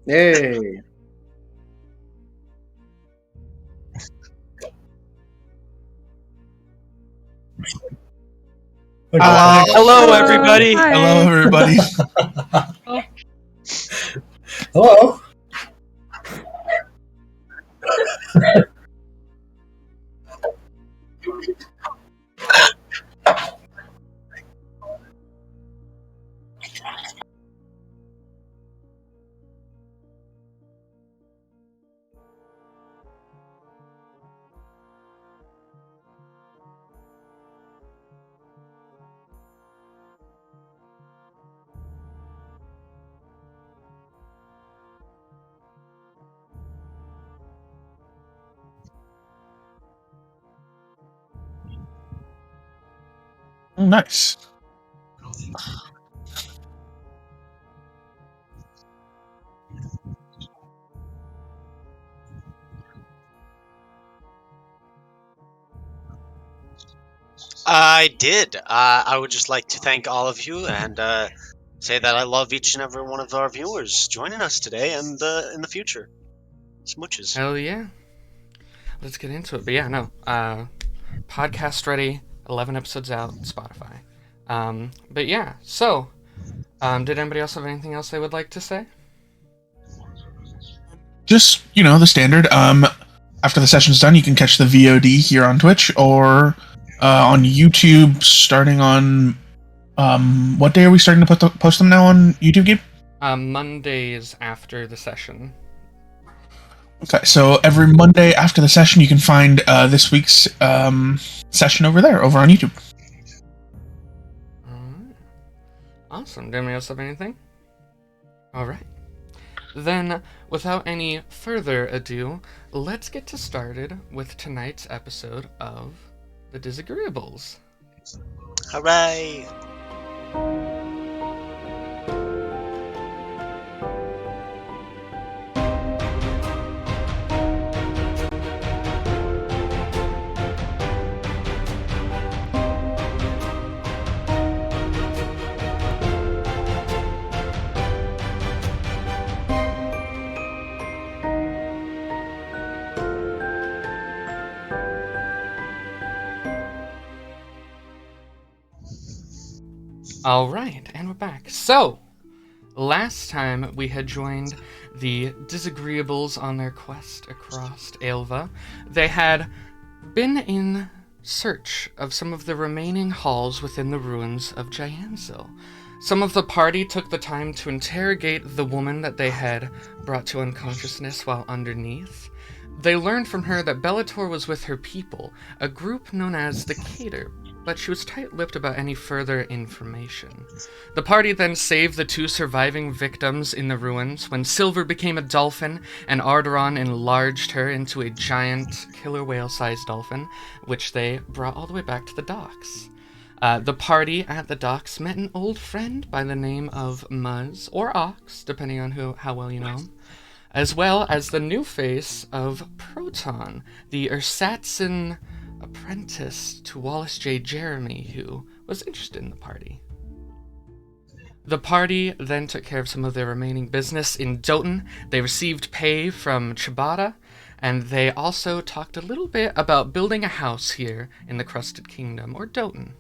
Yay. Hello, everybody. Hi. Hello, everybody. Hello. Nice. I did. I would just like to thank all of you and say that I love each and every one of our viewers joining us today and in the future. Smooches. Hell yeah. Let's get into it. But yeah, no. Podcast ready. 11 episodes out. Spotify. But yeah, so. Did anybody else have anything else they would like to say? Just, the standard. After the session's done, you can catch the VOD here on Twitch or on YouTube starting on... what day are we starting to post them now on YouTube, Gabe? Mondays after the session. Okay, so every Monday after the session, you can find this week's session over on YouTube. Alright. Awesome. Did anybody else have anything? Alright. Then, without any further ado, let's get started with tonight's episode of the Dizagreeables. Hooray! Alright, and we're back. So, last time we had joined the Dizagreeables on their quest across Aelva. They had been in search of some of the remaining halls within the ruins of Gianzil. Some of the party took the time to interrogate the woman that they had brought to unconsciousness while underneath. They learned from her that Bellator was with her people, a group known as the Cadre, but she was tight-lipped about any further information. The party then saved the two surviving victims in the ruins when Silver became a dolphin and Arrtaron enlarged her into a giant killer whale-sized dolphin, which they brought all the way back to the docks. The party at the docks met an old friend by the name of Muzz, or Ox, depending on how well you know him, as well as the new face of Proton, the Ersatz apprentice to Wallace J. Jeremy, who was interested in the party. The party then took care of some of their remaining business in Doughton. They received pay from Ciabatta, and they also talked a little bit about building a house here in the Crusted Kingdom, or Doughton.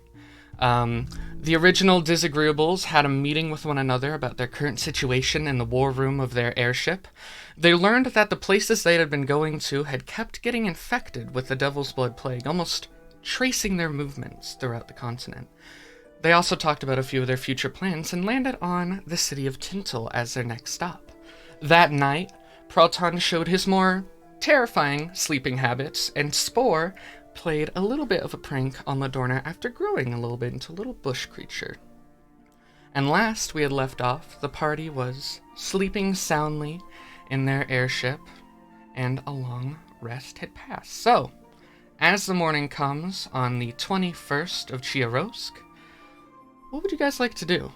The original Dizagreeables had a meeting with one another about their current situation in the war room of their airship. They learned that the places they had been going to had kept getting infected with the Devil's Blood Plague, almost tracing their movements throughout the continent. They also talked about a few of their future plans and landed on the city of Tintel as their next stop. That night, Proton showed his more terrifying sleeping habits, and Spore played a little bit of a prank on Ladorna after growing a little bit into a little bush creature. And last we had left off, the party was sleeping soundly in their airship, and a long rest had passed. So, as the morning comes on the 21st of Chiarosk, what would you guys like to do?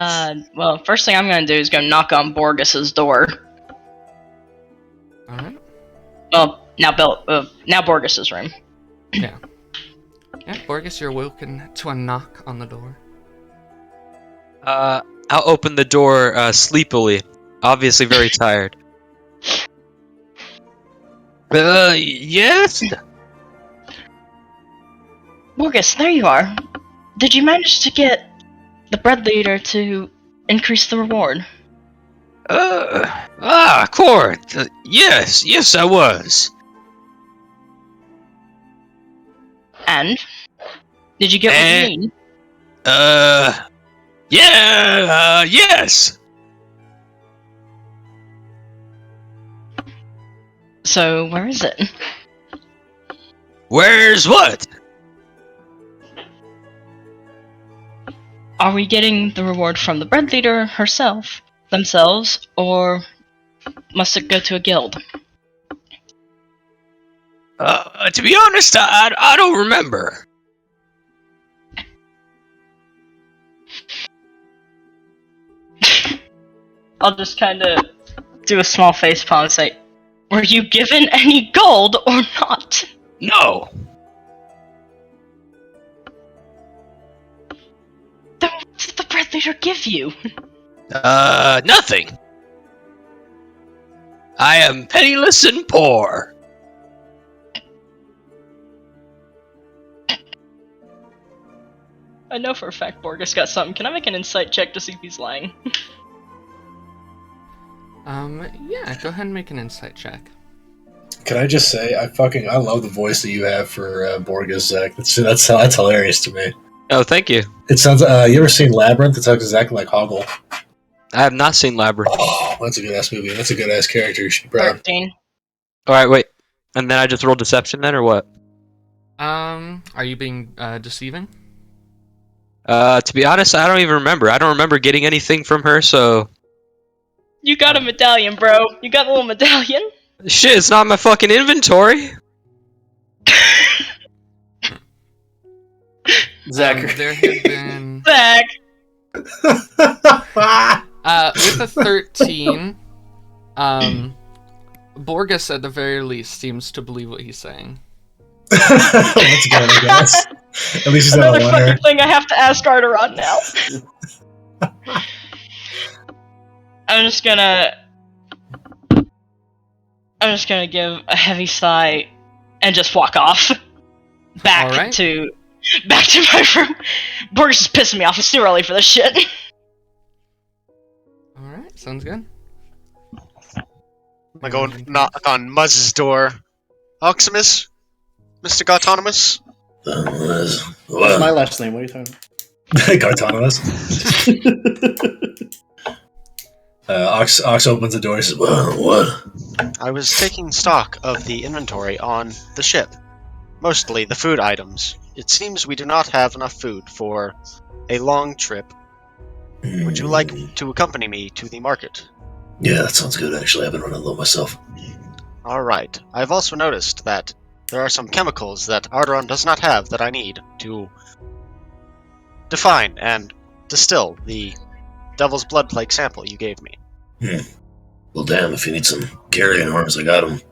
Well, first thing I'm gonna do is go knock on Borgus's door. Alright. Well, now Borgus's room. Yeah. Yeah, Borgus, you're woken to a knock on the door. I'll open the door sleepily, obviously very tired. Yes? Borgus, there you are. Did you manage to get the bread leader to increase the reward? Corrinth. Yes, I was. And? Did you get what you need? Yes. So, where is it? Where's what? Are we getting the reward from the bread leader themselves, or must it go to a guild? To be honest, I don't remember. I'll just kind of do a small facepalm and say, were you given any gold or not? No. Then what did the bread leader give you? Nothing. I am penniless and poor. I know for a fact Borgus got something. Can I make an insight check to see if he's lying? Yeah, go ahead and make an insight check. Can I just say, I love the voice that you have for Borgus, Zach. That's hilarious to me. Oh, thank you. It sounds. You ever seen Labyrinth? It sounds exactly like Hoggle. I have not seen Labyrinth. Oh, that's a good ass movie. That's a good ass character. You should be proud. 13. Alright, wait. And then I just rolled deception then, or what? Are you being deceiving? To be honest, I don't even remember. I don't remember getting anything from her, so... You got a medallion, bro. You got a little medallion. Shit, it's not in my fucking inventory. Zach. There have been... Zach! With a 13, Borgus at the very least seems to believe what he's saying. That's good, I guess. At least he's not Another a fucking liar. thing I have to ask Arrtaron now. I'm just gonna give a heavy sigh and just walk off. Back Alright. to my room. Borgus is pissing me off. It's too early for this shit. Alright, sounds good. I go knock on Muzz's door. Oximus? Mr. Gautonomus? What's my last name? What are you talking about? Gartonomous. Ox opens the door and says, what? I was taking stock of the inventory on the ship. Mostly the food items. It seems we do not have enough food for a long trip. Would you like to accompany me to the market? Yeah, that sounds good, actually. I've been running low myself. Alright. I've also noticed that there are some chemicals that Arrtaron does not have that I need to define and distill the Devil's Blood Plague sample you gave me. Well, damn, if you need some carrion arms, I got them.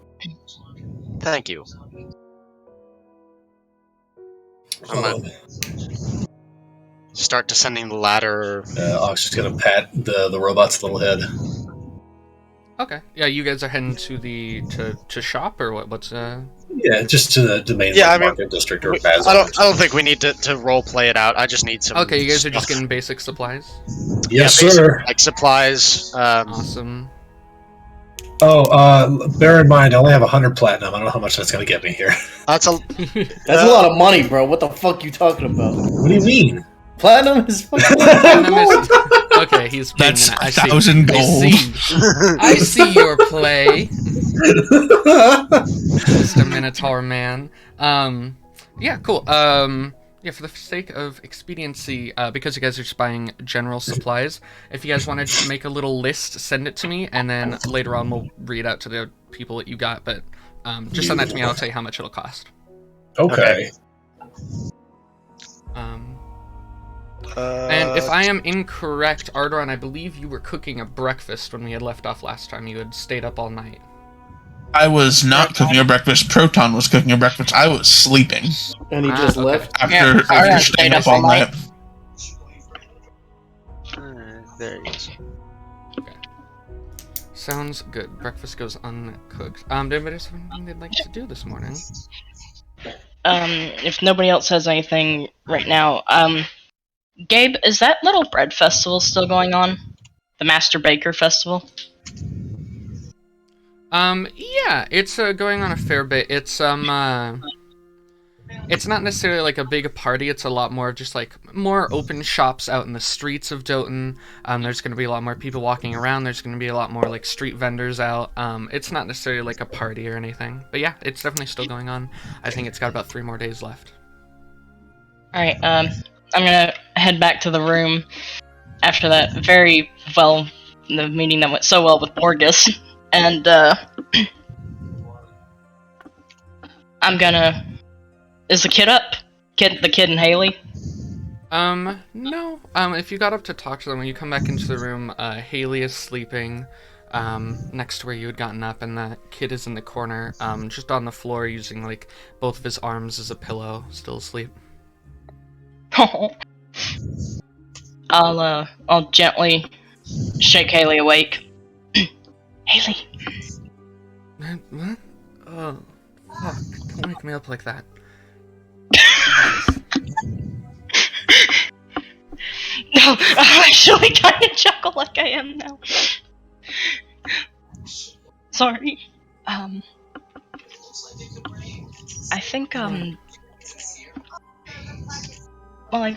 Thank you. I'm gonna start descending the ladder. Ox is gonna pat the robot's little head. Okay. Yeah, you guys are heading to the to shop or what? What's Yeah, just to the main market district or Basil. I don't think we need to role play it out. I just need some. Okay, you guys are stuff. just getting basic supplies. Yes, basic, sir. like supplies. Awesome. Bear in mind, I only have 100 platinum. I don't know how much that's gonna get me here. That's a That's a lot of money, bro. What the fuck you talking about? What do you mean? Platinum is fucking. Okay, he's playing That's an- I see. 1,000 gold. I see your play, Mr. Minotaur man. Yeah, cool. Yeah, for the sake of expediency, because you guys are just buying general supplies, if you guys want to just make a little list, send it to me, and then later on we'll read out to the people that you got, but just send that to me and I'll tell you how much it'll cost. Okay. And if I am incorrect, Arrtaron, I believe you were cooking a breakfast when we had left off last time. You had stayed up all night. I was not cooking a breakfast. Proton was cooking a breakfast. I was sleeping And he just okay. left. after Arrtaron staying stayed up up all all night. There he is. Sounds good. Breakfast goes uncooked. Did anybody have something they'd like to do this morning? If nobody else has anything right now, Gabe, is that little bread festival still going on? The Master Baker Festival? Yeah, it's going on a fair bit. It's not necessarily like a big party. It's a lot more just like more open shops out in the streets of Doughton. There's going to be a lot more people walking around. There's going to be a lot more like street vendors out. It's not necessarily like a party or anything, but yeah, it's definitely still going on. I think it's got about 3 more days left. Alright, I'm gonna head back to the room after that the meeting that went so well with Borgus, and, I'm gonna... Is the kid up? The kid and Haley? No. If you got up to talk to them, when you come back into the room, Haley is sleeping, next to where you had gotten up, and the kid is in the corner, just on the floor using, like, both of his arms as a pillow, still asleep. I'll gently shake Haley awake. Haley! What? Oh, fuck. Don't wake me up like that. No, I'm actually kind of chuckle like I am now. Sorry. I think, well, I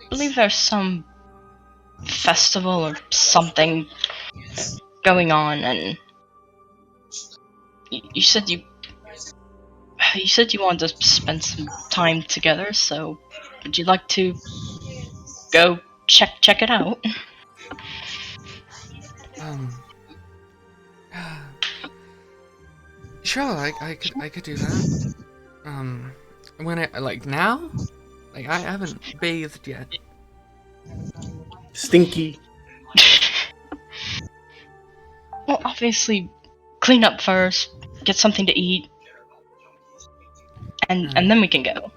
believe there's some festival or something going on, and you said you wanted to spend some time together, so would you like to go check it out? Sure, I could do that. When now? Like, I haven't bathed yet. Stinky. Well, obviously, clean up first, get something to eat, and then we can go.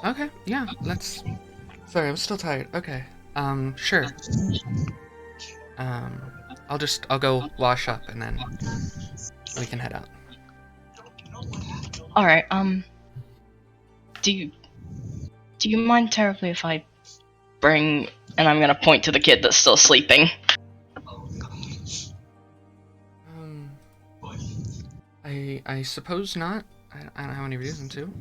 Okay, yeah, let's... Sorry, I'm still tired. Okay, sure. I'll go wash up, and then we can head out. Alright, do you mind terribly if I bring... And I'm gonna point to the kid that's still sleeping. I suppose not. I don't have any reason to.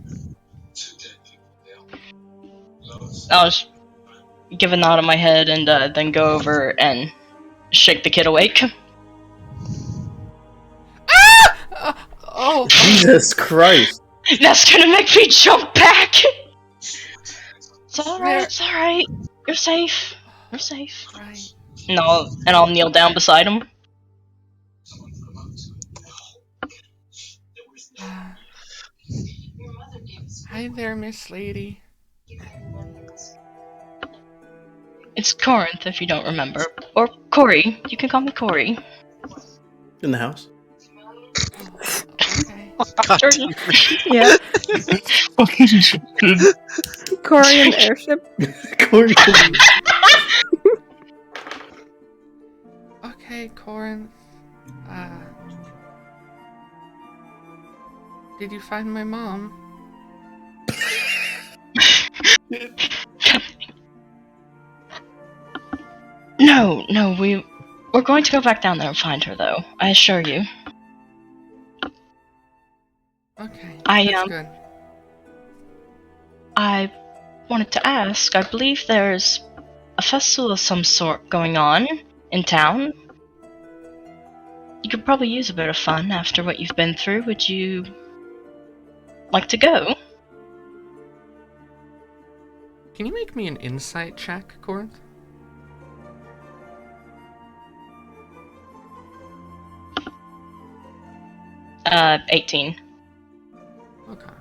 I'll just give a nod on my head and then go over and shake the kid awake. Ah! Oh! Jesus Christ. That's gonna make me jump back! It's alright. You're safe. You're safe. Right. And I'll kneel down beside him. Hi there, Miss Lady. It's Corrinth, if you don't remember. Or Corey. You can call me Corey. In the house. Okay. Yeah. Fucking shit. Korean airship. Corey. Okay, Corrinth. Did you find my mom? No, we're going to go back down there and find her, though. I assure you. Okay, I, that's good. I wanted to ask, I believe there's a festival of some sort going on in town. You could probably use a bit of fun after what you've been through. Would you like to go? Can you make me an insight check, Corrinth? 18. Okay.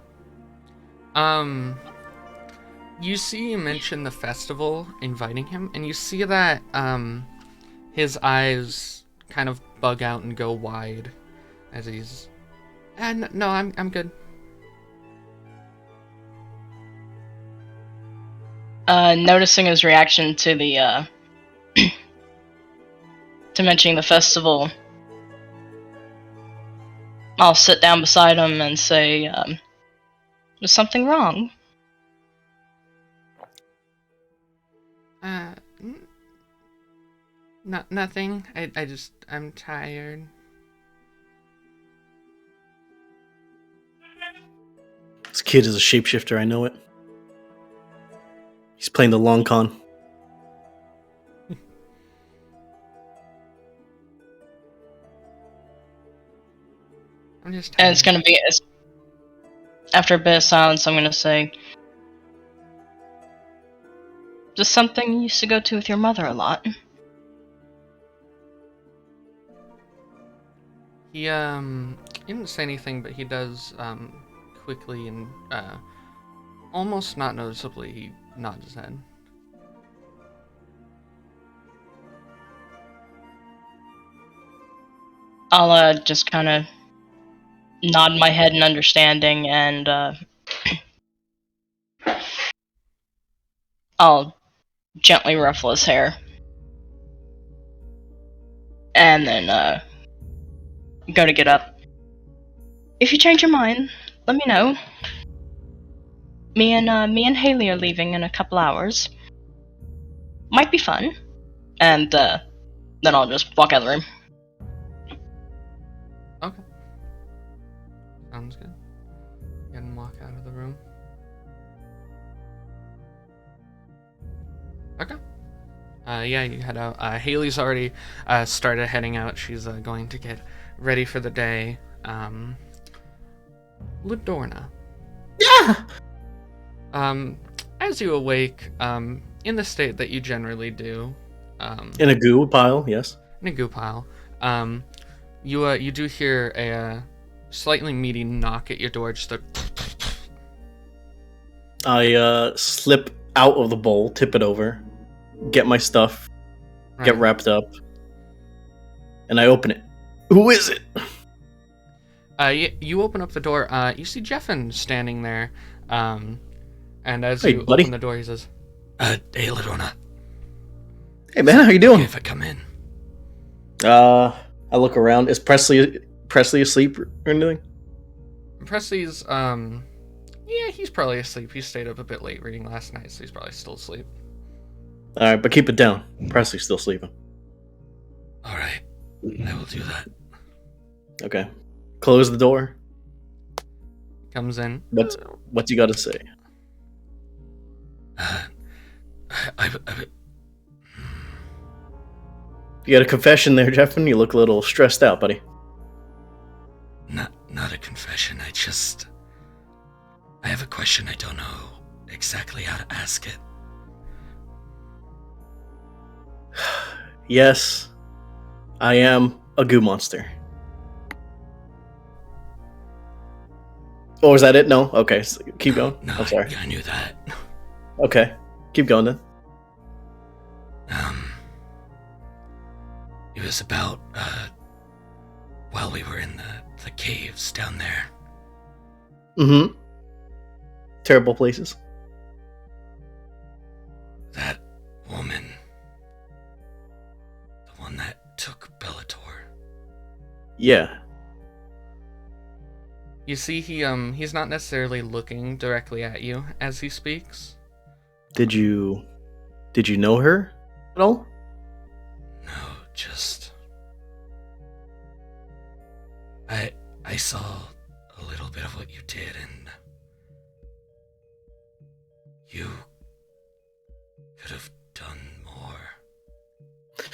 You see, you mentioned the festival inviting him, and you see that his eyes kind of bug out and go wide as he's. No, I'm good. Noticing his reaction to the to mentioning the festival, I'll sit down beside him and say, "Was something wrong?" Nothing. I'm tired. This kid is a shapeshifter, I know it. He's playing the long con. I'm just And it's tired. gonna be after a bit of silence. I'm gonna say, "Just something you used to go to with your mother a lot." He didn't say anything, but he does quickly and almost not noticeably, he nods his head. I'll just kind of nod my head in understanding, and I'll gently ruffle his hair, and then go to get up. If you change your mind, let me know. Me and Haley are leaving in a couple hours. Might be fun. And then I'll just walk out of the room. Okay. Sounds good. And walk out of the room. Okay. Yeah, you head out. Haley's already started heading out. She's going to get ready for the day. Ladorna. Yeah! As you awake, in the state that you generally do, In a goo pile, yes. in a goo pile, you do hear a slightly meaty knock at your door. Just a I slip out of the bowl, tip it over, get my stuff, get wrapped up, and I open it. Who is it? You open up the door. You see Jeffin standing there. And as Hey, you buddy. open the door, he says, Hey, Ladorna. Hey man, how you doing? If I come in. I look around. Is Presley asleep or anything? Presley's, yeah, he's probably asleep. He stayed up a bit late reading last night, so he's probably still asleep. Alright, but keep it down. Presley's still sleeping. Alright, I will do that. Okay. Close the door. Comes in. What's you got to say? You got a confession there, Jeffin? You look a little stressed out, buddy. Not a confession. I have a question. I don't know exactly how to ask it. Yes, I am a goo monster. Oh, is that it? No? Okay, so keep going. No, I'm sorry. I knew that. Okay, keep going then. It was about, while we were in the caves down there. Mm-hmm. Terrible places. That woman. The one that took Bellator. Yeah. You see, he's not necessarily looking directly at you as he speaks. Did you know her at all? No, just... I saw a little bit of what you did, and you could have done more. Could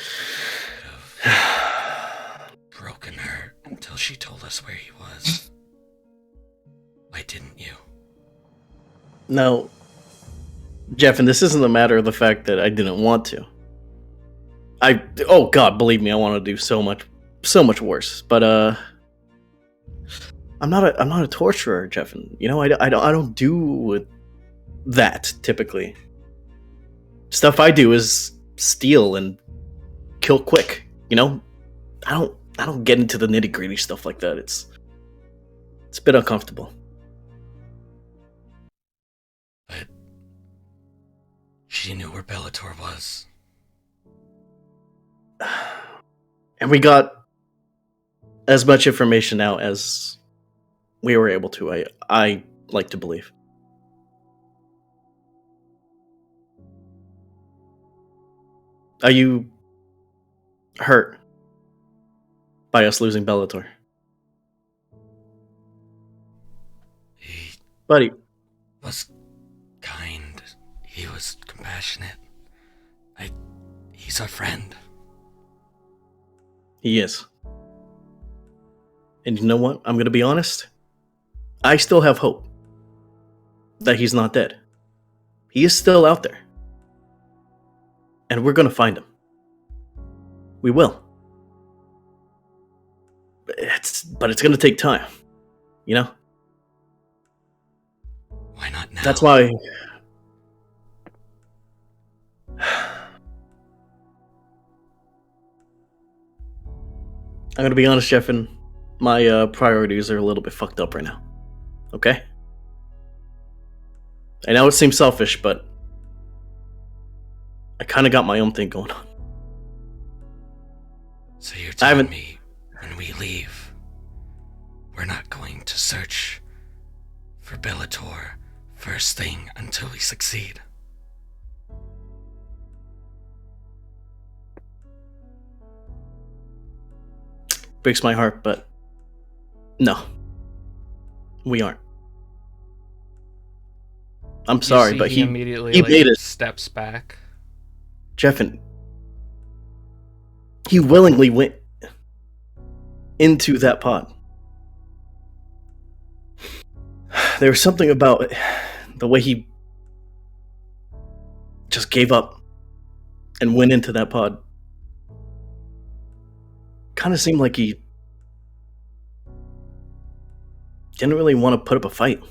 have broken her until she told us where he was. Why didn't you? No, Jeff, and this isn't a matter of the fact that I didn't want to. Oh God, believe me, I want to do so much worse. But I'm not a torturer, Jeff. And, you know, I don't do that typically. Stuff I do is steal and kill quick. You know, I don't I don't get into the nitty gritty stuff like that. It's a bit uncomfortable. But she knew where Bellator was. And we got as much information out as we were able to, I like to believe. Are you hurt by us losing Bellator? He Buddy. was kind. He was compassionate. He's our friend. He is. And you know what? I'm going to be honest. I still have hope that he's not dead. He is still out there. And we're going to find him. We will. But it's going to take time. You know? Why not now? That's why... I'm going to be honest, Jeff, and my priorities are a little bit fucked up right now. Okay? I know it seems selfish, but I kind of got my own thing going on. So you're telling me when we leave, we're not going to search for Bellator first thing until we succeed? Breaks my heart, but no. We aren't. I'm sorry, but he immediately made it. Steps back. Jeffin, he willingly went into that pod. There was something about the way he just gave up and went into that pod. Kind of seemed like he didn't really want to put up a fight.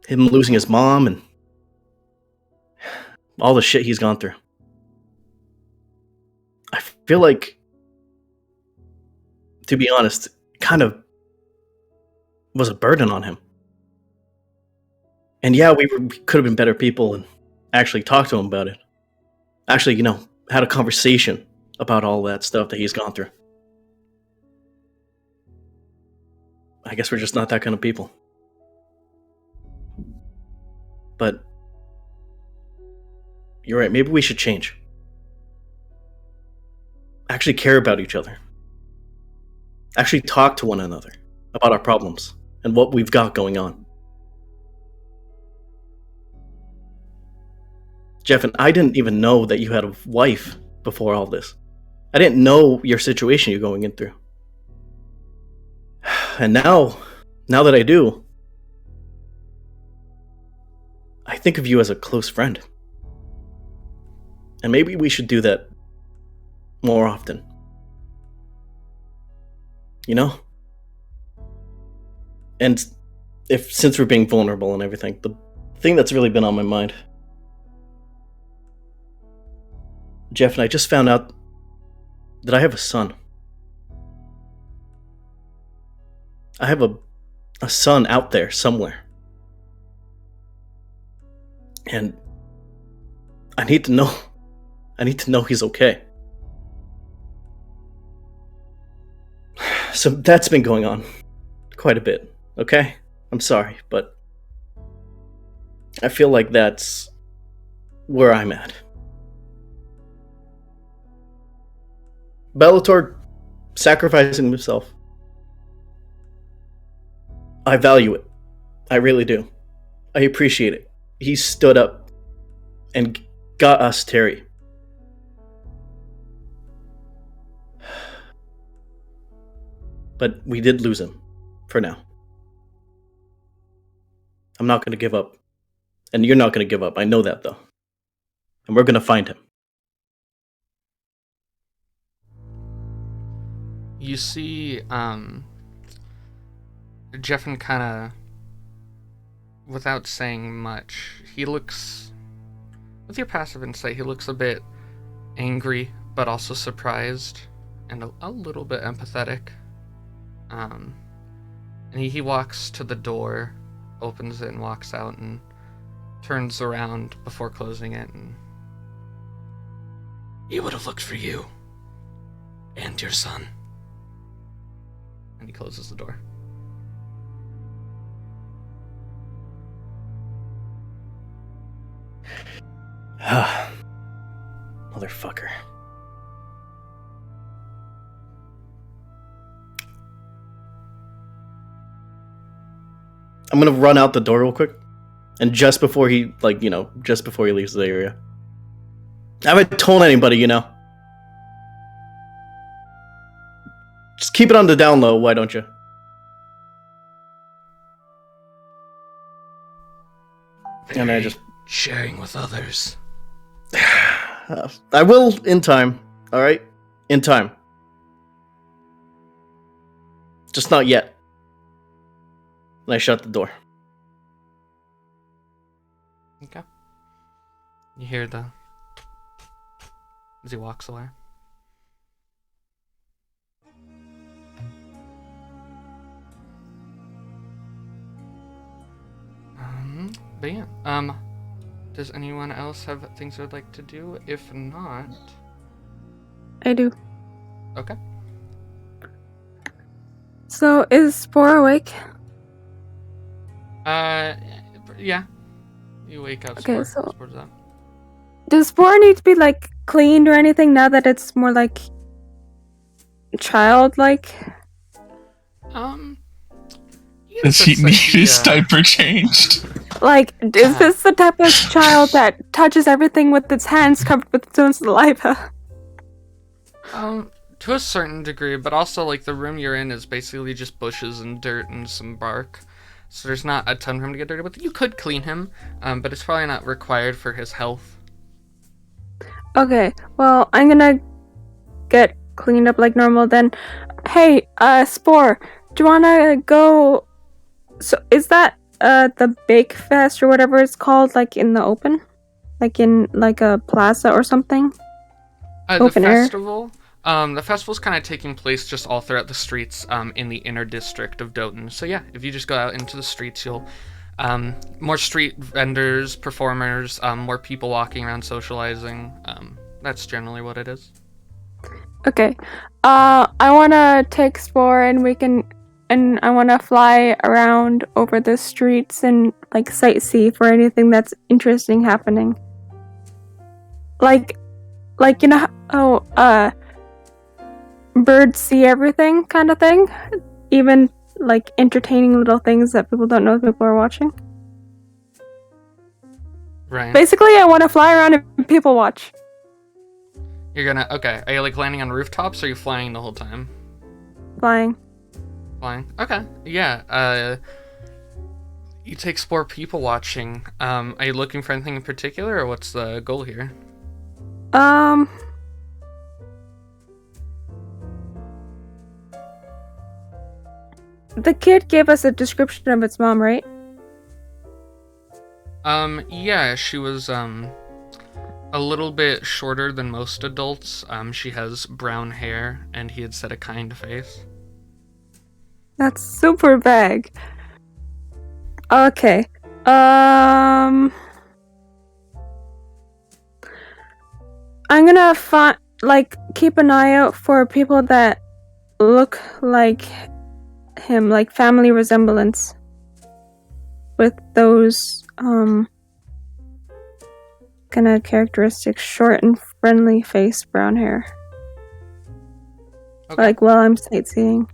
Him losing his mom and all the shit he's gone through. I feel like, to be honest, it kind of was a burden on him. And yeah, we could have been better people and actually talked to him about it. Actually, had a conversation about all that stuff that he's gone through. I guess we're just not that kind of people. But you're right, maybe we should change. Actually care about each other. Actually talk to one another about our problems and what we've got going on. Jeff, and I didn't even know that you had a wife before all this. I didn't know your situation you're going in through. And now that I do, I think of you as a close friend. And maybe we should do that more often. You know? And since we're being vulnerable and everything, the thing that's really been on my mind, Jeff, and I just found out that I have a son. I have a son out there somewhere. And I need to know he's okay. So that's been going on quite a bit, okay? I'm sorry, but I feel like that's where I'm at. Bellator sacrificing himself. I value it. I really do. I appreciate it. He stood up and got us Terry. But we did lose him, for now. I'm not going to give up. And you're not going to give up. I know that, though. And we're going to find him. You see, Jeffin kind of, without saying much, he looks, with your passive insight, he looks a bit angry, but also surprised, and a little bit empathetic. And he walks to the door, opens it, and walks out, and turns around before closing it. And He would have looked for you. And your son. he closes the door. Motherfucker. I'm gonna run out the door real quick. And just before he, just before he leaves the area. I haven't told anybody, Just keep it on the down low, why don't you? And I just... Sharing with others. I will in time, alright? In time. Just not yet. And I shut the door. Okay. You hear as he walks away. But yeah, does anyone else have things they'd like to do? If not... I do. Okay. So, is Spore awake? Yeah. You wake up, Okay, Spore. so- Spore's up. Does Spore need to be, cleaned or anything now that it's more, childlike? Does he That's like need his the, diaper changed? Is this the type of child that touches everything with its hands covered with its own saliva? To a certain degree, but also, the room you're in is basically just bushes and dirt and some bark. So there's not a ton for him to get dirty with. You could clean him, but it's probably not required for his health. Okay, well, I'm gonna get cleaned up like normal then. Hey, Spore, do you wanna go... So, is that, the Bake Fest or whatever it's called, in the open? In, a plaza or something? Open the air? festival? The festival's kind of taking place just all throughout the streets, in the inner district of Doughton. So yeah, if you just go out into the streets, you'll, more street vendors, performers, more people walking around socializing. That's generally what it is. Okay. I wanna take Spore and I wanna fly around over the streets and, sightsee for anything that's interesting happening. Birds see everything kind of thing? Even, entertaining little things that people don't know people are watching? Right. Basically, I wanna fly around and people watch. You're gonna... Okay, are you, landing on rooftops, or are you flying the whole time? Flying. Flying. Okay. Yeah. You take Spore people watching. Are you looking for anything in particular, or what's the goal here? The kid gave us a description of its mom, right? Yeah, she was, a little bit shorter than most adults. She has brown hair, and he had said a kind face. That's super vague. Okay. I'm gonna keep an eye out for people that look like him, family resemblance. With those, kind of characteristics, short and friendly face, brown hair. Okay. While I'm sightseeing.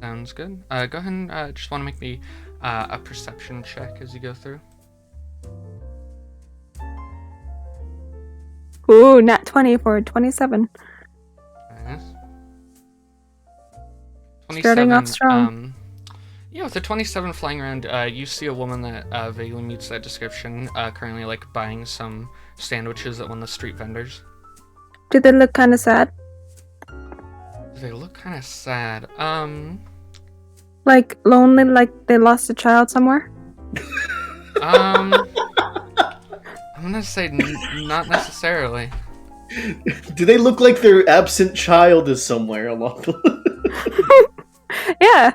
Sounds good. Go ahead and just want to make me a perception check as you go through. Ooh, nat 20 for 27. Nice. 27, Starting off strong. Yeah, with the 27 flying around, you see a woman that vaguely meets that description, currently buying some sandwiches at one of the street vendors. Do they look kind of sad? They look kind of sad. Lonely, like they lost a child somewhere? I'm gonna say not necessarily. Do they look like their absent child is somewhere along the Yeah.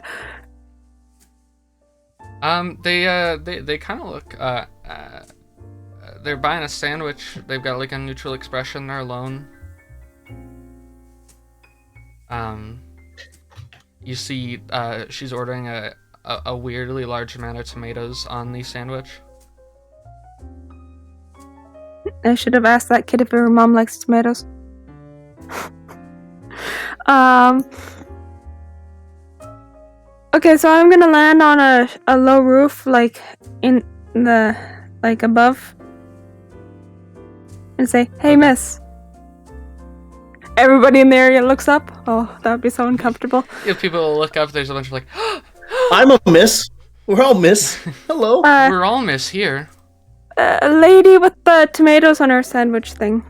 They kind of look. They're buying a sandwich. They've got like a neutral expression. They're alone. You see, she's ordering a weirdly large amount of tomatoes on the sandwich. I should have asked that kid if her mom likes tomatoes. Okay, so I'm gonna land on a low roof, like in the above, and say, "Hey, Okay. miss." Everybody in the area looks up. Oh, that would be so uncomfortable. If people look up, there's a bunch of like, I'm a miss. We're all miss. Hello. we're all miss here. A lady with the tomatoes on her sandwich thing,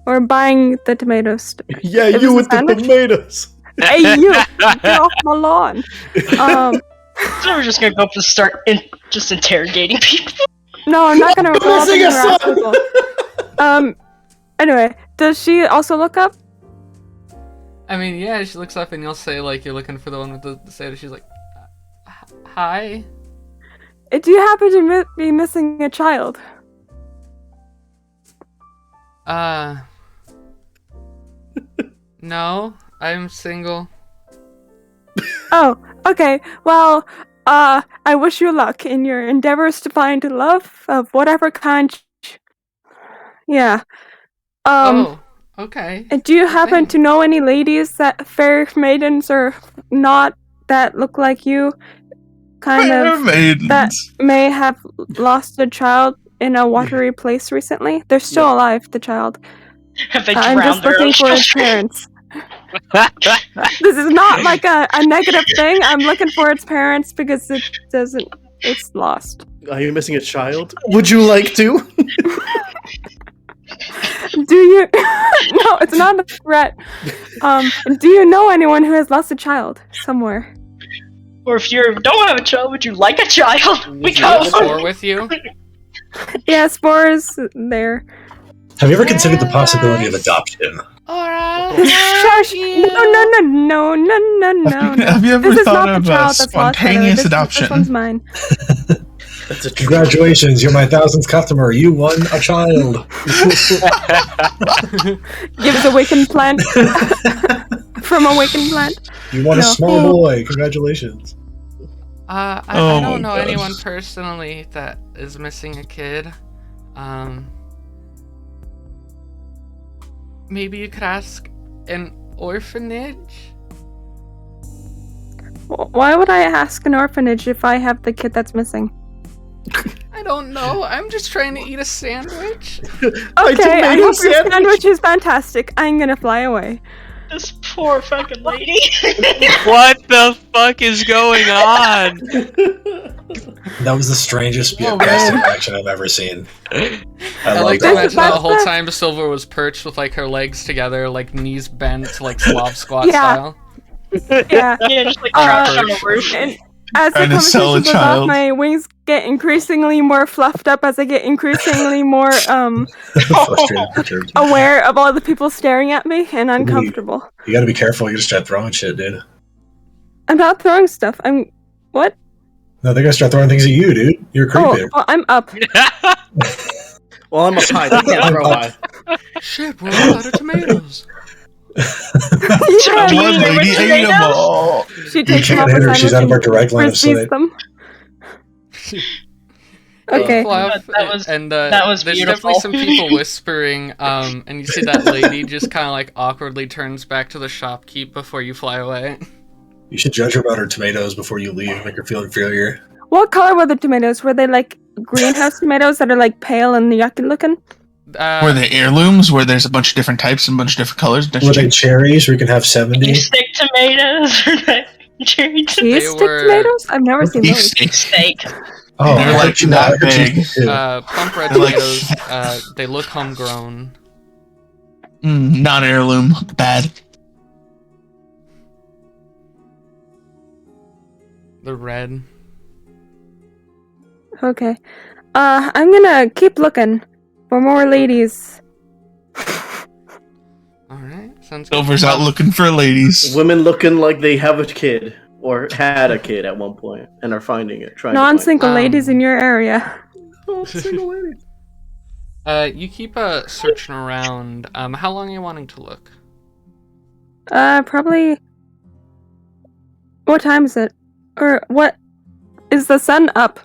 or buying the tomatoes. Yeah, It you was with a the sandwich? tomatoes. Hey, you! Get off my lawn. So we're just gonna go up and start just interrogating people. No, I'm not gonna roll up Missing and a harass son! people. Anyway, does she also look up? I mean, yeah, she looks up and you'll say like you're looking for the one with the sandwich. She's like, hi. Do you happen to be missing a child? No, I'm single. Oh, okay. Well, I wish you luck in your endeavors to find love of whatever kind. Yeah. Oh, okay. And do you happen Thanks. to know any ladies that fair maidens or not that look like you? Kind of Maidens. that may have lost a child in a watery place recently. They're still alive, the child. Have they I'm drowned just their looking own for his children? parents. This is not like a negative thing. I'm looking for its parents because it's lost. Are you missing a child? Would you like to? Do you? No, it's not a threat. Do you know anyone who has lost a child somewhere? Or if you don't have a child, would you like a child? We Is there a got Spore with you? Yeah, Spore is there. Have you ever considered the possibility of adoption? Shush! No. Have you ever This is thought not of the child that's lost. spontaneous This adoption? one's mine. That's a Congratulations, you're my 1000th customer. You won a child. Gives Awakened Plant from Awakened Plant. You won a No. small boy. Congratulations. I Oh my don't know gosh. anyone personally that is missing a kid. Maybe you could ask an orphanage? Why would I ask an orphanage if I have the kid that's missing? I don't know. I'm just trying to eat a sandwich. Okay, I hope your sandwich is fantastic. I'm gonna fly away. this poor fucking lady. What the fuck is going on? That was the strangest Oh, best man. action I've ever seen. I I like like to that. imagine that the whole That's- time Silver was perched with like her legs together, like knees bent, like Slav squat Yeah. style. Yeah. Yeah, just like crouched on a roof. And as the Trying to sell a conversation goes off, child. my wings get increasingly more fluffed up as I get increasingly more Frustrated, perturbed. aware of all the people staring at me and uncomfortable. You gotta be careful. You just start throwing shit, dude. I'm not throwing stuff. I'm what? No, they're gonna start throwing things at you, dude. You're a Oh, creep. well, I'm up. Well, I'm up high. They can't throw high. Shit, we're all out of tomatoes. Yeah, One lady ate 'em all. she You takes them can't off hit her her. She's out of our sandwich direct line and of frisbees sight. them. Okay. Fluff, That was- and that was there's beautiful. definitely some people whispering, and you see that lady just kind of like awkwardly turns back to the shopkeep before you fly away. You should judge her about her tomatoes before you leave. Make her feel inferior. What color were the tomatoes? Were they like greenhouse tomatoes that are like pale and yucky looking? Were they heirlooms where there's a bunch of different types and a bunch of different colors? Were they cherries? We can have 70. You stick tomatoes or not? Cherry tomatoes? Cheese stick were- tomatoes? I've never seen Beef those. steaks. Steak. Oh, They're I like heard you- that I heard you big. too. Plump red They're like- tomatoes, they look homegrown. Not heirloom. Bad. They're red. Okay. I'm gonna keep looking. For more ladies. Alright, sounds good. Silver's out looking for ladies. Women looking like they have a kid or had a kid at one point and are finding it. Trying to find Non-single ladies in your area. it. Single ladies. You keep searching around. How long are you wanting to look? Probably... What time is it? Or what? Is the sun up?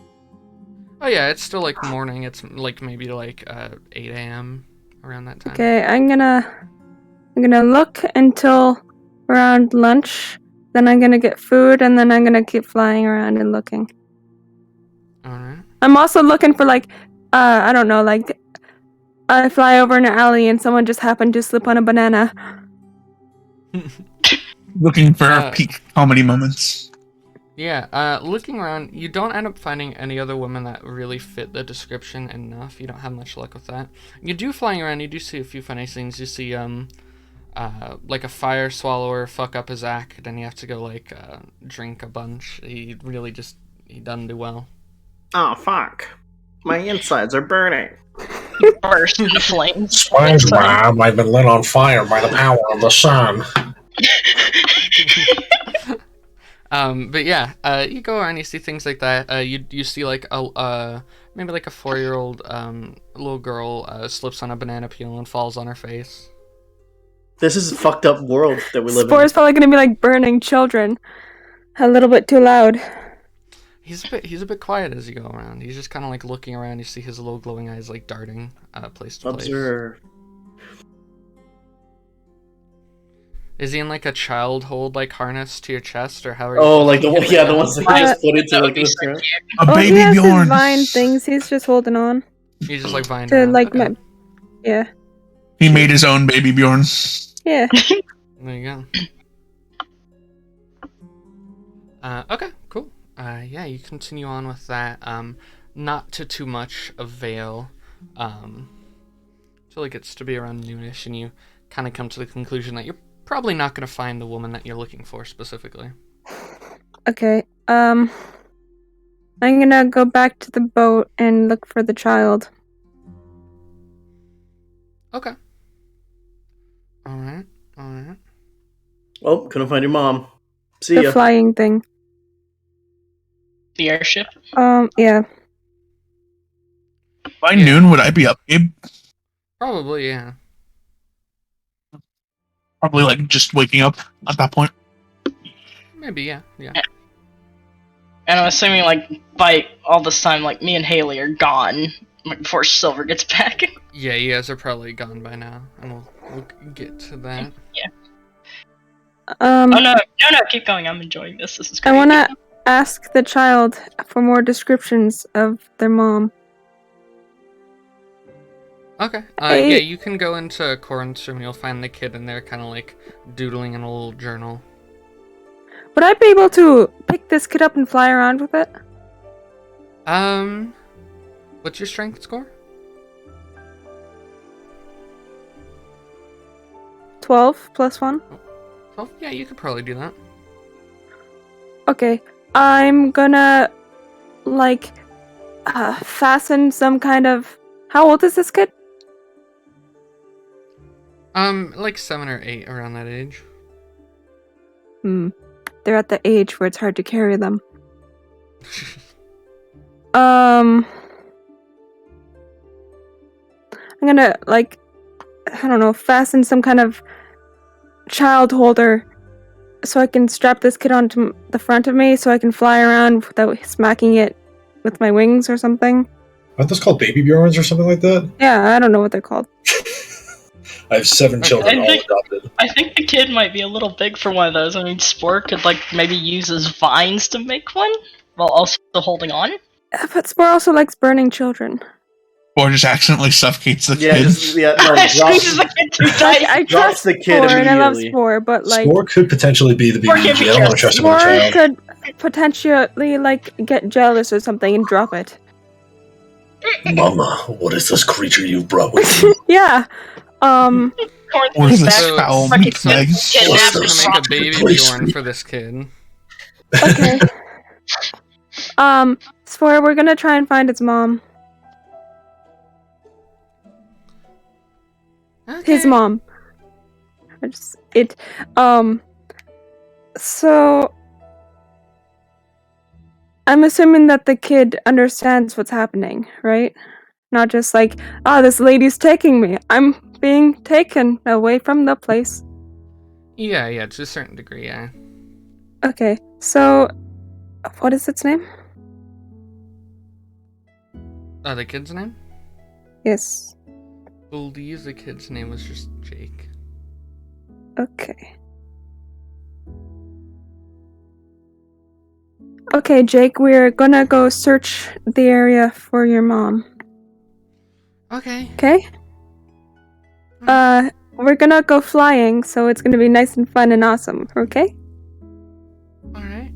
Oh yeah, it's still like morning. It's like maybe like 8 a.m. around that time. Okay, I'm gonna look until around lunch. Then I'm gonna get food, and then I'm gonna keep flying around and looking. Alright. I'm also looking for like, I don't know, like, I fly over an alley and someone just happened to slip on a banana. Looking for peak comedy moments. Yeah, looking around, you don't end up finding any other women that really fit the description enough. You don't have much luck with that. You do flying around, you do see a few funny things. You see, like a fire swallower fuck up a ZACK, then you have to go, like, drink a bunch. He doesn't do well. Oh, fuck. My insides are burning. Burst into flames. SpongeBob, I've been lit on fire by the power of the sun. But yeah, you go around, you see things like that. You see like maybe like a 4-year-old little girl slips on a banana peel and falls on her face. This is a fucked up world that we live Spore is probably gonna be like burning children. A little bit too loud. He's a bit quiet as you go around. He's just kind of like looking around. You see his little glowing eyes like darting place to place. Observe. Is he in like a child hold like harness to your chest, or how are you? Oh, like the ones that you just put into like this. A He baby has his Bjorn. vine things. He's just holding on He's just like vine to around. like Okay. yeah. He made his own baby Bjorn. Yeah. There you go. Okay, cool. Yeah, you continue on with that. Not to too much avail. Till it gets to be around noonish, and you kind of come to the conclusion that you're probably not going to find the woman that you're looking for specifically. Okay. I'm gonna go back to the boat and look for the child. Okay. Alright. Oh, couldn't find your mom. See The ya. flying thing. The airship? Yeah. By noon, would I be up, Gabe? Probably, yeah. Probably like just waking up at that point. Maybe, yeah. And I'm assuming, like, by all this time, like, me and Haley are gone like, before Silver gets back. Yeah, you guys are probably gone by now, and we'll get to that. Yeah. Oh, no, keep going. I'm enjoying this. This is great. I wanna ask the child for more descriptions of their mom. Okay. Hey. Yeah, you can go into Corrinth's room. You'll find the kid in there, kind of like doodling in a little journal. Would I be able to pick this kid up and fly around with it? What's your strength score? 12 plus 1. 12? Yeah, you could probably do that. Okay. I'm gonna, like, fasten some kind of... How old is this kid? Like 7 or 8, around that age. They're at the age where it's hard to carry them. I'm gonna, like, I don't know, fasten some kind of child holder so I can strap this kid onto the front of me so I can fly around without smacking it with my wings or something. Aren't those called baby Bjorns or something like that? Yeah, I don't know what they're called. I have 7 children, all adopted. I think the kid might be a little big for one of those. I mean, Spore could, like, maybe use his vines to make one, while also holding on. But Spore also likes burning children. Or just accidentally suffocates the Yeah, kid. Squeezes the kid too tight. I Drops trust the kid Spore and I love immediately. Spore, but like Spore could potentially be the Spore BBG. can be I don't want to trust him with a Spore child. could potentially like get jealous or something and drop it. Mama, what is this creature you brought with you? Yeah. Corrinth What is is this back. foul Fucking meat leg? kidnapped We're What's gonna and make a baby Please, Bjorn please. for this kid. Okay. Spore, we're gonna try and find its mom. his mom. So I'm assuming that the kid understands what's happening, right? Not just like, oh, this lady's taking me. I'm being taken away from the place. Yeah, to a certain degree, yeah. Okay, so what is its name? The kid's name? Yes. I believe the kid's name was just Jake. Okay. Okay, Jake, we're gonna go search the area for your mom. Okay. Okay? We're gonna go flying, so it's gonna be nice and fun and awesome, okay? Alright.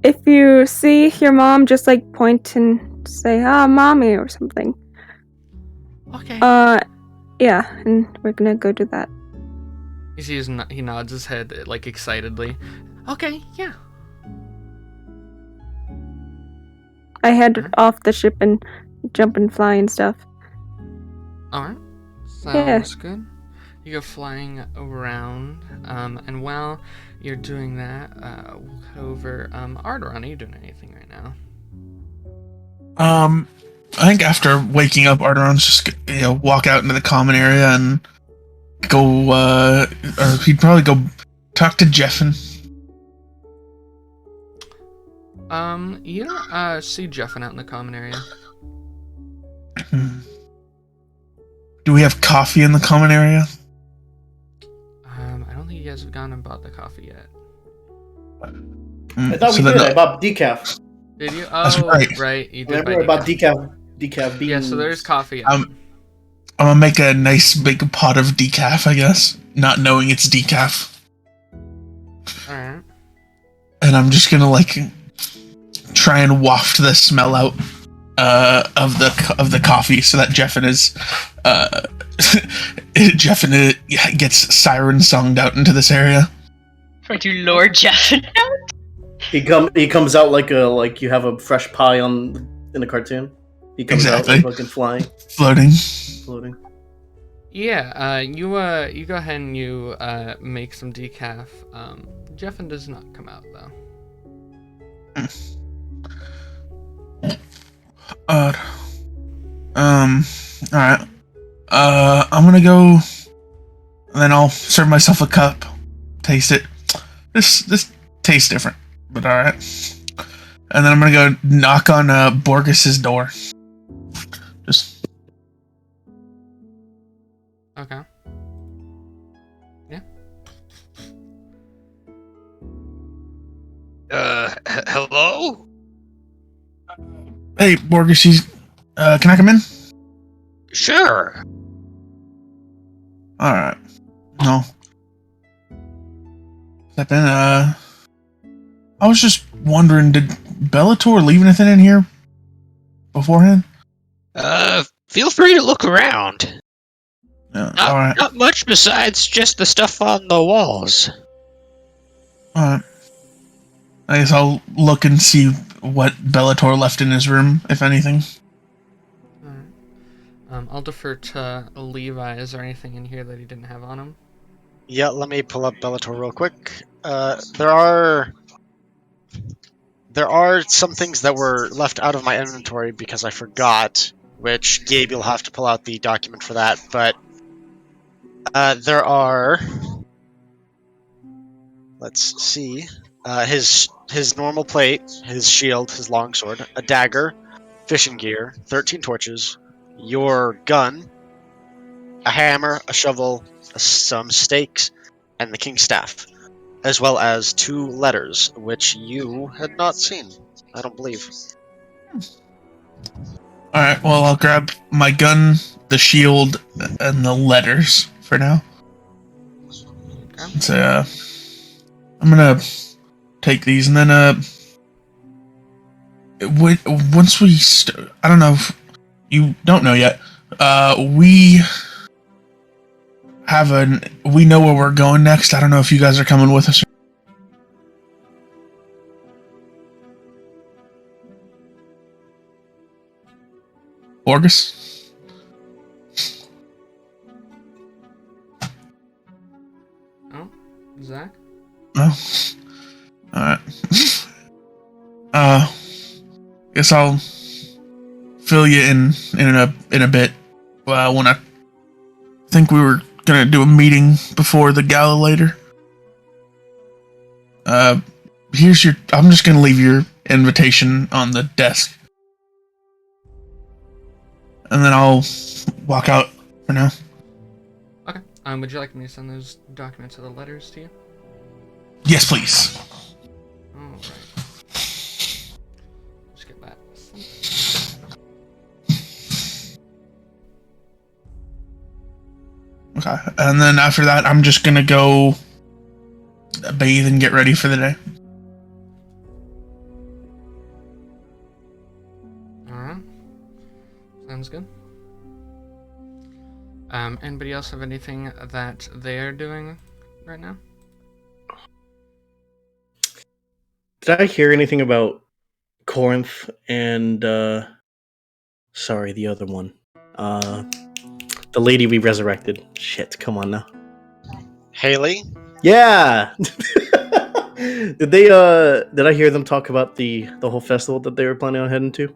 If you see your mom, just like point and say, ah, mommy, or something. Okay. Yeah, and we're gonna go do that. You see, he nods his head, like, excitedly. Okay, yeah. I head off the ship and jump and fly and stuff. Alright. Sounds good. You go flying around, and while you're doing that, we'll cut over, Arrtaron, are you doing anything right now? I think after waking up, Arrtaron's just walk out into the common area and go, or he'd probably go talk to Jeffin. You don't, see Jeffin out in the common area. Do we have coffee in the common area? I don't think you guys have gone and bought the coffee yet. I thought we did. I bought decaf. Did you? That's Oh, right. You did Remember buy about decaf beans. Yeah, so there's coffee. I'm gonna make a nice big pot of decaf, I guess, not knowing it's decaf. Alright. And I'm just gonna try and waft the smell out of the coffee so that Jeffin gets siren songed out into this area. Would you lure Jeffin out? He comes out like you have a fresh pie in a cartoon. He comes out like fucking flying, floating. Yeah, you go ahead and you make some decaf. Jeffin does not come out though. Alright. I'm gonna go, and then I'll serve myself a cup. Taste it. This tastes different, but alright. And then I'm gonna go knock on Borgus's door. Just. Okay. Yeah. Hello? Hey, Borgus, can I come in? Sure. Alright. No. Step in, I was just wondering, did Bellator leave anything in here beforehand? Feel free to look around. Alright. Not much besides just the stuff on the walls. Alright. I guess I'll look and see what Bellator left in his room, if anything. Alright. I'll defer to Levi. Is there anything in here that he didn't have on him? Yeah, let me pull up Bellator real quick. There are some things that were left out of my inventory because I forgot, which Gabe, you'll have to pull out the document for that, but there are... Let's see. His normal plate, his shield, his longsword, a dagger, fishing gear, 13 torches, your gun, a hammer, a shovel, some stakes, and the king's staff, as well as 2 letters, which you had not seen, I don't believe. Alright, well, I'll grab my gun, the shield, and the letters for now. Okay. So, I'm gonna take these, and then, once we I don't know if you don't know yet, we know where we're going next. I don't know if you guys are coming with us. Borgus? Guess I'll fill you in a bit. When I think we were gonna do a meeting before the gala later. Here's your. I'm just gonna leave your invitation on the desk, and then I'll walk out for now. Okay. Would you like me to send those documents or the letters to you? Yes, please. Alright. Let's get that. Okay, and then after that, I'm just gonna go bathe and get ready for the day. Alright. Sounds good. Anybody else have anything that they're doing right now? Did I hear anything about Corrinth and sorry, the other one? The lady we resurrected. Shit, come on now. Haley? Yeah. Did I hear them talk about the whole festival that they were planning on heading to?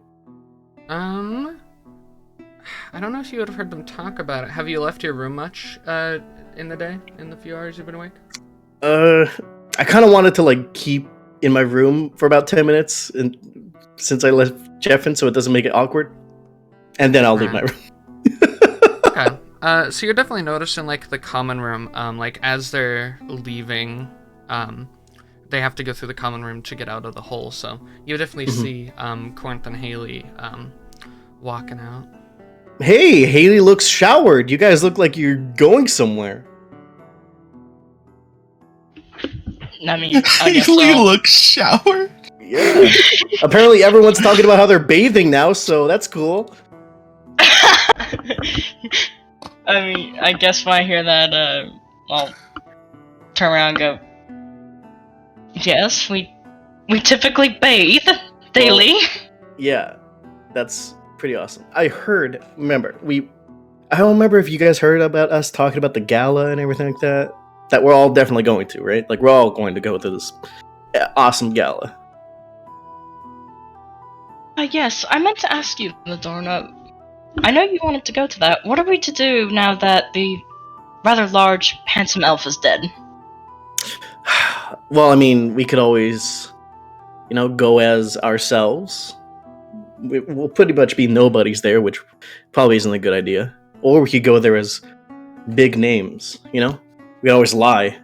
I don't know if you would have heard them talk about it. Have you left your room much in the day, in the few hours you've been awake? I kind of wanted to like keep in my room for about 10 minutes and since I left Jeffin, so it doesn't make it awkward. And then I'll leave my room. Okay. So you're definitely noticing like the common room, like as they're leaving, they have to go through the common room to get out of the hole. So you definitely see Corrinth and Haley walking out. Hey, Haley looks showered. You guys look like you're going somewhere. I mean, I guess Haley so. looks showered. Yeah. Apparently everyone's talking about how they're bathing now, so that's cool. I mean, I guess when I hear that, I'll turn around and go, yes, we typically bathe daily. Well, yeah, that's pretty awesome. I heard, I don't remember if you guys heard about us talking about the gala and everything like that. That we're all definitely going to, right? Like, we're all going to go to this awesome gala. Yes, I meant to ask you, Ladorna. I know you wanted to go to that. What are we to do now that the rather large, handsome elf is dead? Well, I mean, we could always, go as ourselves. We'll pretty much be nobodies there, which probably isn't a good idea. Or we could go there as big names, We could always lie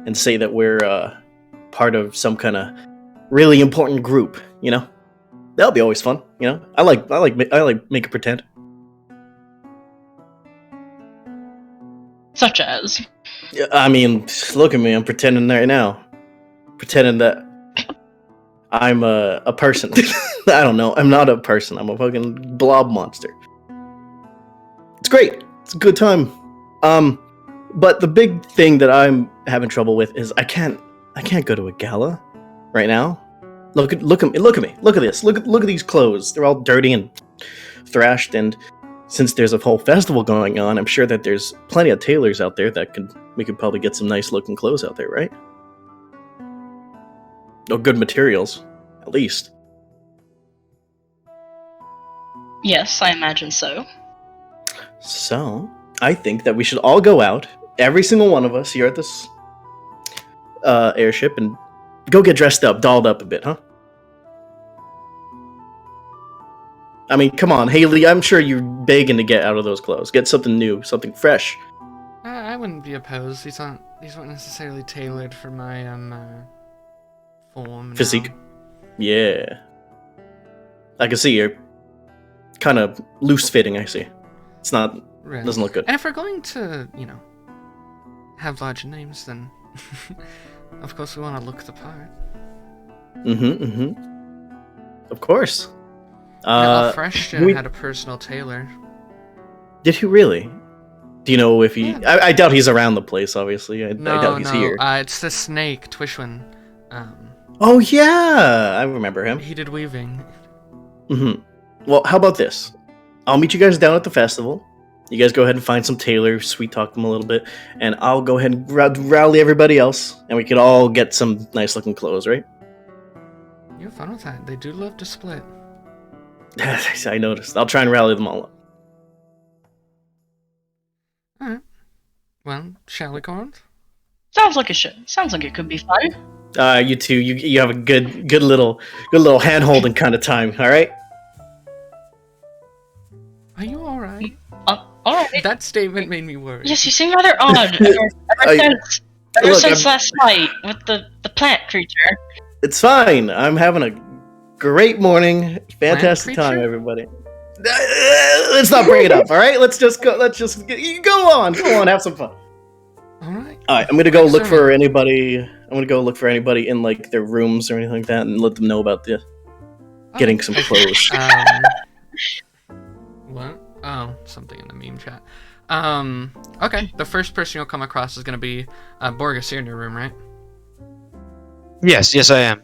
and say that we're part of some kind of really important group, That'll be always fun, I like make a pretend. Such as? I mean, look at me, I'm pretending right now. Pretending that I'm a person. I don't know, I'm not a person, I'm a fucking blob monster. It's great, it's a good time. But the big thing that I'm having trouble with is I can't go to a gala right now. Look at me. Look at this. Look at these clothes. They're all dirty and thrashed. And since there's a whole festival going on, I'm sure that there's plenty of tailors out there that we could probably get some nice looking clothes out there, right? Or good materials, at least. Yes, I imagine so. So, I think that we should all go out, every single one of us here at this airship, and go get dressed up, dolled up a bit, huh? I mean, come on, Haley, I'm sure you're begging to get out of those clothes. Get something new, something fresh. I wouldn't be opposed. These aren't necessarily tailored for my form. Physique. Now. Yeah. I can see you're kind of loose fitting, I see. It's not, Really. Doesn't look good. And if we're going to, have larger names, then of course we want to look the part. Of course. Freshton had a personal tailor. Did he really? Do you know if he... Yeah. I doubt he's around the place, obviously. I doubt he's here. It's the snake, Twishwin. Oh, yeah! I remember him. He did weaving. Well, how about this? I'll meet you guys down at the festival. You guys go ahead and find some tailors, sweet talk them a little bit, and I'll go ahead and rally everybody else, and we could all get some nice looking clothes, right? You have fun with that. They do love to split. I noticed. I'll try and rally them all up. Alright. Well, shall we, Corrinth? Sounds like it should. Sounds like it could be fun. You two, you have a good little hand holding kind of time. All right. Are you alright? Alright. That statement made me worried. Yes, you seem rather odd ever since last night with the plant creature. It's fine. I'm having a great morning. Fantastic Plant time, creature? everybody. Let's not bring it up. All right. Let's just go. You go on. Go on. Have some fun. Alright. All right. I'm gonna go look for anybody. I'm gonna go look for anybody in like their rooms or anything like that, and let them know about the getting some clothes. What? Oh, something in the meme chat. Okay. The first person you'll come across is gonna be Borgus. You're in your room, right? Yes, I am.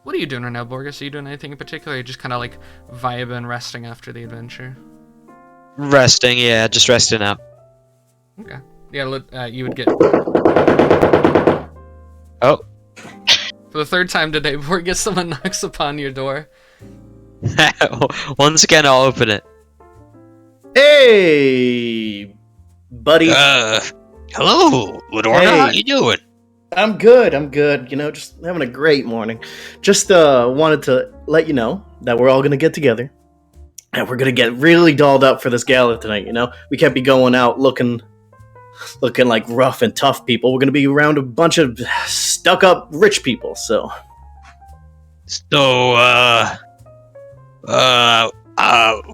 What are you doing right now, Borgus? Are you doing anything in particular? Or are you just kind of like vibing, resting after the adventure? Resting, yeah, just resting out. Okay. Yeah, you would get... Oh. For the third time today, Borgus, someone knocks upon your door. Once again, I'll open it. Hey, buddy. Hello, Ladorna. Hey. How you doing? I'm good. You know, just having a great morning. Just wanted to let you know that we're all gonna get together, and we're gonna get really dolled up for this gala tonight. You know, we can't be going out looking like rough and tough people. We're gonna be around a bunch of stuck-up rich people. So, what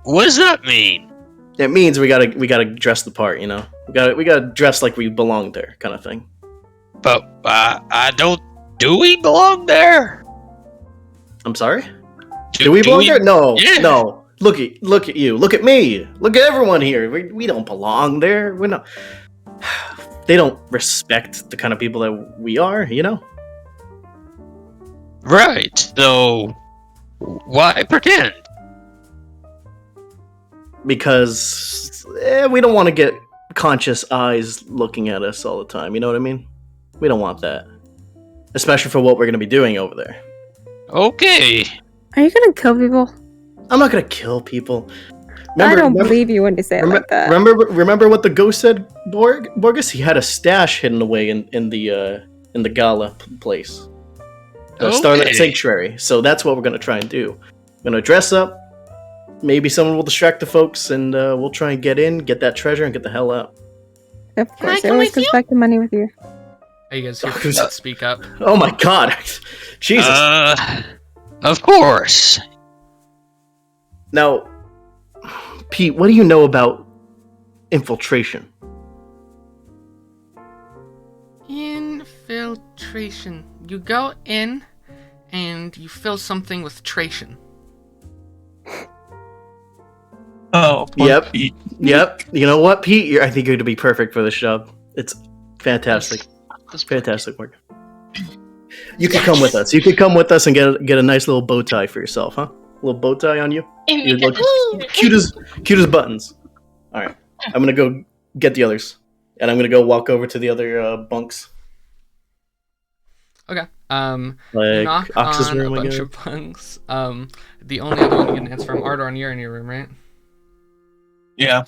does that mean? it means we gotta dress the part. You know, we gotta dress like we belong there, kind of thing. But I don't. Do we belong there? I'm sorry. Do we belong there? No, Yeah. no. Look at you. Look at me. Look at everyone here. We don't belong there. We're not. They don't respect the kind of people that we are. You know. Right. So why pretend? Because we don't want to get conscious eyes looking at us all the time. You know what I mean? We don't want that, especially for what we're going to be doing over there. Okay. Are you gonna kill people? I'm not going to kill people. I don't believe you when you say it like that. Remember what the ghost said, Borgus? He had a stash hidden away in the gala place, Starlit Sanctuary. So that's what we're going to try and do. We're going to dress up. Maybe someone will distract the folks, and we'll try and get in, get that treasure, and get the hell out. Of course, I always comes back to money with you. Are you guys here to speak up? Oh my god. Jesus. Of course. Now, Pete, what do you know about infiltration? Infiltration. You go in and you fill something with tration. Oh, Yep. Pete. Yep. You know what, Pete? I think you're going to be perfect for this job. It's fantastic. It's fantastic work. You could come with us. You could come with us and get a nice little bow tie for yourself, huh? A little bow tie on you. You look cute as buttons. All right. I'm gonna go get the others, and I'm gonna go walk over to the other bunks. Okay. Like Knock Ox's on room, a I bunch guess. of bunks. The only other one you can answer from Arrtaron, you're in your room, right? Yeah.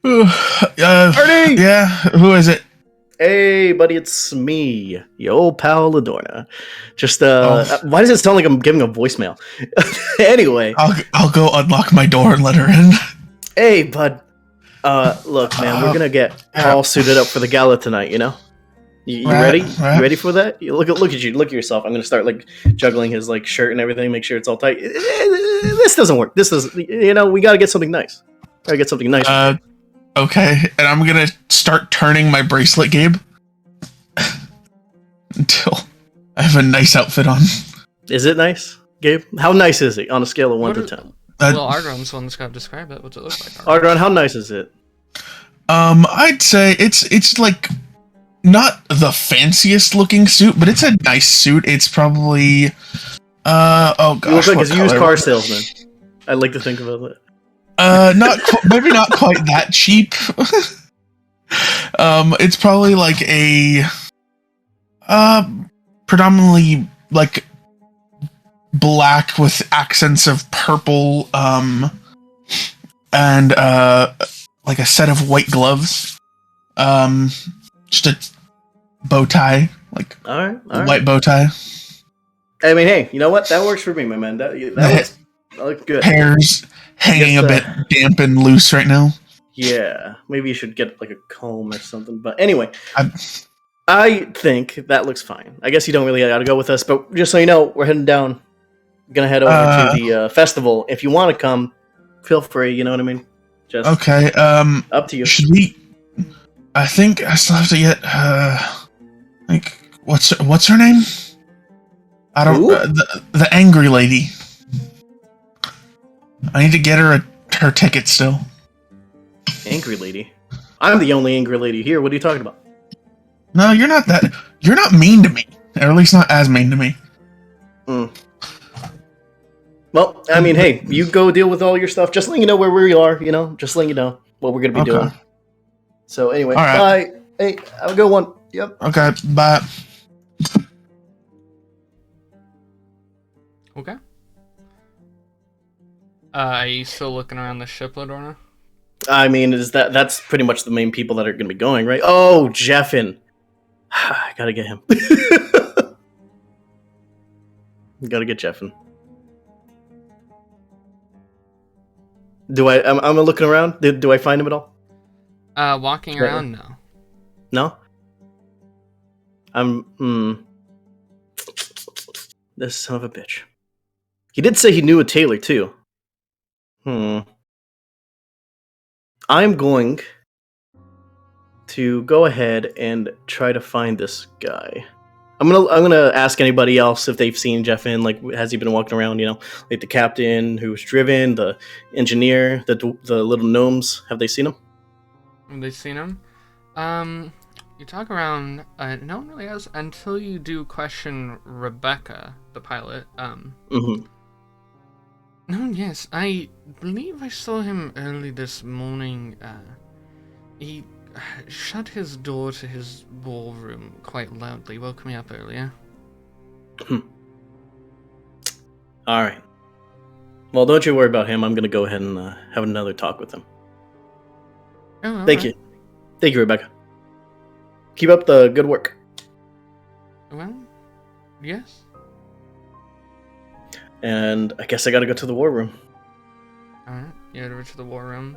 Artie! Yeah, who is it? Hey, buddy, it's me, your old pal Ladorna. Just why does it sound like I'm giving a voicemail? Anyway, I'll go unlock my door and let her in. hey, bud. Look, man, we're gonna get all suited up for the gala tonight. You know, you ready? You ready for that? You look at you. Look at yourself. I'm gonna start like juggling his like shirt and everything. Make sure it's all tight. This doesn't work. This is, you know, we gotta get something nice. Gotta get something nice. Okay, and I'm gonna start turning my bracelet, Gabe, until I have a nice outfit on. Is it nice, Gabe? How nice is it on a scale of 1 to 10? Well, Arrtaron's the one that's got to describe it. What's it look like? Arrtaron, how nice is it? I'd say it's like not the fanciest looking suit, but it's a nice suit. It's probably oh gosh, You look like what a used color? car salesman. I like to think about it. Maybe not quite that cheap. It's probably like a predominantly like black with accents of purple, and like a set of white gloves. Just a bow tie, like All right. white bow tie. I mean, hey, you know what? That works for me, my man. That looks good. Hair's hanging a bit damp and loose right now. Yeah, maybe you should get like a comb or something. But anyway, I think that looks fine. I guess you don't really got to go with us, but just so you know, we're heading down. We're gonna head over to the festival. If you want to come, feel free. You know what I mean? Just okay. up to you. Should we? I think I still have to get. Like, what's her name? I don't. The angry lady. I need to get her her ticket still. Angry lady. I'm the only angry lady here. What are you talking about? No, you're not that. You're not mean to me, or at least not as mean to me. Well, I mean, hey, you go deal with all your stuff. Just letting you know where we are. You know, just letting you know what we're gonna be doing. So anyway, right. Bye. Hey, have a good one. Yep. Okay, bye. Okay. Are you still looking around the ship, Ladorna? I mean, that's pretty much the main people that are going to be going, right? Oh, Jeffin. I gotta get him. Gotta get Jeffin. I'm looking around. Do I find him at all? Walking around, no. No? This son of a bitch. He did say he knew a tailor, too. I'm going to go ahead and try to find this guy. I'm gonna ask anybody else if they've seen Jeffin. Like, has he been walking around? You know, like the captain who was driven, the engineer, the little gnomes. Have they seen him? Have they seen him? You talk around. No one really has until you do question Rebecca, the pilot. No, yes, I believe I saw him early this morning. He shut his door to his ballroom quite loudly, woke me up earlier. Alright. Well, don't you worry about him. I'm going to go ahead and have another talk with him. Oh, Thank you. Thank you, Rebecca. Keep up the good work. Well, yes. And I guess I gotta go to the war room. Alright, you head over to the war room.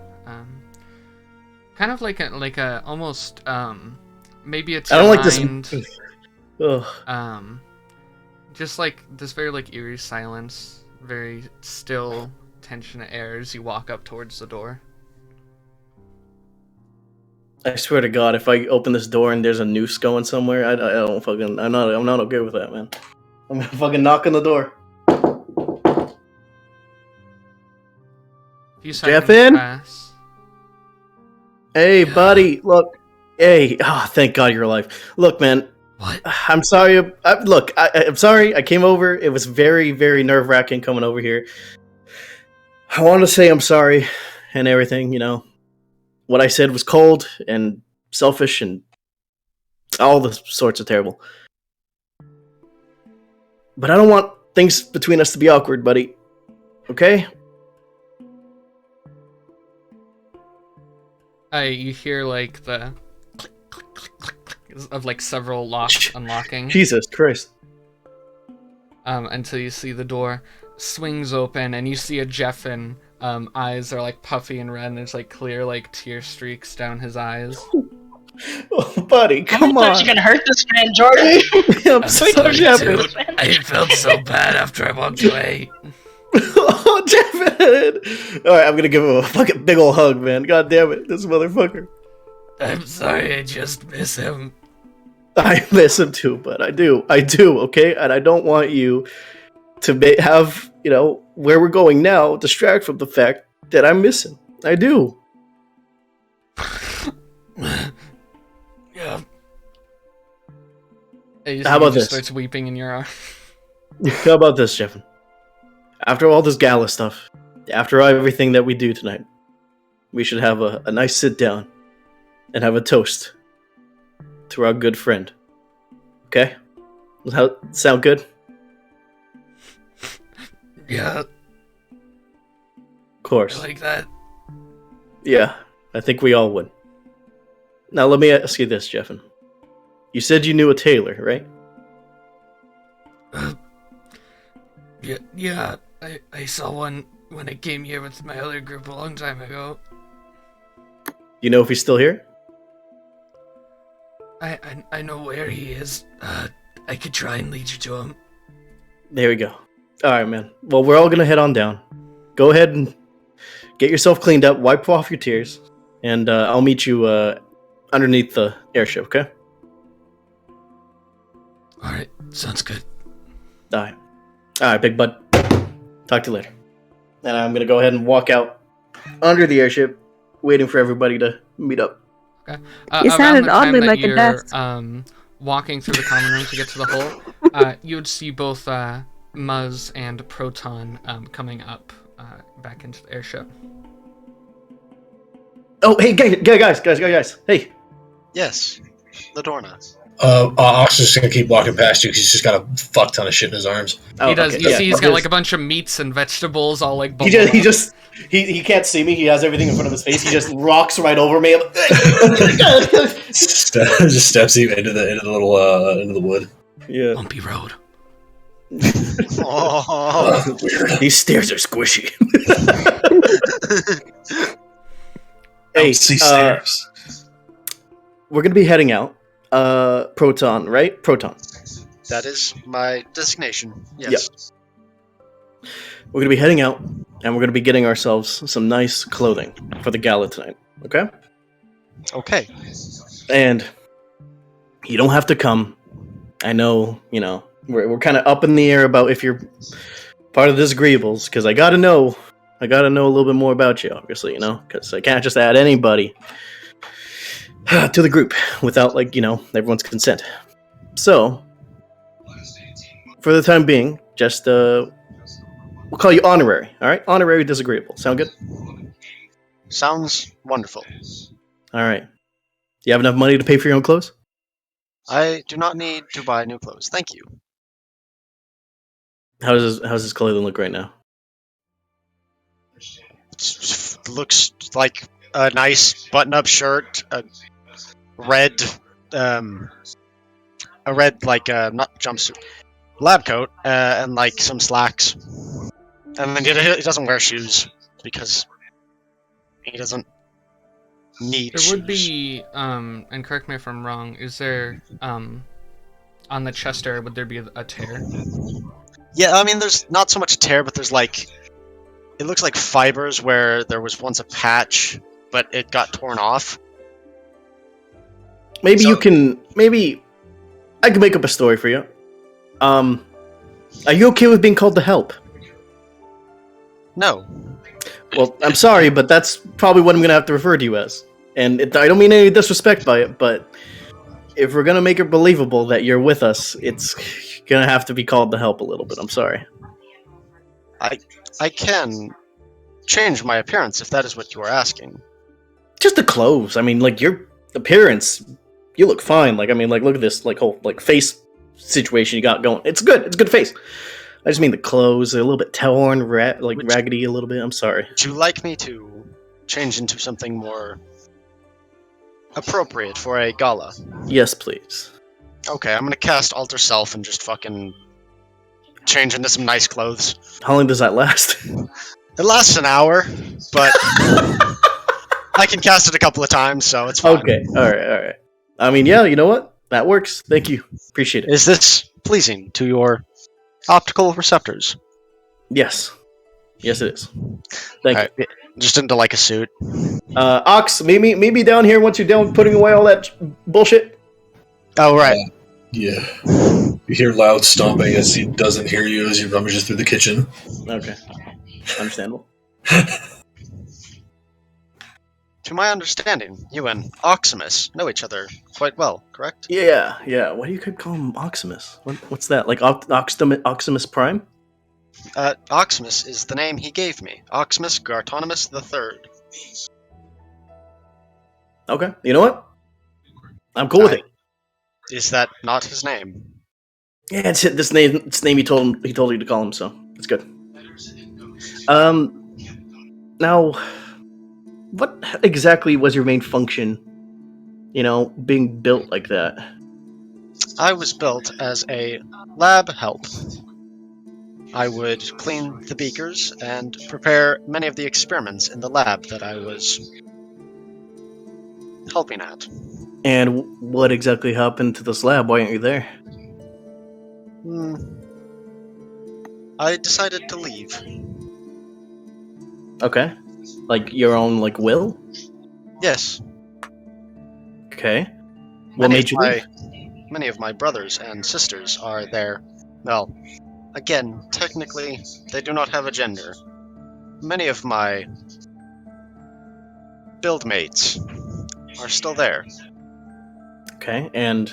Kind of like a almost maybe it's I don't like this. Ugh. Just like this very like eerie silence, very still tension air as you walk up towards the door. I swear to God, if I open this door and there's a noose going somewhere, I don't fucking. I'm not okay with that, man. I'm gonna fucking knock on the door. Jeffin? Hey, buddy. Look. Hey. Oh, thank God you're alive. Look, man. What? I'm sorry. I'm sorry. I came over. It was very, very nerve-wracking coming over here. I want to say I'm sorry and everything, you know. What I said was cold and selfish and all the sorts of terrible. But I don't want things between us to be awkward, buddy. Okay? You hear like the click, click, click, click, click of like several locks unlocking. Jesus Christ. Until you see the door swings open and you see a Jeffin. Eyes are like puffy and red and there's like clear like tear streaks down his eyes. Oh, buddy, come on. I thought you were gonna hurt this man, Jordan. I'm sorry, dude. I felt so bad after I walked away. Oh, Jeffin! Alright, I'm gonna give him a fucking big ol' hug, man. God damn it, this motherfucker. I'm sorry, I just miss him. I miss him too, but I do, okay? And I don't want you to have, you know, where we're going now distract from the fact that I miss him. I do. Yeah. How about this? Starts weeping in your arm. How about this, Jeffin? After all this gala stuff, after everything that we do tonight, we should have a nice sit down and have a toast to our good friend. Okay? Does that sound good? Yeah, Of course. I like that. Yeah, I think we all would. Now, let me ask you this, Jeffin. You said you knew a tailor, right? Yeah, I saw one when I came here with my other group a long time ago. You know if he's still here? I know where he is. I could try and lead you to him. There we go. Alright, man. Well, we're all gonna head on down. Go ahead and get yourself cleaned up, wipe off your tears, and I'll meet you underneath the airship, okay? Alright, sounds good. Alright. Alright, big bud. Talk to you later. And I'm gonna go ahead and walk out under the airship, waiting for everybody to meet up. Okay. It around sounded the time oddly that like a you're, desk. walking through the common room to get to the hole, you would see both Muzz and Proton coming up back into the airship. Oh, hey, guys. Hey. Yes, Ladorna. Ox is just gonna keep walking past you because he's just got a fuck ton of shit in his arms. Oh, He does. okay, You yeah. see, he's got like a bunch of meats and vegetables all like. He can't see me. He has everything in front of his face. He just rocks right over me. Just steps you into the little into the wood. Yeah. Bumpy road. Oh, Weird. These stairs are squishy. I Hey, don't see stairs. we're gonna be heading out. Proton, right? Proton. that is my designation. Yes. We're gonna be heading out, and we're gonna be getting ourselves some nice clothing for the gala tonight. Okay? Okay. And you don't have to come. I know, we're kind of up in the air about if you're part of the Dizagreeables, because I gotta know a little bit more about you, obviously, because I can't just add anybody to the group without, everyone's consent. So, for the time being, just, we'll call you honorary, alright? Honorary Dizagreeable. Sound good? Sounds wonderful. Alright. You have enough money to pay for your own clothes? I do not need to buy new clothes. Thank you. How's his clothing look right now? Looks like a nice button-up shirt, a red not jumpsuit, lab coat, and like some slacks. And then he doesn't wear shoes because he doesn't need There shoes. would be, and correct me if I'm wrong, is there, on the chest area, would there be a tear? Yeah, I mean, there's not so much tear, but there's like, it looks like fibers where there was once a patch, but it got torn off. Maybe I can make up a story for you. Are you okay with being called the help? No. Well, I'm sorry, but that's probably what I'm gonna have to refer to you as. And I don't mean any disrespect by it, but if we're gonna make it believable that you're with us, it's gonna have to be called the help a little bit. I'm sorry. I can change my appearance if that is what you are asking. Just the clothes. I mean, like your appearance, you look fine. Like, I mean, like look at this whole face situation you got going. It's good. It's a good face. I just mean the clothes, a little bit torn, raggedy a little bit. I'm sorry. Would you like me to change into something more appropriate for a gala? Yes, please. Okay, I'm gonna cast Alter Self and just fucking change into some nice clothes. How long does that last? It lasts an hour, but I can cast it a couple of times, so it's fine. Okay, alright. I mean, yeah, you know what? That works. Thank you. Appreciate it. Is this pleasing to your optical receptors? Yes. Yes, it is. Thank you. Just into like a suit. Ox, meet me down here once you're done putting away all that bullshit. Oh, right. Yeah. You hear loud stomping as he doesn't hear you as he rummages through the kitchen. Okay. Understandable. To my understanding, you and Oximus know each other quite well, correct? Yeah. Why do you call him Oximus? What's that? Like Oximus Prime? Oximus is the name he gave me. Oximus Gartonimus III. Okay. You know what? I'm cool with it. Is that not his name? Yeah, it's this name he told you to call him, so it's good. Now, what exactly was your main function? You know, being built like that. I was built as a lab help. I would clean the beakers and prepare many of the experiments in the lab that I was helping at. And what exactly happened to this lab? Why aren't you there? I decided to leave. Okay. Like your own will? Yes. Okay. What made you leave? Many of my brothers and sisters are there. Well, again, technically, they do not have a gender. Many of my build mates are still there. Okay, and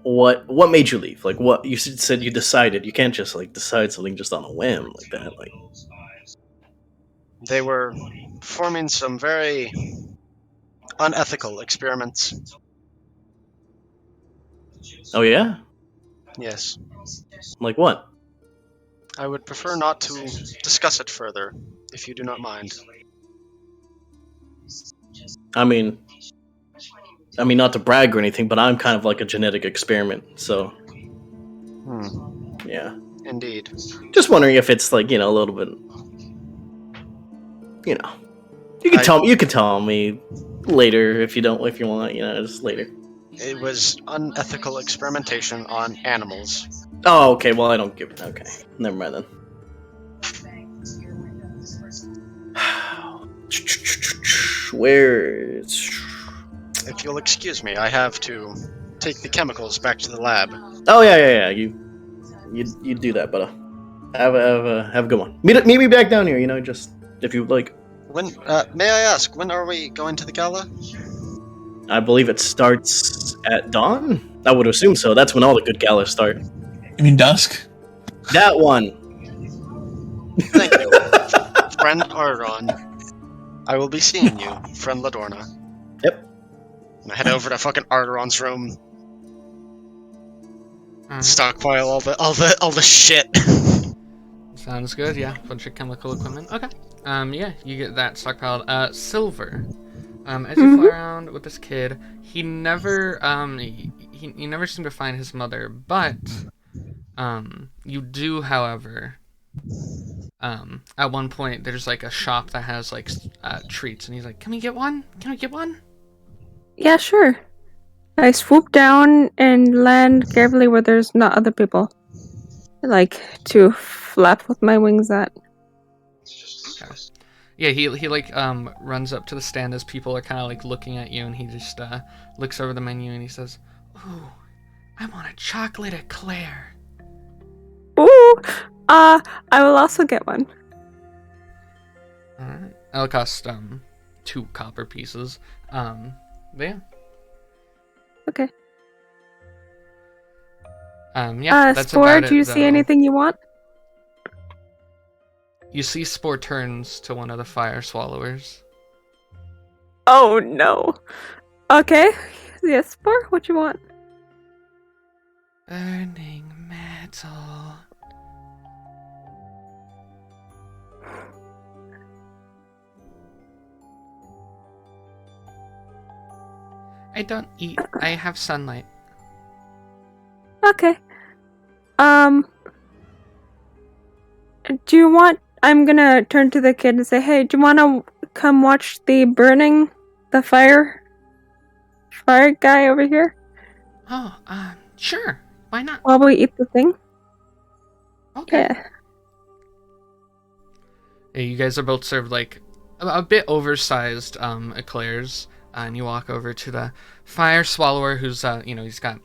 what made you leave? Like, what you said you decided. You can't just decide something just on a whim like that. They were performing some very unethical experiments. Oh yeah? Yes. Like what? I would prefer not to discuss it further, if you do not mind. I mean, not to brag or anything, but I'm kind of like a genetic experiment, so... Yeah. Indeed. Just wondering if it's a little bit... You can tell me later if you want, just later. It was unethical experimentation on animals. Oh, okay, well I don't give it. Okay, never mind then. Where's... If you'll excuse me, I have to take the chemicals back to the lab. Oh yeah. You do that, but have a good one. Meet me back down here. Just if you like. When may I ask, when are we going to the gala? I believe it starts at dawn. I would assume so. That's when all the good galas start. You mean dusk? That one. Thank you, friend Arrtaron. I will be seeing you, friend Ladorna. Yep. I head over to fucking Arrtaron's room. Stockpile all the shit. Sounds good. Yeah, bunch of chemical equipment. Okay. Yeah, you get that stockpiled. Silver. As you fly around with this kid, he never he never seemed to find his mother, but you do, however, at one point there's a shop that has treats, and he's like, "Can we get one? Can we get one?" Yeah, sure. I swoop down and land carefully where there's not other people. I like to flap with my wings at. Okay. Yeah, he runs up to the stand as people are kind of looking at you, and he just looks over the menu and he says, "Ooh, I want a chocolate eclair." Ooh, I will also get one. All right, it'll cost 2 copper pieces. But yeah. Okay. Yeah, that's Spore, about do you it, see though. anything you want? You see Spore turns to one of the fire swallowers. Oh no. Okay. Yes, Spore, what you want? Burning metal. I don't eat. I have sunlight. Okay. Do you want... I'm gonna turn to the kid and say, "Hey, do you want to come watch the fire guy over here? Oh, sure. Why not? While we eat the thing?" Okay. Yeah. Yeah, you guys are both served a bit oversized eclairs, and you walk over to the fire swallower, who's he's got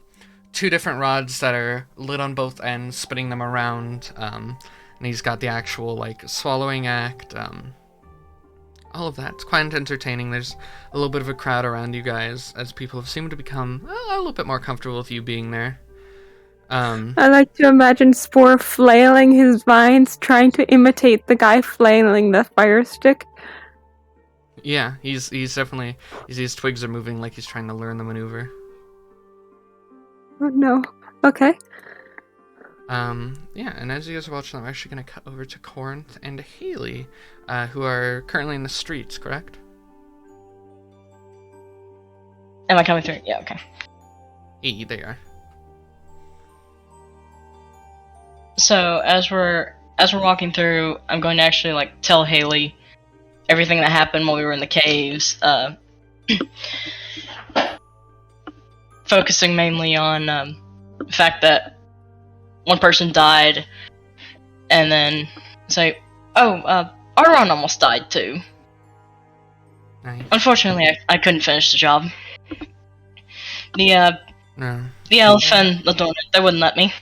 2 different rods that are lit on both ends, spinning them around, and he's got the actual swallowing act, all of that. It's quite entertaining. There's a little bit of a crowd around you guys as people have seemed to become a little bit more comfortable with you being there. I like to imagine Spore flailing his vines, trying to imitate the guy flailing the fire stick. Yeah, he's definitely... His twigs are moving like he's trying to learn the maneuver. Oh no. Okay. Yeah, and as you guys are watching that, we're actually going to cut over to Corrinth and Haley, who are currently in the streets, correct? Am I coming through? Yeah, okay. There you are. So as we're walking through, I'm going to actually like tell Haley everything that happened while we were in the caves. Focusing mainly on the fact that one person died, and then say, Arrtaron almost died too. Nice. Unfortunately, I couldn't finish the job. The No. elf and Ladorna, they wouldn't let me.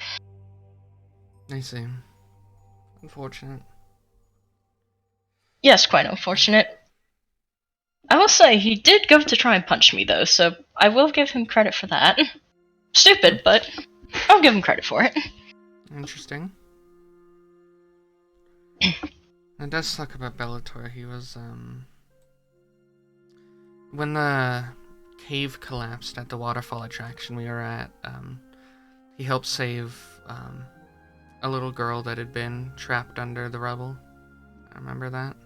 I see. Unfortunate. Yes, quite unfortunate. I will say, he did go to try and punch me though, so I will give him credit for that. Stupid, but I'll give him credit for it. Interesting. It does suck about Bellator. He was, when the cave collapsed at the waterfall attraction we were at, he helped save, a little girl that had been trapped under the rubble. I remember that.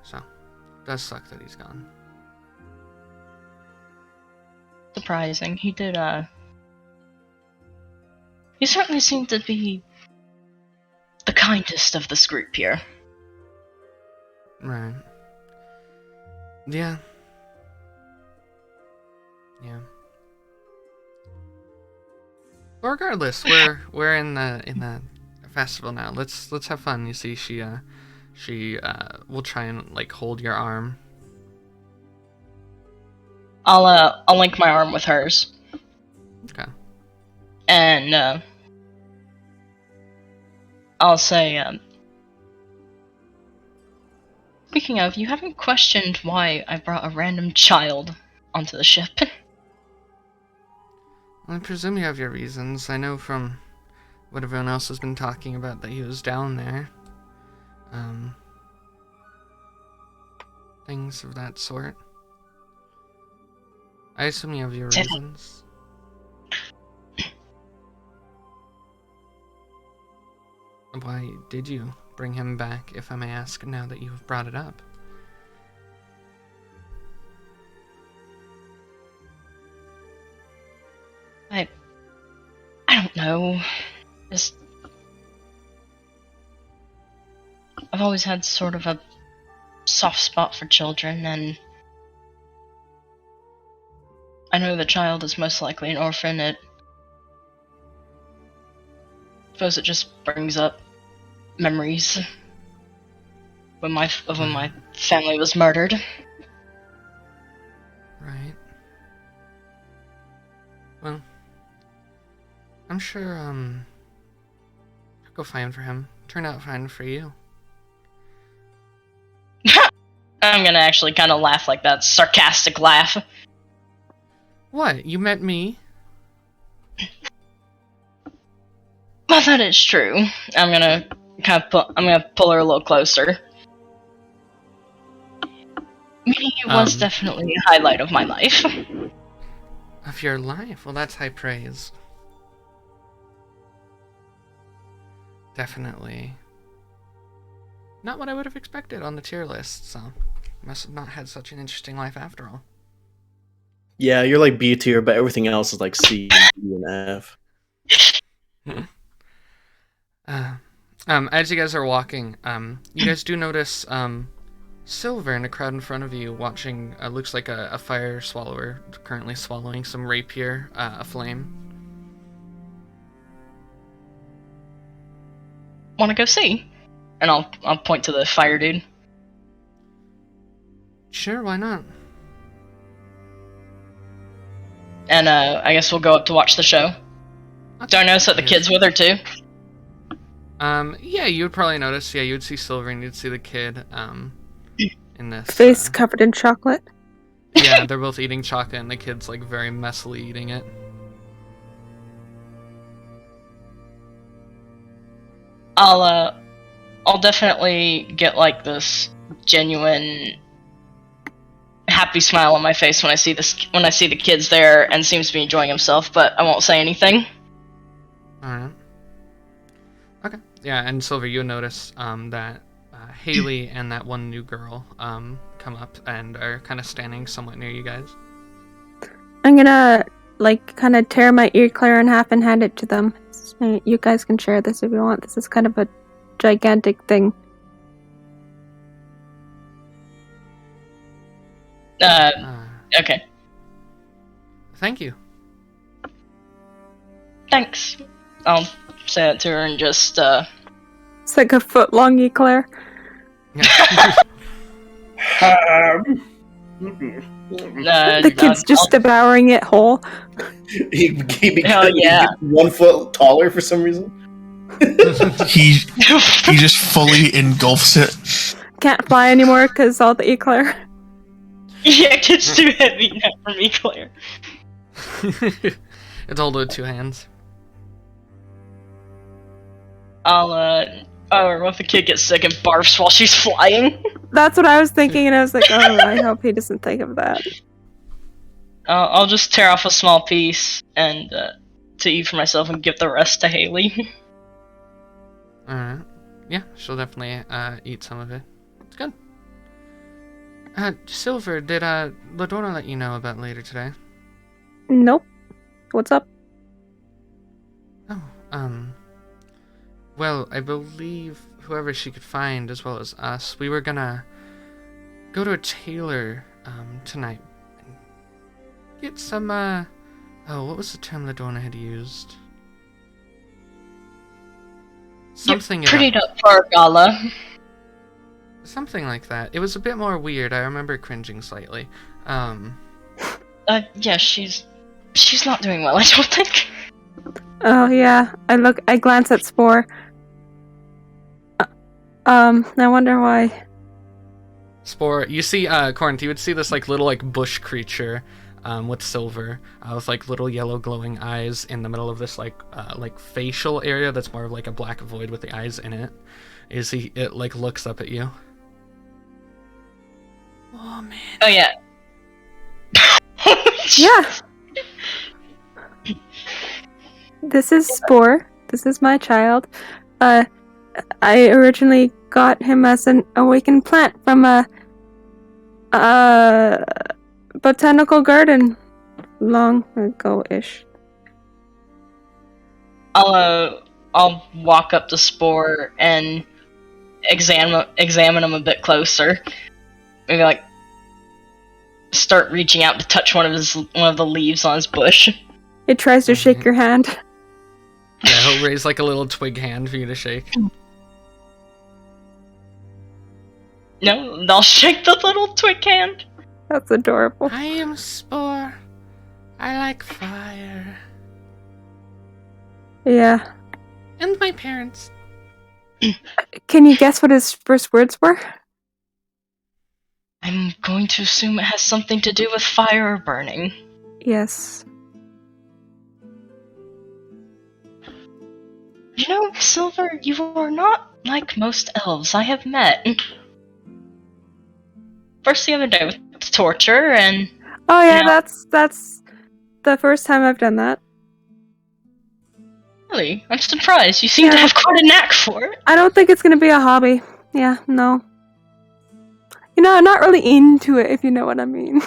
So, it does suck that he's gone. Surprising. He did, he certainly seemed to be the kindest of this group here. Right. Yeah. Yeah. But regardless, we're in the festival now. Let's have fun. You see, she will try and like hold your arm. I'll link my arm with hers. Okay. And I'll say, speaking of, you haven't questioned why I brought a random child onto the ship. Well, I presume you have your reasons. I know from what everyone else has been talking about that he was down there. Things of that sort. I assume you have your reasons. Why did you bring him back, if I may ask, now that you have brought it up? I don't know. Just, I've always had sort of a soft spot for children, and I know the child is most likely an orphan. I suppose it just brings up memories when my family was murdered. Right. Well, I'm sure, I'll go find for him. Turned out fine for you. I'm gonna actually kind of laugh like that sarcastic laugh. What? You met me? Well, that is true. I'm gonna pull her a little closer. Meeting you was definitely a highlight of my life. Of your life? Well, that's high praise. Definitely. Not what I would have expected on the tier list, so must have not had such an interesting life after all. Yeah, you're like B tier, but everything else is like C, D, and F. As you guys are walking, you guys do notice Silver in a crowd in front of you watching, looks like a fire swallower currently swallowing some rapier aflame. Wanna go see? And I'll point to the fire dude. Sure, why not? And I guess we'll go up to watch the show. Okay. Do I notice that the kid's with her too? Yeah, you would probably notice. Yeah, you would see Silver and you'd see the kid, in this Face covered in chocolate. Yeah, they're both eating chocolate, and the kid's like very messily eating it. I'll definitely get like this genuine happy smile on my face when I see the kids there, and seems to be enjoying himself. But I won't say anything. Alright. Okay. Yeah, and Silver, you notice that Haley and that one new girl come up and are kind of standing somewhat near you guys. I'm gonna, like, kind of tear my ear clear in half and hand it to them. You guys can share this if you want. This is kind of a gigantic thing. Okay. Thank you. Thanks. I'll say it to her and just, It's like a foot-long eclair. The kid's just devouring it whole. He Hell yeah. 1 foot taller for some reason. He just fully engulfs it. Can't fly anymore because all the eclair. Yeah, kid's too heavy now for me, Claire. It's all with 2 hands. Or if the kid gets sick and barfs while she's flying. That's what I was thinking, and I was like, oh, I hope he doesn't think of that. I'll just tear off a small piece and to eat for myself and give the rest to Haley. Alright. Yeah, she'll definitely eat some of it. It's good. Silver, did Ladorna let you know about later today? Nope. What's up? Oh, well, I believe whoever she could find, as well as us, we were gonna go to a tailor, tonight. And get some, oh, what was the term Ladorna had used? Something You're prettied up for a gala. Something like that. It was a bit more weird. I remember cringing slightly. Yeah, she's not doing well, I don't think. Oh, yeah. I glance at Spore. I wonder why. Spore, you see, Corrinth, you would see this, like, little, like, bush creature, with Silver, with, like, little yellow glowing eyes in the middle of this, like, facial area that's more of, like, a black void with the eyes in it. It, like, looks up at you. Oh, man. Oh, yeah. Yeah. This is Spore. This is my child. I originally got him as an awakened plant from a botanical garden long ago-ish. I'll walk up to Spore and examine him a bit closer. Maybe like start reaching out to touch one of the leaves on his bush. It tries to shake your hand. Yeah, he'll raise like a little twig hand for you to shake. No, I'll shake the little twig hand. That's adorable. I am Spore. I like fire. Yeah. And my parents. Can you guess what his first words were? I'm going to assume it has something to do with fire or burning. Yes. You know, Silver, you are not like most elves I have met. First the other day with the torture, and... Oh yeah, that's the first time I've done that. Really? I'm surprised. You seem to have quite a knack for it. I don't think it's gonna be a hobby. Yeah, no. You know, I'm not really into it, if you know what I mean.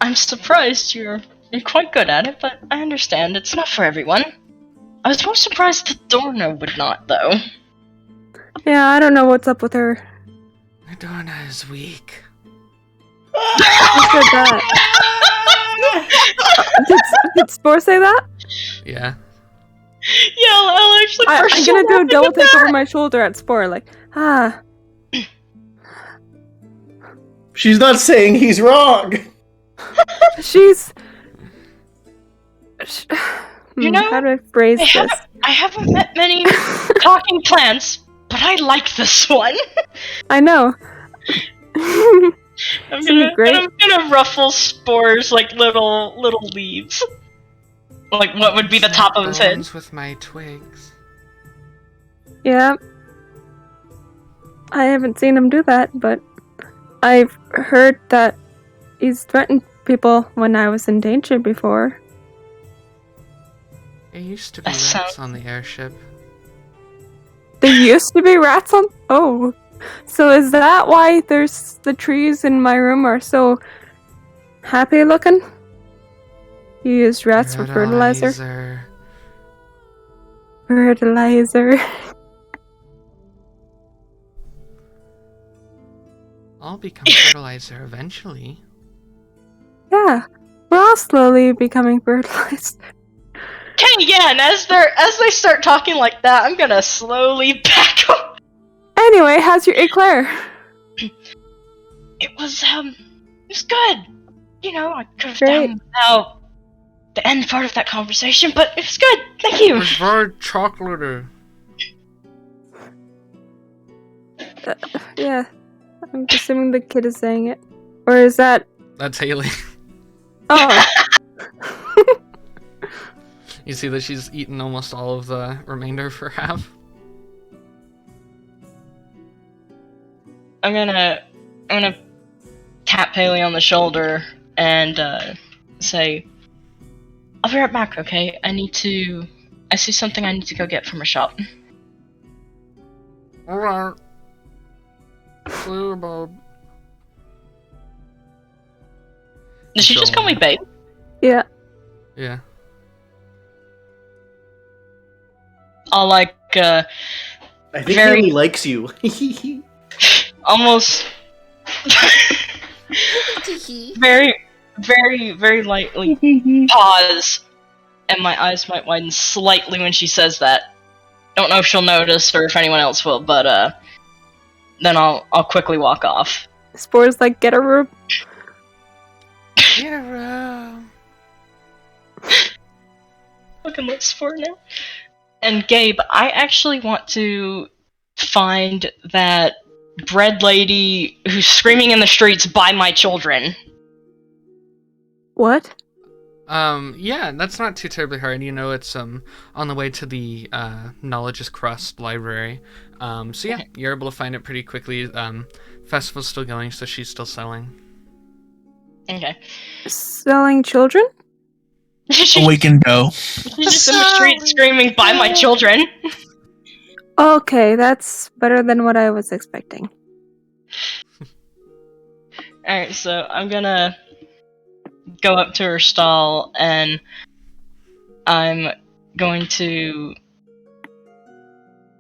I'm surprised you're quite good at it, but I understand it's not for everyone. I was more surprised that Ladorna would not, though. Yeah, I don't know what's up with her. Ladorna is weak. Who said that? Did Spore say that? Yeah. Yeah, I'll actually I'm gonna do a double take over my shoulder at Spore, like, She's not saying he's wrong. You know, how do I phrase this? I haven't met many talking plants, but I like this one. I know. I'm gonna ruffle Spore's like little leaves. Like what would be the top of his head? With my twigs. Yeah. I haven't seen him do that, but I've heard that he's threatened people when I was in danger before. There used to be That rats on the airship. There used to be rats on. Oh, so is that why there's the trees in my room are so happy looking? You use rats for fertilizer. Fertilizer. I'll become fertilizer eventually. Yeah, we're all slowly becoming fertilized. Okay, yeah, and as they start talking like that, I'm gonna slowly back up. Anyway, how's your eclair? It was good. You know, I could have Great. done without the end part of that conversation, but it was good. Thank you. It's very chocolatey. Yeah, I'm assuming the kid is saying it. Or is that... That's Haley. Oh. You see that she's eaten almost all of the remainder of her half. I'm gonna tap Haley on the shoulder and say, "I'll be right back, okay? I see something I need to go get from a shop." Alright. See you, babe. Did she just call me babe? Yeah. Yeah. I'll I think very- Haley likes you. almost very, very, very lightly pause, and my eyes might widen slightly when she says that. Don't know if she'll notice or if anyone else will, but then I'll quickly walk off. Spore's like, get a room. Get a room. Fucking looks for now. And Gabe, I actually want to find that bread lady who's screaming in the streets, "Buy my children." What? Yeah, that's not too terribly hard. You know, it's on the way to the Knowledge is Crust library. So yeah, you're able to find it pretty quickly. Festival's still going, so she's still selling. Okay. Selling children? Awake and go. She's just in the street screaming, "Buy my children." Okay, that's better than what I was expecting. Alright, so I'm gonna go up to her stall and I'm going to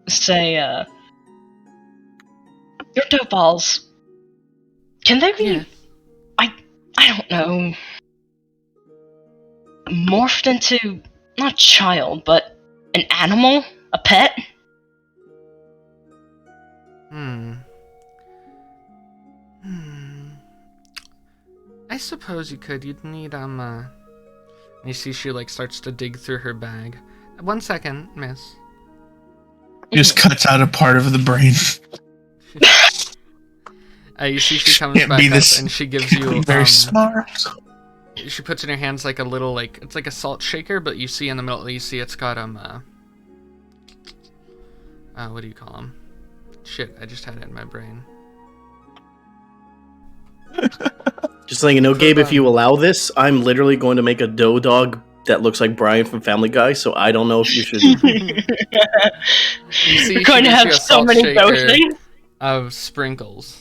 say, "Your dope balls, can they be, Yeah. I don't know, morphed into, not a child, but an animal? A pet?" I suppose you could. You'd need, and you see she, like, starts to dig through her bag. 1 second, miss. Just cuts out a part of the brain. You see she comes Can't back be up this- and she gives you, Very smart. she puts in her hands like a little, like, it's like a salt shaker, but you see in the middle, you see it's got, what do you call them? Shit, I just had it in my brain. Just letting you know, Gabe, if you allow this, I'm literally going to make a dough dog that looks like Brian from Family Guy, so I don't know if you should... You see We're she going to gives have you a so salt many shaker dough things. of sprinkles.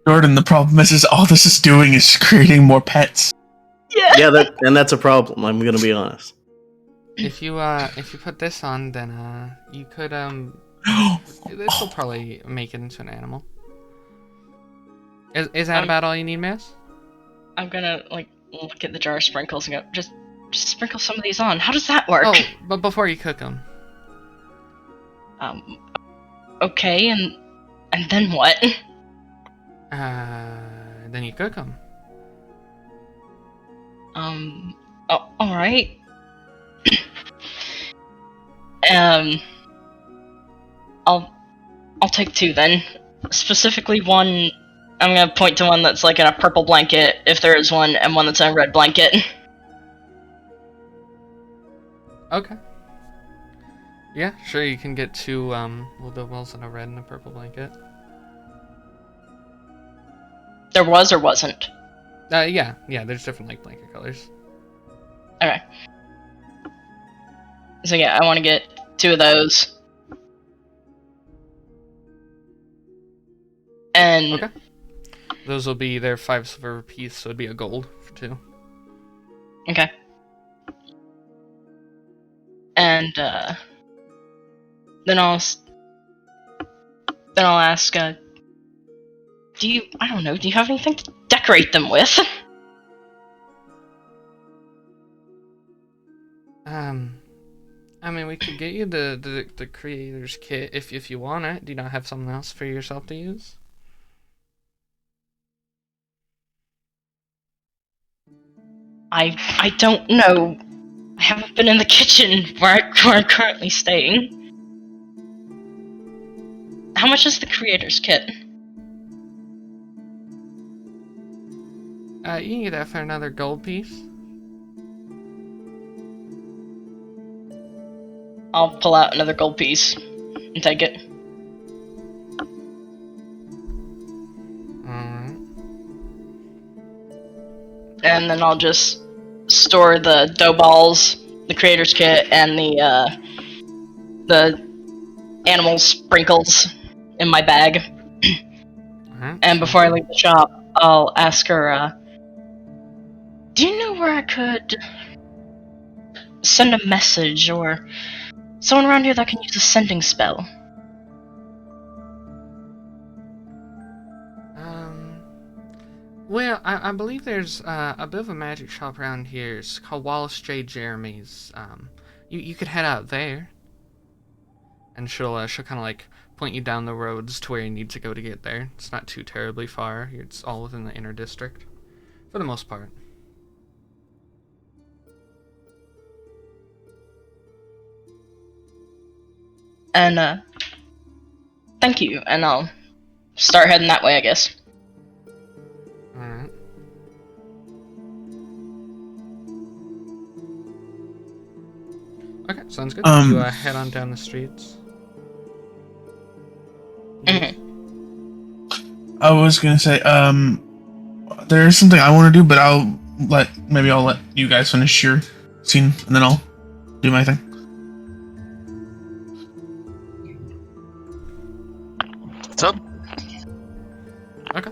Jordan, the problem is all this is doing is creating more pets. Yeah. Yeah, that's a problem, I'm gonna be honest. If you put this on, then you could this will probably make it into an animal. Is that about all you need, miss? I'm gonna, like, look at the jar of sprinkles and go, just sprinkle some of these on. How does that work? Oh, but before you cook them. Okay, and then what? Then you cook them. Oh, alright. I'll take 2 then. Specifically one, I'm gonna point to one that's like in a purple blanket, if there is one, and one that's in a red blanket. Okay. Yeah, sure, you can get 2 Wildevells and a red and a purple blanket. There was or wasn't? Yeah, there's different, like, blanket colors. Okay. So yeah, I want to get 2 of those. And... Okay. Those will be their 5 silver piece, so it'd be a gold for 2. Okay. And, then I'll ask, I don't know, do you have anything to decorate them with? I mean, we could get you the creator's kit if you want it. Do you not have something else for yourself to use? I don't know. I haven't been in the kitchen where I'm currently staying. How much is the creator's kit? You can get that for another gold piece. I'll pull out another gold piece and take it. Alright. And then I'll just store the dough balls, the creator's kit, and the animal sprinkles in my bag. And before I leave the shop, I'll ask her, do you know where I could send a message, or someone around here that can use a sending spell? Well, I believe there's a bit of a magic shop around here. It's called Wallace J. Jeremy's. You could head out there, and she'll kind of like point you down the roads to where you need to go to get there. It's not too terribly far. It's all within the inner district, for the most part. And thank you. And I'll start heading that way, I guess. Alright. Okay, sounds good. You head on down the streets. Mm-hmm. I was gonna say, there's something I want to do, but I'll let you guys finish your scene, and then I'll do my thing. What's up? Okay.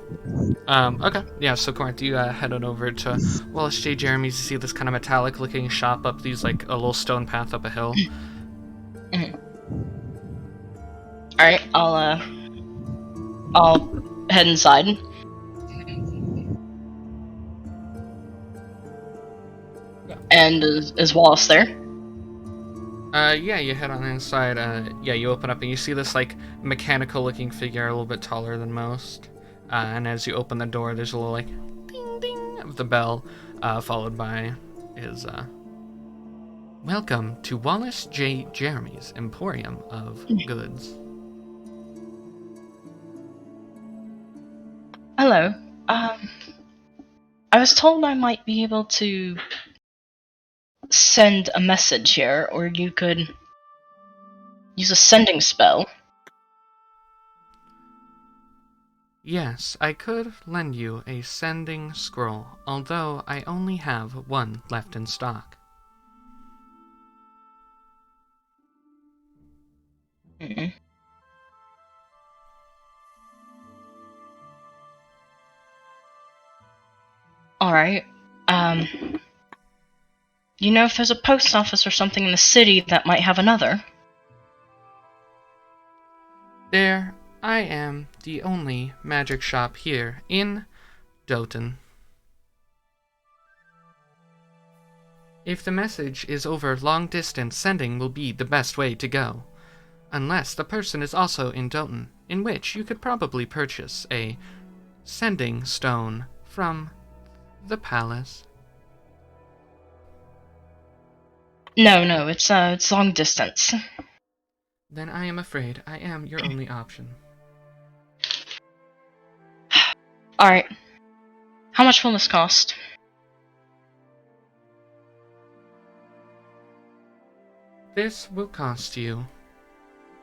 Okay. Yeah, so Corrinth, you head on over to Wallace J. Jeremy's to see this kind of metallic-looking shop up these, like, a little stone path up a hill. Mm-hmm. Alright, I'll head inside. And is Wallace there? Yeah, you head on inside, yeah, you open up and you see this, like, mechanical-looking figure, a little bit taller than most. And as you open the door, there's a little, like, ding ding of the bell, followed by his, welcome to Wallace J. Jeremy's Emporium of Goods. Hello. I was told I might be able to send a message here, or you could use a sending spell. Yes, I could lend you a sending scroll, although I only have one left in stock. Mm-hmm. Alright, you know if there's a post office or something in the city that might have another? There, I am the only magic shop here in Doughton. If the message is over long distance, sending will be the best way to go. Unless the person is also in Doughton, in which you could probably purchase a sending stone from the palace. No, it's long distance. Then I am afraid I am your only option. Alright. How much will this cost? This will cost you.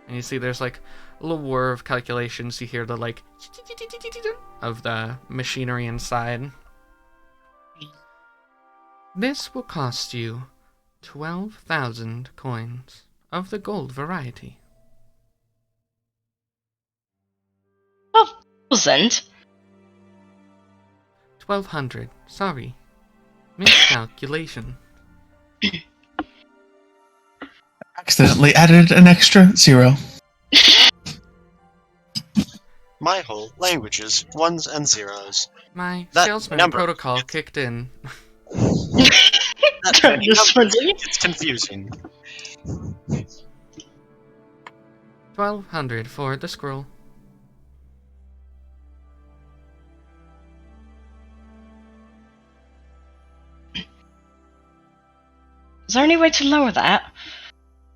And you see there's like a little whir of calculations. You hear the like of the machinery inside. This will cost you 12,000 coins of the gold variety. 12,000? 1,200. Sorry. Miscalculation. Accidentally added an extra 0. My whole languages, ones and zeros. My That salesman number- protocol kicked in. That Just number printing? gets confusing. 1,200 for the scroll. Is there any way to lower that?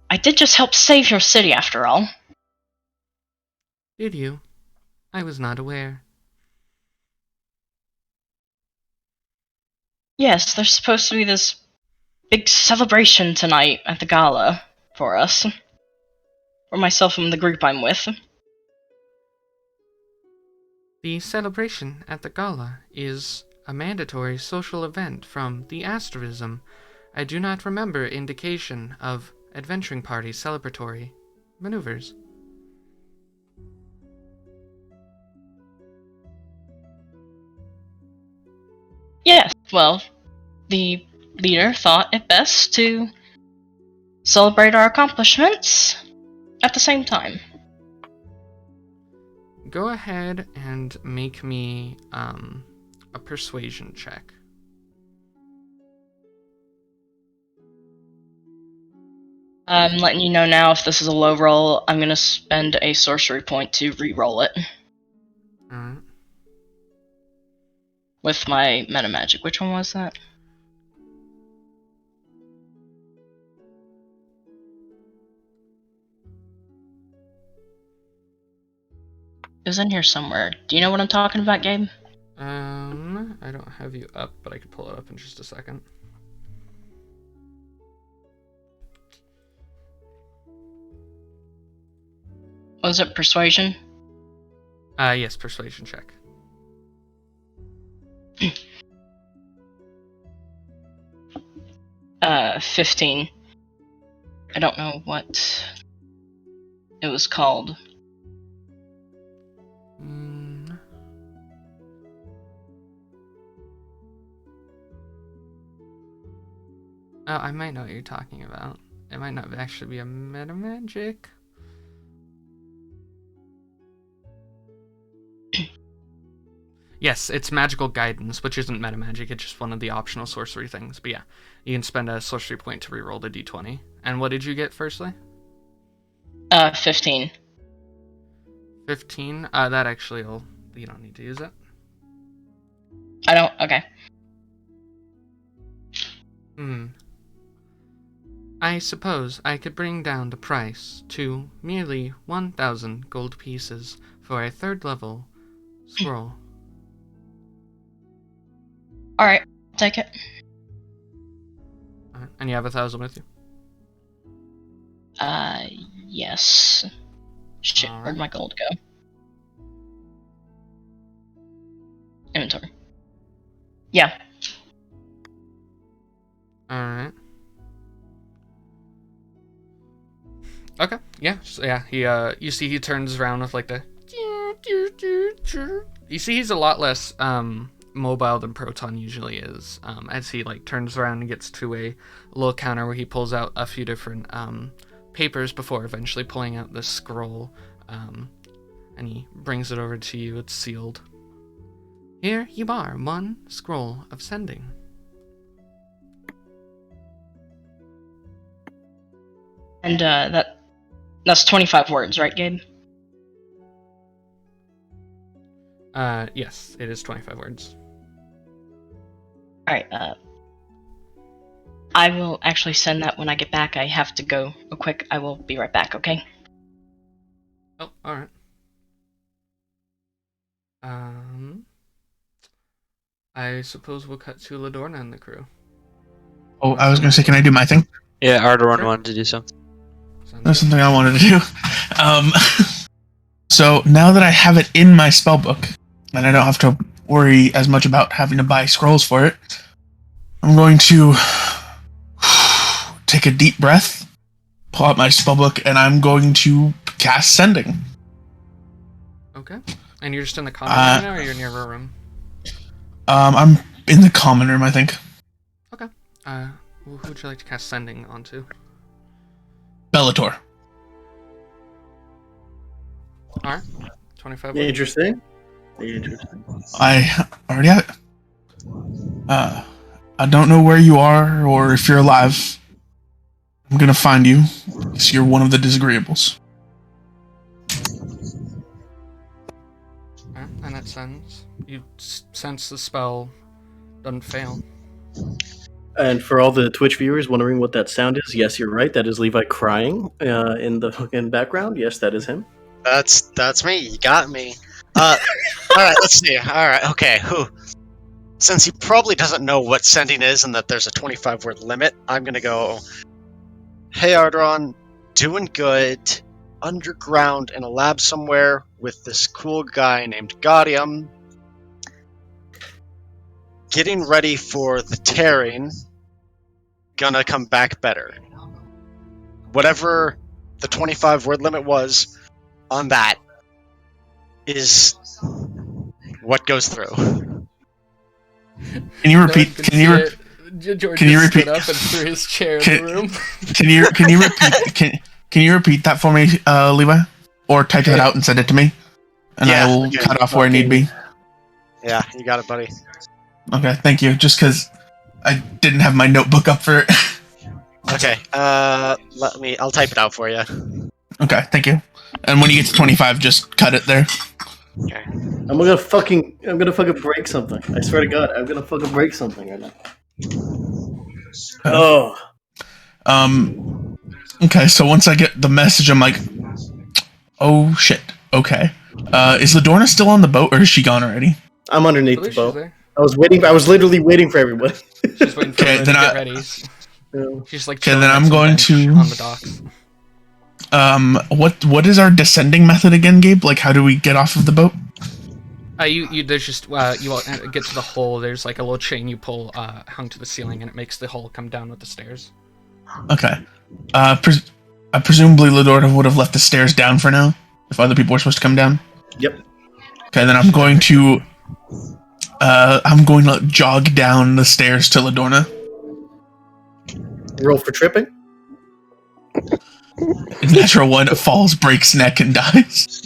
I did just help save your city after all. Did you? I was not aware. Yes, there's supposed to be this big celebration tonight at the gala for us. For myself and the group I'm with. The celebration at the gala is a mandatory social event from the asterism. I do not remember indication of adventuring party celebratory maneuvers. Yes, well, the leader thought it best to celebrate our accomplishments at the same time. Go ahead and make me a persuasion check. I'm letting you know now, if this is a low roll, I'm gonna spend a sorcery point to re-roll it Alright. with my meta magic. Which one was that? It was in here somewhere. Do you know what I'm talking about, Gabe? I don't have you up, but I could pull it up in just a second. Was it persuasion? Yes, persuasion check. 15. I don't know what it was called. Oh, I might know what you're talking about. It might not actually be a meta magic. Yes, it's magical guidance, which isn't meta magic. It's just one of the optional sorcery things. But yeah, you can spend a sorcery point to reroll the d20. And what did you get firstly? 15. 15. That actually will. You don't need to use it. I don't. Okay. I suppose I could bring down the price to merely 1,000 gold pieces for a third level scroll. Alright, take it. And you have 1,000 with you? Yes. Shit, Alright. where'd my gold go? Inventory. Yeah. Alright. Okay, yeah, so yeah, you see he turns around with like the... You see he's a lot less, mobile than Proton usually is, as he like turns around and gets to a little counter where he pulls out a few different papers before eventually pulling out this scroll, and he brings it over to you. It's sealed. Here you are, one scroll of sending. And that's 25 words, right, Gabe? Yes, it is 25 words. Alright, I will actually send that when I get back. I have to go real quick. I will be right back, okay? Oh, alright. I suppose we'll cut to Ladorna and the crew. Oh, I was gonna say, can I do my thing? Yeah, Arrtaron Sure. wanted to do something. That's something I wanted to do. So now that I have it in my spellbook, and I don't have to worry as much about having to buy scrolls for it, I'm going to take a deep breath, pull out my spellbook, and I'm going to cast Sending. Okay. And you're just in the common room now, or you're near a room? I'm in the common room, I think. Okay. Who would you like to cast Sending onto? Bellator. Alright. 25. Interesting. I already have it. I don't know where you are or if you're alive. I'm gonna find you, because you're one of the disagreeables. Alright, and it sends. You sense the spell doesn't fail. And for all the Twitch viewers wondering what that sound is, yes, you're right. That is Levi crying in the fucking background. Yes, that is him. That's me. You got me. All right. Let's see. All right. Okay. Since he probably doesn't know what sending is and that there's a 25-word limit, I'm gonna go. Hey, Arrtaron, doing good. Underground in a lab somewhere with this cool guy named Gaudium. Getting ready for the tearing. Gonna come back better. Whatever the 25-word limit was on that is what goes through. Can you repeat? Can you repeat? Up and threw his chair in the room. Can you repeat that for me, Levi? Or type that out and send it to me, and I will cut off where need be. Yeah, you got it, buddy. Okay, thank you. Just because I didn't have my notebook up for it. Okay, I'll type it out for you. Okay, thank you. And when you get to 25, just cut it there. Okay. I'm gonna fucking break something. I swear to God, I'm gonna fucking break something right now. Okay, so once I get the message, I'm like, oh shit. Okay. Is Ladorna still on the boat, or is she gone already? I'm underneath the boat. I was literally waiting for everybody. She's waiting for everyone to get ready. She's like, okay, then I'm going to on the docks. What is our descending method again, Gabe? Like, how do we get off of the boat? There's just you get to the hole. There's like a little chain you pull, hung to the ceiling, and it makes the hole come down with the stairs. Okay. Presumably Ladorna would have left the stairs down for now, if other people were supposed to come down. Yep. Okay, then I'm going to jog down the stairs to Ladorna. Roll for tripping. Natural one, falls, breaks neck, and dies.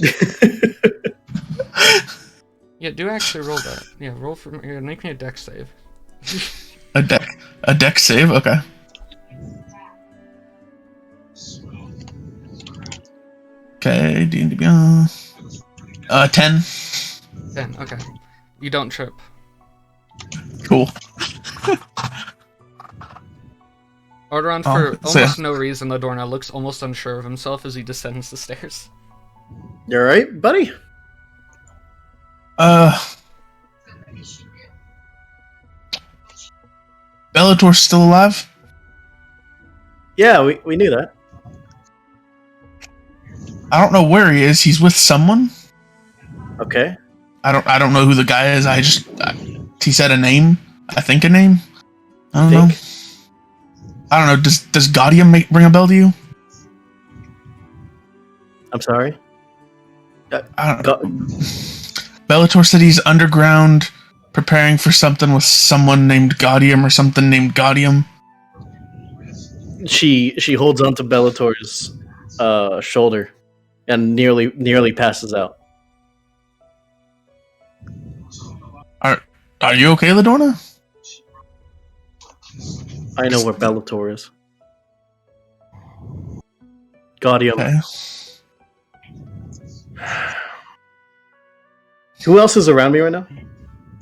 Yeah, do actually roll that. Yeah, roll for make me a dex save. A dex save, okay. Okay, D&D 10. 10, okay. You don't trip. Cool. Arrtaron, for almost no reason, Ladorna looks almost unsure of himself as he descends the stairs. You alright, buddy? Bellator's still alive? Yeah, we knew that. I don't know where he is. He's with someone. Okay. I don't know who the guy is. He said a name. I think a name. I don't know. I don't know. Does Gaudium ring a bell to you? I'm sorry. I don't know. Bellator said he's underground, preparing for something with someone named Gaudium or something named Gaudium. She holds onto Bellator's shoulder and nearly passes out. Are you okay, Ladorna? I know where Bellator is. Gaudium. Okay. Who else is around me right now?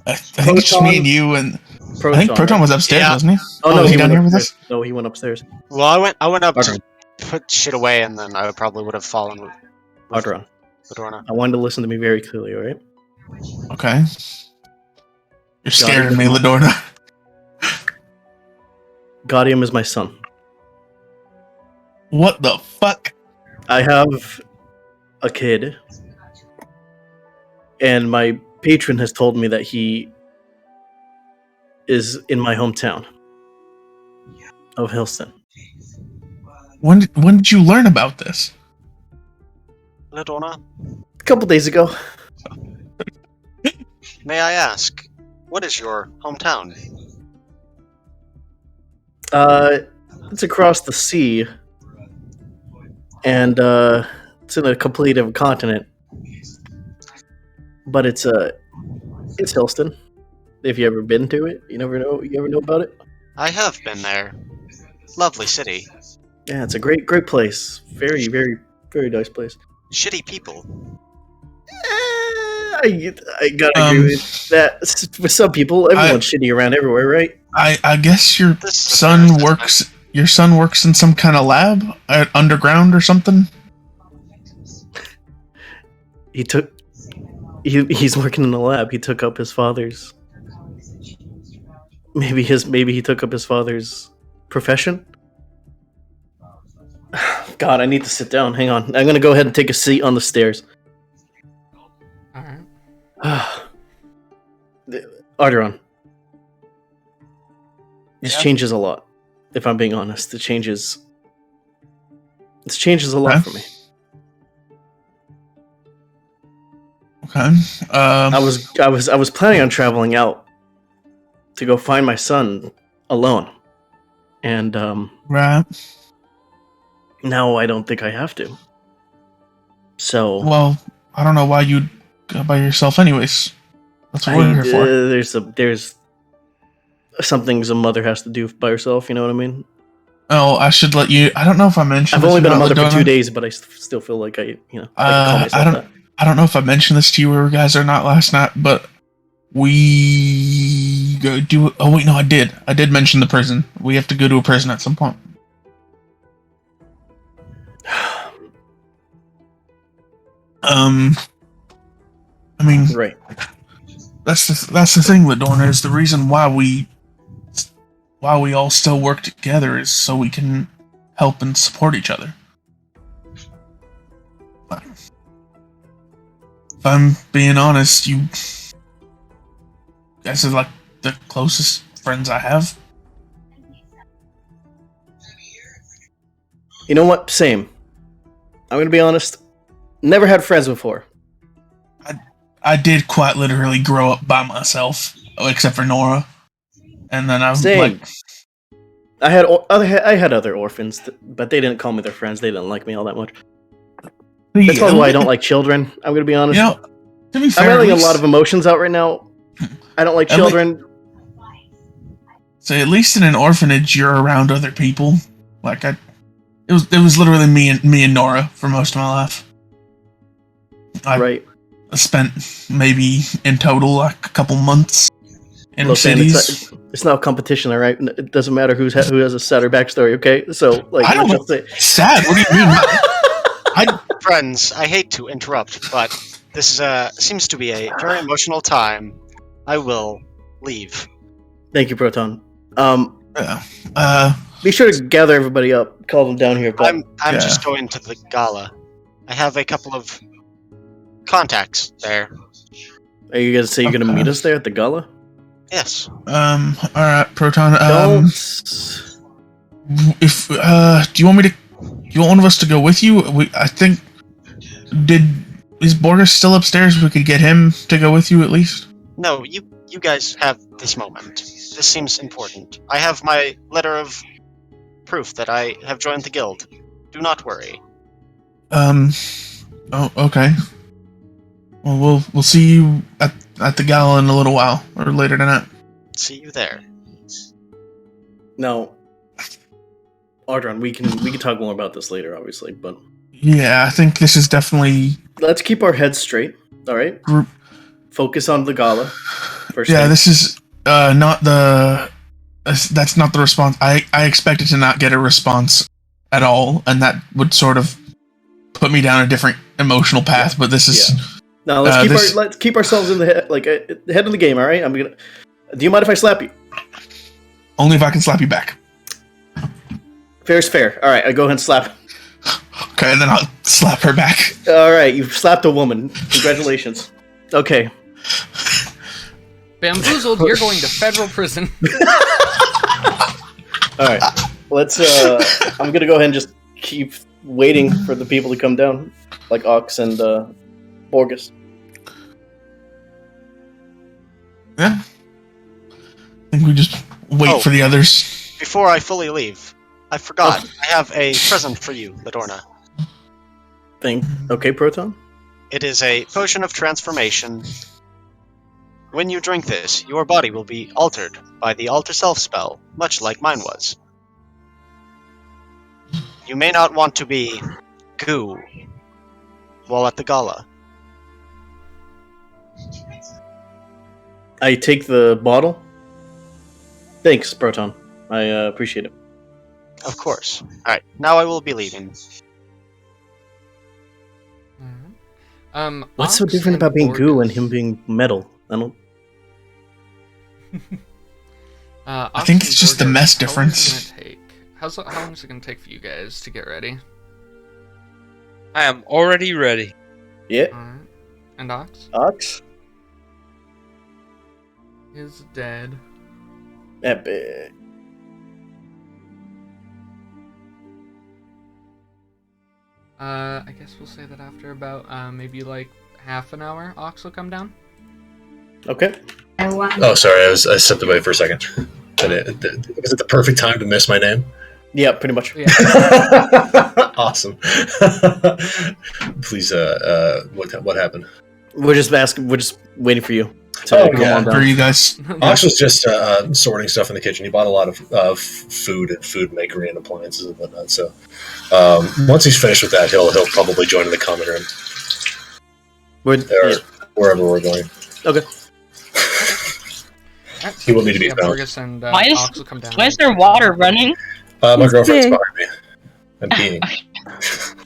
I think it's just me and you and Proton. I think Proton was upstairs, wasn't he? Oh no, was he down went here with upstairs. us? No, he went upstairs. Well, I went up to put shit away, and then I probably would have fallen with Arrtaron. Ladorna. I wanted to listen to me very clearly, alright? Okay. You're scaring me, Ladorna. Gaudium is my son. What the fuck? I have a kid, and my patron has told me that he is in my hometown of Hillston. When did you learn about this? Ladorna, A couple days ago. may I ask, what is your hometown? It's across the sea, and it's in a complete different continent. But it's Hillston. If you ever been to it, you ever know about it? I have been there. Lovely city. Yeah, it's a great place. Very, very, very nice place. Shitty people. I gotta agree with that. For some people, everyone's shitty around everywhere, right? I guess your This is the son first works. Your son works in some kind of lab underground or something. He's working in the lab. He took up his father's. Maybe he took up his father's profession. God, I need to sit down. Hang on. I'm gonna go ahead and take a seat on the stairs. Alright. Arrtaron. This changes a lot. If I'm being honest, this changes a lot for me. Okay. I was planning on traveling out to go find my son alone, and Right. now I don't think I have to. So Well, I don't know why you'd go by yourself, anyways. That's what we're here for. there's some things a mother has to do by herself. You know what I mean? Oh, I should let you. I don't know if I mentioned. I've this only been a about mother for Ladorna. 2 days, but I still feel like I can call myself that. I don't know if I mentioned this to you or guys or not last night, but we go do. Oh wait, no, I did. I did mention the prison. We have to go to a prison at some point. I mean, Right. that's the thing, Ladorna, is the reason why we all still work together is so we can help and support each other. If I'm being honest, you guys are like the closest friends I have. You know what? Same. I'm gonna be honest. Never had friends before. I did quite literally grow up by myself, except for Nora, and then I'm Same. like, I had other orphans, but they didn't call me their friends. They didn't like me all that much. That's probably why I don't like children. I'm gonna be honest. You know, to be I'm fair, having at a least- lot of emotions out right now. I don't like At lea- children. So at least in an orphanage, you're around other people. Like it was literally me and Nora for most of my life. I Right. spent maybe in total like a couple months in Look, man, cities. it's not a competition, all right? It doesn't matter who has a sadder backstory, okay? So, like, I don't let's just say. Sad? What do you mean? Friends, I hate to interrupt, but this seems to be a very emotional time. I will leave. Thank you, Proton. Yeah. Be sure to gather everybody up. Call them down here. But I'm just going to the gala. I have a couple of contacts there. are you gonna say you're gonna Okay. meet us there at the gala? Yes. All right, Proton. Don't. If do you want me to? You want one of us to go with you? I think. Is Borgus still upstairs? We could get him to go with you at least. No, you guys have this moment. This seems important. I have my letter of proof that I have joined the guild. Do not worry. Oh, okay. Well, we'll see you at the gala in a little while, or later tonight. See you there. No. Arrtaron, we can talk more about this later, obviously, but Yeah, I think this is definitely let's keep our heads straight. All right. group. Focus on the gala. First Yeah, thing. this is not the. That's not the response. I expected to not get a response at all, and that would sort of put me down a different emotional path. But this is. Now let's keep ourselves in the head of the game. All right. Do you mind if I slap you? Only if I can slap you back. Fair's fair. All right. I go ahead and slap. Okay, and then I'll slap her back. All right, you've slapped a woman. Congratulations. Okay. Bamboozled, you're going to federal prison. All right. Let's. I'm gonna go ahead and just keep waiting for the people to come down, like Ox and Borgus. Yeah. I think we just wait for the others. Before I fully leave, I forgot. I have a present for you, Ladorna. Okay, Proton? It is a potion of transformation. When you drink this, your body will be altered by the Alter Self spell, much like mine was. You may not want to be goo while at the gala. I take the bottle. Thanks, Proton. I appreciate it. Of course. Alright, now I will be leaving. What's so Ox different and about being goo and Borgus- him being metal? I don't. Ox think and it's just the Borgus, mess how long is it difference. gonna take? How long is it gonna take for you guys to get ready? I am already ready. Yeah. Alright. And Ox Ox? is dead. Epic. I guess we'll say that after about maybe like half an hour, Ox will come down. Okay. Oh, sorry, I stepped away for a second. Was it the perfect time to miss my name? Yeah, pretty much. Yeah. Awesome. Please, what happened? We're just waiting for you to come on For down. you guys. Ox was just sorting stuff in the kitchen. He bought a lot of food and food makery and appliances and whatnot. So once he's finished with that, he'll probably join in the common room. Wherever we're going. Okay. Alright, He will need to be yeah, found. Borgus and Why is- Ox will come down. Why is there water running? My He's girlfriend's big. behind me. I'm peeing.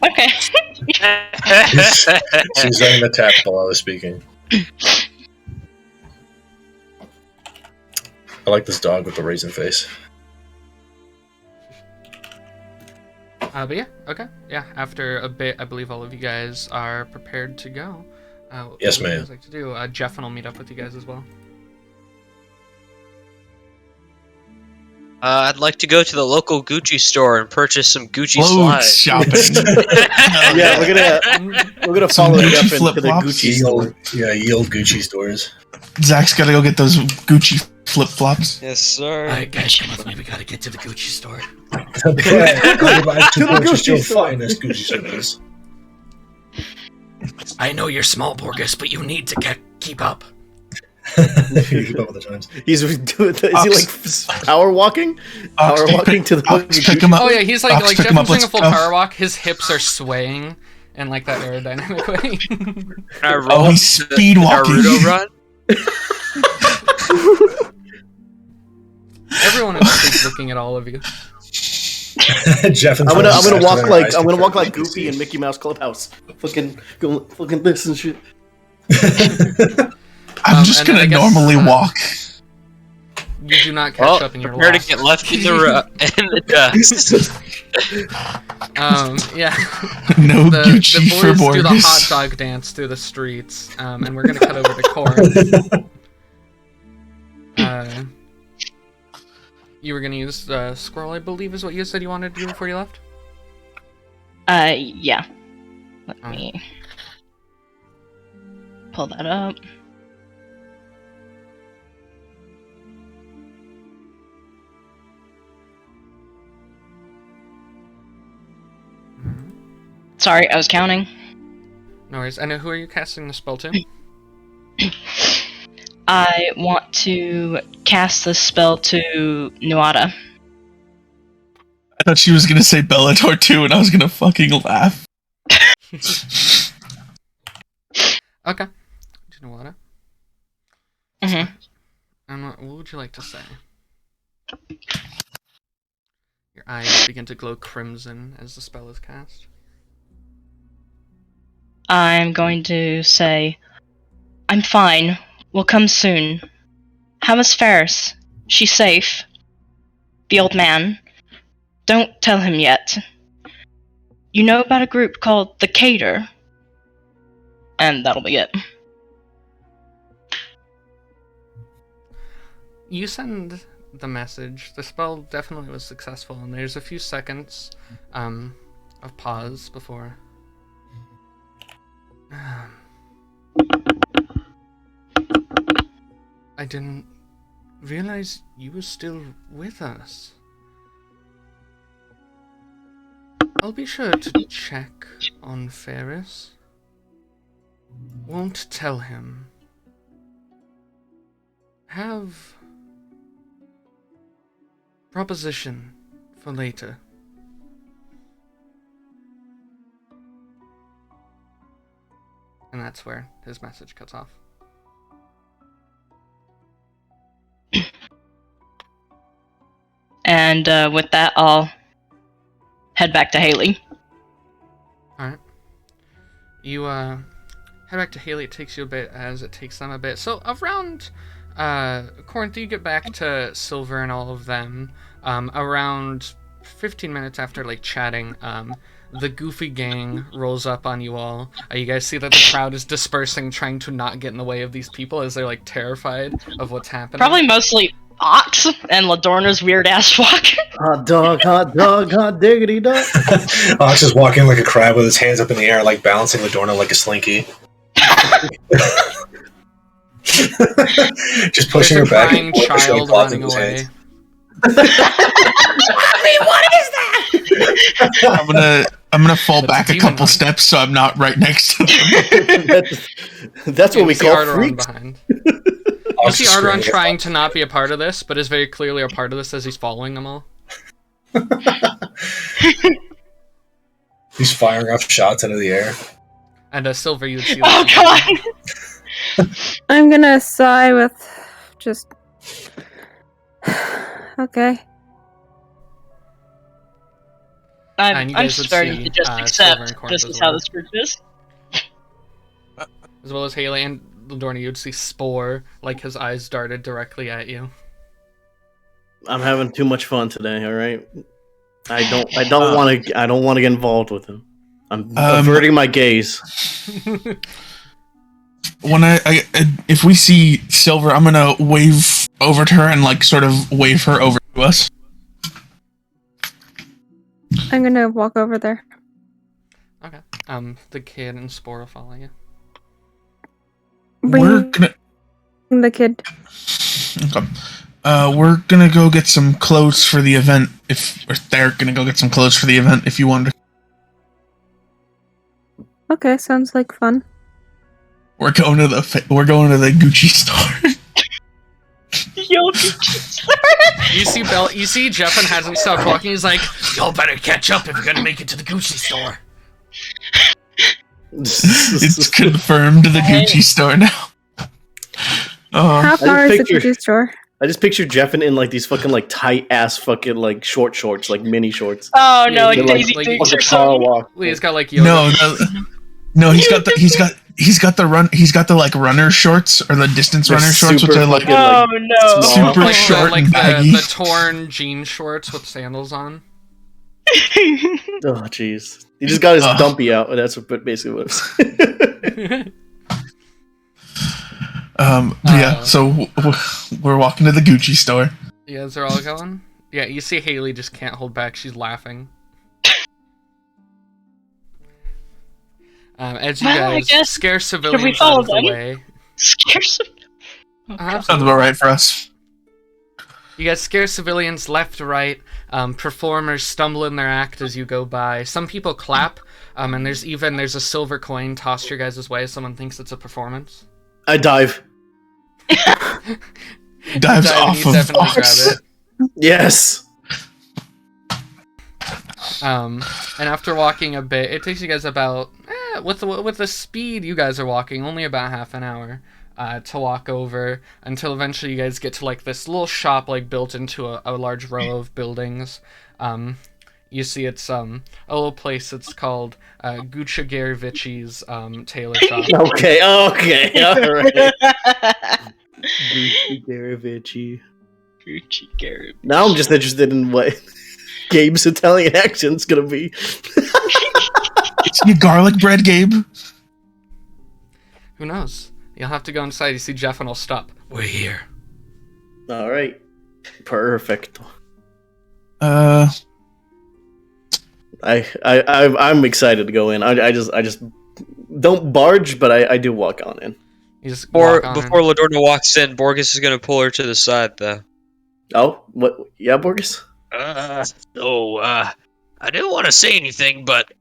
Okay. She was running the tap while I was speaking. I like this dog with the raisin face. But yeah, okay. Yeah, after a bit, I believe all of you guys are prepared to go. Yes, what would you ma'am. guys like to do? Jeff will meet up with you guys as well. I'd like to go to the local Gucci store and purchase some Gucci Load slides. shopping. Yeah, we're gonna Some follow Gucci Jeff into the flip-flops? Gucci store. Yield Gucci stores. Zach's gotta go get those Gucci flip flops. Yes, sir. Alright, guys, come with me. We gotta get to the Gucci store. Your finest Gucci service. I know you're small, Borgus, but you need to keep up. Keep up with the times. Is he like power walking? Power walking to the Ox, pick him up. Oh yeah, he's like Ox, pick Jeff him is up, doing a let's full go. power walk. His hips are swaying in like that aerodynamic way. Can I roll Oh, he's the speed walking. Naruto run? Everyone is just looking at all of you. Jeff and I'm gonna Francis walk after like their eyes to Goofy in Mickey Mouse Clubhouse. Fucking this and shit. I'm just and then gonna I guess, normally walk. You do not catch Well, up in your prepare loss. to get left in the dust. Yeah. No the Gucci for boys do the Borgus. hot dog dance through the streets, and we're gonna cut over to Corrinth. You were gonna use the scroll, I believe, is what you said you wanted to do before you left. Yeah. Let Oh. me pull that up. Sorry, I was counting. No worries. And who are you casting the spell to? I want to cast the spell to Nuada. I thought she was gonna say Bellator too, and I was gonna fucking laugh. Okay. Do you know what? Mm-hmm. And what would you like to say? Your eyes begin to glow crimson as the spell is cast. I'm going to say, I'm fine. We'll come soon. How is Ferris? She's safe. The old man. Don't tell him yet. You know about a group called the Cadre? And that'll be it. You send the message. The spell definitely was successful, and there's a few seconds of pause before. I didn't realize you were still with us. I'll be sure to check on Ferris. Won't tell him. Have proposition for later. And that's where his message cuts off. And with that, I'll head back to Haley. Alright. You head back to Haley. It takes you a bit as it takes them a bit. So around Corrinth, you get back to Silver and all of them around 15 minutes after like chatting. The goofy gang rolls up on you all. You guys see that the crowd is dispersing, trying to not get in the way of these people as they're like terrified of what's happening. Probably mostly Ox and Ladorna's weird ass walk. Hot dog, hot diggity dog. Ox is walking like a crab with his hands up in the air, like balancing Ladorna like a slinky. Just pushing her back. There's a crying child running away. What is that? I'm gonna fall That's back a a demon couple hunt. steps so I'm not right next to them. That's what we see call Arrtaron freaks. behind. You Ox see is Arrtaron screaming. trying to not be a part of this, but is very clearly a part of this as he's following them all. He's firing off shots into the air. And Silver, you see Oh that. god! I'm gonna sigh with just. Okay. And you I'm guys would starting see, to just Silver accept and Corrinth this as is well. how this group is. As well as Haley and Ladorna, you'd see Spore, like his eyes darted directly at you. I'm having too much fun today. All right. I don't want to get involved with him. I'm averting my gaze. When if we see Silver, I'm gonna wave over to her and like sort of wave her over to us. I'm gonna walk over there. Okay. The kid and Spore will follow you. We're Bring gonna the kid. okay. We're gonna go get some clothes for the event. Or they're gonna go get some clothes for the event. If you want to, Okay, sounds like fun. we're going to the Gucci store. Yo, You see Jeffen hasn't stopped walking, he's like, y'all better catch up if you're gonna make it to the Gucci store. It's confirmed the Gucci store now. How far is the picture- Gucci store? I just picture Jeffin in like these fucking like tight ass fucking like short shorts, like mini shorts. Oh no, Yeah, like they're Daisy like Dukes or Fucking power something. walk. Wait, he's got like yoga. No, he's got the like runner shorts or the distance They're runner shorts, which super are like fucking, Oh like, no. small. super like short and the baggy. torn jean shorts with sandals on. Oh jeez, he just got his Ugh. dumpy out, and that's basically what it was. Yeah. So we're walking to the Gucci store. You guys are all going? Yeah, you see Haley just can't hold back. She's laughing. As you Well, I guys guess- scare we civilians out follow of the them? way. Scares him. Sounds about right for us. You guys scare civilians left, right. Performers stumble in their act as you go by. Some people clap, and there's a silver coin tossed your guys' way. Someone thinks it's a performance. I dive. Dives You off of definitely grab us. it. Yes. And after walking a bit, it takes you guys about with the speed you guys are walking, only about half an hour to walk over until eventually you guys get to like this little shop like built into a large row of buildings. You see it's a little place. It's called Gucci tailor shop. Okay. All right. Gucci Garavici. Gucci Garib. Now I'm just interested in what Gabe's Italian accent's gonna be. Is he garlic bread, Gabe? Who knows? You'll have to go inside. You see Jeff and I'll stop. We're here. All right, perfect. I'm excited to go in. I just don't barge, but I do walk on in. You just Before walk on. Ladorna walks in, Borgus is gonna pull her to the side, though. Oh, what? Yeah, Borgus? I didn't want to say anything, but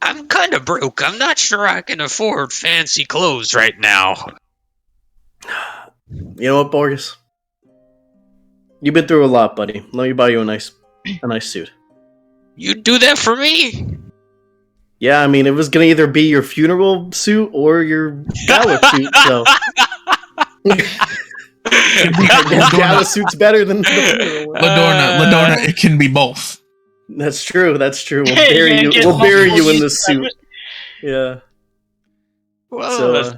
I'm kind of broke. I'm not sure I can afford fancy clothes right now. You know what, Borgus? You've been through a lot, buddy. Let me buy you a nice suit. You'd do that for me? Yeah, I mean, it was gonna either be your funeral suit or your gala suit, so... Your gala suit's better than the funeral one. Ladorna, it can be both. That's true, We'll bury you in the suit. Yeah. Well, So,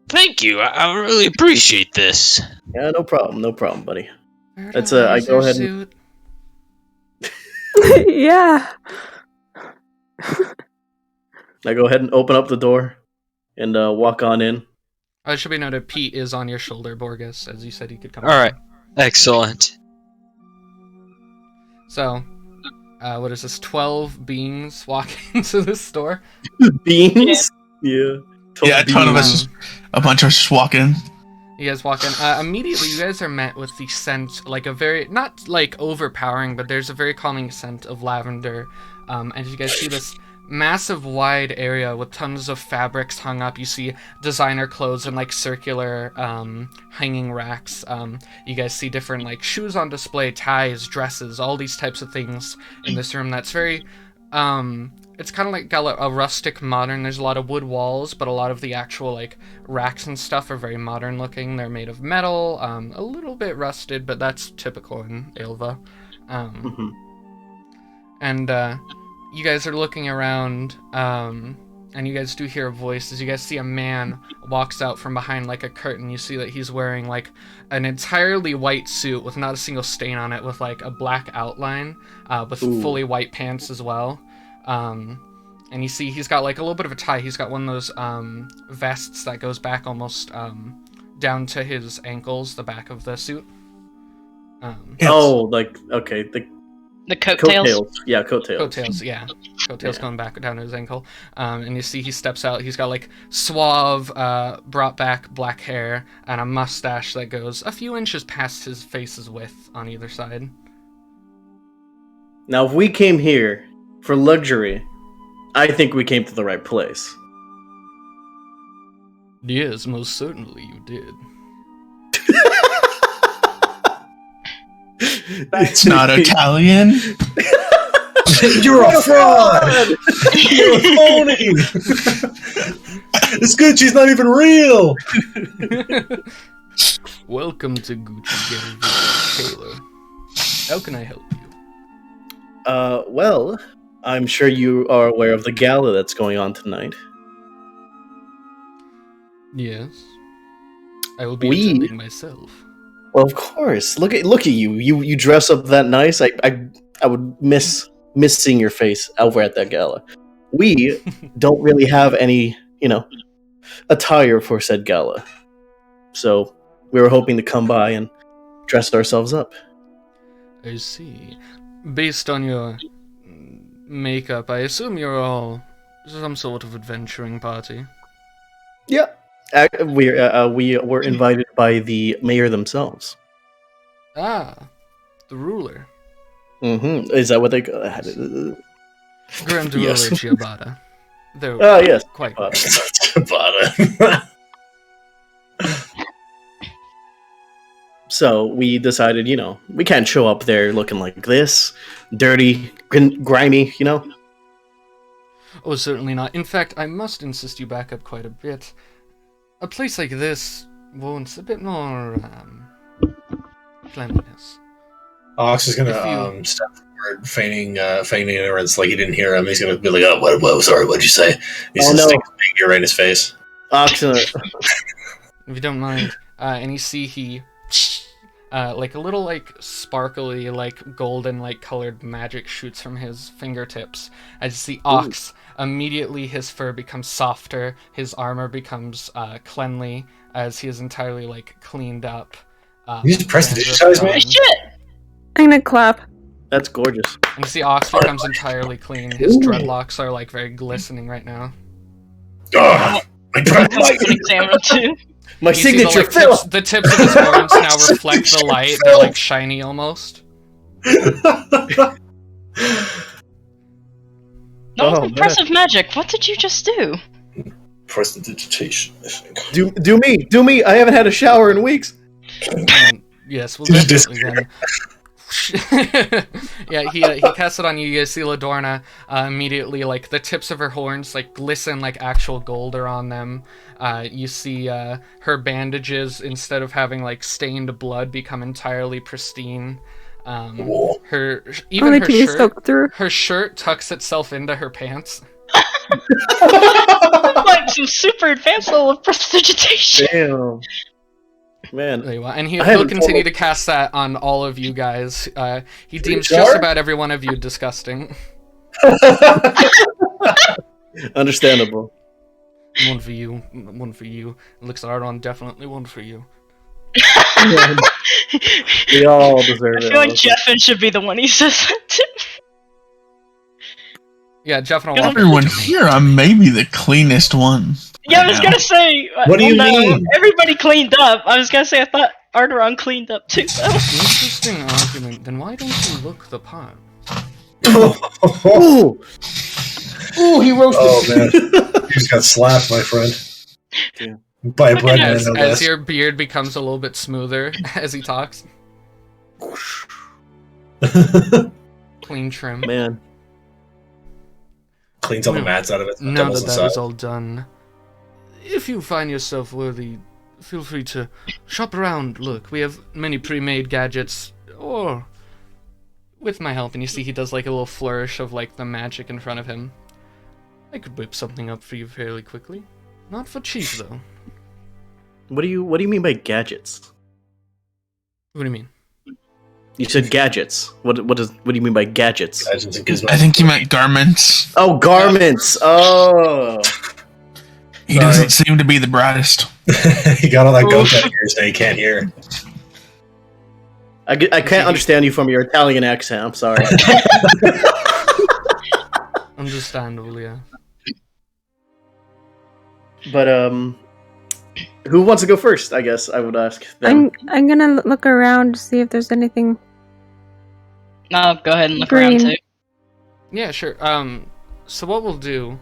thank you. I really appreciate this. yeah, no problem, buddy. That's Where I is go your ahead and... suit? Yeah. I go ahead and open up the door and walk on in. It should be noted, Pete is on your shoulder, Borgus, as you said he could come. Alright. Excellent. So, what is this? 12 beings walk into this store. Beans? Yeah. Yeah, a ton of us, a bunch of us just walk in. You guys walk in. Immediately, you guys are met with the scent, like a very, not like overpowering, but there's a very calming scent of lavender. And you guys see this massive wide area with tons of fabrics hung up. You see designer clothes and like circular hanging racks. You guys see different like shoes on display, ties, dresses, all these types of things in this room. That's very it's kind of like got a rustic modern. There's a lot of wood walls, but a lot of the actual like racks and stuff are very modern looking. They're made of metal, a little bit rusted, but that's typical in Aelva. And you guys are looking around, and you guys do hear a voice as you guys see a man walks out from behind like a curtain. You see that he's wearing like an entirely white suit with not a single stain on it, with like a black outline, with fully white pants as well. And you see he's got like a little bit of a tie. He's got one of those vests that goes back almost down to his ankles, the back of the suit. Yes. Oh, like, okay, The coattails. coattails. Yeah, coattails. Coattails, yeah. Coattails going back down to his ankle. And you see he steps out. He's got like suave, brought back black hair and a mustache that goes a few inches past his face's width on either side. Now, if we came here for luxury, I think we came to the right place. Yes, most certainly you did. It's not Italian. You're a fraud! You're a phony! This Gucci's not even real! Welcome to Gucci Taylor. How can I help you? Well, I'm sure you are aware of the gala that's going on tonight. Yes. I will be attending myself. Well, of course. Look at you. You dress up that nice. I would miss seeing your face over at that gala. We don't really have any, attire for said gala. So we were hoping to come by and dress ourselves up. I see. Based on your makeup, I assume you're all some sort of adventuring party. Yeah. We were invited by the mayor themselves. Ah, the ruler. Mm-hmm. Is that what they call Grand Ruler Yes. Ciabatta. They're yes. quite Ciabatta. So we decided, we can't show up there looking like this, dirty, grimy, Oh, certainly not. In fact, I must insist you back up quite a bit. A place like this wants a bit more, cleanliness. Ox is gonna step forward, feigning ignorance, like he didn't hear him. He's gonna be like, "Oh, what? Sorry, what'd you say?" He's gonna stick his finger right in his face. Ox, If you don't mind. And you see he like a little like sparkly, like golden, like colored magic shoots from his fingertips. As the ox, immediately his fur becomes softer, his armor becomes cleanly, as he is entirely like cleaned up. You just prestidigitize me? Shit! I'm gonna clap. That's gorgeous. And you see Ox becomes entirely clean. His dreadlocks are like very glistening right now. Ugh, my Examiner too. My You see signature the tips of his horns now reflect the light. They're like shiny almost. That was Oh, impressive magic. What did you just do? Prestidigitation, I think. Do me. I haven't had a shower in weeks. Yes, we'll Just definitely then. Yeah, he casts it on you. You see Ladorna immediately, like the tips of her horns like glisten like actual gold are on them. You see her bandages, instead of having like stained blood, become entirely pristine. Her shirt tucks itself into her pants. Like some super advanced level of prestidigitation. Damn. Man. There you are. And he'll continue to cast that on all of you guys. He deems just about every one of you disgusting. Understandable. One for you. One for you. It looks at Arrtaron, definitely one for you. We all deserve it. I feel like Jeffin should be the one he says that to. Yeah, Jeffin will walk Everyone here, I'm maybe the cleanest one. Yeah, I was gonna say. What do you mean? Everybody cleaned up. I was gonna say I thought Arrtaron cleaned up too. Interesting argument. Then why don't you look the part? Ooh, he roasted. Oh man, you just got slapped, my friend. Damn. By a bread man, As, no as less. your beard becomes a little bit smoother as he talks. Clean trim. Man. Cleans all the mats out of it. Now doubles that the that is size. all done, if you find yourself worthy, feel free to shop around. Look, we have many pre-made gadgets, or with my help. And you see he does like a little flourish of like the magic in front of him. I could whip something up for you fairly quickly. Not for cheap though. What do you mean by gadgets? What do you mean? You said gadgets. What do you mean by gadgets? Gadgets and gizmos. I think you meant garments. Oh, garments. Oh. He doesn't seem to be the brightest. He got all that goat out of here, so he can't hear. I can't understand you from your Italian accent. I'm sorry. Understandable, yeah. But who wants to go first? I guess I would ask them. I'm gonna look around to see if there's anything. No, go ahead and look Green. around too. Yeah, sure. So what we'll do,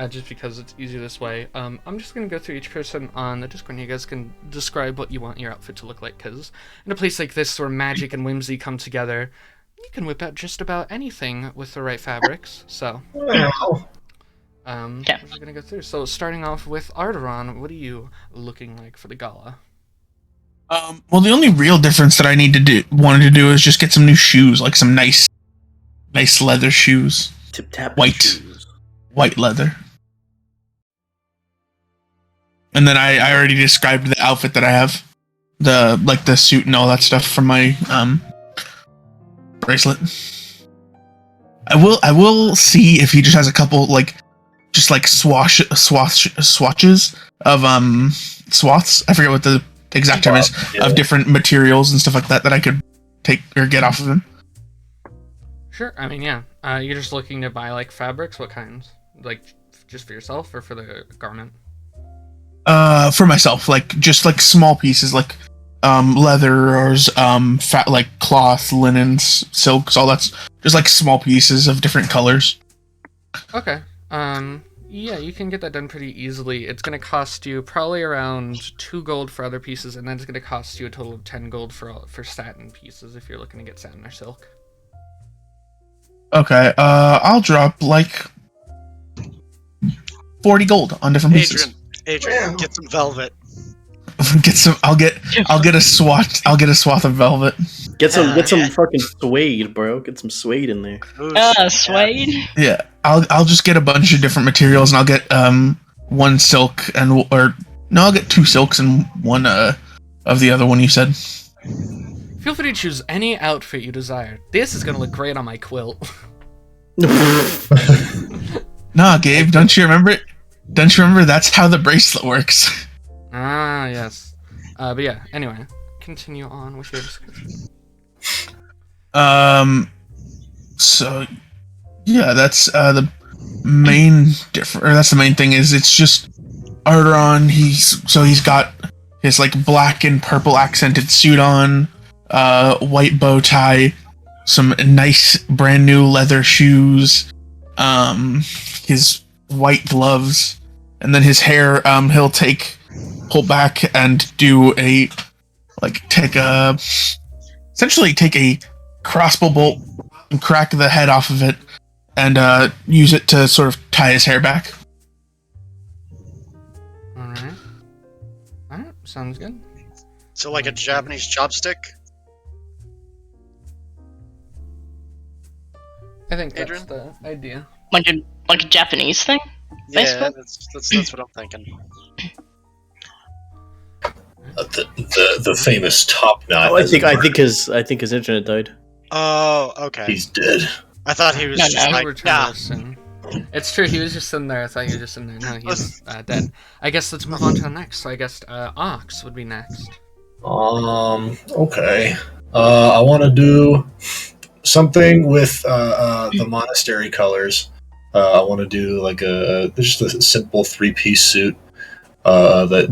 just because it's easier this way, I'm just gonna go through each person on the Discord, and you guys can describe what you want your outfit to look like. Because in a place like this, where magic and whimsy come together, you can whip out just about anything with the right fabrics. So, Yeah. we're gonna go through. So, starting off with Arrtaron, what are you looking like for the gala? Well, the only real difference that I wanted to do is just get some new shoes, like some nice leather shoes, Tip tap. white leather. And then I already described the outfit that I have, the suit and all that stuff from my bracelet. I will see if he just has a couple swatches of swaths. I forget what the exact term is, of different materials and stuff like that I could take or get off of him. Sure. I mean, yeah. You're just looking to buy like fabrics. What kinds? Like just for yourself or for the garment? For myself, just small pieces, leather or fat, cloth, linens, silks, all that's just small pieces of different colors. Okay. Yeah, you can get that done pretty easily. It's going to cost you probably around 2 gold for other pieces, and then it's going to cost you a total of 10 gold for satin pieces if you're looking to get satin or silk. Okay, I'll drop 40 gold on different pieces. Adrian, get some velvet. I'll get a swath of velvet. Get some fucking suede, bro. Get some suede in there. Suede? Yeah, I'll just get a bunch of different materials, and I'll get one silk I'll get 2 silks and one of the other one you said. Feel free to choose any outfit you desire. This is gonna look great on my quilt. Nah, Gabe, don't you remember? Don't you remember that's how the bracelet works? Ah, yes. But yeah. Anyway, continue on with your description. So yeah, that's the main that's the main thing is it's just Arrtaron. He's got his like black and purple accented suit on, white bow tie, some nice brand new leather shoes, his white gloves, and then his hair he'll pull back and do essentially take a crossbow bolt and crack the head off of it and use it to sort of tie his hair back. Alright. Alright, sounds good. So like a Japanese chopstick? I think that's Adrian? the idea. Like a Japanese thing? Yeah, Basically? that's what I'm thinking. The famous top knot. Oh, I think his internet died. Oh, okay. he's dead. I thought he was No, just no. He'll like, return yeah. soon. It's true, he was just sitting there. I thought he was just sitting there. No, he's dead. I guess let's move on to the next. So I guess Ox would be next. Okay. I want to do something with the monastery colors. I want to do like just a simple 3-piece suit that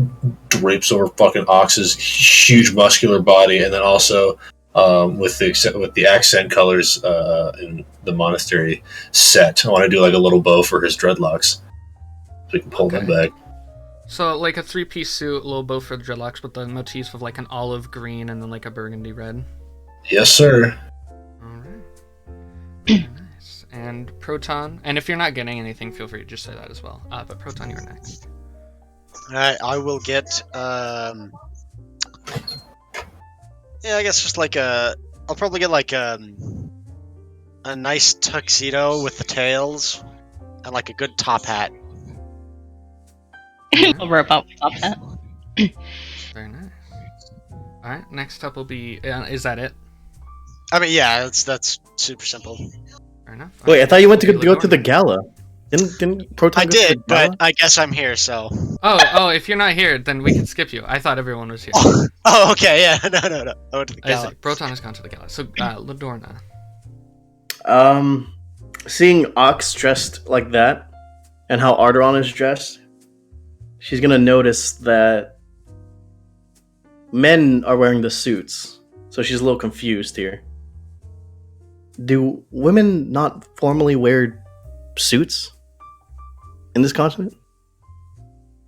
drapes over fucking Ox's huge muscular body, and then also with the accent colors in the monastery set. I want to do like a little bow for his dreadlocks, so we can pull them back. So like a 3-piece suit, a little bow for the dreadlocks, with the motifs of like an olive green and then like a burgundy red. Yes, sir. Alright. Very nice. And Proton, and if you're not getting anything, feel free to just say that as well. But Proton, you're next. Alright, I will get, yeah, I guess just like I'll probably get like a nice tuxedo with the tails, and like a good top hat. A robot with top hat. Very nice. Alright, next up will be, is that it? I mean, yeah, that's super simple. Fair enough. Wait, I thought you went to Will be go to the Ladorna. gala. Didn't Proton I go to the did, but gala? I guess I'm here, so. Oh, if you're not here, then we can skip you. I thought everyone was here. Oh, okay, yeah, no. I went to the gala. Proton has gone to the gala. So, Ladorna. Seeing Ox dressed like that, and how Arrtaron is dressed, she's gonna notice that men are wearing the suits, so she's a little confused here. Do women not formally wear suits in this continent?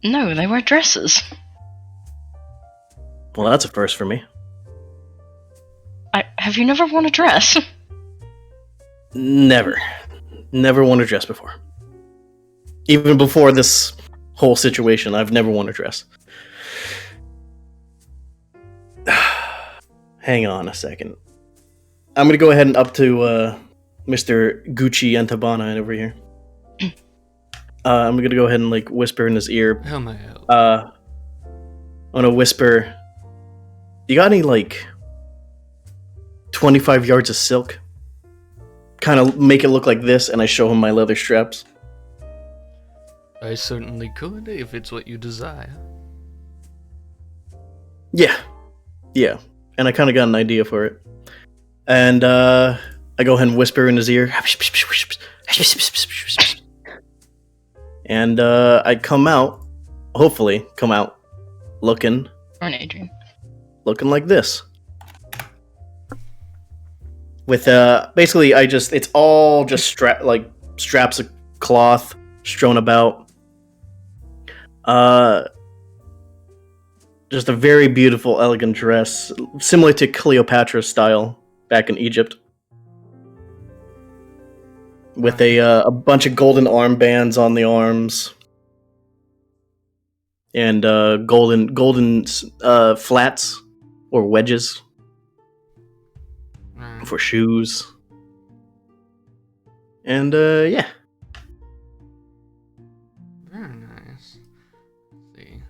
No, they wear dresses. Well, that's a first for me. Have you never worn a dress? Never worn a dress before. Even before this whole situation, I've never worn a dress. Hang on a second. I'm gonna go ahead and up to Mr. Gucci Antabana over here. I'm gonna go ahead and like whisper in his ear. Oh my god. I'm gonna whisper. You got any like 25 yards of silk? Kind of make it look like this, and I show him my leather straps. I certainly could, if it's what you desire. Yeah. And I kind of got an idea for it. And I go ahead and whisper in his ear. And I come out, hopefully, looking Or Adrian. like this. With basically, it's all just straps of cloth strewn about. Just a very beautiful, elegant dress, similar to Cleopatra's style back in Egypt. With a bunch of golden armbands on the arms. And golden flats or wedges for shoes. And yeah. Very nice. Let's see.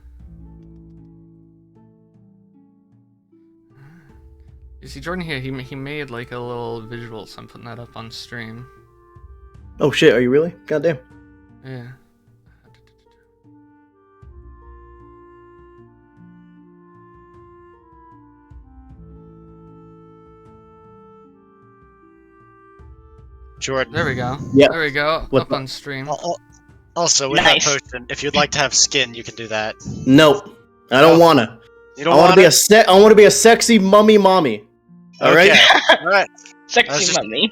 You see, Jordan here, he made like a little visual, so I'm putting that up on stream. Oh shit, are you really? Goddamn. Yeah. Jordan. There we go. Yeah. There we go. What Up the- on stream. Also, with Nice. that potion, if you'd like to have skin, you can do that. Nope. I don't wanna. You I don't wanna want be it? I wanna be a sexy mummy mommy. Alright? Okay. Alright. Sexy just- mummy.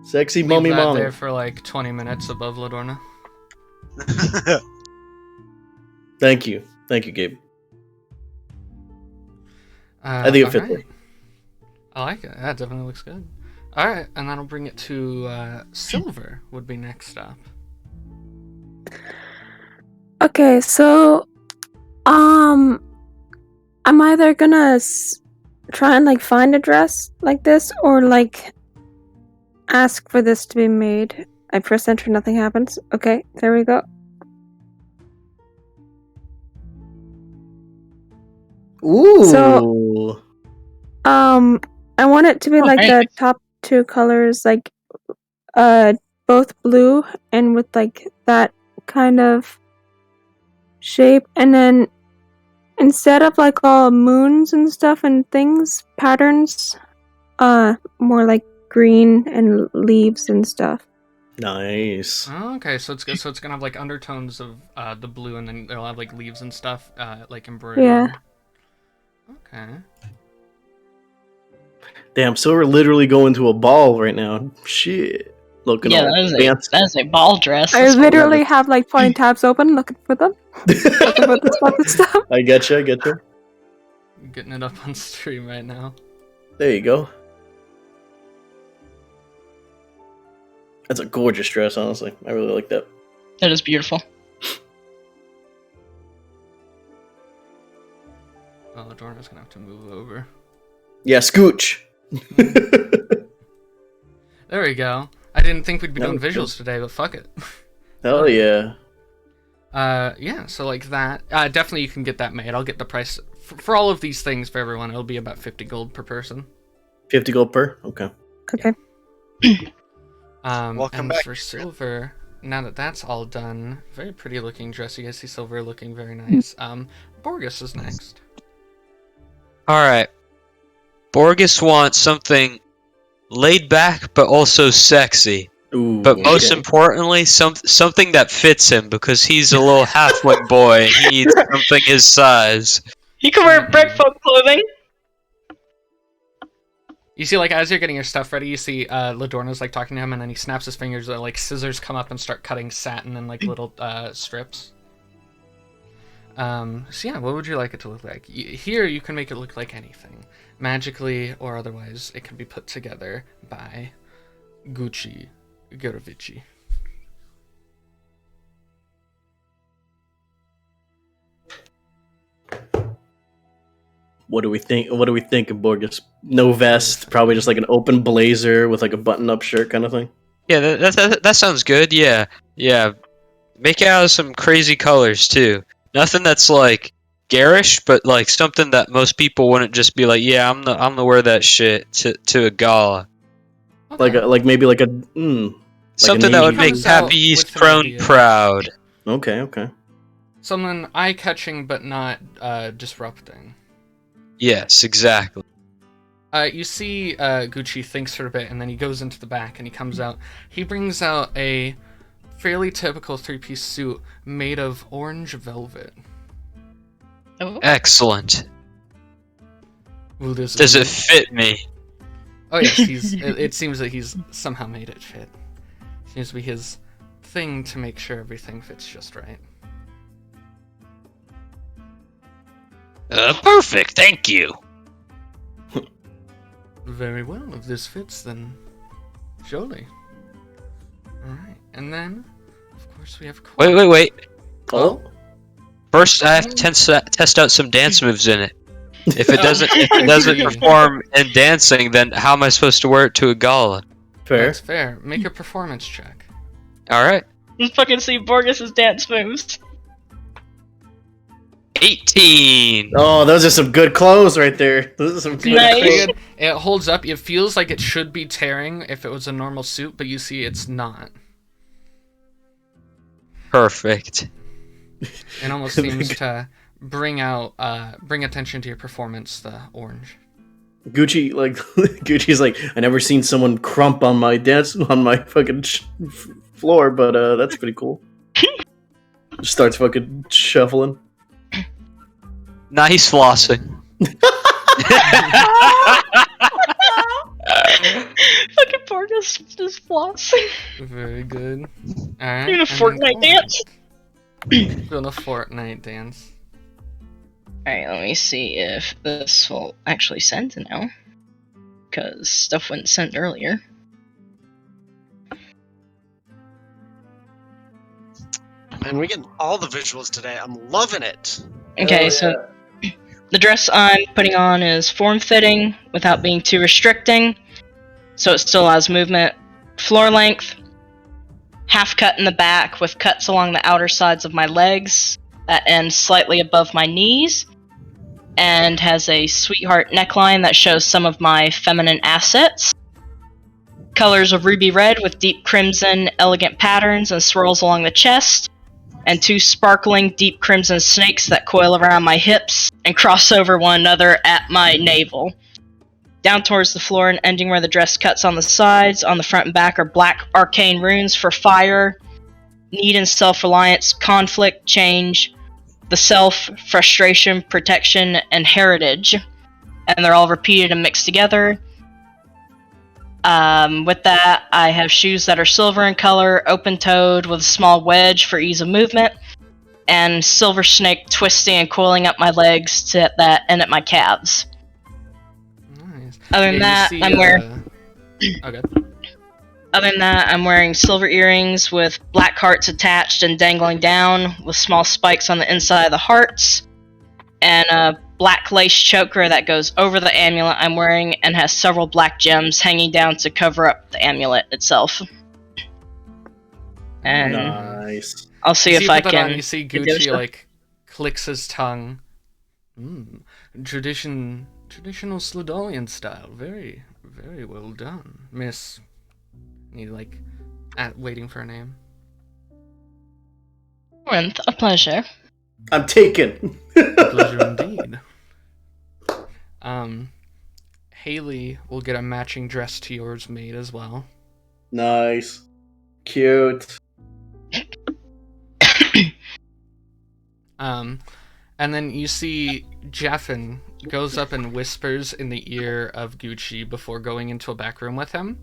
Sexy Leave mummy that mommy. there for like 20 minutes above Ladorna. Thank you. Thank you, Gabe. I think it fit there. I like it. That definitely looks good. Alright, and that'll bring it to Silver would be next up. Okay, so I'm either gonna try and like find a dress like this, or like ask for this to be made. I press enter, nothing happens. Okay, there we go. Ooh. So- I want it to be like the nice. top two colors, like both blue and with like that kind of shape, and then instead of like all moons and stuff and things, patterns, more like green and leaves and stuff. Nice. Oh, okay, so it's gonna have like undertones of the blue, and then it'll have like leaves and stuff, like embroidered. Yeah. Okay. Damn, Silver literally going to a ball right now. Shit. Looking Yeah, all that is a ball dress. I That's literally cool. have like 20 tabs open looking for them. Looking for this fucking stuff. I get you. Getting it up on stream right now. There you go. That's a gorgeous dress, honestly. I really like that. That is beautiful. Oh, Ladorna's gonna have to move over. Yeah, scooch. There we go. I didn't think we'd be That doing was good. visuals today, but fuck it. Hell yeah. Yeah, so like that. Definitely you can get that made. I'll get the price. For all of these things for everyone, it'll be about 50 gold per person. 50 gold per? Okay. Okay. Welcome and back. for Silver, now that that's all done, very pretty looking dress. You guys see Silver looking very nice. Borgus is next. Alright. Borgus wants something laid back but also sexy. Ooh. But most okay. importantly, something that fits him because he's a little halfwit boy and he needs something his size. He can wear breakfast clothing. You see, like, as you're getting your stuff ready, you see Ladorna's, like, talking to him, and then he snaps his fingers, and, like, scissors come up and start cutting satin in, like, little strips. So, yeah, what would you like it to look like? Here, you can make it look like anything. Magically or otherwise, it can be put together by Gucci Gorovici. What do we think? What do we think of Borgus? No vest, probably just like an open blazer with like a button-up shirt kind of thing. Yeah, that sounds good. Yeah. Make it out of some crazy colors too. Nothing that's like garish, but like something that most people wouldn't just be like, yeah, I'm gonna wear that shit to a gala. Okay. Like maybe like a like Something a that would navy- make Comes out Happy East with an Crone idea. proud. Okay. Something eye-catching but not disrupting. Yes, exactly. You see Gucci thinks for a bit, and then he goes into the back, and he comes out. He brings out a fairly typical three-piece suit made of orange velvet. Oh. Excellent. Ooh, this Does is- it fit me? Oh yes, it seems that he's somehow made it fit. Seems to be his thing to make sure everything fits just right. Perfect, thank you. Very well. If this fits, then surely. Alright, and then, of course, we have... Wait. Oh, First, I have to test out some dance moves in it. If it doesn't perform in dancing, then how am I supposed to wear it to a gala? fair. That's fair. Make a performance check. All right. Let's fucking see Borgus' dance moves. 18. Oh, those are some good clothes right there. Those are some good Nice. clothes. It holds up. It feels like it should be tearing if it was a normal suit, but you see it's not. Perfect. It almost seems to bring attention to your performance, the orange. Gucci's like, I never seen someone crump on my fucking floor, but that's pretty cool. Just starts fucking shuffling. Nice flossing. Fucking Borgus just flossing. Very good. Alright. Doing a Fortnite dance. Doing a Fortnite dance. Alright, let me see if this will actually send now. Because stuff wouldn't send earlier. And we're getting all the visuals today. I'm loving it. Okay, so the dress I'm putting on is form-fitting without being too restricting. So it still allows movement. Floor length. Half cut in the back with cuts along the outer sides of my legs that end slightly above my knees. And has a sweetheart neckline that shows some of my feminine assets. Colors of ruby red with deep crimson, elegant patterns and swirls along the chest. And 2 sparkling deep crimson snakes that coil around my hips and cross over one another at my navel. Down towards the floor and ending where the dress cuts on the sides, on the front and back are black arcane runes for fire, need and self-reliance, conflict, change, the self, frustration, protection, and heritage. And they're all repeated and mixed together. With that, I have shoes that are silver in color, open-toed with a small wedge for ease of movement, and silver snake twisting and coiling up my legs to that and at my calves. Nice. Other than that, I'm wearing. Okay. Other than that, I'm wearing silver earrings with black hearts attached and dangling down, with small spikes on the inside of the hearts, and a black lace choker that goes over the amulet I'm wearing and has several black gems hanging down to cover up the amulet itself. And Nice. I'll see As if you I put that can. on, you see get those Gucci stuff. like clicks his tongue. Traditional Sladolian style. Very, very well done, Miss. And he like waiting for a name. Corrinth, a pleasure. I'm taken. Pleasure indeed. Haley will get a matching dress to yours made as well. Nice. Cute. And then you see Jeffin goes up and whispers in the ear of Gucci before going into a back room with him.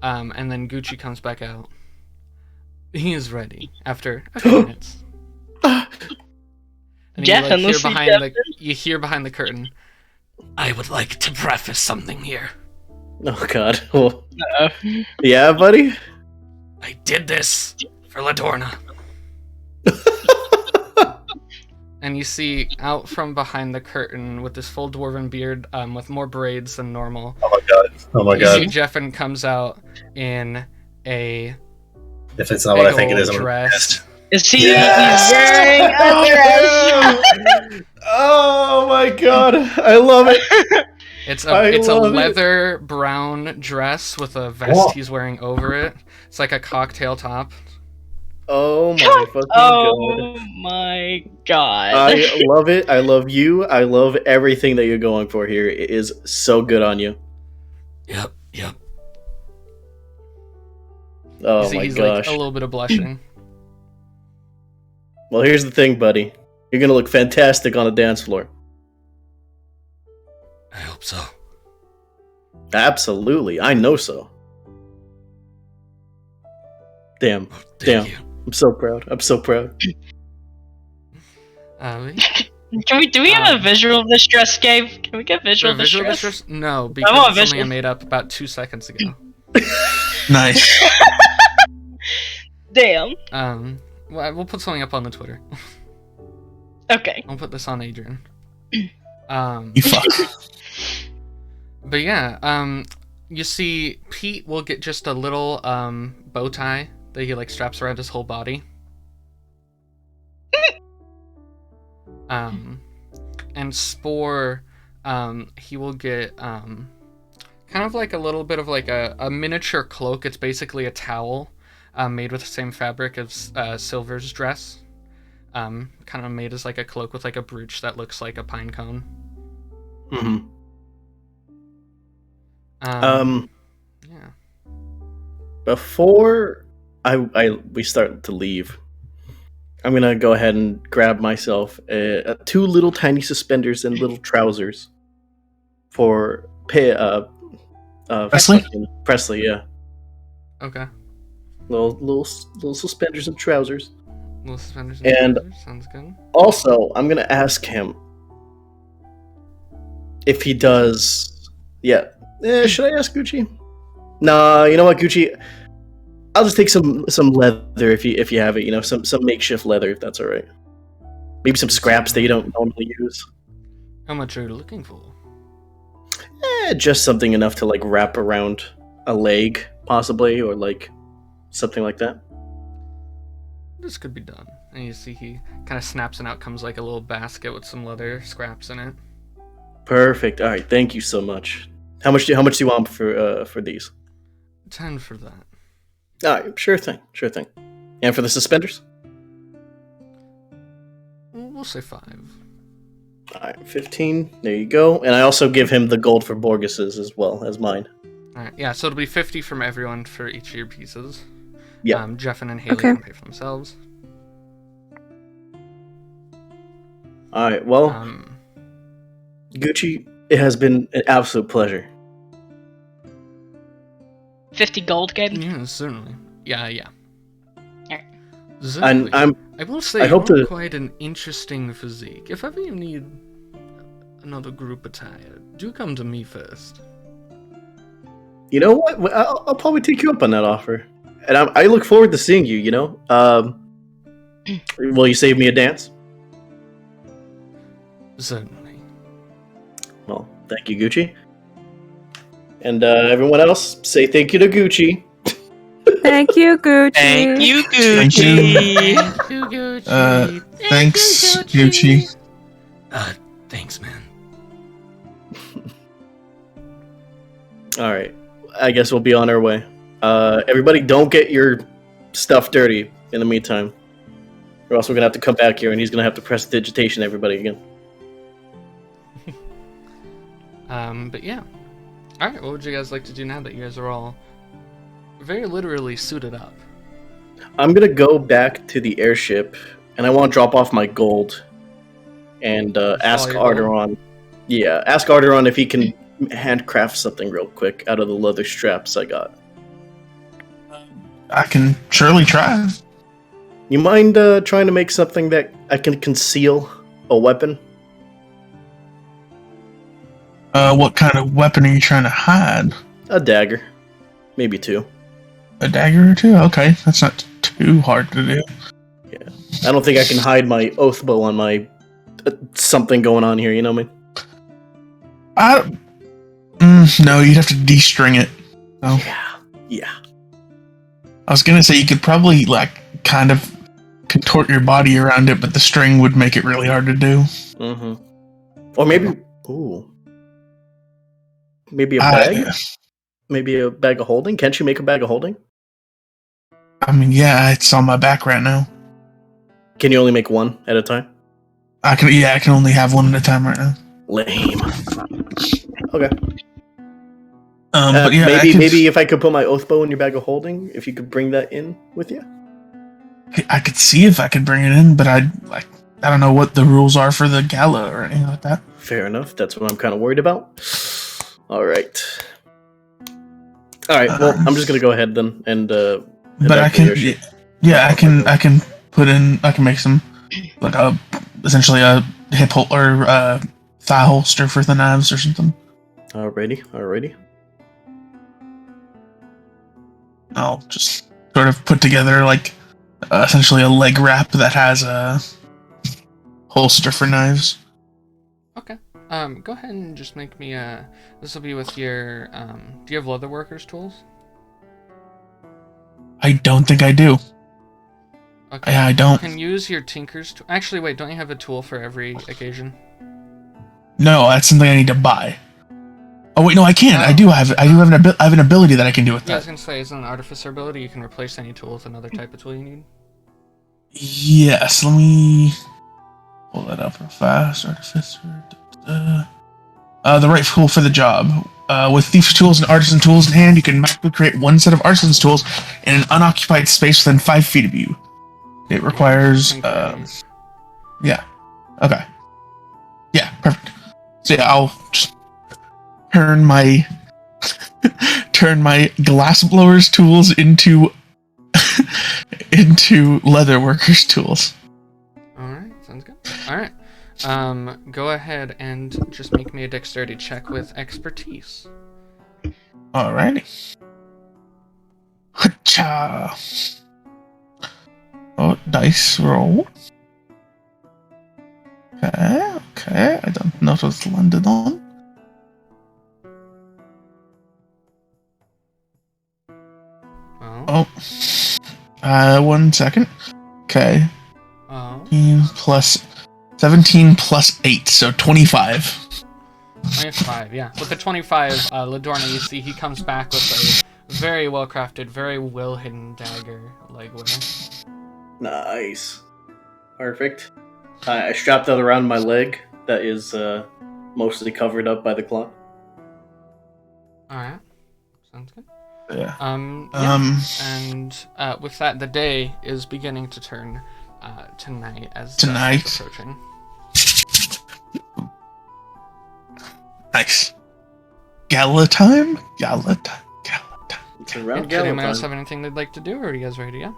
And then Gucci comes back out. He is ready after a few minutes. And Jeffin, you, let's see you hear behind the curtain. I would like to preface something here. Oh god. Well, yeah, buddy? I did this for Ladorna. And you see out from behind the curtain with this full dwarven beard with more braids than normal. Oh my god. Oh my You god. see Jeffin comes out in a If it's not what I think it big is, old I'm dress. Is he Yes! wearing a dress? Oh my god. I love it. It's I a love it. leather brown dress with a vest Whoa. he's wearing over it. It's like a cocktail top. Oh my fucking Oh god. my god. I love it. I love you. I love everything that you're going for here. It is so good on you. Yep. Oh you see my he's gosh. like a little bit of blushing. Well, here's the thing, buddy. You're gonna look fantastic on a dance floor. I hope so. Absolutely. I know so. Damn. Oh, Damn. thank you. I'm so proud. I'm so proud. Do we have a visual of this dress, Gabe? Can we get visual of this visual dress? distress? No, want because it's something visual. I made up about 2 seconds ago. Nice. Damn. Well, we'll put something up on the Twitter. Okay. I'll put this on Adrian. You fuck. But yeah, you see Pete will get just a little bow tie that he like straps around his whole body. And Spore, he will get kind of like a little bit of like a miniature cloak. It's basically a towel made with the same fabric as Silver's dress. Kind of made as like a cloak with like a brooch that looks like a pine cone. Mm-hmm. Yeah. Before we start to leave, I'm gonna go ahead and grab myself 2 little tiny suspenders and little trousers for Presley? Presley, yeah. Okay. Little suspenders and trousers. Little suspenders And trousers. Sounds good. Also, I'm gonna ask him if he does. Yeah. Should I ask Gucci? Nah. You know what, Gucci? I'll just take some leather if you have it. You know, some makeshift leather if that's all right. Maybe some scraps that you don't normally use. How much are you looking for? Just something enough to like wrap around a leg, possibly, or like something like that. This could be done. And you see he kind of snaps, and out comes like a little basket with some leather scraps in it. Perfect. All right. Thank you so much. How much do you want for these? 10 for that. All right. Sure thing. And for the suspenders? We'll say 5. All right. 15. There you go. And I also give him the gold for Borgus's as well as mine. Alright, yeah, so it'll be 50 from everyone for each of your pieces. Yeah. Jeffen and Haley Okay. can pay for themselves. All right. Well, Gucci, it has been an absolute pleasure. 50 gold, Gabe? Yeah, certainly. Yeah. Alright. Certainly. And I will say, I you hope are to- quite an interesting physique. If ever you need another group attire, do come to me first. You know what? I'll probably take you up on that offer, and I look forward to seeing you. You know, will you save me a dance? Certainly. Well, thank you, Gucci. And everyone else, say thank you to Gucci. Thank you, Gucci. Thank you, Thank you. Gucci. Thank you, Gucci. Thanks, Gucci. Thanks, man. All right, I guess we'll be on our way. Everybody, don't get your stuff dirty in the meantime, or else we're gonna have to come back here, and he's gonna have to press digitation everybody again. But yeah. Alright, what would you guys like to do now that you guys are all very literally suited up? I'm gonna go back to the airship, and I want to drop off my gold, and ask your gold? Arrtaron. Yeah, ask Arrtaron if he can handcraft something real quick out of the leather straps I got. I can surely try. You mind trying to make something that I can conceal a weapon? What kind of weapon are you trying to hide? A dagger, maybe 2. A dagger or 2? Okay, that's not too hard to do. I don't think I can hide my oath bow on my something going on here. You know what I mean? No, you'd have to de-string it. Oh. Yeah. I was gonna say you could probably like kind of contort your body around it, but the string would make it really hard to do. Mm-hmm. Or maybe a bag. Maybe a bag of holding. Can't you make a bag of holding? I mean, yeah, it's on my back right now. Can you only make one at a time? I can only have one at a time right now. Lame. Okay. But yeah, maybe if I could put my oath bow in your bag of holding, if you could bring that in with you. I could see if I could bring it in, but I don't know what the rules are for the gala or anything like that. Fair enough. That's what I'm kind of worried about. All right. Well, I'm just gonna go ahead then and. But I can, I can put in. I can make some like essentially a hip or thigh holster for the knives or something. Alrighty. I'll just sort of put together like essentially a leg wrap that has a holster for knives. Okay. Go ahead and just make me this will be with your do you have leatherworkers tools? I don't think I do. Okay. Yeah, I don't. You can use your tinker's tool. Actually, wait, don't you have a tool for every occasion? No, that's something I need to buy. Oh wait, no, I can. Oh. I do have an ability that I can do with Yeah, I was that. gonna say, isn't an artificer ability? You can replace any tool with another type of tool you need. Yes, let me pull that up real fast. Artificer. The right tool for the job. With these tools and artisan tools in hand, you can magically create one set of artisan's tools in an unoccupied space within 5 feet of you. It requires. Yeah. Okay. Yeah. Perfect. So yeah, I'll just turn my glassblower's tools into into leatherworker's tools. Alright, sounds good. Alright. Go ahead and just make me a dexterity check with expertise. Alrighty. Hacha. Oh, dice roll. Okay. I don't know what's landed on. Oh. 1 second. Okay. Oh. 17 plus 8, so 25. 25, yeah. With the 25, Ladorna, you see he comes back with a very well-crafted, very well-hidden dagger legwear. Nice. Perfect. I strapped that around my leg that is mostly covered up by the claw. Alright. Sounds good. Yeah. And with that, the day is beginning to turn to night as dusk is approaching. Nice. Gala time? Gala time. It's around Did gala anyone else time. have anything they'd like to do, or are you guys ready to go?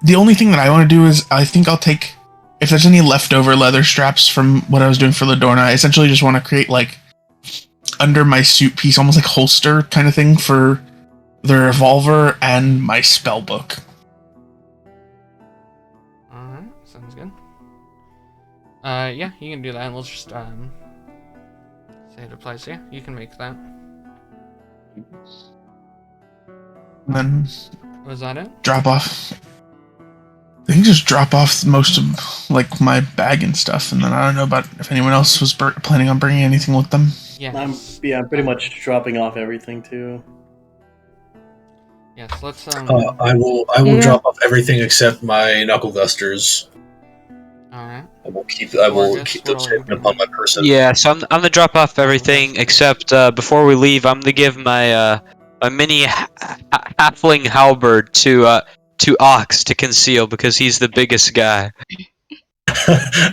The only thing that I want to do is I think I'll take, if there's any leftover leather straps from what I was doing for Ladorna, I essentially just want to create like under my suit piece, almost like holster kind of thing for the revolver and my spell book. Alright, sounds good. Yeah, you can do that, and we'll just say it applies. Yeah, you can make that. And then Was that it? drop off. I think just drop off most of like my bag and stuff, and then I don't know about if anyone else was planning on bringing anything with them. Yeah. I'm pretty much dropping off everything too. Yes, let's I will drop off everything except my knuckle dusters. Alright. I will keep those hidden upon my person. Yeah, so I'm gonna drop off everything except before we leave, I'm gonna give my my mini halfling halberd to Ox to conceal because he's the biggest guy.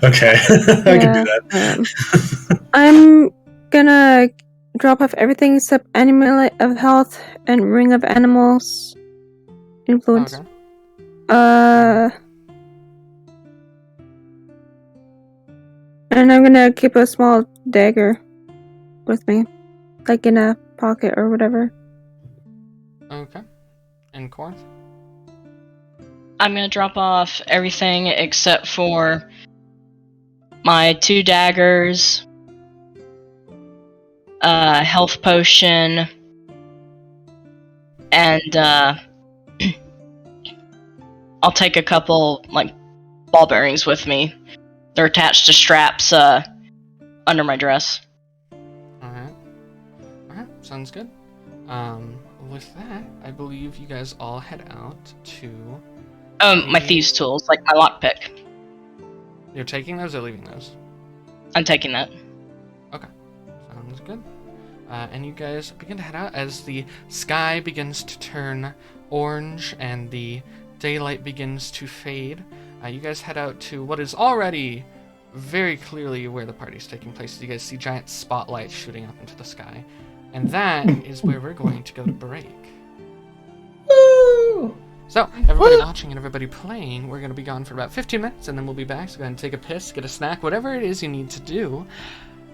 Okay, I can do that. I'm gonna drop off everything except Amulet of Health and Ring of Animals Influence. Okay. And I'm gonna keep a small dagger with me, like in a pocket or whatever. Okay. And Corrinth? I'm gonna drop off everything except for my 2 daggers, health potion, and I'll take a couple like ball bearings with me. They're attached to straps under my dress. Alright. Alright, sounds good. With that, I believe you guys all head out to... My thieves' tools, like my lockpick. You're taking those or leaving those? I'm taking that. Okay. Sounds good. And you guys begin to head out as the sky begins to turn orange and the daylight begins to fade. You guys head out to what is already very clearly where the party's taking place. You guys see giant spotlights shooting up into the sky. And that is where we're going to go to break. So, everybody watching and everybody playing, we're going to be gone for about 15 minutes, and then we'll be back. So go ahead and take a piss, get a snack, whatever it is you need to do,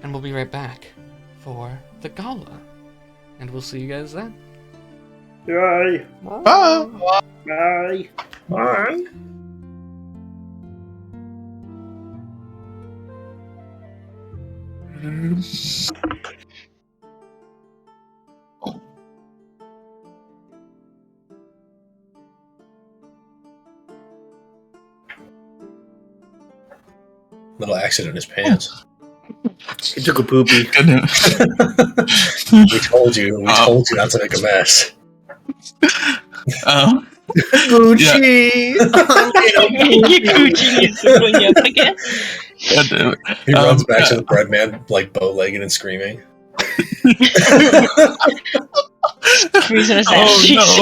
and we'll be right back for the gala. And we'll see you guys then. Bye. Bye. Bye. Bye. little accident in his pants. He took a poopy. We told you not to make a mess. Gucci! Your Gucci is going up again. He runs back to the bread man, like bow-legged and screaming. Freezing his ass cheeks.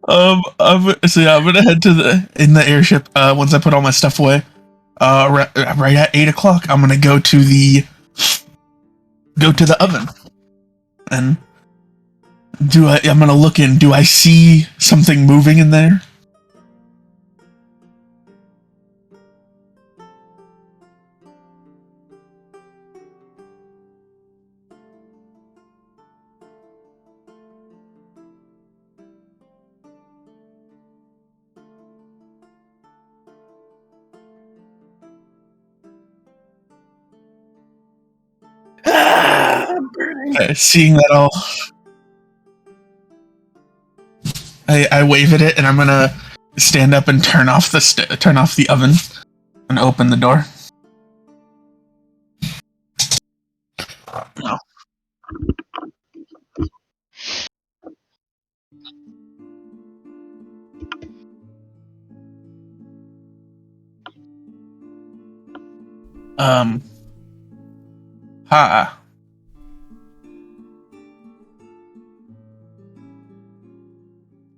I'm gonna head to the airship. Once I put all my stuff away, right at 8 o'clock, I'm gonna go to the oven, and I'm gonna look in. Do I see something moving in there? Seeing that all, I wave at it, and I'm gonna stand up and turn off the oven and open the door. No. Ha.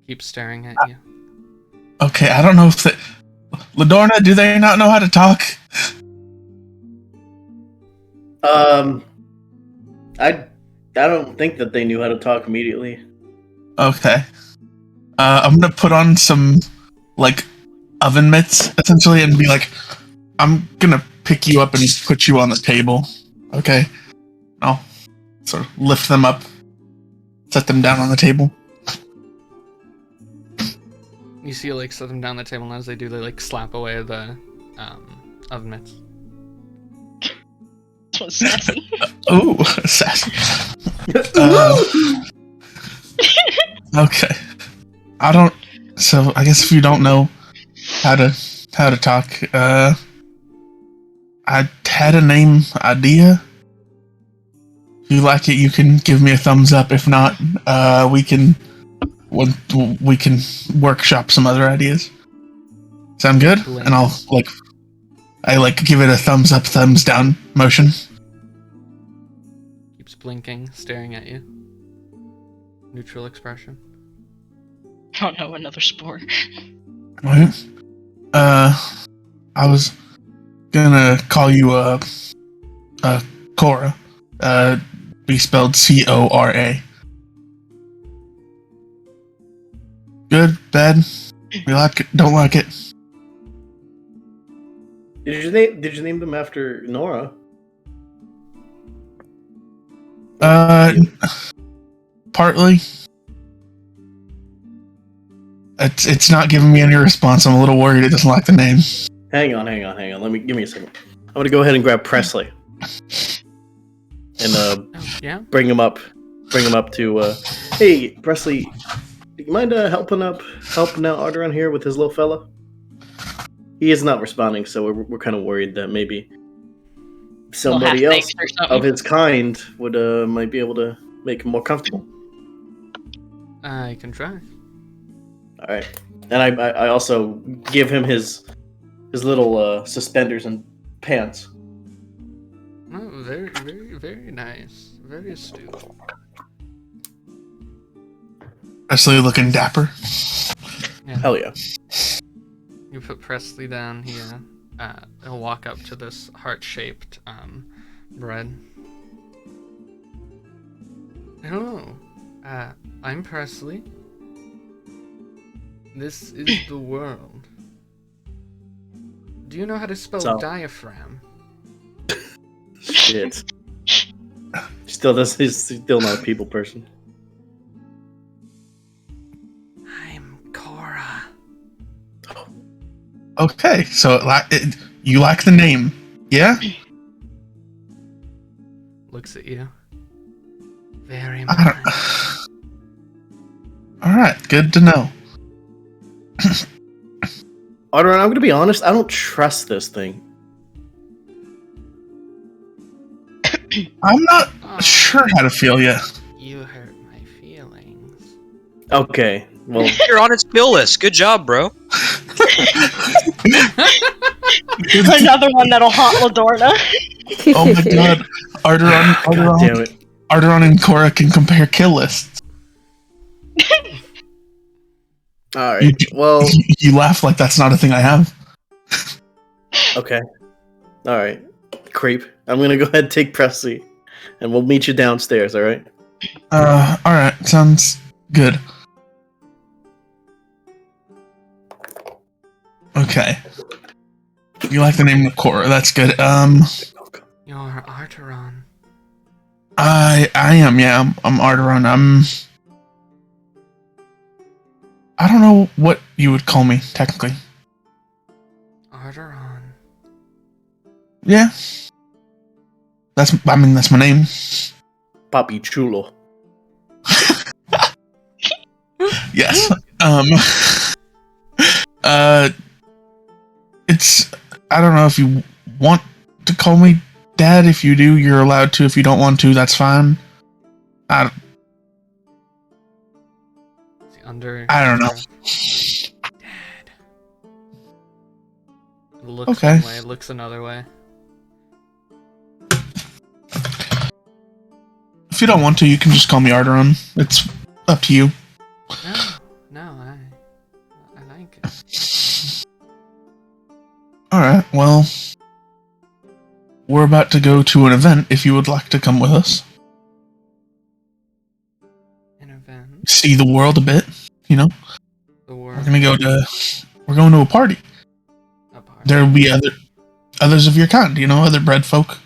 Keep staring at you. Okay, I don't know if Ladorna, do they not know how to talk? I don't think that they knew how to talk immediately. Okay. I'm gonna put on some, like, oven mitts, essentially, and be like, I'm gonna pick you up and put you on the table. Okay? I'll sort of lift them up, set them down on the table. You see, like, set them down the table, and as they do, they, like, slap away the oven mitts. So sassy. Oh, sassy. Okay. So I guess if you don't know how to talk, I had a name idea. If you like it, you can give me a thumbs up. If not, we can workshop some other ideas. Sound good? Blink. And I give it a thumbs up, thumbs down motion. Keeps blinking, staring at you. Neutral expression. Oh no, another spore. Right. I was gonna call you Cora. Be spelled Cora. Good, bad. You like it? Don't like it? Did you name them after Nora? Partly. It's not giving me any response. I'm a little worried it doesn't like the name. Hang on. Give me a second. I'm gonna go ahead and grab Presley. And Yeah? bring him up to hey Presley, do you mind helping out Arrtaron here with his little fella? He is not responding, so we're kind of worried that maybe somebody else of his kind would might be able to make him more comfortable. I can try. All right, and I also give him his little suspenders and pants. Oh, very, very, very nice. Very astute. Presley looking dapper. Yeah. Hell yeah. You put Presley down here. He'll walk up to this heart-shaped bread. Hello. I'm Presley. This is the world. Do you know how to spell diaphragm? Shit. He's still not a people person. I'm Cora. Okay, so you like the name, yeah? Looks at you. Very I much. All right, good to know. Arrtaron, I'm gonna be honest, I don't trust this thing. I'm not sure how to feel yet. You hurt my feelings. Okay, well, You're on its kill list. Good job, bro. Another one that'll haunt Ladorna. Oh my god. God damn it. Arrtaron and Cora can compare kill lists. Alright, well, You laugh like that's not a thing I have. okay. Alright, creep. I'm gonna go ahead and take Presley, and we'll meet you downstairs, alright? Alright, sounds good. Okay. You like the name of Cora, that's good. You're Arrtaron. I am, yeah, I'm Arrtaron. I don't know what you would call me, technically. Arrtaron. Yeah. That's my name. Papi chulo. Yes. It's, I don't know if you want to call me Dad. If you do, you're allowed to. If you don't want to, that's fine. I don't know. Dad. Looks Okay. one way, looks another way. If you don't want to, you can just call me Arrtaron. It's up to you. No, I like it. Alright, well, we're about to go to an event if you would like to come with us. An event. See the world a bit, you know? The world. We're going to a party. A party. There will be others of your kind, you know, other bread folk.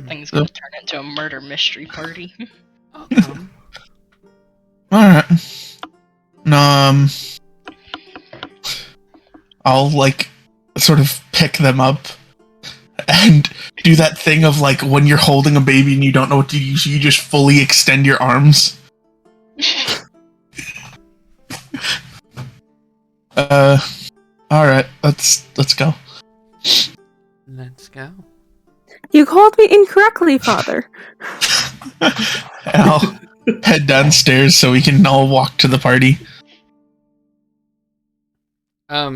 Thing's gonna turn into a murder mystery party. I'll come. Alright. I'll, like, sort of pick them up and do that thing of, like, when you're holding a baby and you don't know what to use, you just fully extend your arms. Alright, let's go. Let's go. You called me incorrectly, Father. And I'll head downstairs so we can all walk to the party.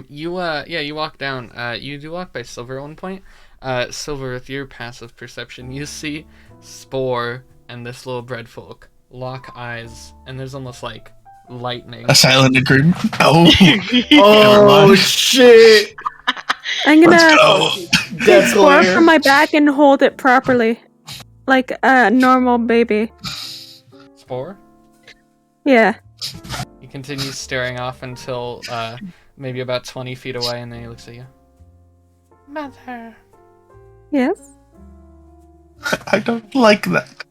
You walk down. You do walk by Silver at one point. Silver, with your passive perception, you see Spore and this little bread folk lock eyes, and there's almost like lightning. A silent agreement. Oh, Oh shit! I'm let's gonna go. take Spore from my back and hold it properly. Like a normal baby. Spore? Yeah. He continues staring off until maybe about 20 feet away, and then he looks at you. Mother. Yes? I don't like that.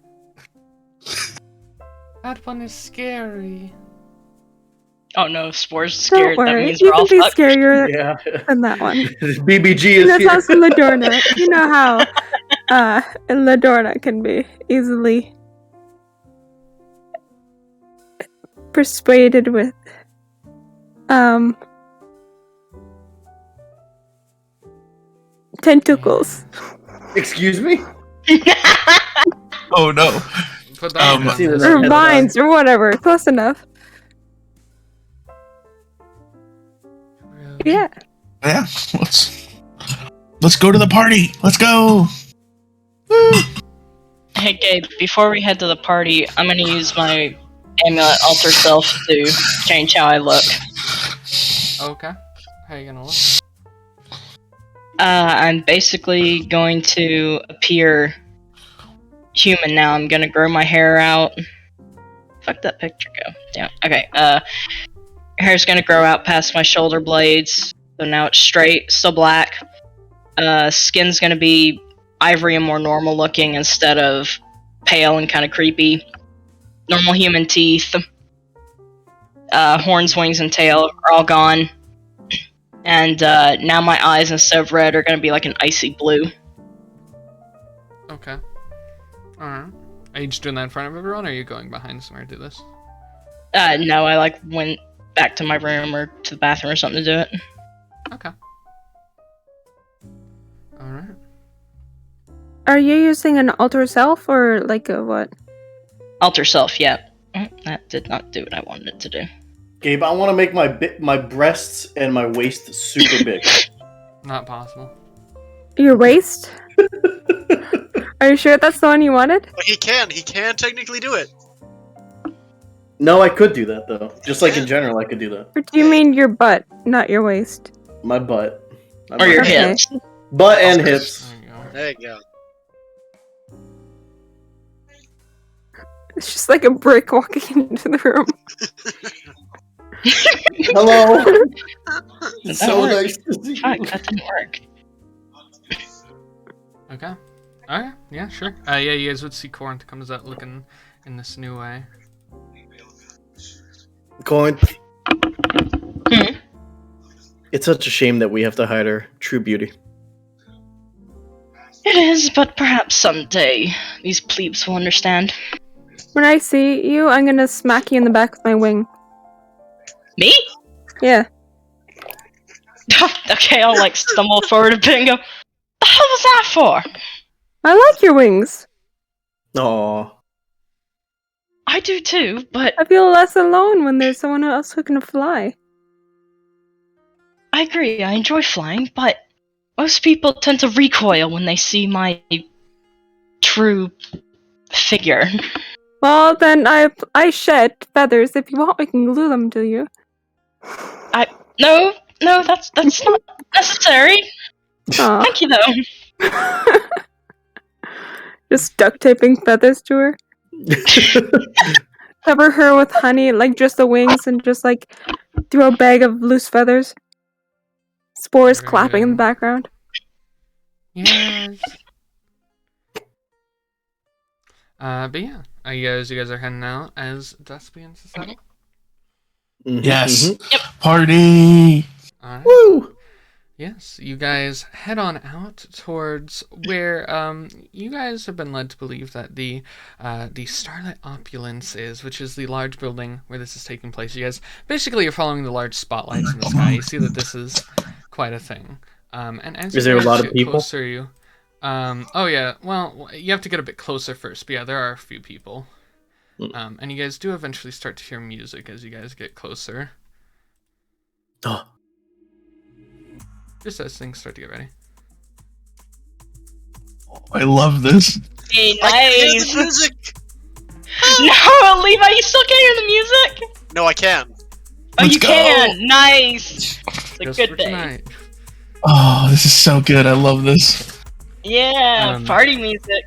That one is scary. Oh no, Spore's scared. Don't That worry, means you we're all can be fucked. scarier Yeah. than that one. BBG is That's here. also Ladorna. You know how Ladorna can be easily persuaded with tentacles. Excuse me? Oh no. Put that on See this. that Or headline? vines or whatever. Close enough. Yeah. Yeah, let's go to the party. Let's go. Woo. Hey Gabe, before we head to the party, I'm gonna use my amulet alter self to change how I look. Okay. How you gonna look? I'm basically going to appear human now. I'm gonna grow my hair out. Fuck that picture go. Damn. Okay, hair's gonna grow out past my shoulder blades. So now it's straight, still black. Skin's gonna be ivory and more normal looking instead of pale and kind of creepy. Normal human teeth. Horns, wings, and tail are all gone. And now my eyes, instead of red, are gonna be like an icy blue. Okay. Alright. Are you just doing that in front of everyone, or are you going behind somewhere to do this? No, I went back to my room or to the bathroom or something to do it. Okay. Alright. Are you using an alter self or like a what? Alter self, yeah. That did not do what I wanted it to do. Gabe, I want to make my breasts and my waist super big. Not possible. Your waist? Are you sure that's the one you wanted? But he can technically do it. No, I could do that though. Just like in general, I could do that. Or do you mean your butt, not your waist? My butt. Or your Okay. hips. Butt and hips. There you go. There you go. It's just like a brick walking into the room. Hello. That So worked. nice to see Fuck, you. that didn't work. Okay. Alright, yeah, sure. Yeah, you guys would see Corrinth comes out looking in this new way. Corrinth. Hmm? It's such a shame that we have to hide our true beauty. It is, but perhaps someday these plebes will understand. When I see you, I'm gonna smack you in the back with my wing. Me? Yeah. Okay, I'll stumble forward a bit and go, the hell was that for? I like your wings. Aww. I do too, but I feel less alone when there's someone else who can fly. I agree, I enjoy flying, but most people tend to recoil when they see my true figure. Well, then I shed feathers. If you want, we can glue them to you. No, that's not necessary. Aw. Thank you, though. Just duct taping feathers to her. Cover her with honey, like just the wings, and just throw a bag of loose feathers. Spores Very clapping in the good. background. Yes. But yeah, you guys are heading out as dusk begins to settle. Yes. Mhm. Party. Alright. Woo! Yes, you guys head on out towards where you guys have been led to believe that the Starlit Opulence is, which is the large building where this is taking place. You guys basically are following the large spotlights in the sky. You see that this is quite a thing. And as Is you there a guys lot of get people? Closer, oh yeah. Well, you have to get a bit closer first. But yeah, there are a few people. And you guys do eventually start to hear music as you guys get closer. Oh. Just as things start to get ready. I love this. Hey, I can hear nice. the music. No, Levi, you still can't hear the music? No, I can. Oh, Let's you go. can. Nice. It's a Just good for day. tonight. Oh, this is so good. I love this. Yeah, party music.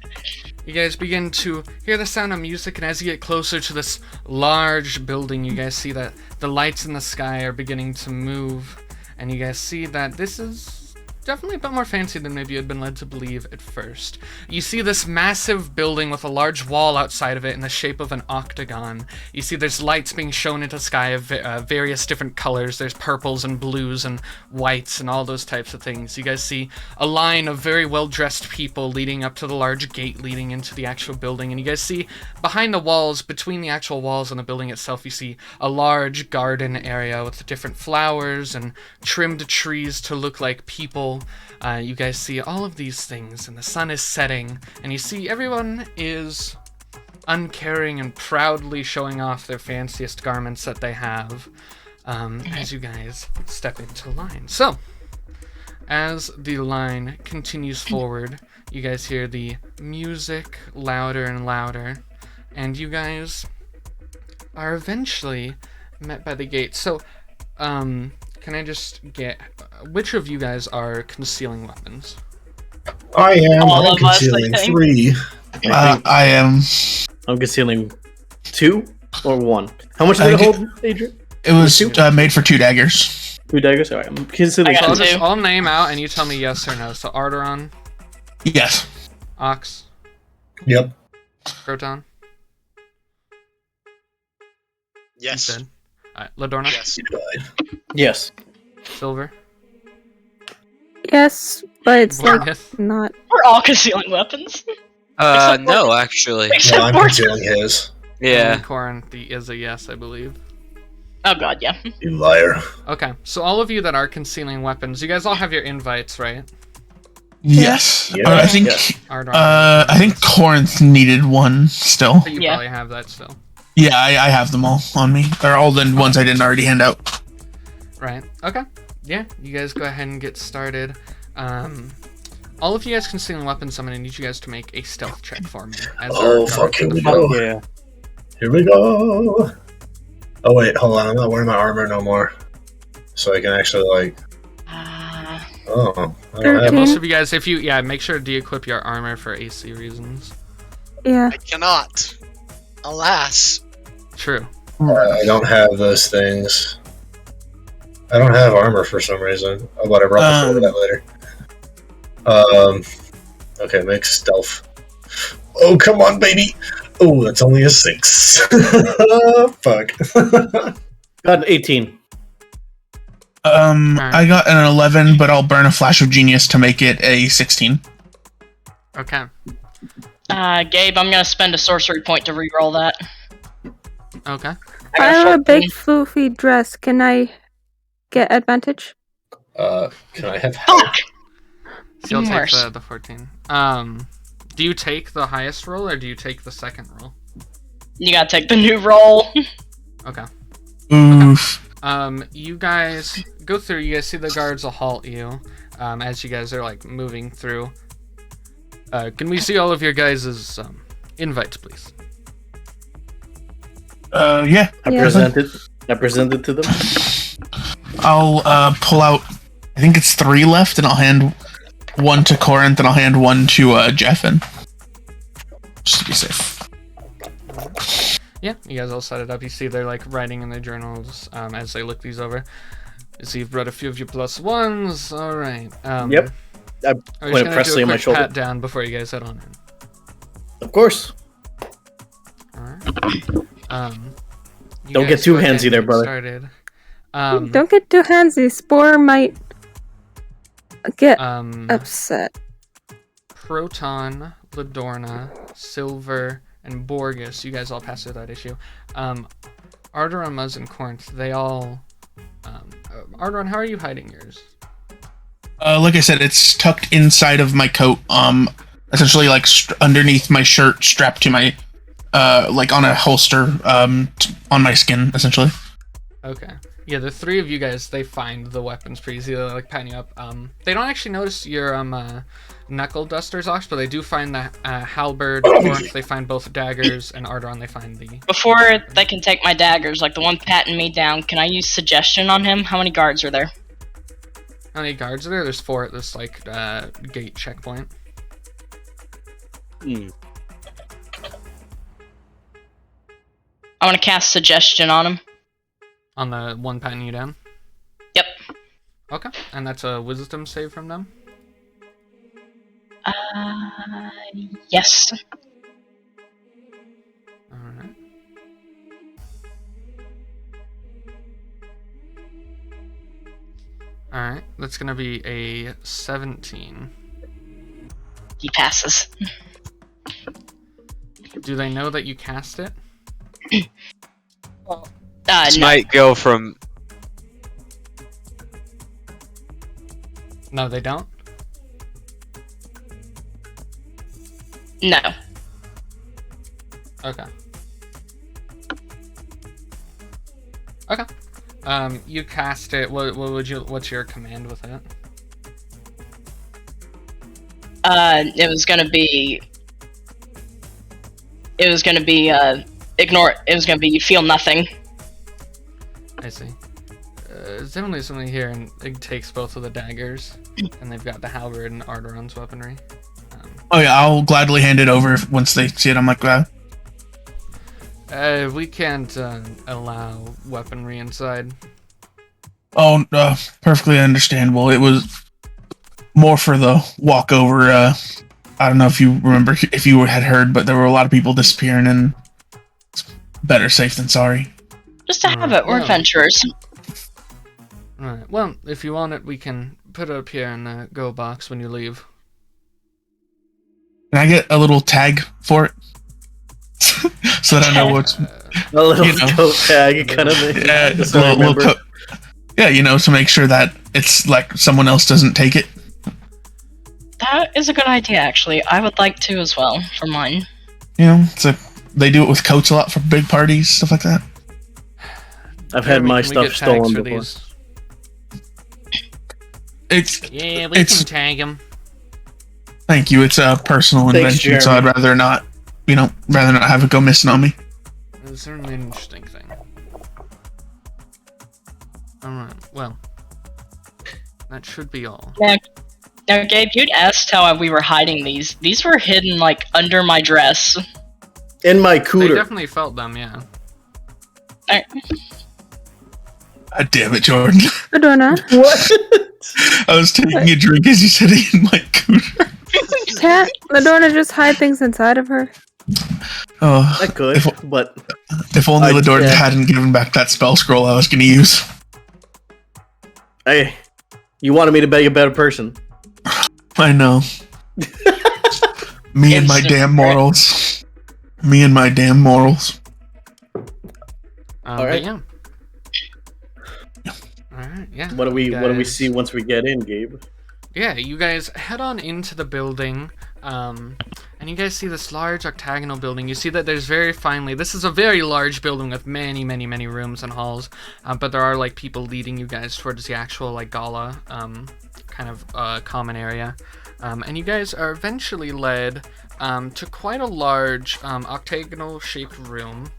You guys begin to hear the sound of music, and as you get closer to this large building, you guys see that the lights in the sky are beginning to move, and you guys see that this is definitely a bit more fancy than maybe you had been led to believe at first. You see this massive building with a large wall outside of it in the shape of an octagon. You see there's lights being shown into the sky of various different colors. There's purples and blues and whites and all those types of things. You guys see a line of very well-dressed people leading up to the large gate leading into the actual building. And you guys see behind the walls, between the actual walls and the building itself, you see a large garden area with different flowers and trimmed trees to look like people. You guys see all of these things, and the sun is setting, and you see everyone is uncaring and proudly showing off their fanciest garments that they have as you guys step into line. So, as the line continues forward, you guys hear the music louder and louder, and you guys are eventually met by the gate. So, can I just get... which of you guys are concealing weapons? I am. All I'm of us, I concealing think. 3. I am. I'm concealing 2 or 1. How much did it hold, Adrian? It was made for 2 daggers. 2 daggers? Alright, I'm concealing I got So two. I'll name out and you tell me yes or no. So Arrtaron, Yes. Ox, Yep. Proton, Yes. dead. Alright, Ladorna, Yes. Yes. Silver, Yes, but it's Borgus, not. We're all concealing weapons. No, actually. No, I'm concealing his. Yeah. Corrinth is a yes, I believe. Oh god, yeah. You liar. Okay, so all of you that are concealing weapons, you guys all have your invites, right? Yes. Yeah. I think. Arrtaron. I think Corinth needed one still. But you Yeah. probably have that still. Yeah, I have them all on me. They're all the ones I didn't already hand out. Right. Okay. Yeah, you guys go ahead and get started. All of you guys concealing weapons, I'm gonna need you guys to make a stealth check for me. Oh, fuck, here we go. Yeah. Here we go. Oh, wait, hold on. I'm not wearing my armor no more. So I can actually, like... Oh, I don't have... Most of you guys, if you... Yeah, make sure to de-equip your armor for AC reasons. Yeah. I cannot. Alas. True. I don't have those things. I don't have armor for some reason. Oh, but I brought that later. Okay, make stealth. Oh, come on, baby! Oh, that's only a 6. Fuck. Got an 18. I got an 11, but I'll burn a flash of genius to make it a 16. Okay. Gabe, I'm gonna spend a sorcery point to reroll that. Okay. I have a big floofy dress. Can I get advantage? Can I have help? So you'll take Worse. the 14. Do you take the highest roll, or do you take the second roll? You gotta take the new roll. Okay. Oof. You guys go through. You guys see the guards will halt you as you guys are like moving through. Can we see all of your guys' invites, please? Yeah. I presented to them. I'll pull out. I think it's 3 left, and I'll hand one to Corinth, and I'll hand one to Jeffin. Just to be safe. Yeah, you guys all set it up. You see they're like writing in their journals as they look these over. You see you've read a few of your +1s. All right. Yep. I I'm point just Presley gonna on do my a quick shoulder. pat down before you guys head on in. Of course. All right. You Don't guys get too go ahead handsy and there, get brother. Started. Don't get too handsy. Spore might get Um, upset. Proton, Ladorna, Silver, and Borgus, you guys all passed through that issue. Arrtaron, Muzz, and Corrinth, they all... Arrtaron, how are you hiding yours? Like I said, it's tucked inside of my coat. Essentially, like underneath my shirt, strapped to my, like on a holster, on my skin, essentially. Okay. Yeah, the 3 of you guys, they find the weapons pretty easily. They're like panning up. They don't actually notice your knuckle dusters, Ox, but they do find the halberd. Corrinth, they find both daggers, and Arrtaron, they find the... Before they can take my daggers, like the one patting me down, can I use suggestion on him? How many guards are there? How many guards are there? There's 4 at this, like, gate checkpoint. I want to cast suggestion on him. On the one patting you down? Yep. Okay, and that's a wisdom save from them? Yes. Alright. Alright, that's gonna be a 17. He passes. Do they know that you cast it? This No. might go from... No, they don't? No. Okay. Okay. You cast it. What's your command with it? It was gonna be ignore it. It was gonna be you feel nothing. I see. There's definitely something here, and it takes both of the daggers, and they've got the halberd and Arrtaron's weaponry. Oh yeah, I'll gladly hand it over once they see it. I'm like, We can't allow weaponry inside. oh, perfectly understandable. It was more for the walkover. I don't know if you remember, if you had heard, but there were a lot of people disappearing, and it's better safe than sorry. Just to have it. We're Well. adventurers. Alright, well, if you want it, we can put it up here in the go box when you leave. Can I get a little tag for it? So that I know what's... A little coat tag kind of thing. Yeah, So I remember. yeah, to make sure that it's like someone else doesn't take it. That is a good idea, actually. I would like to as well, for mine. They do it with coats a lot for big parties, stuff like that. I've had my stuff stolen before. We can tag him. Thank you. It's a personal invention, so I'd rather not have it go missing on me. It's certainly an interesting thing. Alright, well. That should be all. Now, Gabe, you'd asked how we were hiding these. These were hidden, like, under my dress. In my cooler. They definitely felt them, yeah. Alright. God damn it, Jordan. Ladorna. What? I was taking a drink as you said it in my cooler. Can't Ladorna just hide things inside of her? Oh, I could, but... If only Ladorna hadn't given back that spell scroll I was going to use. Hey, you wanted me to be a better person. I know. Me and my damn morals. Me and my damn morals. Alright. Yeah. Alright, yeah. What do we see once we get in, Gabe? Yeah, you guys head on into the building, and you guys see this large octagonal building. You see that there's this is a very large building with many, many, many rooms and halls, but there are, like, people leading you guys towards the actual, like, gala, kind of, common area. And you guys are eventually led, to quite a large, octagonal-shaped room.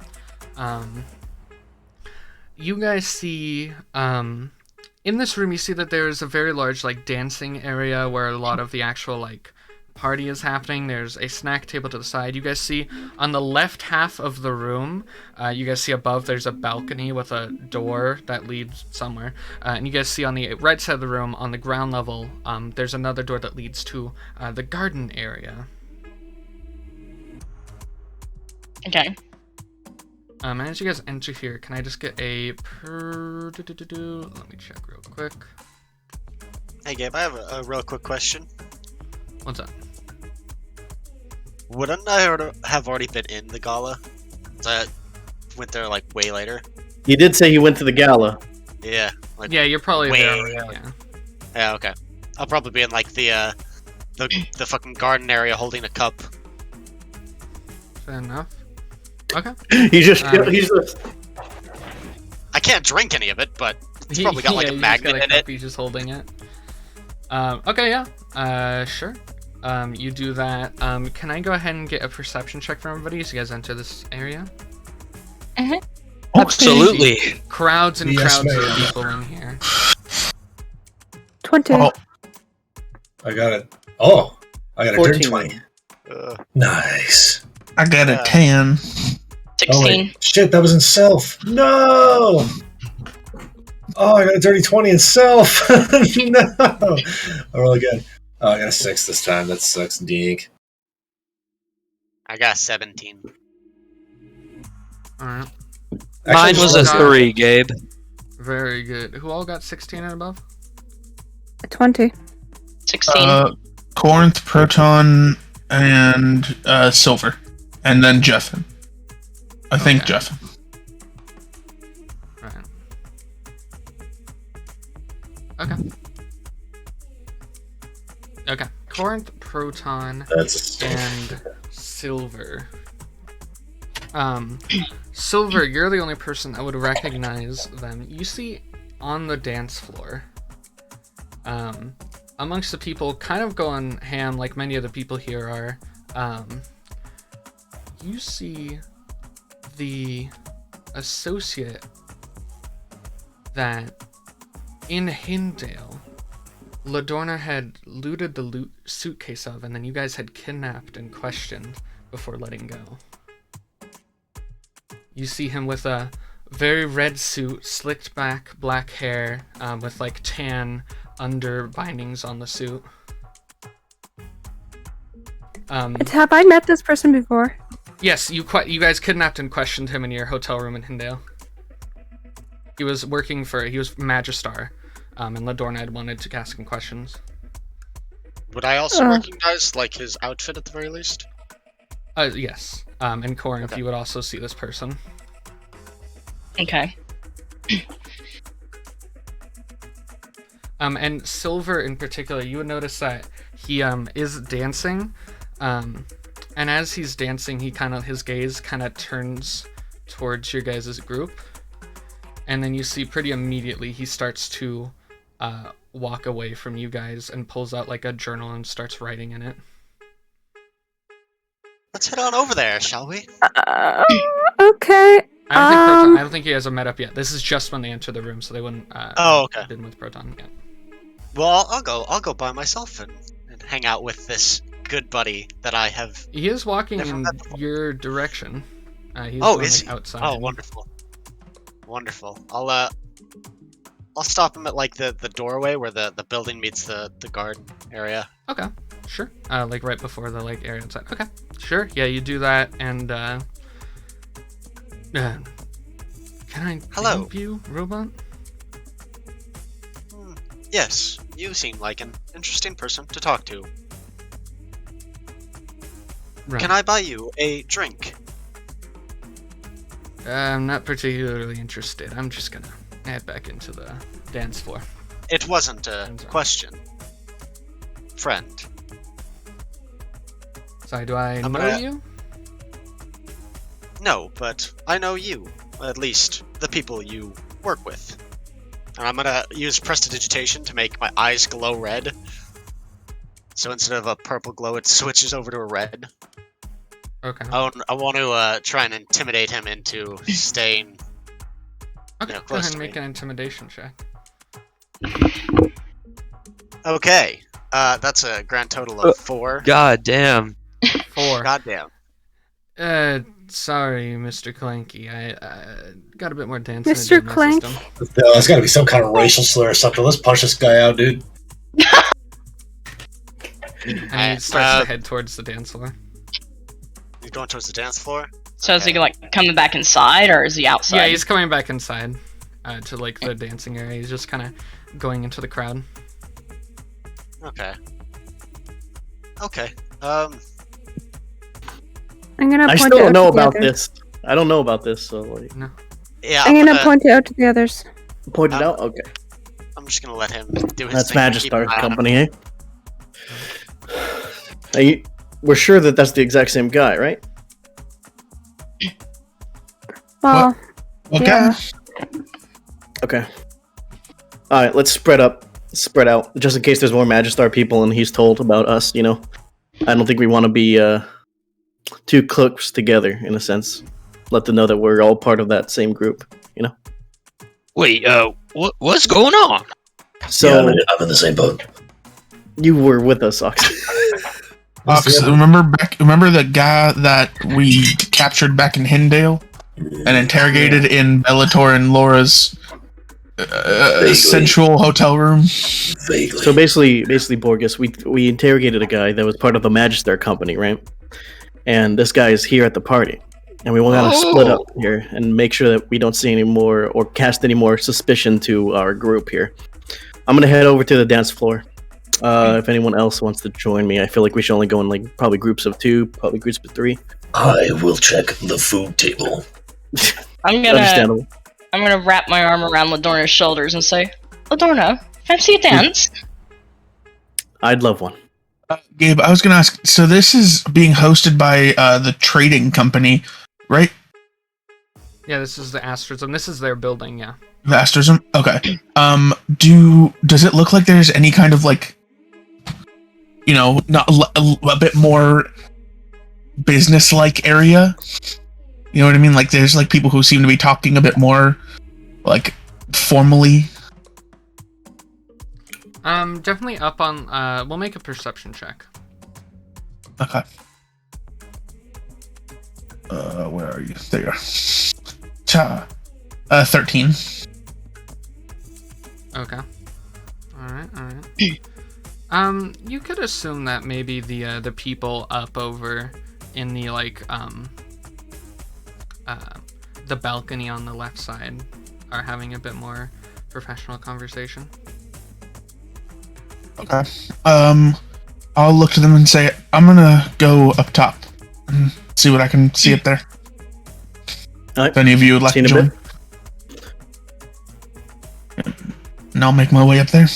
You guys see, in this room, you see that there's a very large, like, dancing area where a lot of the actual, like, party is happening. There's a snack table to the side. You guys see on the left half of the room, you guys see above there's a balcony with a door that leads somewhere. And you guys see on the right side of the room, on the ground level, there's another door that leads to the garden area. Okay. And as you guys enter here, can I just get a let me check real quick. Hey Gabe, I have a real quick question. What's up? Wouldn't I have already been in the gala? I went there like way later. You did say you went to the gala. Yeah. Like, yeah, you're probably way there. later. Yeah. Yeah. Okay. I'll probably be in like the fucking garden area holding a cup. Fair enough. Okay. He's just. I can't drink any of it, but it's probably got like a magnet in it. He's just holding it. Okay, yeah. Sure. You do that. Can I go ahead and get a perception check from everybody as you guys enter this area? Mm-hmm. Absolutely. Crowds and Yes, crowds of ma'am. people in here. 20. Oh, I got it. Oh, I got a 14. dirty 20. Nice. I got a 10. 16. Oh, wait. Shit, that was in self. No! Oh, I got a dirty 20 in self. No! I roll again. Oh, I got a 6 this time. That sucks, dink. I got 17. Alright. Mine was a 3, Gabe. Very good. Who all got 16 and above? 20. 16. Corrinth, Proton, and Silver. And then Jeff. I think Jeff. Right. Okay. Okay. Corrinth, Proton, and Silver. Silver, you're the only person that would recognize them. You see on the dance floor, amongst the people kind of going ham like many of the people here are, you see the associate that in Hindale, Ladorna had looted the suitcase of, and then you guys had kidnapped and questioned before letting go. You see him with a very red suit, slicked back black hair, with like tan underbindings on the suit. Have I met this person before? Yes, you guys kidnapped and questioned him in your hotel room in Hindale. He was Magistar, and Ladorna had wanted to ask him questions. Would I also Uh. recognize like his outfit at the very least? Yes. And Corrinth, Okay. you would also see this person. Okay. And Silver in particular, you would notice that he is dancing, and as he's dancing, his gaze kind of turns towards your guys' group, and then you see pretty immediately he starts to walk away from you guys and pulls out like a journal and starts writing in it. Let's head on over there, shall we? Okay. I don't think you guys have met up yet. This is just when they enter the room, so they wouldn't. Oh, okay. Been with Proton yet. Well, I'll go by myself and hang out with this good buddy that I have. He is walking Never in met before. your direction. He's Oh, going, is like, he? outside. Oh, wonderful. Wonderful. I'll stop him at like the doorway where the building meets the garden area. Okay, sure. Like right before the like area outside. Okay, sure. Yeah, you do that, and can I Hello. help you, robot? Yes, you seem like an interesting person to talk to. Right. Can I buy you a drink? I'm not particularly interested. I'm just gonna head back into the dance floor. It wasn't a I'm sorry. question. Friend. Sorry, do I I'm know gonna- you? No, but I know you. At least the people you work with. And I'm gonna use prestidigitation to make my eyes glow red. So instead of a purple glow, it switches over to a red. Okay. I want to try and intimidate him into staying. Okay, no, go close ahead to and make me. an intimidation check. Okay, that's a grand total of 4. God damn. 4. Goddamn. Sorry, Mr. Clanky. I got a bit more dancing to Mr. do in my Clank? system. There's got to be some kind of racial slur or something. Let's punch this guy out, dude. And he starts to head towards the dance floor. He's going towards the dance floor. So is he like coming back inside, or is he outside? Yeah, he's coming back inside to like the dancing area. He's just kind of going into the crowd. Okay. Okay. I'm gonna I point still it don't out know to the about others. this. I don't know about this, so like, Yeah. I'm gonna point it out to the others. point it out. Okay, I'm just gonna let him do his that's thing. Keep an Magistar eye on him. Company, eh? We're sure that that's the exact same guy, right? Well, Okay. yeah. Okay. All right, let's spread out, just in case there's more Magistar people and he's told about us. You know, I don't think we want to be too close together in a sense. Let them know that we're all part of that same group. You know. Wait, what's going on? So Yeah, I'm in the same boat. you were with us, Ox. Ox, remember the guy that we captured back in Hindale and interrogated in Bellator and Laura's sensual hotel room? Vaguely. So basically, Borgus, we interrogated a guy that was part of the Magistar Company, right? And this guy is here at the party, and we want to split up here and make sure that we don't see any more or cast any more suspicion to our group here. I'm gonna head over to the dance floor. If anyone else wants to join me, I feel like we should only go in like probably groups of 2, probably groups of 3. I will check the food table. Understandable. I'm gonna wrap my arm around Ladorna's shoulders and say, Ladorna, fancy a dance? I'd love one. Gabe, I was going to ask, so this is being hosted by the trading company, right? Yeah, this is the Asterism. This is their building, yeah. The Asterism? Okay. Does it look like there's any kind of like, you know, not a bit more business-like area? You know what I mean? Like there's like people who seem to be talking a bit more like formally. Definitely up on, we'll make a perception check. Okay. Where are you? There you are. 13. Okay. Alright. You could assume that maybe the people up over in the, like, the balcony on the left side are having a bit more professional conversation. Okay. I'll look to them and say, I'm gonna go up top and see what I can see up there. Alright. If any of you would like to join. And I'll make my way up there.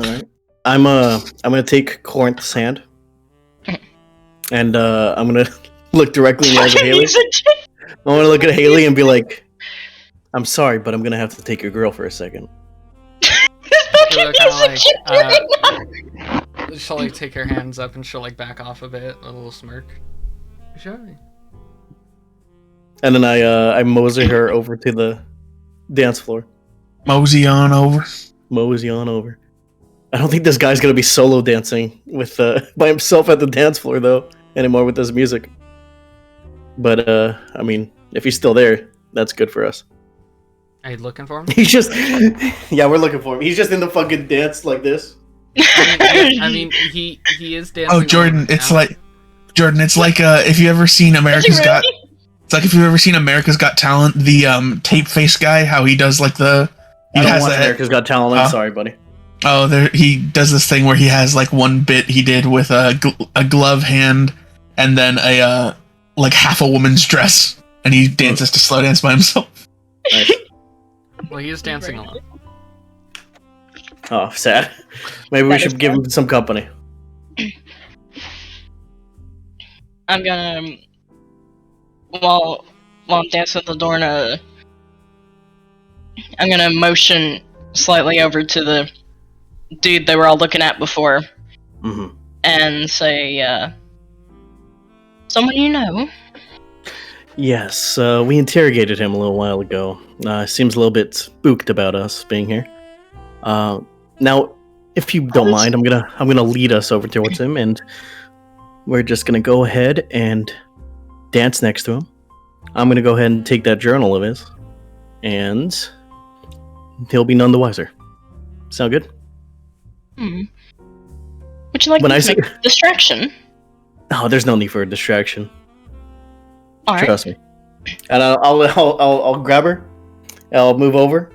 Alright. I'm gonna take Corrinth's hand. And I'm gonna look directly in the eyes of Haley. I wanna look at Haley and be like, I'm sorry, but I'm gonna have to take your girl for a second. She'll like take her hands up and she'll like back off a bit, a little smirk. Sure. And then I mosey her over to the dance floor. Mosey on over. Mosey on over. I don't think this guy's gonna be solo dancing with by himself at the dance floor though anymore with this music. But I mean, if he's still there, that's good for us. Are you looking for him? He's just yeah, we're looking for him. He's just in the fucking dance like this. I mean, he is dancing. Oh, Jordan, it's like if you ever seen America's Got. It's like if you've ever seen America's Got Talent, the tape face guy, how he does like the. I don't watch America's Got Talent. I'm sorry, buddy. Oh, he does this thing where he has like one bit he did with a glove hand, and then a like half a woman's dress, and he dances to slow dance by himself. Nice. Well, he is dancing alone. Oh, sad. Maybe we should give him some company. I'm gonna, while I'm dancing with Ladorna, I'm gonna motion slightly over to the dude they were all looking at before, and say, someone you know? Yes, we interrogated him a little while ago. Seems a little bit spooked about us being here. Now, if you don't mind, I'm gonna lead us over towards him, and we're just gonna go ahead and dance next to him. I'm gonna go ahead and take that journal of his, and he'll be none the wiser. Sound good? Would you like me to make a distraction? Oh, there's no need for a distraction. All right. Trust me. And I'll grab her. I'll move over,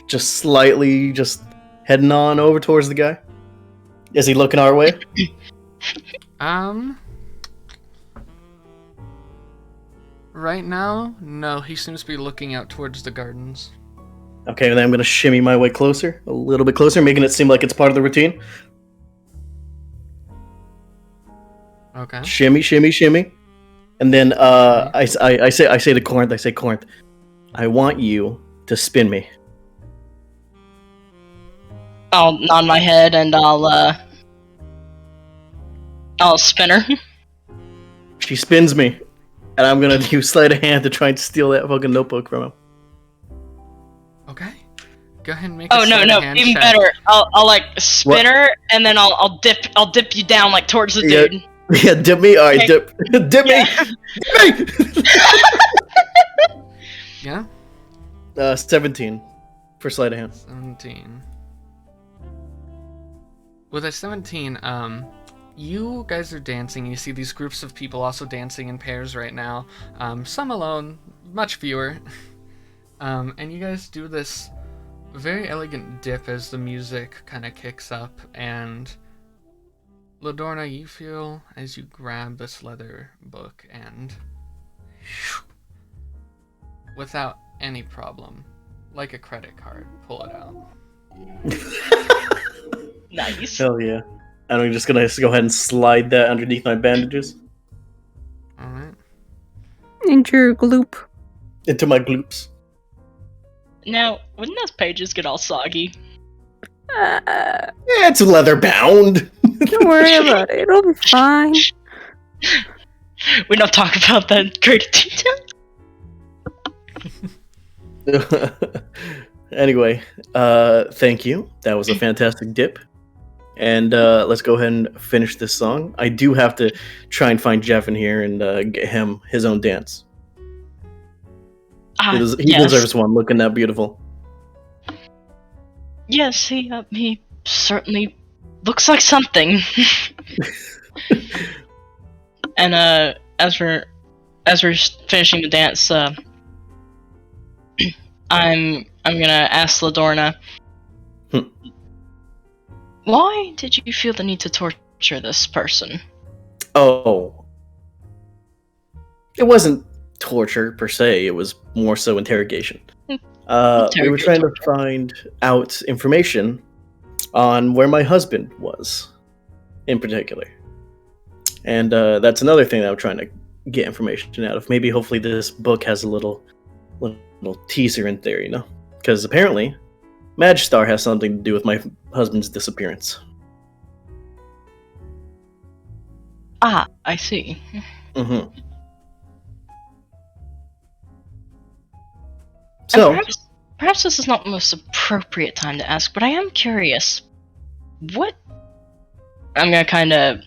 just slightly, just heading on over towards the guy. Is he looking our way? Right now, no. He seems to be looking out towards the gardens. Okay, then I'm gonna shimmy my way closer, a little bit closer, making it seem like it's part of the routine. Okay. Shimmy, shimmy, shimmy. And then I say to Corrinth, Corrinth, I want you to spin me. I'll nod my head and I'll spin her. She spins me, and I'm gonna use sleight of hand to try and steal that fucking notebook from him. Okay. Go ahead and make. Oh no, even check. better. I'll like spin her, and then I'll dip you down like towards the dude. Yeah, dip me. All right, Okay. dip me. Yeah. 17 for sleight of hand. 17. With a 17, you guys are dancing. You see these groups of people also dancing in pairs right now. Some alone, much fewer. And you guys do this very elegant dip as the music kind of kicks up. And Ladorna, you feel as you grab this leather book and without any problem, like a credit card, pull it out. Nice. Hell yeah. And I'm just gonna go ahead and slide that underneath my bandages. Alright. Into your gloop. Into my gloops. Now, wouldn't those pages get all soggy? Yeah, it's leather bound. Don't worry about it. It'll be fine. We don't talk about that in great detail. Anyway, thank you. That was a fantastic dip. And let's go ahead and finish this song. I do have to try and find Jeff in here and get him his own dance. He deserves one, looking that beautiful. Yes, he certainly looks like something. And as we're finishing the dance, I'm gonna ask Ladorna, why did you feel the need to torture torture this person? Oh. It wasn't torture per se, it was more so interrogation. We were trying to find out information on where my husband was, in particular. And that's another thing that I'm trying to get information out of. Maybe hopefully this book has a little teaser in there, you know? Because apparently, Magistar has something to do with my husband's disappearance. Ah, I see. Mm-hmm. So, perhaps this is not the most appropriate time to ask, but I am curious. What? I'm gonna kind of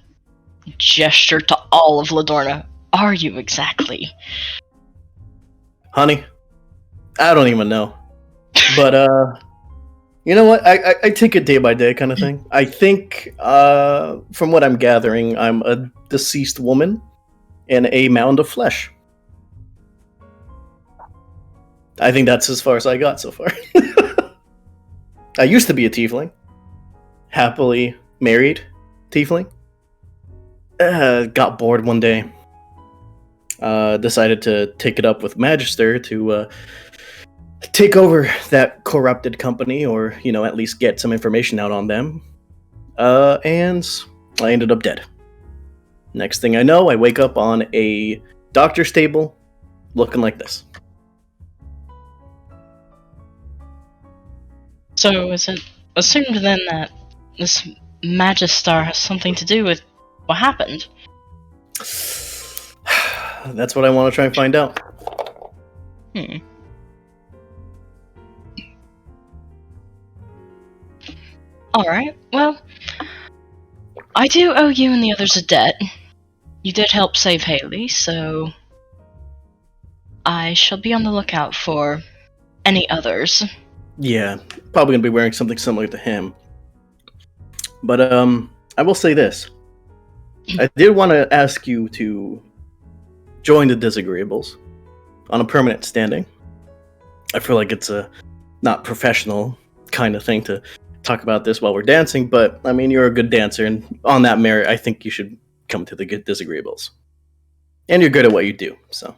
gesture to all of Ladorna. Are you exactly? Honey, I don't even know. But, you know what? I take it day by day kind of thing. I think, from what I'm gathering, I'm a deceased woman in a mound of flesh. I think that's as far as I got so far. I used to be a tiefling. Happily married tiefling. Got bored one day. Decided to take it up with Magister to take over that corrupted company, or, you know, at least get some information out on them. And I ended up dead. Next thing I know, I wake up on a doctor's table looking like this. So is it assumed then that this Magistar has something to do with what happened? That's what I want to try and find out. Alright, well, I do owe you and the others a debt. You did help save Haley, so I shall be on the lookout for any others. Yeah, probably gonna be wearing something similar to him. But I will say this. I did want to ask you to join the Dizagreeables on a permanent standing. I feel like it's a not professional kind of thing to talk about this while we're dancing, but I mean, you're a good dancer, and on that merit, I think you should come to the Dizagreeables. And you're good at what you do, so.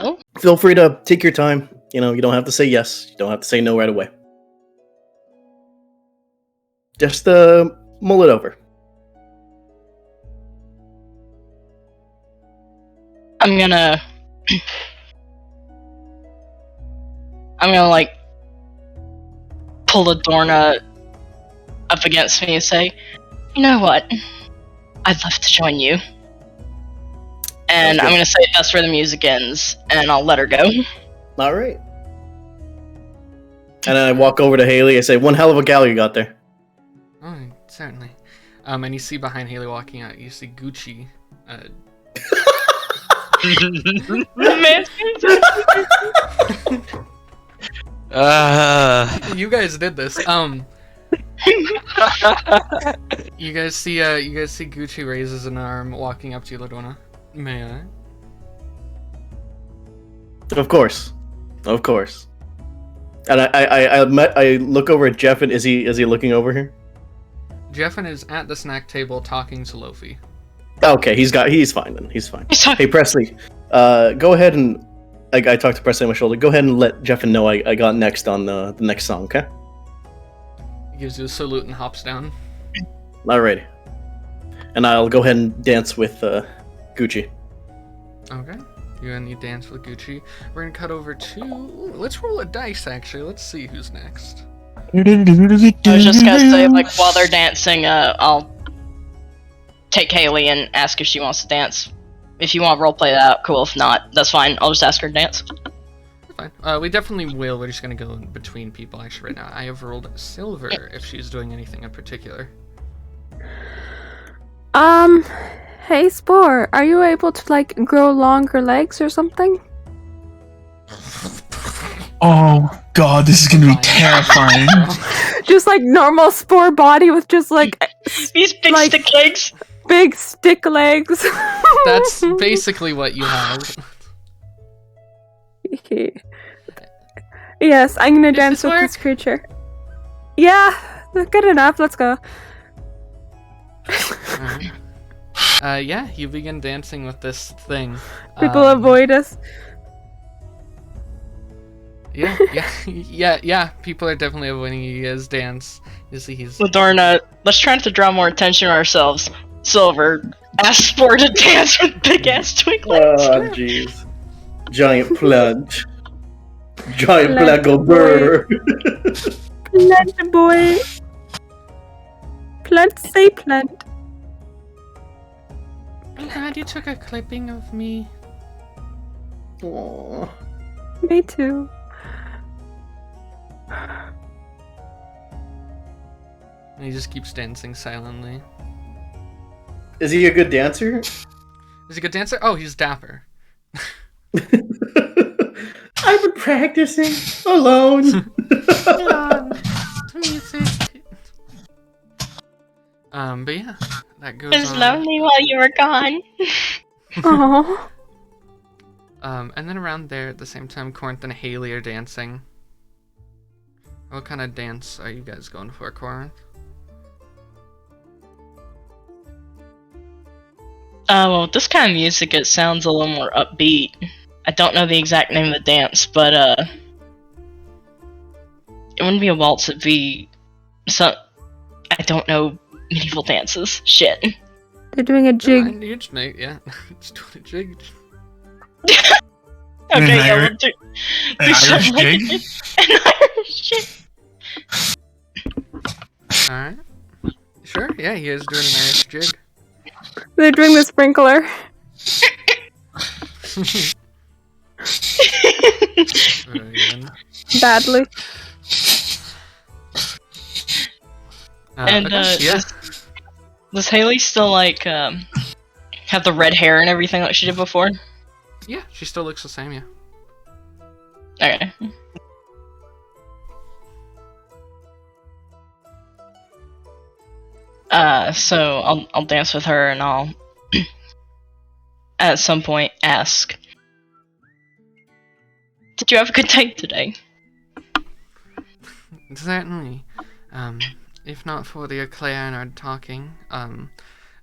Oh? Feel free to take your time. You know, you don't have to say yes. You don't have to say no right away. Just mull it over. I'm gonna like pull Ladorna up against me and say, you know what? I'd love to join you. And I'm gonna say that's where the music ends, and I'll let her go. Alright. And then I walk over to Haley and say, one hell of a gal you got there. Oh, certainly. And you see behind Haley walking out, you see Gucci. You guys did this. You guys see Gucci raises an arm, walking up to you, Ladorna. May I? Of course. And I look over at Jeff, and is he looking over here? Jeffin is at the snack table talking to Lofi. Okay, he's fine then. He's fine. Hey Presley, go ahead and I talked to Presley on my shoulder. Go ahead and let Jeffin know I got next on the next song, okay? He gives you a salute and hops down. Alrighty. And I'll go ahead and dance with Gucci. Okay. You dance with Gucci. We're gonna cut over to... Ooh, let's roll a dice, actually. Let's see who's next. I was just gonna say, like, while they're dancing, I'll take Haley and ask if she wants to dance. If you want to roleplay that out, cool. If not, that's fine. I'll just ask her to dance. Fine. We definitely will. We're just gonna go in between people, actually, right now. I have rolled silver if she's doing anything in particular. Hey Spore, are you able to, like, grow longer legs or something? Oh god, this is gonna be terrifying. Just like normal Spore body with just like these big like, stick legs. Big stick legs. That's basically what you have. Yes, I'm gonna dance with this creature. Yeah, good enough. Let's go. Alright. Yeah, you begin dancing with this thing. People avoid us. Yeah. People are definitely avoiding you guys' dance. You see, he's. Ladorna, let's try not to draw more attention to ourselves. Silver, ask Spore to dance with big ass twinklings. Oh, jeez. Giant plunge. Giant Plunge black burr. Plant boy. Plant, say plant. I'm glad you took a clipping of me. Aww. Me too. And he just keeps dancing silently. Is he a good dancer? Is he a good dancer? Oh, he's dapper. I've been practicing alone. Music. But yeah, that goes It was on. lonely while you were gone. Aww. And then around there at the same time, Corrinth and Haley are dancing. What kind of dance are you guys going for, Corrinth? Well, with this kind of music, it sounds a little more upbeat. I don't know the exact name of the dance, but, it wouldn't be a waltz, it'd be I don't know medieval dances. Shit. They're doing a jig. You just make, yeah. Just doing a jig. Okay, yeah, we'll do An something Irish like jig? an Irish jig. Alright. Sure, yeah, you guys doing an Irish jig. They're doing the sprinkler. Very good. Badly. And, okay, yeah. Does Haley still, like, have the red hair and everything like she did before? Yeah, she still looks the same, yeah. Okay. So I'll dance with her and I'll at some point ask, did you have a good day today? Certainly. If not for the Eclair and our talking,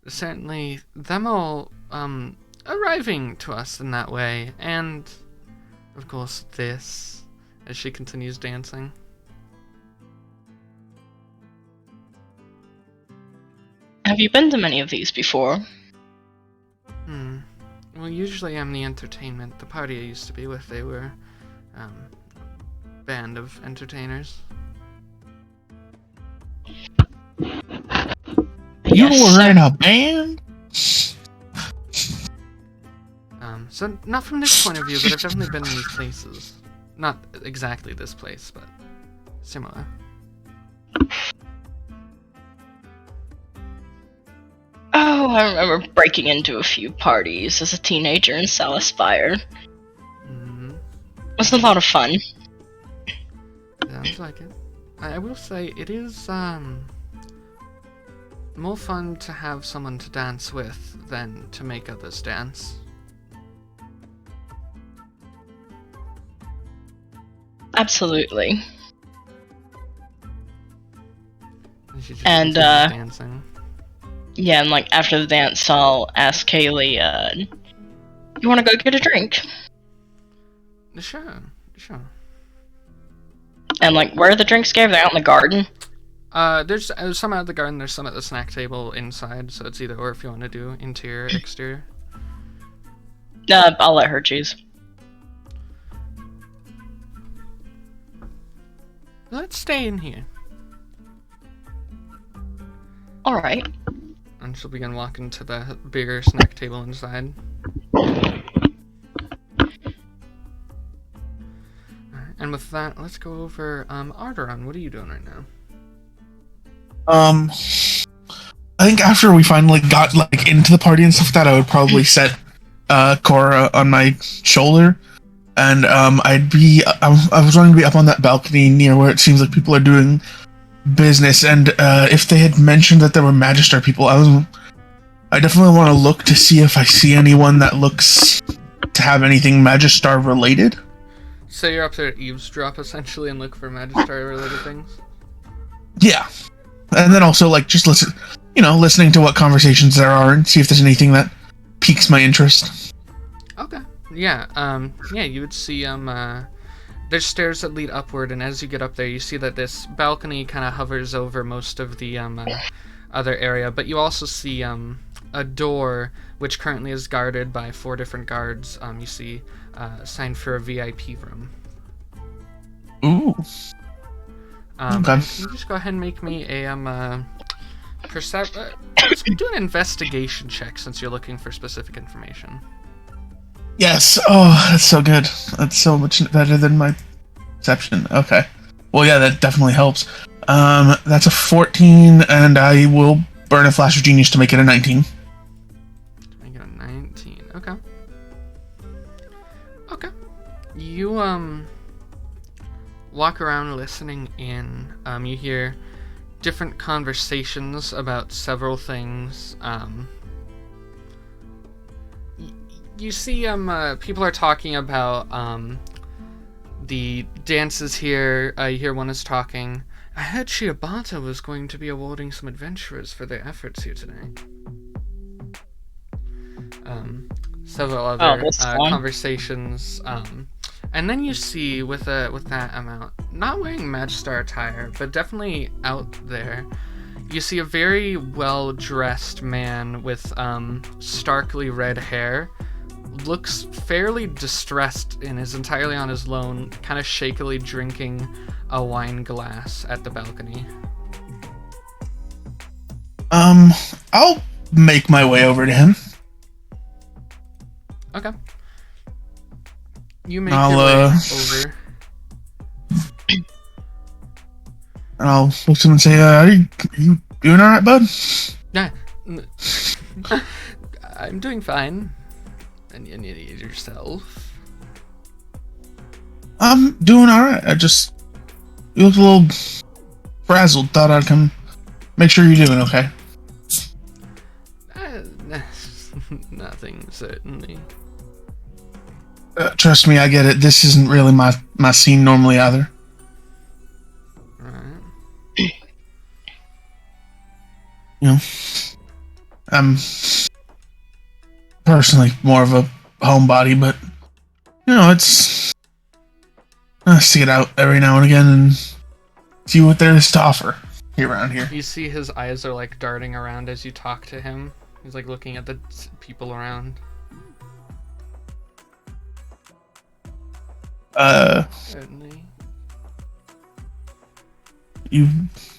certainly them all, arriving to us in that way, and, of course, this, as she continues dancing. Have you been to many of these before? Well, usually I'm the entertainment. The party I used to be with, they were, band of entertainers. You were in a band? So not from this point of view, but I've definitely been in these places. Not exactly this place, but similar. Oh, I remember breaking into a few parties as a teenager in Salispire. It was a lot of fun. Sounds like it. I will say, it is, more fun to have someone to dance with than to make others dance. Absolutely. And she just And, continues dancing. Yeah, and like after the dance, I'll ask Haley, you wanna go get a drink? Sure. And like, where are the drinks gave? They're out in the garden? There's some at the garden, there's some at the snack table inside, so it's either or if you want to do interior, exterior. I'll let her choose. Let's stay in here. Alright. And she'll begin walking to the bigger snack table inside. And with that, let's go over, Arrtaron, what are you doing right now? I think after we finally got, like, into the party and stuff like that, I would probably set, Cora on my shoulder. And, I was wanting to be up on that balcony near where it seems like people are doing business. And, if they had mentioned that there were Magistar people, I definitely want to look to see if I see anyone that looks to have anything Magistar related. So you're up there to eavesdrop, essentially, and look for Magistar-related things? Yeah, and then also like just listening to what conversations there are and see if there's anything that piques my interest. Okay. Yeah. You would see there's stairs that lead upward, and as you get up there, you see that this balcony kind of hovers over most of the other area, but you also see a door which currently is guarded by 4 different guards. You see a sign for a VIP room. Ooh. Okay. Can you just go ahead and make me a let's do an investigation check since you're looking for specific information. Yes. Oh, that's so good. That's so much better than my perception. Okay. Well, yeah, that definitely helps. That's a 14, and I will burn a flash of genius to make it a 19. To make it a 19. Okay. Okay. You walk around listening in. You hear different conversations about several things. You see people are talking about the dances here. You hear one is talking. I heard Shiobata was going to be awarding some adventurers for their efforts here today. Several other conversations. And then you see with that amount, not wearing Magistar attire, but definitely out there, you see a very well-dressed man with starkly red hair. Looks fairly distressed and is entirely on his own, kind of shakily drinking a wine glass at the balcony. I'll make my way over to him. Okay. You make your way over. And I'll look to him and say, are you doing alright, bud? Yeah. I'm doing fine. And yourself? I'm doing alright. You look a little frazzled. Thought I'd come make sure you're doing okay. Nothing, certainly. Trust me, I get it. This isn't really my scene normally either. Right. I'm personally more of a homebody, but it's nice to get out every now and again and see what there is to offer around here. You see his eyes are like darting around as you talk to him. He's like looking at the people around. Certainly. You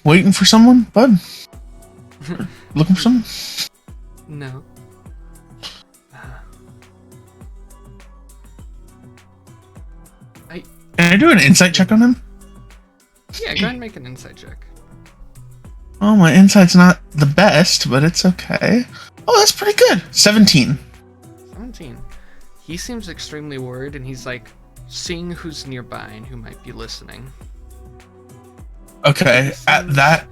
waiting for someone, bud? Looking for someone? No. Can I do an insight check on him? Yeah, go ahead and make an insight check. Oh, my insight's not the best, but it's okay. Oh, that's pretty good. 17. 17. He seems extremely worried, and he's like seeing who's nearby and who might be listening. Okay, at that...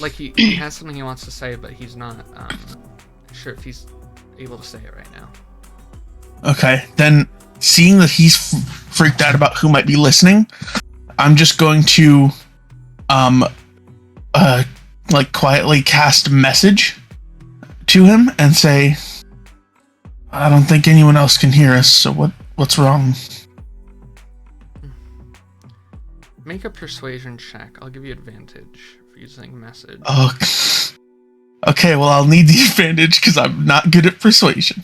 Like he has something he wants to say, but he's not sure if he's able to say it right now. Okay, then seeing that he's freaked out about who might be listening, I'm just going to quietly cast a message to him and say, I don't think anyone else can hear us, so what's wrong? Make a persuasion check. I'll give you advantage for using message. Oh, okay, well, I'll need the advantage because I'm not good at persuasion.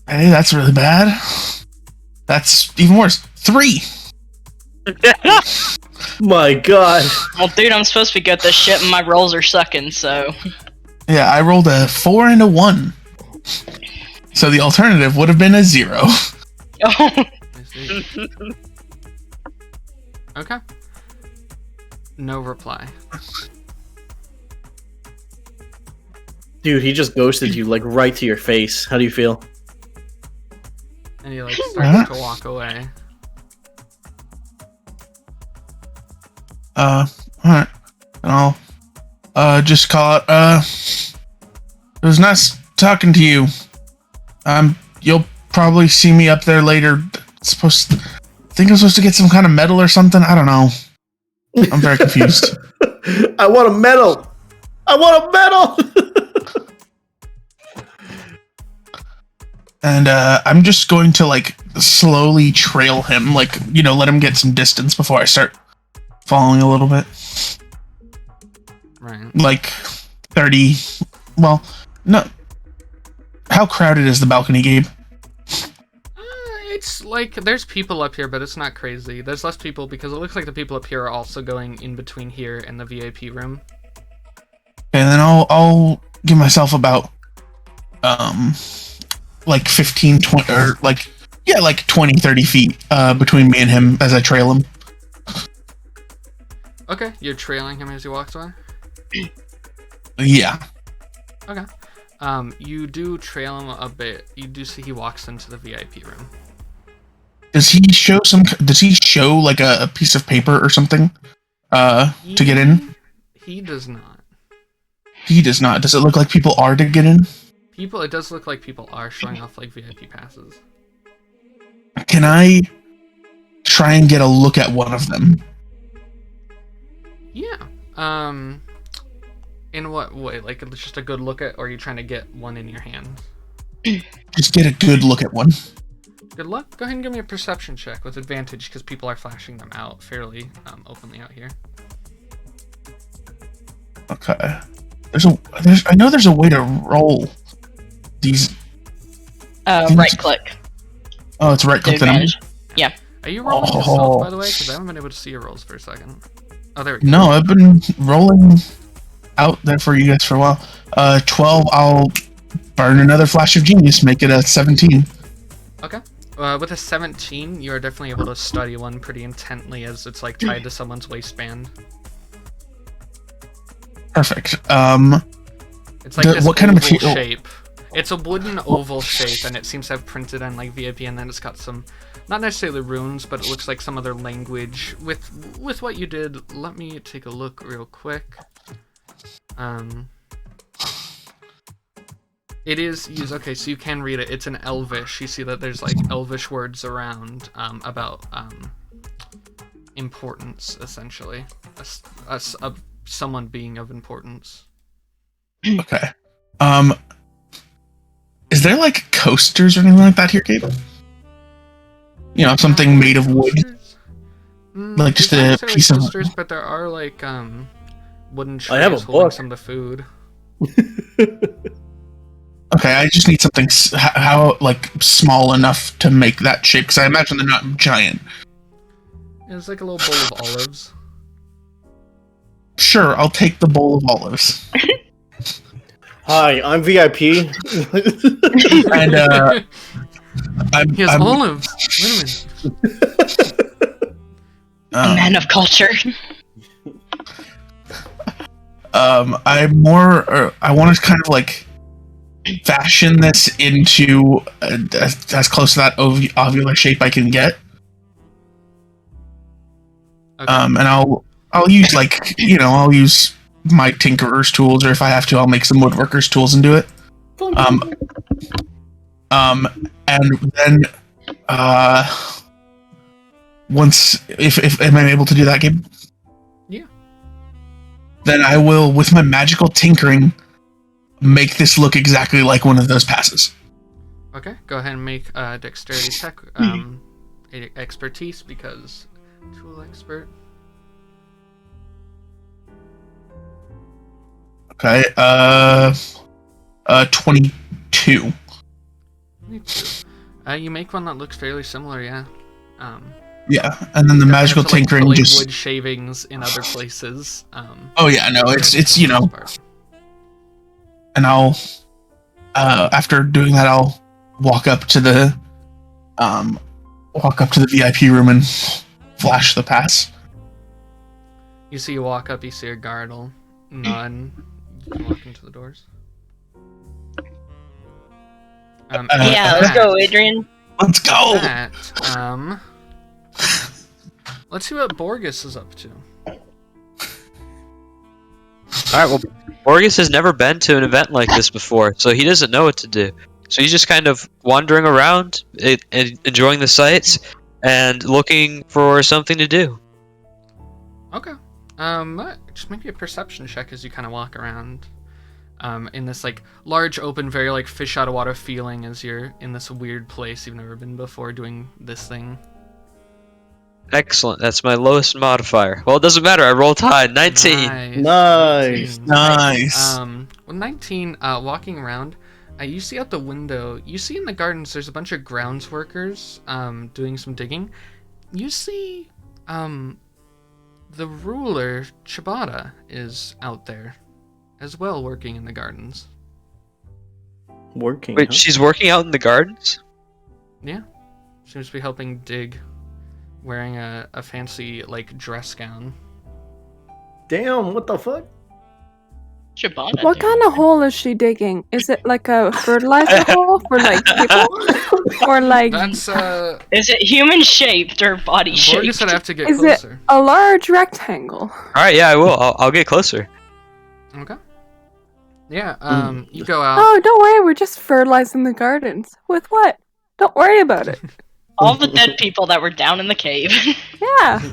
Hey, that's really bad. That's even worse. 3! My god. Well, dude, I'm supposed to be good at this shit, and my rolls are sucking, so... Yeah, I rolled a 4 and a 1. So the alternative would have been a 0. Oh. I see. Okay. No reply. Dude, he just ghosted you, like, right to your face. How do you feel? And he like starts to walk away. Alright. And I'll just call it, it was nice talking to you. You'll probably see me up there later. think I'm supposed to get some kind of medal or something. I don't know. I'm very confused. I want a medal. I want a medal. And I'm just going to like slowly trail him, like, you know, let him get some distance before I start following a little bit. Right. Like 30. Well, no. How crowded is the balcony, Gabe? It's like there's people up here, but it's not crazy. There's less people because it looks like the people up here are also going in between here and the VIP room. And then I'll give myself about like 15, 20, or like, yeah, like 20, 30 feet between me and him as I trail him. Okay, you're trailing him as he walks away? Yeah. Okay. You do trail him a bit. You do see he walks into the VIP room. Does he show like a piece of paper or something to get in? He does not. He does not. Does it look like people are to get in? It does look like people are showing off like VIP passes. Can I try and get a look at one of them? Yeah. In what way? Like it's just a good look at, or are you trying to get one in your hand? Just get a good look at one. Good luck. Go ahead and give me a perception check with advantage because people are flashing them out fairly openly out here. Okay. I know there's a way to roll these. Right click. Oh, it's right click. Yeah. Are you rolling yourself, by the way? Because I haven't been able to see your rolls for a second. Oh, there we go. No, I've been rolling out there for you guys for a while. 12, I'll burn another flash of genius, make it a 17. Okay. With a 17, you are definitely able to study one pretty intently as it's like tied to someone's waistband. Perfect. It's like this what kind of oval material? shape. It's a wooden oval shape, and it seems to have printed on like VIP, and then it's got some, not necessarily runes, but it looks like some other language with what you did. Let me take a look real quick. It is used. Okay, so you can read it. It's in Elvish. You see that there's like Elvish words around about importance, essentially, someone being of importance. Okay. Is there like coasters or anything like that here, Gabe? You know, something made of wood, like just a piece of. Coasters, but there are like wooden trays I have a holding book. some of the food. Okay, I just need something how like small enough to make that shape, because I imagine they're not giant. It's like a little bowl of olives. Sure, I'll take the bowl of olives. Hi, I'm VIP. And He has olives. Wait a minute. A man of culture. I want to kind of like fashion this into as close to that ovular shape I can get. Okay. And I'll use like, you know, I'll use my tinkerer's tools, or if I have to, I'll make some woodworker's tools and do it. And then once if am I able to do that, Gabe? Yeah. Then I will, with my magical tinkering, make this look exactly like one of those passes. Okay, go ahead and make a dexterity check, expertise, because tool expert. Okay, 22. You make one that looks fairly similar, yeah. Yeah, and then the magical tinkering like just wood shavings in other places. Oh yeah, no, it's you know. And I'll after doing that, I'll walk up to the VIP room and flash the pass. You see, you walk up, you see a guard will nod. You can walk into the doors. Yeah, let's go, Adrian. Let's go. Let's see what Borgus is up to. Alright, well, Borgus has never been to an event like this before, so he doesn't know what to do. So he's just kind of wandering around, enjoying the sights, and looking for something to do. Okay. Just make me a perception check as you kind of walk around. In this like large, open, very like fish out of water feeling as you're in this weird place you've never been before doing this thing. Excellent. That's my lowest modifier. Well, it doesn't matter. I rolled high. 19. Nice. Nice. With 19, walking around, you see out the window, you see in the gardens there's a bunch of grounds workers doing some digging. You see the ruler, Chibata, is out there as well, working in the gardens. Working. Wait, huh? she's working out in the gardens? Yeah. Seems to be helping dig, wearing a fancy, like, dress gown. Damn, what the fuck? Chibata. What kind of hole is she digging? Is it like a fertilizer hole for like people, or like? That's Is it human shaped or body Borgus shaped? would have to get Is closer. it a large rectangle? Alright, yeah, I will. I'll get closer. Okay. Yeah. You go out. Oh, don't worry, we're just fertilizing the gardens. With what? Don't worry about it. All the dead people that were down in the cave. Yeah.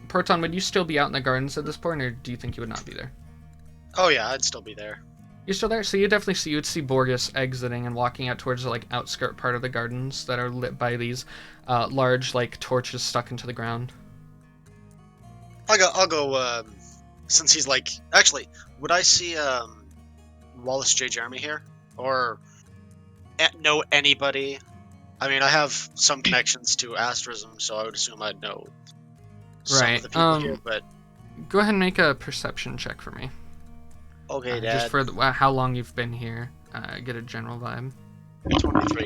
Proton, would you still be out in the gardens at this point, or do you think you would not be there? Oh yeah, I'd still be there. You're still there? So you would see Borgus exiting and walking out towards the like outskirt part of the gardens that are lit by these large like torches stuck into the ground. I'll go. Since he's like, actually, would I see Wallace J. Jeremy here, or know anybody? I mean, I have some connections to Asterism, so I would assume I'd know some of the people here. But go ahead and make a perception check for me. Okay, Dad. Just for how long you've been here, get a general vibe. 23.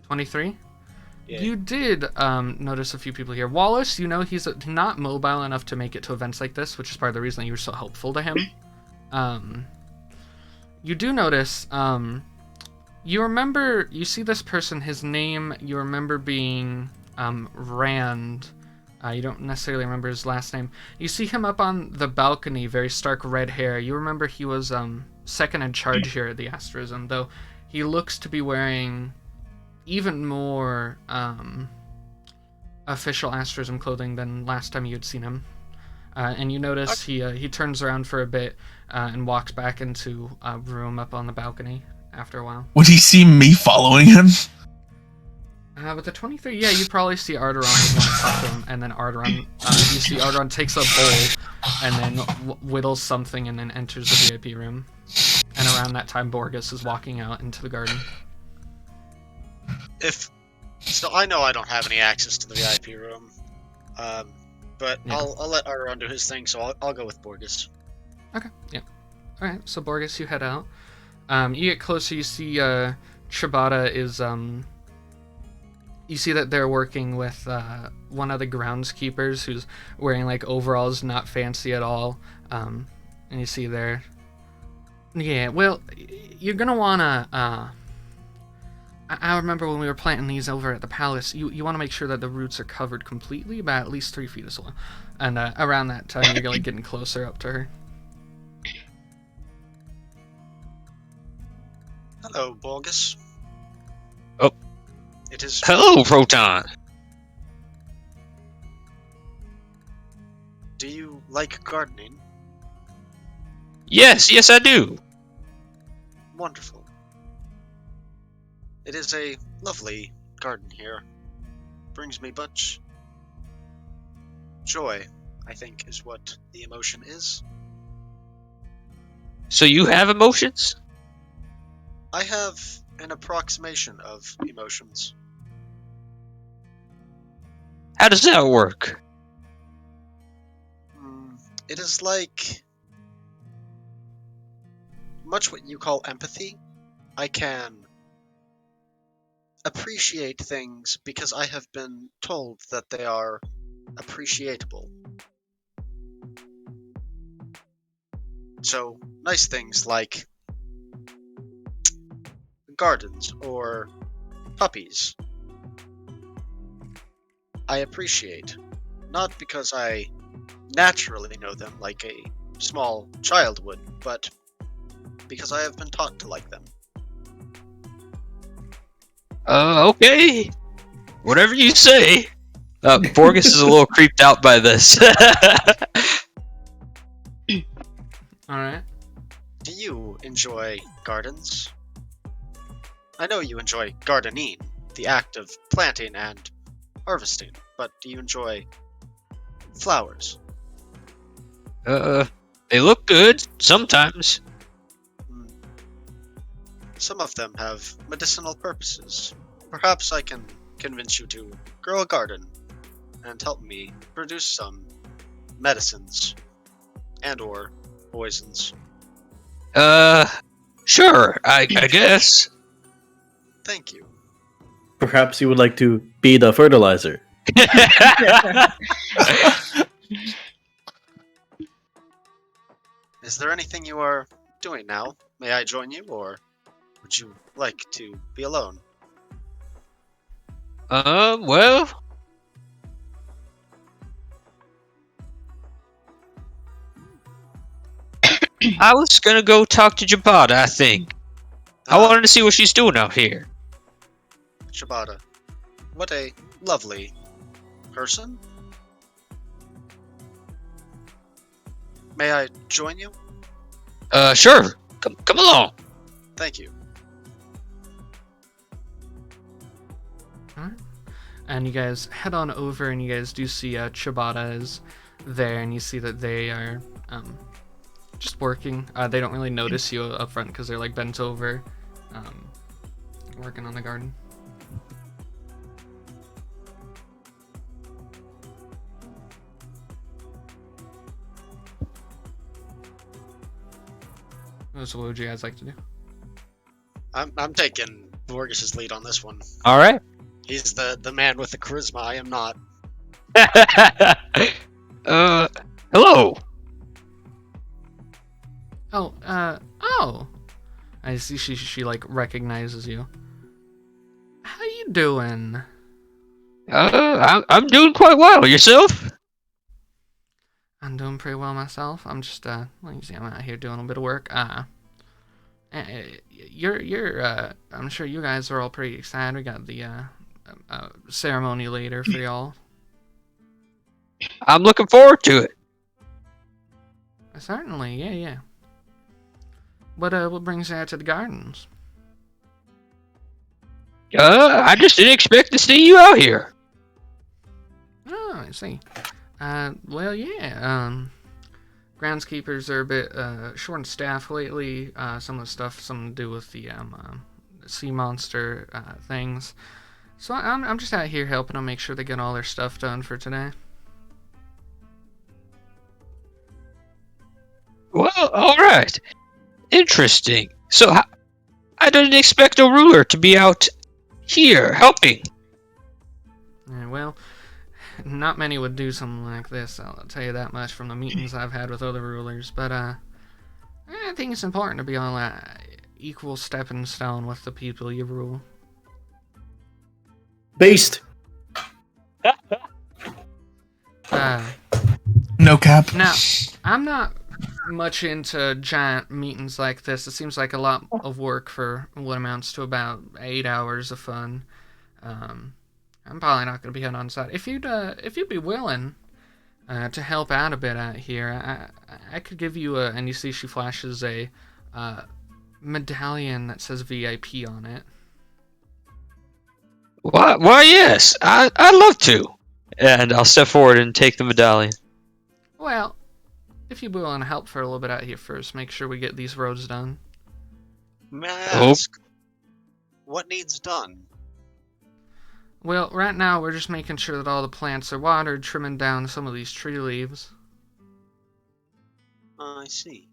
23? Yeah. You did notice a few people here. Wallace, you know he's not mobile enough to make it to events like this, which is part of the reason that you were so helpful to him. You do notice, you see this person, his name, you remember being Rand. You don't necessarily remember his last name. You see him up on the balcony, very stark red hair. You remember he was second in charge here at the Asterism, though he looks to be wearing even more official Asterism clothing than last time you had seen him. And you notice he turns around for a bit and walks back into a room up on the balcony after a while. Would he see me following him? With the 23, yeah, you probably see Arrtaron want to talk to him, and then Arrtaron, you see Arrtaron takes a bowl and then whittles something and then enters the VIP room. And around that time, Borgus is walking out into the garden. So I know I don't have any access to the VIP room, but Yeah. I'll let Arrtaron do his thing, so I'll go with Borgus. Okay, yeah. Alright, so Borgus, you head out. You get closer, you see Chibata is, you see that they're working with one of the groundskeepers who's wearing like overalls, not fancy at all. And you see there. Yeah, well, you're gonna wanna. I remember when we were planting these over at the palace. You want to make sure that the roots are covered completely by at least 3 feet of soil. And around that time, you're like getting closer up to her. Hello, Borgus. Oh. It is. Hello, Proton. Do you like gardening? Yes, I do. Wonderful. It is a lovely garden here. Brings me much joy, I think, is what the emotion is. So you have emotions? I have an approximation of emotions. How does that work? It is like much what you call empathy. I can appreciate things because I have been told that they are appreciatable. So, nice things like gardens or puppies, I appreciate. Not because I naturally know them like a small child would, but because I have been taught to like them. Okay. Whatever you say. Borgus is a little creeped out by this. Alright. Do you enjoy gardens? I know you enjoy gardening, the act of planting and harvesting, but do you enjoy flowers? They look good sometimes. Some of them have medicinal purposes. Perhaps I can convince you to grow a garden and help me produce some medicines and or poisons. Sure, I guess. Thank you. Perhaps you would like to be the fertilizer. Is there anything you are doing now? May I join you, or would you like to be alone? Well. I was gonna go talk to Jabata, I think. I wanted to see what she's doing out here. Jabata, what a lovely person. May I join you? Sure. Come along. Thank you. Alright. And you guys head on over, and you guys do see Chibata is there, and you see that they are just working. They don't really notice you up front because they're like bent over, working on the garden. So what would you guys like to do? I'm taking Borgus' lead on this one. All right. He's the man with the charisma. I am not. Hello. Oh. I see she like recognizes you. How you doing? I'm doing quite well. Yourself? I'm doing pretty well myself. I'm just well, you see, I'm out here doing a bit of work. You're I'm sure you guys are all pretty excited. We got the ceremony later for y'all. I'm looking forward to it. Certainly, yeah. What brings you out to the gardens? I just didn't expect to see you out here. Oh, I see. Well, yeah. Groundskeepers are a bit short on staff lately. Some of the stuff, something to do with the sea monster things. So I'm just out here helping them make sure they get all their stuff done for today. Well, all right. Interesting. So I didn't expect a ruler to be out here helping. Yeah, well, not many would do something like this, I'll tell you that much from the meetings I've had with other rulers, but I think it's important to be on that equal stepping stone with the people you rule. Based. No cap. Now, I'm not much into giant meetings like this. It seems like a lot of work for what amounts to about 8 hours of fun. I'm probably not going to be heading on site. If you'd be willing to help out a bit out here, I could give you and you see she flashes a medallion that says VIP on it. Why yes, I'd love to. And I'll step forward and take the medallion. Well, if you'd be willing to help for a little bit out here first, make sure we get these roads done. May I ask, what needs done? Well, right now we're just making sure that all the plants are watered, trimming down some of these tree leaves. I see.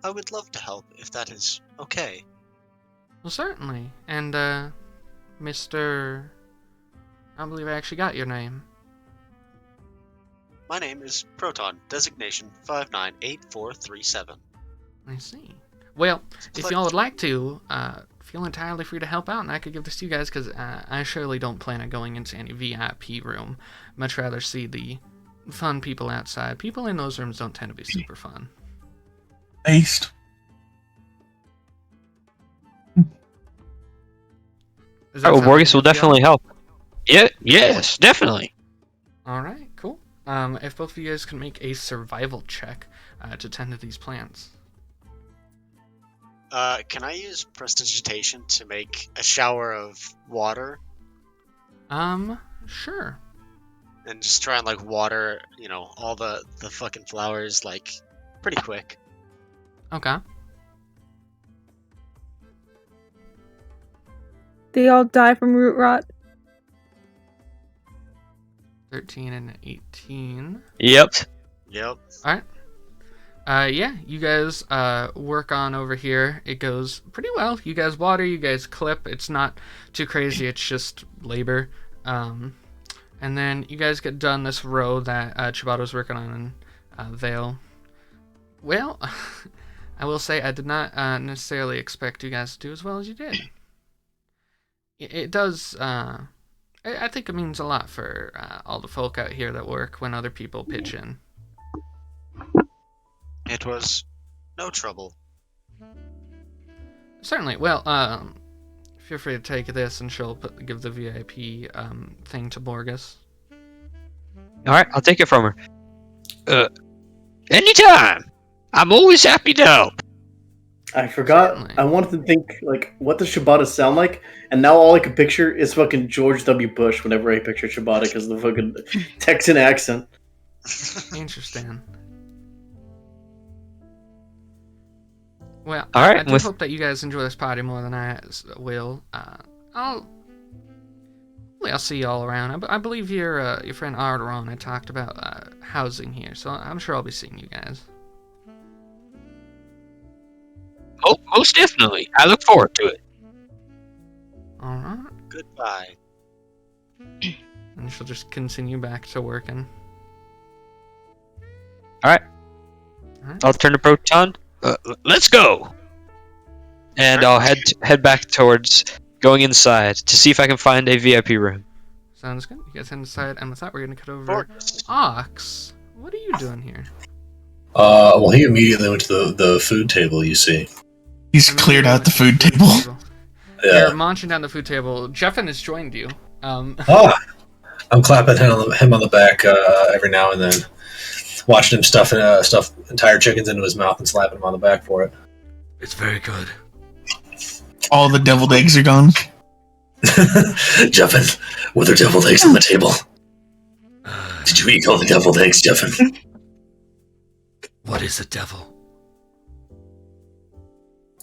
I would love to help if that is okay. Well, certainly. And, Mr... I don't believe I actually got your name. My name is Proton, designation 598437. I see. Well, if y'all would like to, feel entirely free to help out, and I could give this to you guys, because I surely don't plan on going into any VIP room. Much rather see the fun people outside. People in those rooms don't tend to be super fun. Based. Does that Oh, sound like Borgus a will good deal? definitely help. Yeah, yes, definitely. All right, cool. If both of you guys can make a survival check to tend to these plants. Can I use prestidigitation to make a shower of water Sure. and just try and like water, all the fucking flowers like pretty quick? Okay. They all die from root rot. 13 and 18. Yep. Yep. All right. Yeah, you guys work on over here. It goes pretty well. You guys water, you guys clip. It's not too crazy. It's just labor. And then you guys get done this row that Chibato's working on in Vale. Well, I will say I did not necessarily expect you guys to do as well as you did. It does. I think it means a lot for all the folk out here that work when other people pitch in. It was no trouble. Certainly. Well, feel free to take this, and she'll give the VIP thing to Borgus. All right, I'll take it from her. Anytime. I'm always happy to help. I forgot. Certainly. I wanted to think, like, what does Shibata sound like? And now all I can picture is fucking George W. Bush whenever I picture Shibata because of the fucking Texan accent. Interesting. Well, All right, I do with- hope that you guys enjoy this party more than I will. I'll see you all around. I believe your friend Arrtaron had talked about housing here, so I'm sure I'll be seeing you guys. Oh, most definitely. I look forward to it. All right. Goodbye. And she'll just continue back to working. I'll turn to Proton, Let's go. and I'll head back towards going inside to see if I can find a VIP room. Sounds good. You guys head inside, and with that, we're gonna cut over. Borgus. Ox, what are you doing here? Well, he immediately went to the food table, you see. He's cleared out the food table. You're Yeah. munching down the food table. Jeffin has joined you. Ah, I'm clapping him on the back every now and then, watching him stuff entire chickens into his mouth and slapping him on the back for it. It's very good. All the deviled eggs are gone. Jeffin, were there deviled eggs on the table? Did you eat all the deviled eggs, Jeffin? What is a devil?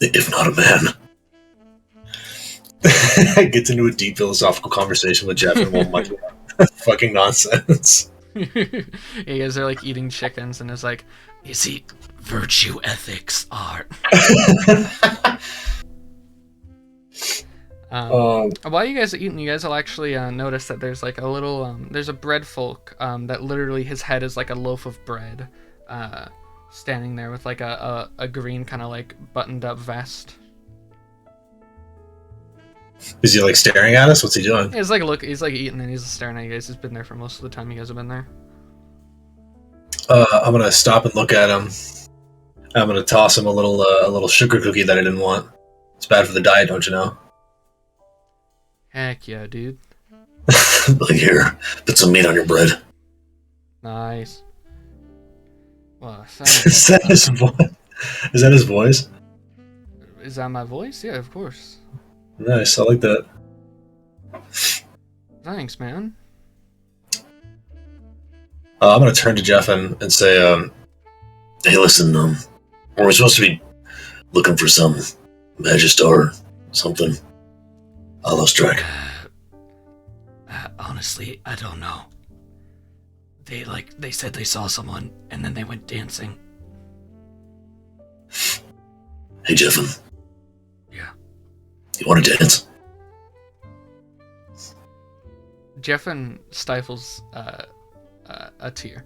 If not a man. Gets into a deep philosophical conversation with Jeff and won't much fucking nonsense. You guys are like eating chickens, and it's like, You see, virtue ethics are. while you guys are eating, you guys will actually notice that there's like a little, there's a bread folk that literally his head is like a loaf of bread, standing there with like a green kind of like buttoned up vest. Is he like staring at us? What's he doing? He's like he's like eating and he's staring at you guys. He's been there for most of the time you guys have been there. I'm gonna stop and look at him. I'm gonna toss him a little sugar cookie that I didn't want. It's bad for the diet, don't you know? Heck yeah, dude. Like, here, put some meat on your bread. Nice. Well, Is that his voice? Is that his voice? Is that my voice? Yeah, of course. Nice, I like that. Thanks, man. I'm gonna turn to Jeff and say, hey, listen, we're supposed to be looking for some Magistar something. I lost track. Honestly, I don't know. They said they saw someone, and then they went dancing. Hey, Jeffin. Yeah. You want to dance? Jeffin stifles a tear.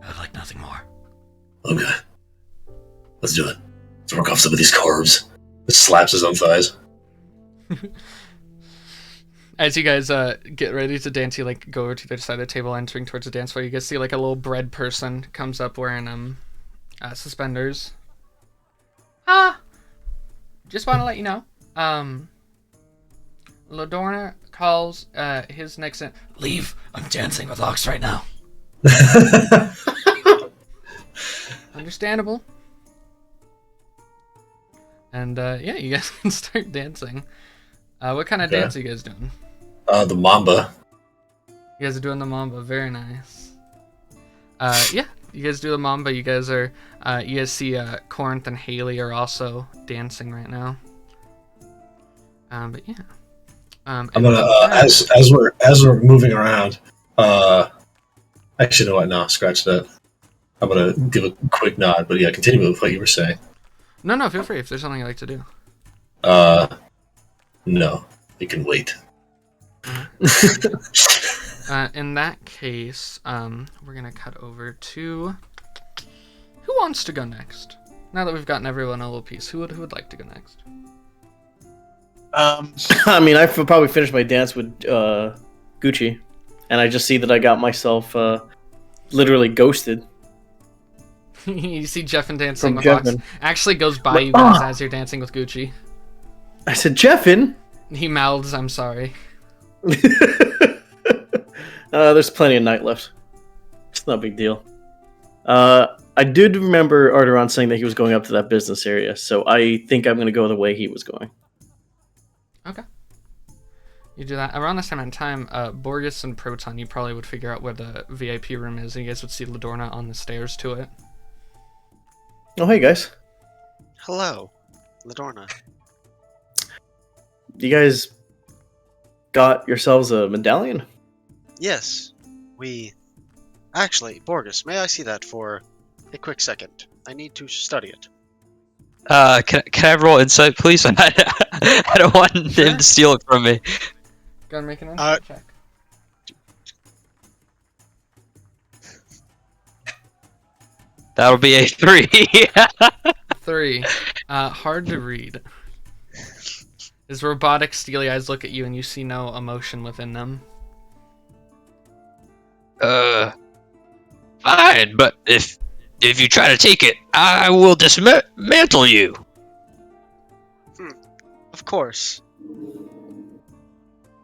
I'd like nothing more. Okay. Let's do it. Let's work off some of these carbs. It slaps his own thighs. As you guys get ready to dance, you like go over to the other side of the table, entering towards the dance floor. You guys see like a little bread person comes up wearing suspenders. just want to let you know, Ladorna calls his next... Leave. I'm dancing with Ox right now. Understandable. And yeah, you guys can start dancing. What kind of dance are you guys doing? The Mamba. You guys are doing the Mamba. Very nice. Yeah, you guys do the Mamba. You guys are... you guys see Corrinth and Haley are also dancing right now. But yeah. I'm gonna as we're moving around. Actually, no, what? No, scratch that. I'm gonna give a quick nod, but yeah, continue with what you were saying. No, feel free if there's something you like to do. No, it can wait. In that case, we're gonna cut over to who wants to go next. Now that we've gotten everyone a little piece, who would like to go next? I mean, I probably finished my dance with Gucci, and I just see that I got myself literally ghosted. You see Jeffin dancing From with Ox. Jeffin. Actually goes by you guys as you're dancing with Gucci. I said, Jeffin? He mouths, I'm sorry. There's plenty of night left. It's not a big deal. I did remember Arrtaron saying that he was going up to that business area, so I think I'm going to go the way he was going. Okay. You do that. Around this time in time, Borgus and Proton, you probably would figure out where the VIP room is, and you guys would see Ladorna on the stairs to it. Oh, hey, guys. Hello, Ladorna. You guys got yourselves a medallion? Yes, we... Actually, Borgus, may I see that for a quick second? I need to study it. Can I roll insight, please? I don't want him to steal it from me. Go and make an insight check. That'll be a 3. 3. Hard to read. His robotic steely eyes look at you and you see no emotion within them. Fine, but if you try to take it, I will dismantle you. Of course.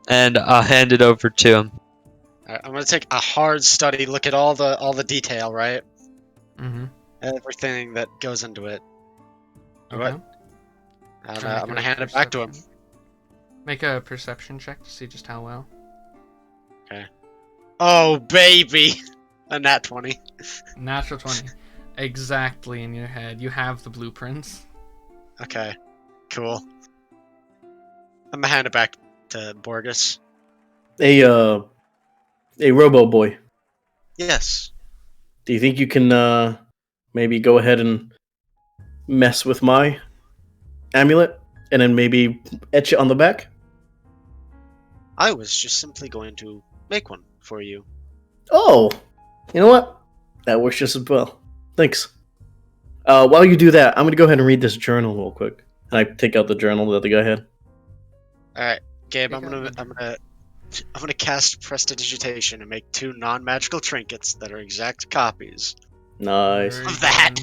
And I'll hand it over to him. Alright, I'm gonna take a hard study, look at all the detail, right? Mm-hmm. Everything that goes into it. Okay. And, I'm gonna hand it back to him. Make a perception check to see just how well. Okay. Oh, baby! A nat 20. Natural 20. Exactly in your head. You have the blueprints. Okay. Cool. I'm gonna hand it back to Borgus. A robo boy. Yes. Do you think you can maybe go ahead and mess with my amulet and then maybe etch it on the back? I was just simply going to make one for you. Oh, you know what? That works just as well. Thanks. While you do that, I'm gonna go ahead and read this journal real quick. And I take out the journal that the guy had. All right, Gabe. I'm gonna cast Prestidigitation and make 2 non-magical trinkets that are exact copies. Nice. Very Of that.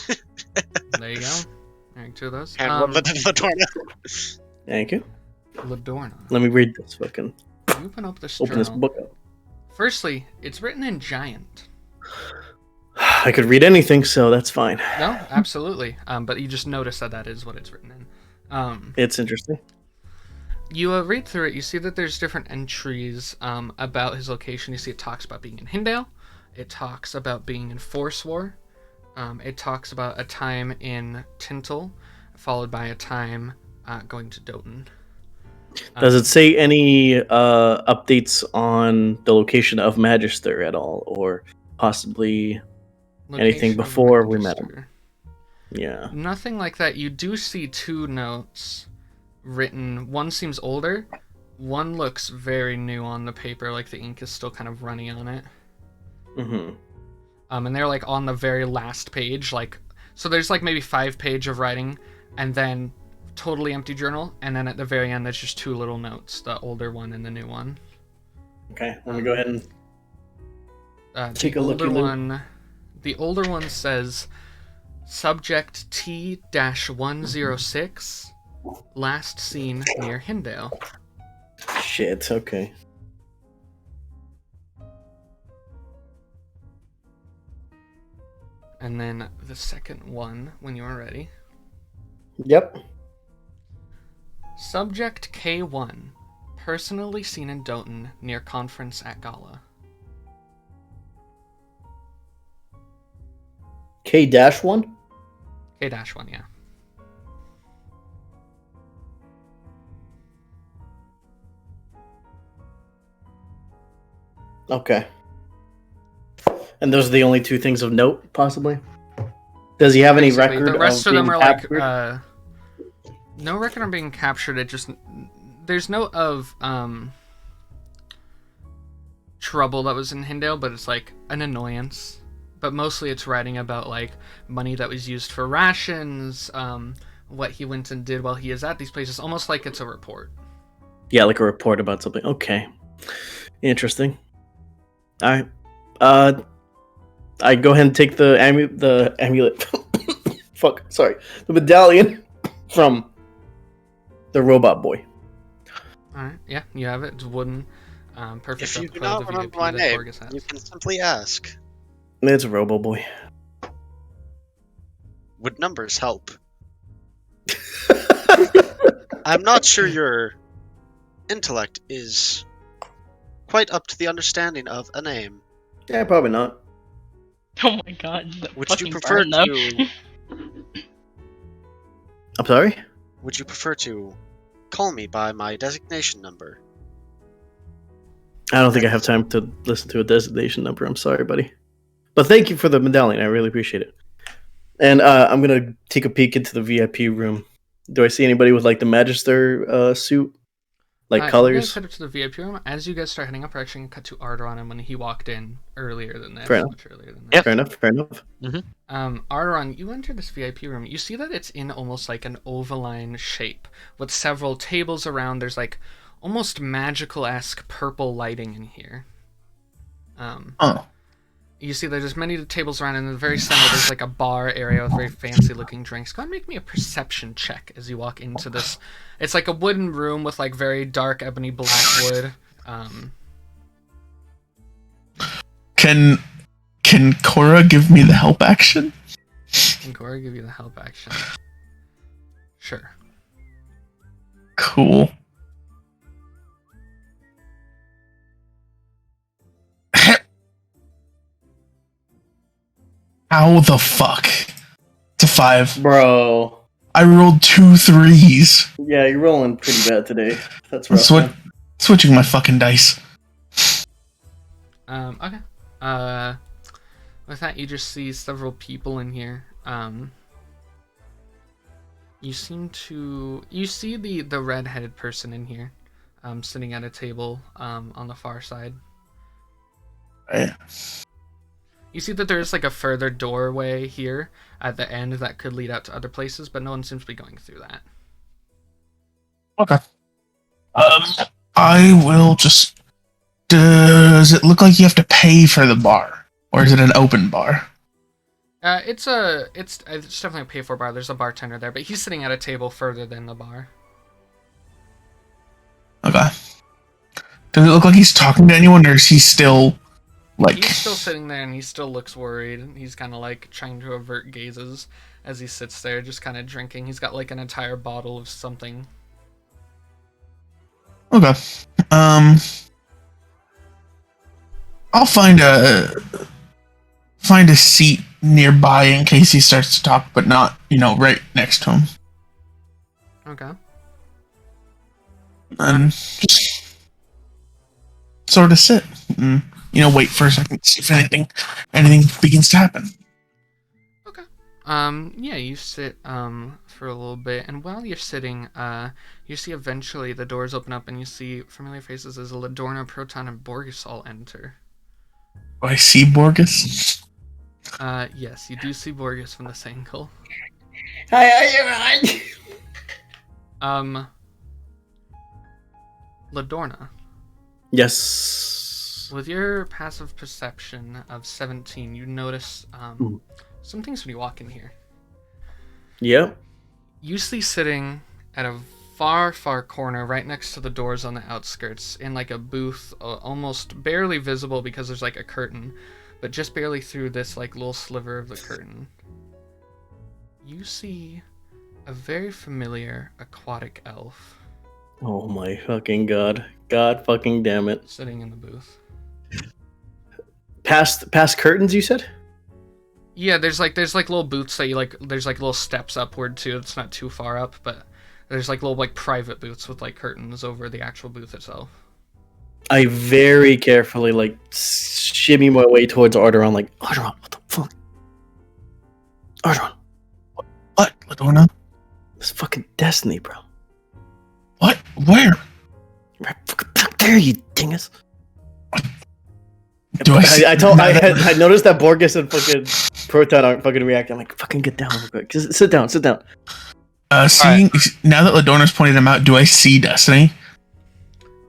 good. There you go. Alright, 2 of those. And one with Ladorna. Thank you. Ladorna. Let me read this fucking. Open up this Open this journal. book up. Firstly, it's written in giant. I could read anything, so that's fine. No, absolutely. But you just notice that is what it's written in. It's interesting. You read through it, you see that there's different entries about his location. You see it talks about being in Hindale. It talks about being in Force War. It talks about a time in Tintle, followed by a time going to Doughton. Does it say any updates on the location of Magister at all, or possibly anything Location of before we met him? Magister. Yeah. Nothing like that. You do see 2 notes written. One seems older. One looks very new on the paper, like the ink is still kind of runny on it. Mm-hmm. And they're like on the very last page, like, so there's like maybe 5 pages of writing, and then totally empty journal, and then at the very end there's just 2 little notes, the older one and the new one. Okay, let me go ahead and take the a look. older one. The older one says, Subject T-106, last seen near Hindale. Shit, okay. And then the second one, when you are ready. Yep. Subject K1, personally seen in Doughton near conference at Gala. K-1? K-1, yeah. Okay. And those are the only two things of note, possibly? Does he have any Basically, record the rest of being them are captured? like, no record on being captured. It just, there's no of, trouble that was in Hindale, but it's like an annoyance. But mostly it's writing about like money that was used for rations, what he went and did while he is at these places, almost like it's a report. Yeah, like a report about something. Okay. Interesting. Alright. I go ahead and take the amulet. Fuck, sorry. The medallion from the robot boy. Alright, yeah, you have it. It's wooden. Perfect. If you do replica not of the remember VIP my that name, Borgus has. you can simply ask. It's Robo Boy. Would numbers help? I'm not sure your intellect is quite up to the understanding of a name. Yeah, probably not. Oh my god. Would fucking you prefer burn them. to? I'm sorry? Would you prefer to call me by my designation number? I don't think I have time to listen to a designation number. I'm sorry, buddy. But thank you for the medallion. I really appreciate it. And I'm going to take a peek into the VIP room. Do I see anybody with like the Magister suit? Like You guys colors? head up to the VIP room. As you guys start heading up, we're actually going to cut to Arrtaron and when he walked in earlier than this. Fair enough. Much earlier than this. Yep. Fair enough, fair enough. Arrtaron, you enter this VIP room. You see that it's in almost like an ovaline shape with several tables around. There's like almost magical-esque purple lighting in here. Oh. You see there's many tables around, and in the very center there's like a bar area with very fancy-looking drinks. Go ahead and make me a perception check as you walk into this. It's like a wooden room with like very dark ebony black wood. Can Cora give me the help action? Can Cora give you the help action? Sure. Cool. How the fuck? It's a 5. Bro. I rolled 2 3s. Yeah, you're rolling pretty bad today. That's rough. man. Switching my fucking dice. Okay. With that, you just see several people in here. You see the red-headed person in here, sitting at a table, on the far side. Right. You see that there's like a further doorway here at the end that could lead out to other places, but no one seems to be going through that. Okay. I will just. Does it look like you have to pay for the bar, or is it an open bar? It's definitely a pay-for bar. There's a bartender there, but he's sitting at a table further than the bar. Okay. Does it look like he's talking to anyone, or is he still like? He's still sitting there, and he still looks worried. He's kind of like trying to avert gazes as he sits there, just kind of drinking. He's got like an entire bottle of something. Okay. I'll find a seat nearby in case he starts to talk, but not, right next to him. Okay. And just sort of sit and, wait for a second to see if anything begins to happen. Okay. Yeah, you sit, for a little bit, and while you're sitting, you see eventually the doors open up and you see familiar faces as Ladorna, Proton, and Borgus all enter. Do I see Borgus? Yes, you do see Borgus from this angle. Hi. Ladorna, Yes. with your passive perception of 17, you notice, some things when you walk in here. Yep. Usually sitting at a far, far corner, right next to the doors on the outskirts, in like a booth, almost barely visible because there's like a curtain, but just barely through this like little sliver of the curtain. You see a very familiar aquatic elf. Oh my fucking god. God fucking damn it. Sitting in the booth. Past curtains, you said? Yeah, there's like little booths that you like. There's like little steps upward too. It's not too far up, but there's like little like private booths with like curtains over the actual booth itself. I very carefully like shimmy my way towards Arrtaron, like, Arrtaron, what the fuck? Arrtaron. What, Ladorna? It's fucking destiny, bro. What? Where? Right fucking back there, you dingus. Do I noticed that Borgus and fucking Proton aren't fucking reacting. I'm like, fucking get down real quick. Just sit down. Seeing now that Ladorna's pointed him out, do I see Destiny?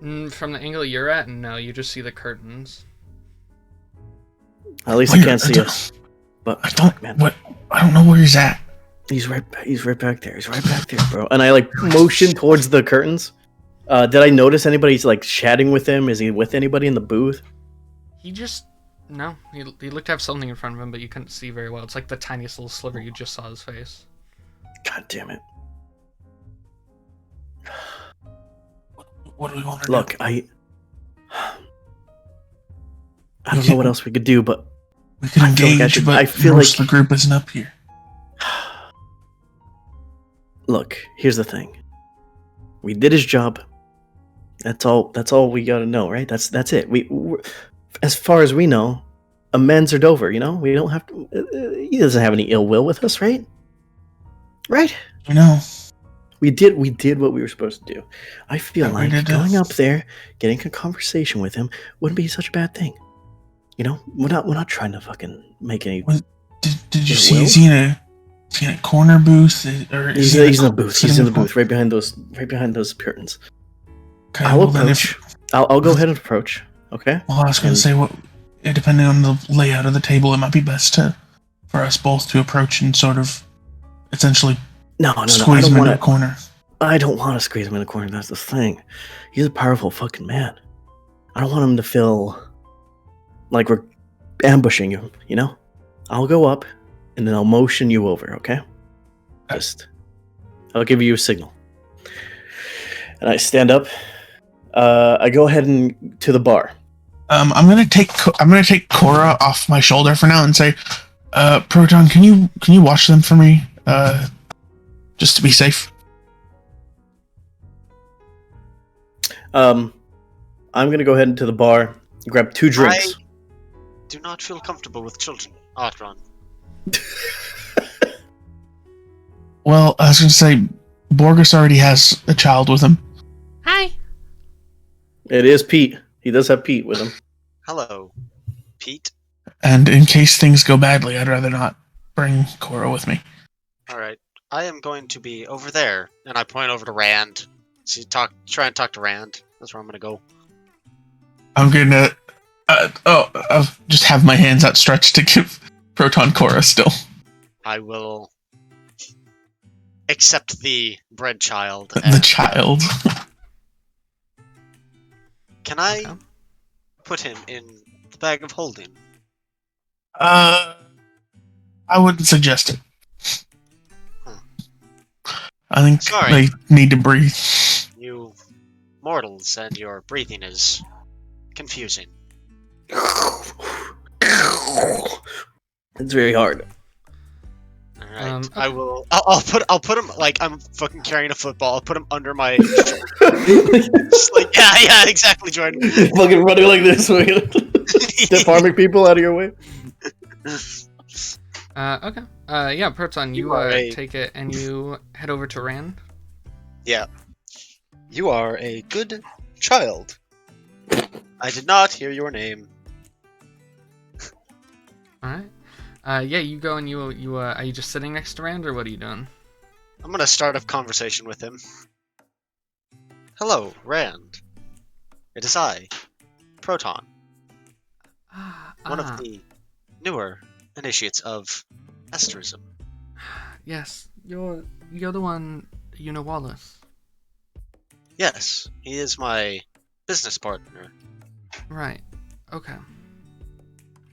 From the angle you're at, no, you just see the curtains. At least he can't see us. But I don't. man. What? I don't know where he's at. He's right back there. He's right back there, bro. And I like motion towards the curtains. Did I notice anybody's like chatting with him? Is he with anybody in the booth? He just no. He looked to have something in front of him, but you couldn't see very well. It's like the tiniest little sliver. You just saw his face. God damn it! What do we want to Look, do? I don't know what else we could do, but we can engage. But I feel most like the group isn't up here. Look, here's the thing. We did his job. That's all we gotta know, right? That's it. We're, as far as we know, amends are over. You know, we don't have to. He doesn't have any ill will with us, right? Right? You know, we did what we were supposed to do. I feel Yeah, we like did going this. up there, getting a conversation with him wouldn't be such a bad thing. You know, we're not trying to fucking make any. Did you Ill see? will? Is he in a corner booth? Or is He's he in the booth. He's in the booth, right behind those curtains. Okay, I'll well, then approach. I'll go ahead and approach. Okay. Well, I was going to say, depending on the layout of the table, it might be best for us both to approach and sort of essentially No. squeeze him into a corner. I don't want to squeeze him in a corner. That's the thing. He's a powerful fucking man. I don't want him to feel like we're ambushing him. You know. I'll go up, and then I'll motion you over. Okay. I'll give you a signal, and I stand up. I go ahead and to the bar. I'm gonna take Cora off my shoulder for now and say, Proton, can you watch them for me? Just to be safe. I'm gonna go ahead into the bar, grab 2 drinks. I do not feel comfortable with children, Arrtaron. Well, I was gonna say, Borgus already has a child with him. Hi. It is Pete. He does have Pete with him. Hello, Pete. And in case things go badly, I'd rather not bring Cora with me. Alright, I am going to be over there, and I point over to Rand. So try and talk to Rand. That's where I'm gonna go. I'm gonna I'll just have my hands outstretched to give Proton Cora still. I will accept the bread child. The child. Can I put him in the bag of holding? I wouldn't suggest it. I think Sorry. they need to breathe. You mortals and your breathing is confusing. It's very hard. Alright, I'll put him like I'm fucking carrying a football. I'll put him under my just like yeah, exactly, Jordan. Fucking running like this, defarming people out of your way. Okay. Yeah, Proton, you take it and you head over to Rand. Yeah. You are a good child. I did not hear your name. Alright. Yeah, you go and you are you just sitting next to Rand or what are you doing? I'm gonna start a conversation with him. Hello, Rand. It is I, Proton, one of the newer initiates of Esterism. Yes, You're the one, Wallace. Yes, he is my business partner. Right. Okay.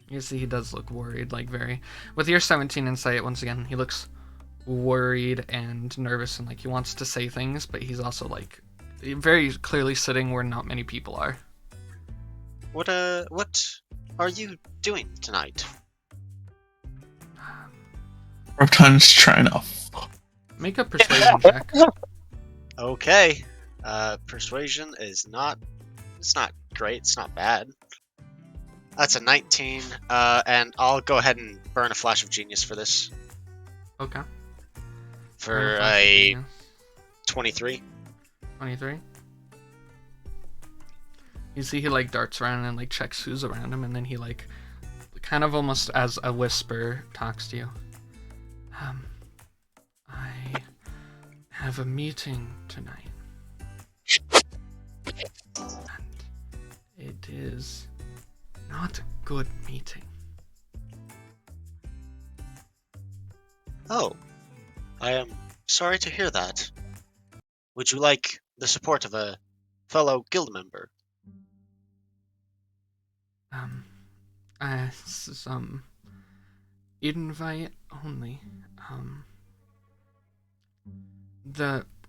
You see, he does look worried, like very. With your 17 insight, once again, he looks worried and nervous, and like he wants to say things, but he's also like very clearly sitting where not many people are. What are you doing tonight? Proton's trying to. Make a persuasion check. Okay. Persuasion is not. It's not great. It's not bad. That's a 19. And I'll go ahead and burn a flash of genius for this. Okay. For a 23. 23. You see, he like darts around and like checks who's around him, and then he like, kind of almost as a whisper, talks to you. I have a meeting tonight. And it is not a good meeting. Oh, I am sorry to hear that. Would you like the support of a fellow guild member? Some invite only.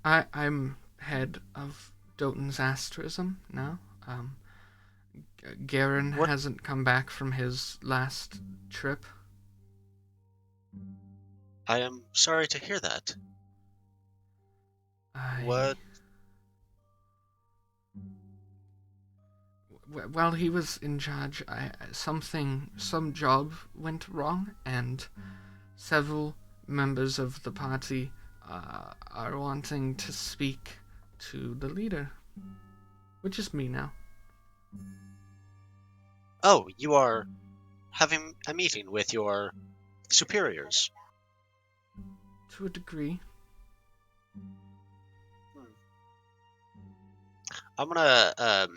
I'm head of Doughton's asterism now. Garen hasn't come back from his last trip. I am sorry to hear that. What? While he was in charge, some job went wrong, and several members of the party are wanting to speak to the leader, which is me now. Oh, you are having a meeting with your superiors. To a degree. I'm gonna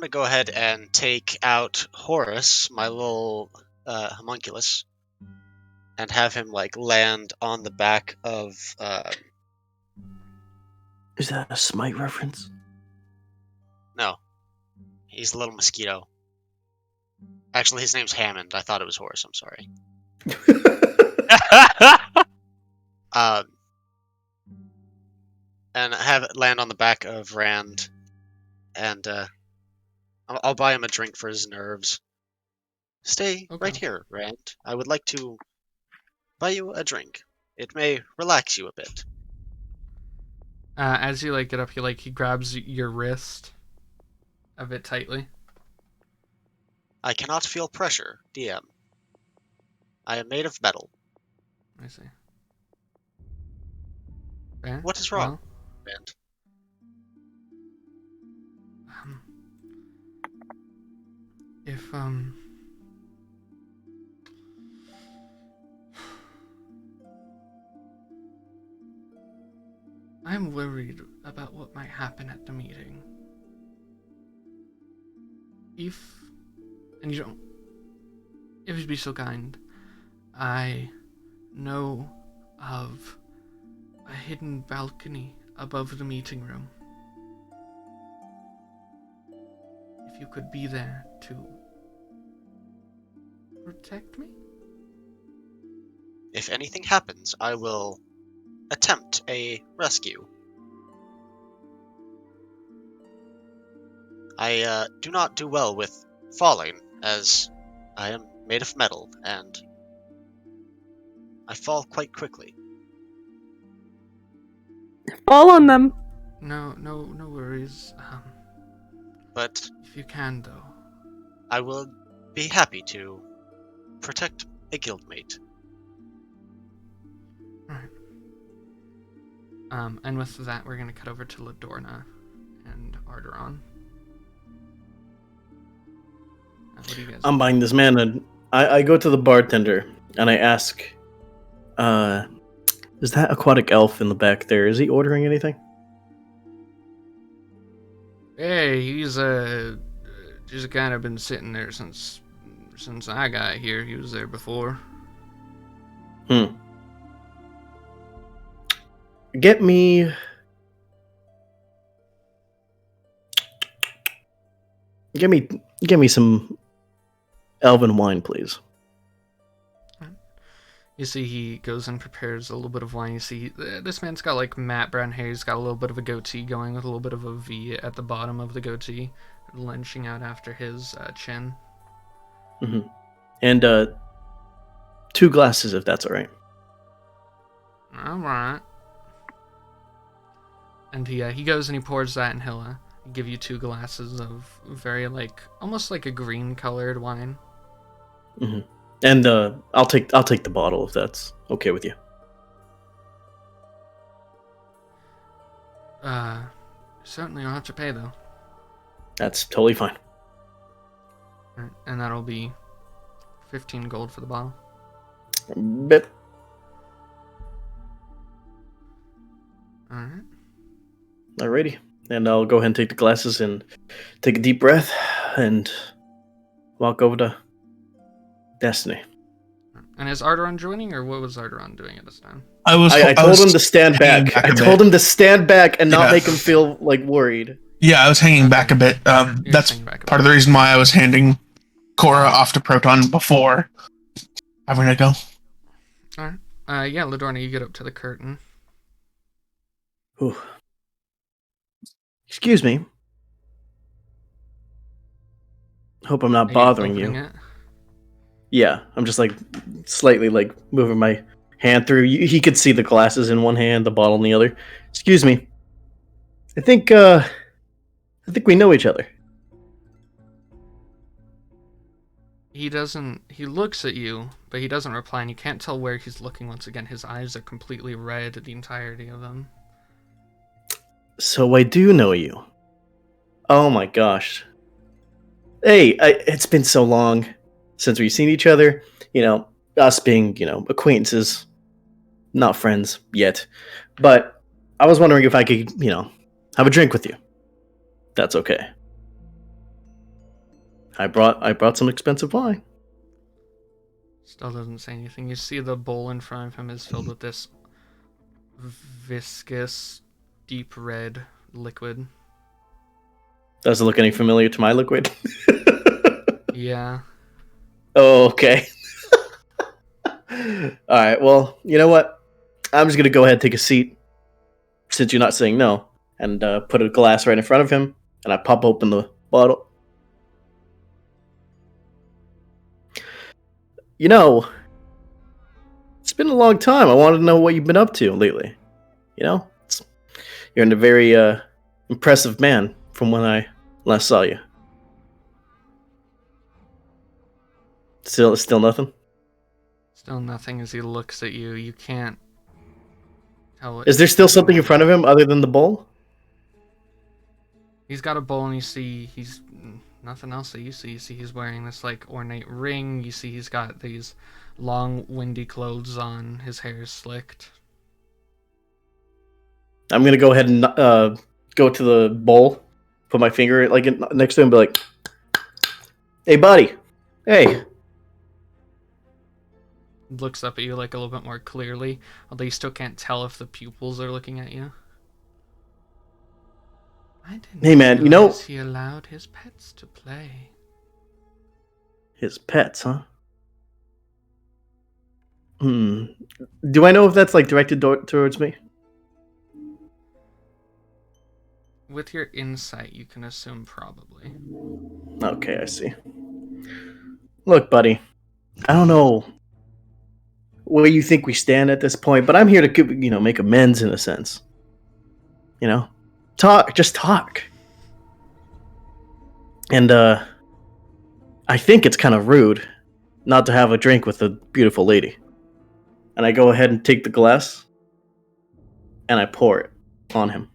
go ahead and take out Horus, my little homunculus, and have him like land on the back of. Is that a Smite reference? No, he's a little mosquito. Actually, his name's Hammond. I thought it was Horus. I'm sorry. And have it land on the back of Rand, and I'll buy him a drink for his nerves. Stay right here, Rand. I would like to buy you a drink. It may relax you a bit. As you like get up, he grabs your wrist a bit tightly. I cannot feel pressure, DM. I am made of metal. I see. Fair. What is wrong, Rand? If I'm worried about what might happen at the meeting. If you'd be so kind, I know of a hidden balcony above the meeting room. If you could be there to protect me? If anything happens, I will attempt a rescue. I do not do well with falling, as I am made of metal, and I fall quite quickly. Fall on them. No worries. But if you can, though, I will be happy to protect a guildmate. Alright. And with that, we're gonna cut over to Ladorna and Arrtaron. What do you guys? I'm buying this man, and I go to the bartender and I ask, is that aquatic elf in the back there? Is he ordering anything? Hey, he's just kind of been sitting there since I got here. He was there before. get me... Give me some elven wine, please. You see he goes and prepares a little bit of wine. You see this man's got like matte brown hair. He's got a little bit of a goatee going with a little bit of a V at the bottom of the goatee, lynching out after his chin. Mm-hmm. And 2 glasses, if that's all right. All right. And he goes and he pours that, and he'll give you 2 glasses of very almost like a green colored wine. Mm-hmm. And I'll take the bottle if that's okay with you. Certainly you'll have to pay though. That's totally fine. Right, and that'll be 15 gold for the bottle. Bit. Alright. Alrighty. And I'll go ahead and take the glasses and take a deep breath and walk over to Destiny. And is Arrtaron joining, or what was Arrtaron doing at this time? I told him to stand back. I told him to stand back and not make him feel worried. Yeah, I was hanging back a bit. That's part of the reason why I was handing Cora off to Proton before having to go. Alright. Yeah, Ladorna, you get up to the curtain. Ooh. Excuse me. Hope I'm not bothering you. It? Yeah, I'm just slightly moving my hand through. He could see the glasses in one hand, the bottle in the other. Excuse me. I think we know each other. He looks at you, but he doesn't reply, and you can't tell where he's looking once again. His eyes are completely red, the entirety of them. So I do know you. Oh my gosh. Hey, it's been so long since we've seen each other. You know, us being, acquaintances, not friends yet. But I was wondering if I could, have a drink with you. That's okay. I brought some expensive wine. Still doesn't say anything. You see the bowl in front of him is filled with this viscous, deep red liquid. Does it look any familiar to my liquid? Yeah. Oh, okay. Alright, well, you know what? I'm just gonna go ahead and take a seat, since you're not saying no, and put a glass right in front of him, and I pop open the bottle. It's been a long time. I wanted to know what you've been up to lately. You're a very impressive man from when I last saw you. Still nothing? Still nothing as he looks at you. You can't tell what... Is there still something in front of him other than the bowl? He's got a bowl, and you see he's... Nothing else that you see. You see he's wearing this, ornate ring. You see he's got these long, windy clothes on. His hair is slicked. I'm going to go ahead and go to the bowl, put my finger next to him and be like, hey, buddy. Hey. Looks up at you a little bit more clearly, although you still can't tell if the pupils are looking at you. I didn't hey man, he allowed his pets to play. His pets, huh? Do I know if that's directed towards me? With your insight, you can assume probably. Okay, I see. Look, buddy, I don't know where you think we stand at this point, but I'm here to, make amends in a sense. Just talk. And, I think it's kind of rude not to have a drink with a beautiful lady. And I go ahead and take the glass, and I pour it on him.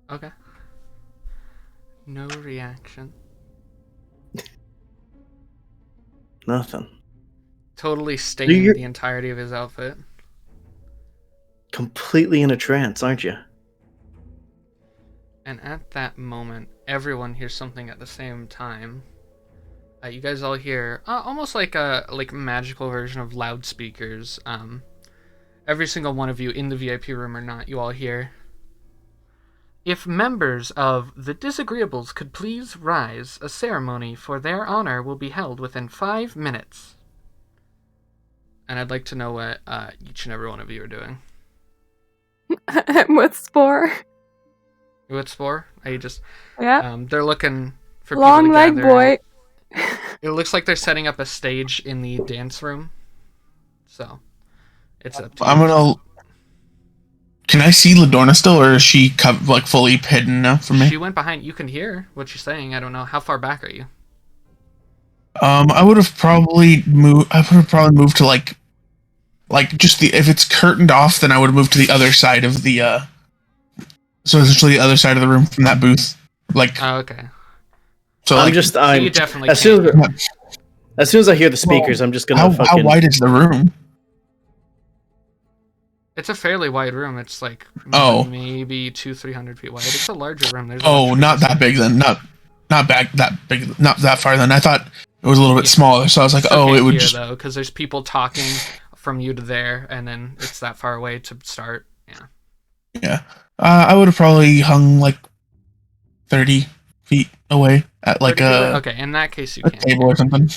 Okay. No reaction. Nothing. Totally staining the entirety of his outfit. Completely in a trance, aren't you? And at that moment, everyone hears something at the same time. You guys all hear almost like a magical version of loudspeakers. every single one of you in the VIP room or not, you all hear, "If members of the Dizagreeables could please rise, a ceremony for their honor will be held within 5 minutes." And I'd like to know what each and every one of you are doing. I'm with Spore. You with Spore? Are you just... Yeah. They're looking for Long people to leg gather. boy. It looks like they're setting up a stage in the dance room. So, it's up to you. I'm gonna. Can I see Ladorna still, or is she fully hidden now from me? She went behind. You can hear what she's saying. I don't know. How far back are you? I would have probably moved. To like just the, if it's curtained off, then I would have moved to the other side of the. So essentially, the other side of the room from that booth. Oh, okay. So you definitely as soon as I hear the speakers, I'm just gonna. How wide is the room? It's a fairly wide room. It's like maybe 200-300 feet wide. It's a larger room. There's not that big then. Not that big. Not that far then. I thought it was a little bit smaller. So I was like, it would just though, because there's people talking from you to there, and then it's that far away to start. Yeah. Yeah. I would have probably hung like 30 feet away at like okay. In that case, you can table or something.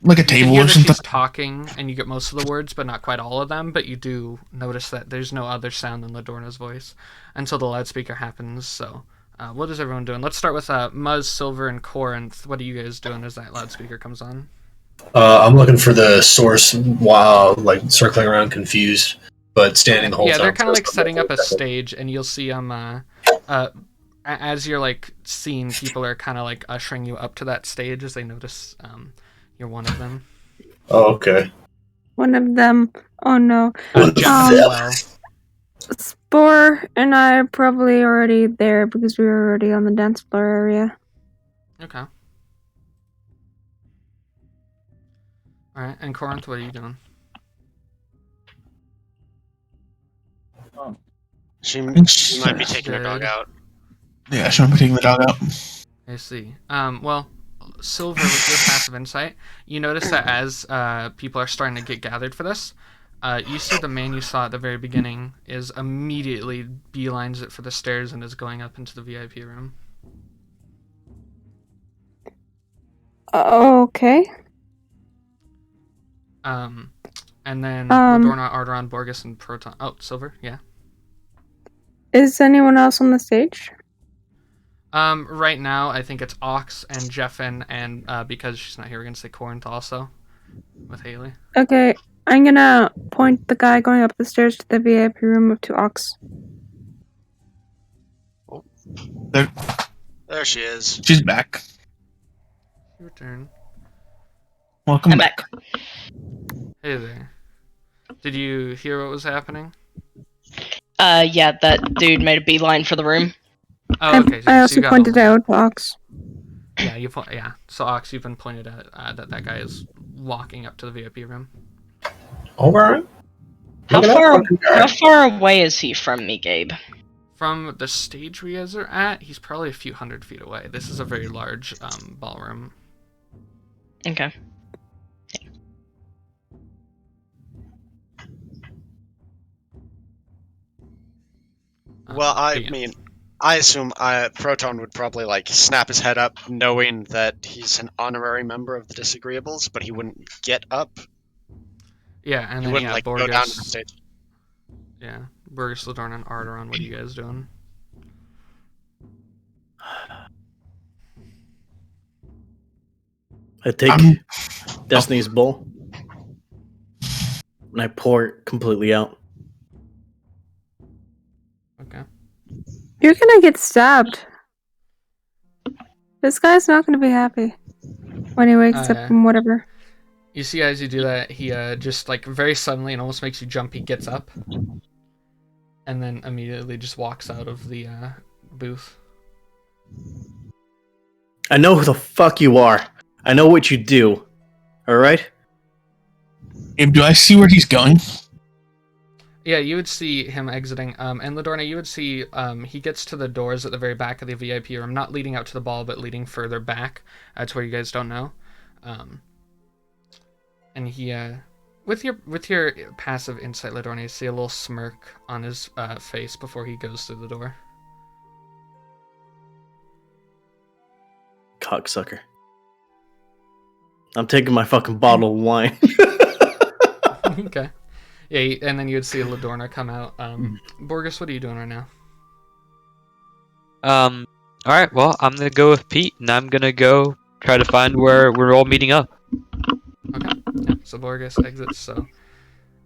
Like a table or something. She's talking, and you get most of the words, but not quite all of them. But you do notice that there's no other sound than Ladorna's voice until the loudspeaker happens. So, what is everyone doing? Let's start with Muzz, Silver, and Corrinth. What are you guys doing as that loudspeaker comes on? I'm looking for the source while circling around confused, but standing the whole time. Yeah, they're kind of setting up a stage, and you'll see as you're seeing, people are kind of ushering you up to that stage as they notice you're one of them. Oh, okay. One of them. Oh no. Jeff as well. Spore and I are probably already there because we were already on the dance floor area. Okay. Alright, and Corrinth, what are you doing? She might be taking her dog out. Yeah, she might be taking the dog out. I see. Well, Silver, with your passive insight, you notice that as people are starting to get gathered for this, you see the man you saw at the very beginning is immediately beelines it for the stairs and is going up into the VIP room. Okay. And then Ladorna, Arrtaron, Borgus, and Proton. Oh, Silver, yeah. Is anyone else on the stage? Right now, I think it's Ox and Jeffin, and because she's not here, we're gonna say Corrinth also, with Haley. Okay, I'm gonna point the guy going up the stairs to the VIP room to Ox. Oh. There she is. She's back. Your turn. Welcome back. Hey there. Did you hear what was happening? Yeah, that dude made a beeline for the room. Oh, okay. I also pointed out to Ox. Yeah, so Ox, you've been pointed at that guy is walking up to the VIP room. Alright. How far away is he from me, Gabe? From the stage we guys are at, he's probably a few hundred feet away. This is a very large ballroom. Okay. Well, I assume Proton would probably snap his head up, knowing that he's an honorary member of the Dizagreeables, but he wouldn't get up. Yeah, and he then wouldn't Borgus, go down to the stage. Yeah, Borgus, Ladorna, and Arrtaron. What are you guys doing? I take Destiny's Bowl and I pour it completely out. Okay. You're gonna get stabbed. This guy's not gonna be happy when he wakes up from whatever. You see, as you do that, he just very suddenly and almost makes you jump. He gets up, and then immediately just walks out of the booth. I know who the fuck you are. I know what you do. All right. Do I see where he's going? Yeah, you would see him exiting. And Ladorna, you would see he gets to the doors at the very back of the VIP room, not leading out to the ball, but leading further back to where you guys don't know. And he, with your passive insight, Ladorna, you see a little smirk on his face before he goes through the door. Cocksucker. I'm taking my fucking bottle of wine. Okay. Yeah, and then you would see Ladorna come out. Borgus, what are you doing right now? Alright, well, I'm gonna go with Pete, and I'm gonna go try to find where we're all meeting up. Okay. Yeah, so Borgus exits, so...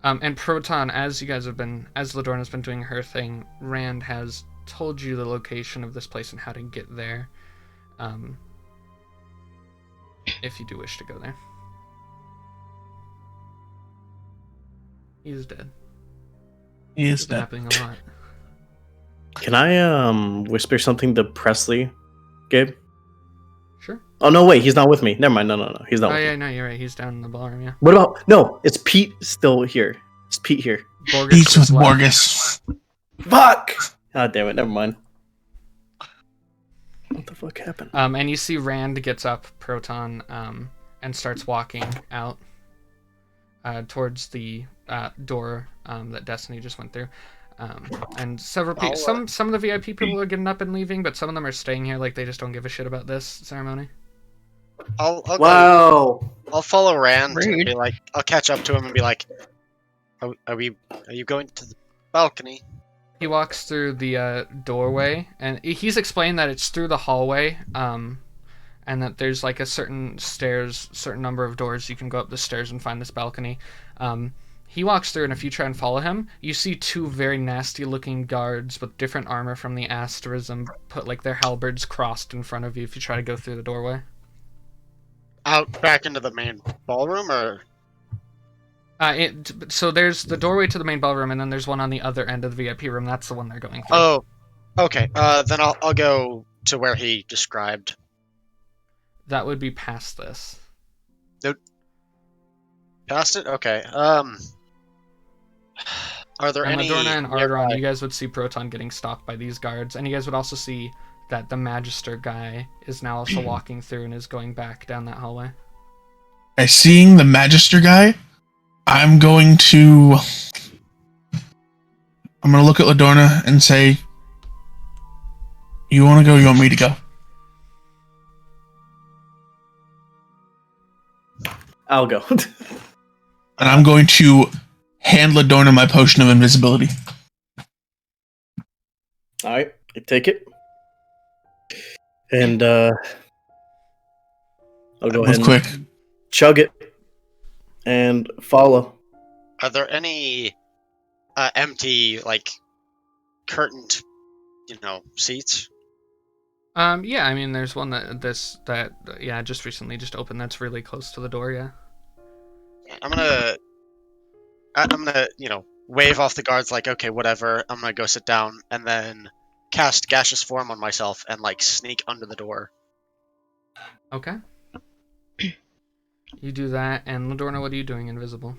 and Proton, as Ladorna's been doing her thing, Rand has told you the location of this place and how to get there. If you do wish to go there. He's dead. He is It's dead. happening a lot. Can I whisper something to Presley, Gabe? Sure. Oh no, wait, he's not with me. Never mind. No, he's not. Oh with yeah, me. no, you're right. He's down in the ballroom. Yeah. What about no? It's Pete still here. It's Pete here. Borgus Beats with just left. Borgus. Fuck! God damn it. Never mind. What the fuck happened? And you see Rand gets up, Proton, and starts walking out towards the door that Destiny just went through. And several people, some of the VIP people are getting up and leaving, but some of them are staying here, like they just don't give a shit about this ceremony. I'll Wow. I'll follow Rand and Rude. be like, I'll catch up to him and be like, are you going to the balcony? He walks through the doorway, and he's explained that it's through the hallway, and that there's like a certain number of doors you can go up the stairs and find this balcony. He walks through, and if you try and follow him, you see two very nasty-looking guards with different armor from the asterism put like their halberds crossed in front of you if you try to go through the doorway. Out back into the main ballroom, or So there's the doorway to the main ballroom, and then there's one on the other end of the VIP room. That's the one they're going through. oh, okay. Then I'll go to where he described. That would be past this. Past it? Okay. Are there And any Ladorna and nearby- Arrtaron, you guys would see Proton getting stalked by these guards, and you guys would also see that the Magister guy is now also walking through and is going back down that hallway. By seeing the Magister guy, I'm gonna look at Ladorna and say, "You want to go? You want me to go?" I'll go. And I'm going to hand Ladorna my potion of invisibility. All right, I take it, and I'll go ahead and Quick. chug it and follow. Are there any empty, like, curtained, seats? Yeah, I mean, there's one that just recently just opened that's really close to the door, yeah. I'm gonna, wave off the guards like, okay, whatever. I'm gonna go sit down and then cast gaseous form on myself and like sneak under the door. Okay. You do that, and Ladorna, what are you doing invisible?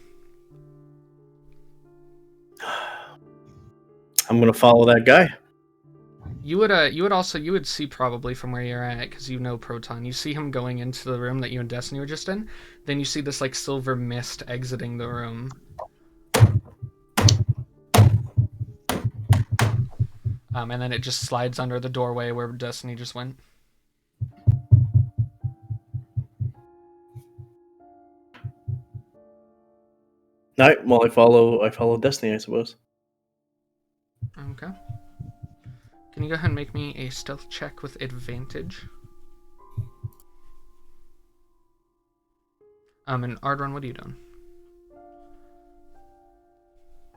I'm gonna follow that guy. You would see probably from where you're at, because you know Proton. You see him going into the room that you and Destiny were just in. Then you see this like silver mist exiting the room. And then it just slides under the doorway where Destiny just went. All right, well, I follow Destiny, I suppose. Okay. Can you go ahead and make me a stealth check with advantage? And Arrtaron, what are you doing?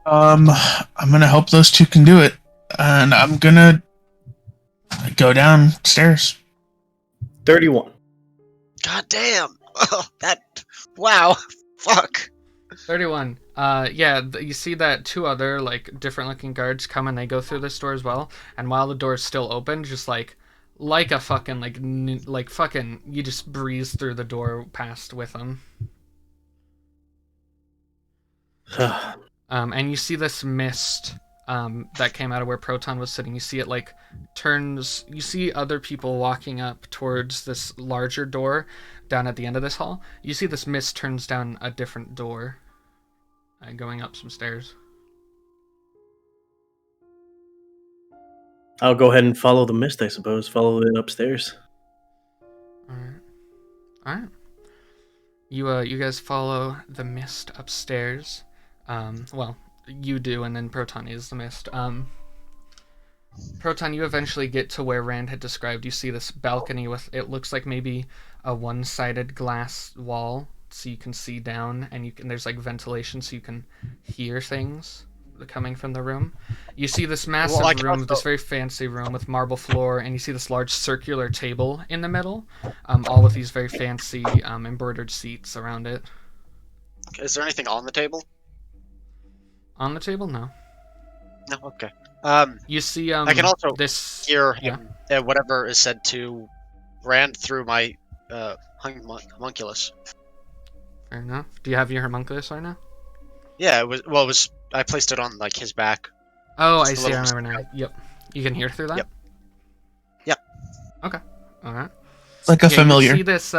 I'm gonna hope those two can do it, and I'm gonna go downstairs. 31. God damn! Wow! Fuck! 31. You see that two other, like, different-looking guards come and they go through this door as well, and while the door is still open, just, like a fucking, you just breeze through the door past with them. And you see this mist, that came out of where Proton was sitting. You see it, like, turns... You see other people walking up towards this larger door down at the end of this hall. You see this mist turns down a different door. going up some stairs. I'll go ahead and follow the mist, I suppose. Follow it upstairs. Alright. You guys follow the mist upstairs. Well, you do, and then Proton is the mist. Proton, you eventually get to where Rand had described. You see this balcony with, it looks like maybe a one-sided glass wall, so you can see down, and there's like ventilation, so you can hear things coming from the room. You see this massive room, this very fancy room with marble floor, and you see this large circular table in the middle, all with these very fancy embroidered seats around it. Is there anything on the table? On the table? No. No. Okay. You see, I can also this hear him, whatever is said to Rand through my homunculus. Fair enough. Do you have your homunculus right now? Yeah, it was. Well, it was. I placed it on like his back. Oh, I see. I remember now. Yep. You can hear through that. Yep. Yep. Okay. All right. It's like a familiar. You see this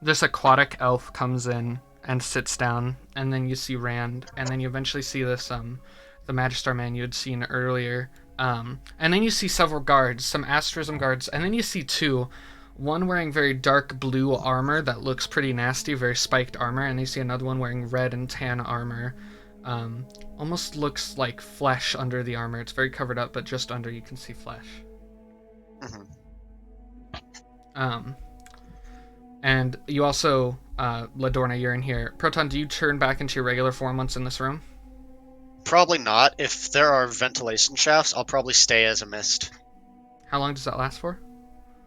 this aquatic elf comes in and sits down, and then you see Rand, and then you eventually see this the Magistar man you had seen earlier, and then you see several guards, some asterism guards, and then you see two. One wearing very dark blue armor that looks pretty nasty, very spiked armor, and you see another one wearing red and tan armor. Almost looks like flesh under the armor. It's very covered up, but just under you can see flesh. And you also, Ladorna, you're in here. Proton, do you turn back into your regular form once in this room? Probably not. If there are ventilation shafts, I'll probably stay as a mist. How long does that last for?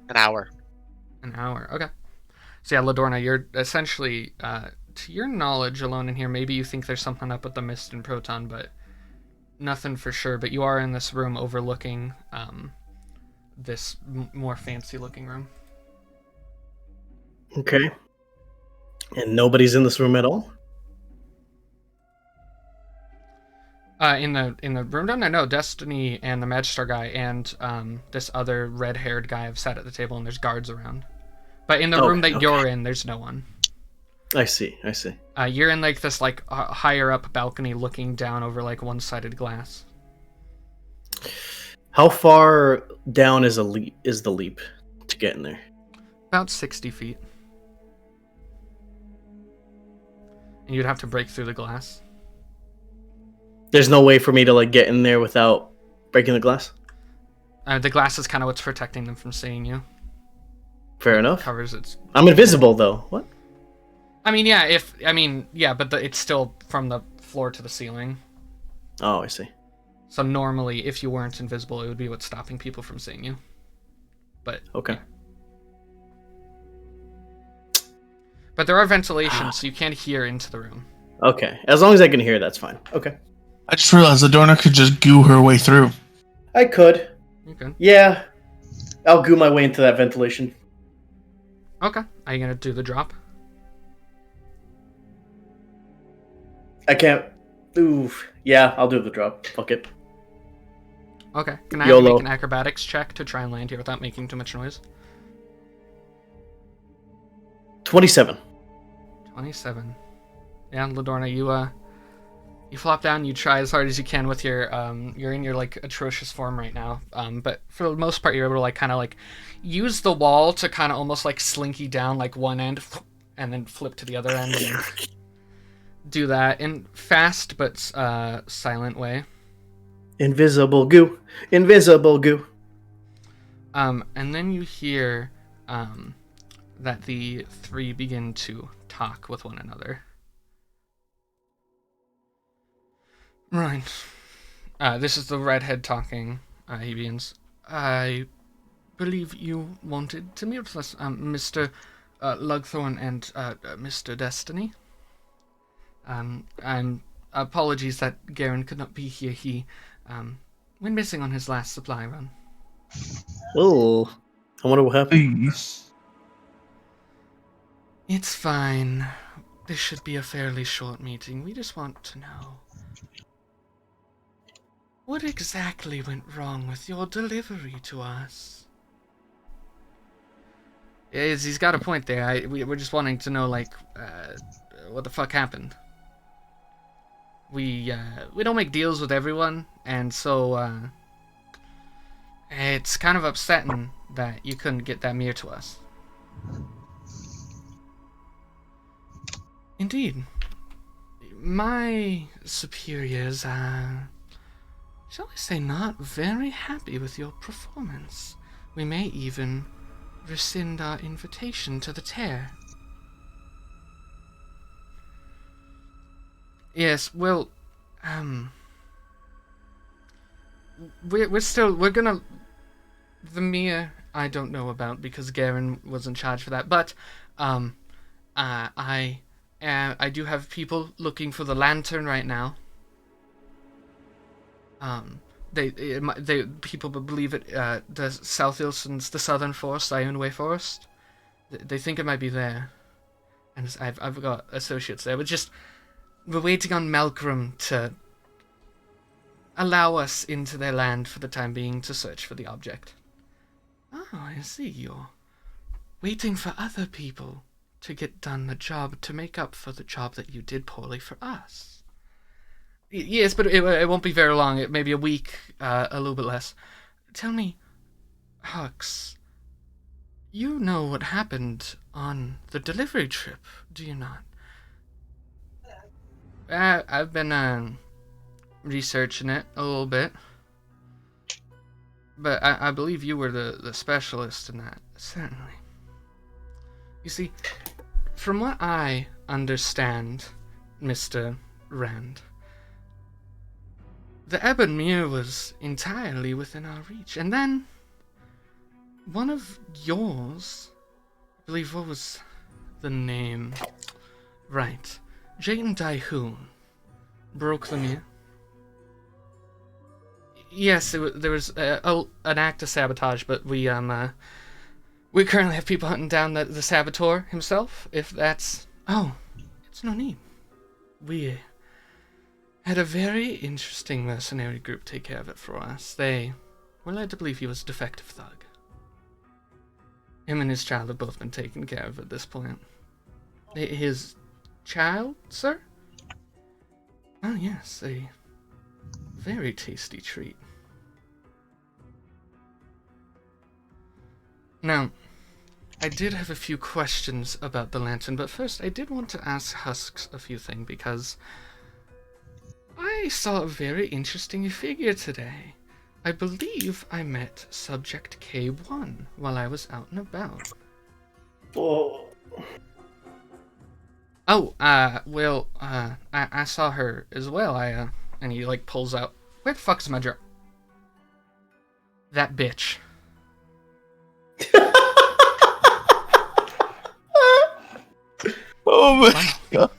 An hour. An hour, okay. So yeah, Ladorna, you're essentially, to your knowledge alone in here, maybe you think there's something up with the mist and Proton, but nothing for sure. But you are in this room overlooking this more fancy looking room. Okay. And nobody's in this room at all? In the room down there, no. Destiny and the Magistar guy and this other red-haired guy have sat at the table, and there's guards around. But in the room that you're in, there's no one. I see. You're in like this like higher up balcony, looking down over like one-sided glass. How far down is the leap to get in there? About 60 feet. And you'd have to break through the glass. There's no way for me to like get in there without breaking the glass? The glass is kind of what's protecting them from seeing you. Fair enough. Covers its... I'm invisible though. What? I mean, yeah, but it's still from the floor to the ceiling. Oh, I see. So normally, if you weren't invisible, it would be what's stopping people from seeing you. But okay. Yeah. But there are ventilations, so you can't hear into the room. Okay, as long as I can hear, that's fine. Okay. I just realized Ladorna could just goo her way through. I could. You could. Yeah. I'll goo my way into that ventilation. Okay. Are you gonna do the drop? I can't. Oof. Yeah, I'll do the drop. Fuck it. Okay. Can I have you make an acrobatics check to try and land here without making too much noise? 27. 27. Yeah, Ladorna, you flop down, you try as hard as you can with your, you're in your, like, atrocious form right now, but for the most part, you're able to, like, kind of, like, use the wall to kind of almost, like, slinky down, like, one end, and then flip to the other end, and do that in fast but, silent way. Invisible goo. Invisible goo. And then you hear, that the three begin to talk with one another. Right. This is the redhead talking. He begins. I believe you wanted to meet with us, Mr. Lugthorn and Mr. Destiny. And apologies that Garen could not be here. He went missing on his last supply run. Oh, I wonder what happened. It's fine. This should be a fairly short meeting. We just want to know what exactly went wrong with your delivery to us. He's got a point there. We're just wanting to know, like, what the fuck happened. we don't make deals with everyone, and so it's kind of upsetting that you couldn't get that mirror to us. Indeed. My superiors are, shall we say, not very happy with your performance. We may even rescind our invitation to the tear. Yes, well, we're gonna, the mirror I don't know about because Garen was in charge for that, but, I do have people looking for the lantern right now. People believe it, the South Ilson's the Southern Forest, Ironway Forest. They think it might be there. And I've got associates there. We're waiting on Malcolm to allow us into their land for the time being to search for the object. Oh, I see. You're waiting for other people to get done the job to make up for the job that you did poorly for us. Yes, but it won't be very long. It may be a week, a little bit less. Tell me, Hux, you know what happened on the delivery trip, do you not? I've been researching it a little bit, but I believe you were the specialist in that, certainly. You see, from what I understand, Mr. Rand, the Ebon Mirror was entirely within our reach, and then one of yours, I believe, what was the name? Right, Jayden Daihoon, broke the mirror. Yes, there was an act of sabotage, but we currently have people hunting down the saboteur himself, if that's... Oh, it's no need. We had a very interesting mercenary group take care of it for us. They were led to believe he was a defective thug. Him and his child have both been taken care of at this point. His child, sir? Oh yes, a very tasty treat. Now, I did have a few questions about the lantern, but first I did want to ask Husks a few things because I saw a very interesting figure today. I believe I met Subject K1 while I was out and about. Oh. Oh, well, I saw her as well. And he, like, pulls out... Where the fuck's my jar? That bitch. Oh my god.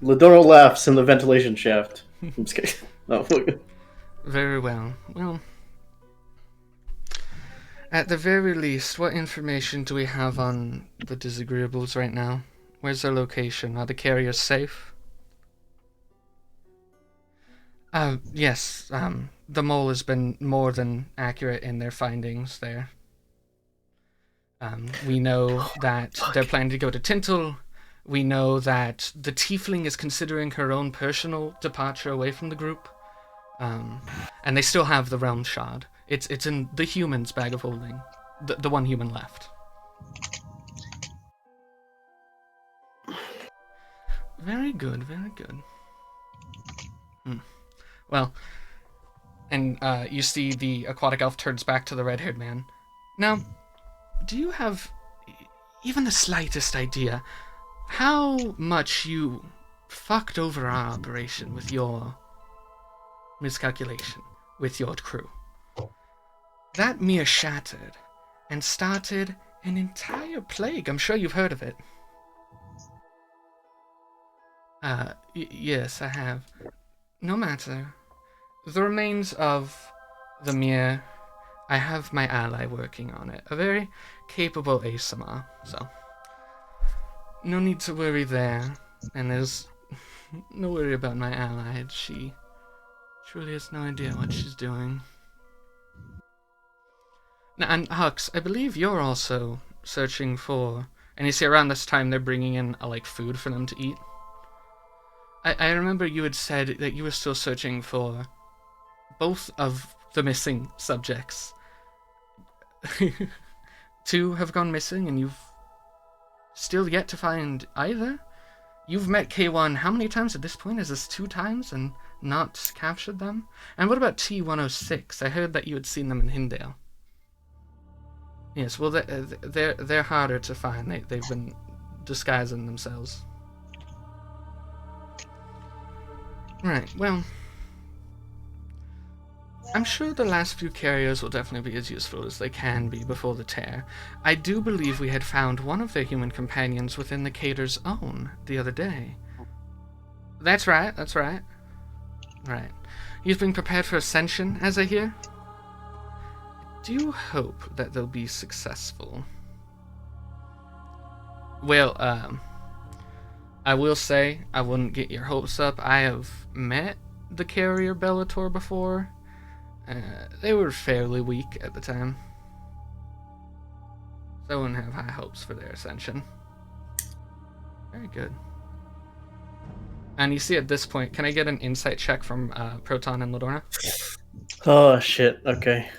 Ladorna laughs in the ventilation shaft. I'm just kidding. No. Very well. Well, at the very least, what information do we have on the Dizagreeables right now? Where's their location? Are the carriers safe? Yes, the mole has been more than accurate in their findings there. We know that they're planning to go to Tintle. We know that the tiefling is considering her own personal departure away from the group. And they still have the realm shard. It's in the human's bag of holding. The one human left. Very good, very good. Well, and you see the aquatic elf turns back to the red-haired man. Now, do you have even the slightest idea how much you fucked over our operation with your miscalculation with your crew? That mirror shattered and started an entire plague. I'm sure you've heard of it. Yes, I have. No matter. The remains of the mirror, I have my ally working on it. A very capable ASMR, so no need to worry there. And there's no worry about my ally. She truly has no idea what she's doing. Now, and Hux, I believe you're also searching for... And you see around this time they're bringing in, like, food for them to eat. I remember you had said that you were still searching for both of the missing subjects. 2 have gone missing, and you've still yet to find either. You've met K1 how many times at this point? Is this 2 times and not captured them? And what about T106? I heard that you had seen them in Hindale. Yes, well, they're harder to find. They've been disguising themselves. Right, well, I'm sure the last few carriers will definitely be as useful as they can be before the tear. I do believe we had found one of their human companions within the Cadre's own the other day. That's right. Right. You've been prepared for ascension, as I hear? I do hope that they'll be successful. Well, I will say, I wouldn't get your hopes up. I have met the carrier Bellator before. They were fairly weak at the time. So I wouldn't have high hopes for their ascension. Very good. And you see at this point, can I get an insight check from Proton and Ladorna? Oh shit, okay.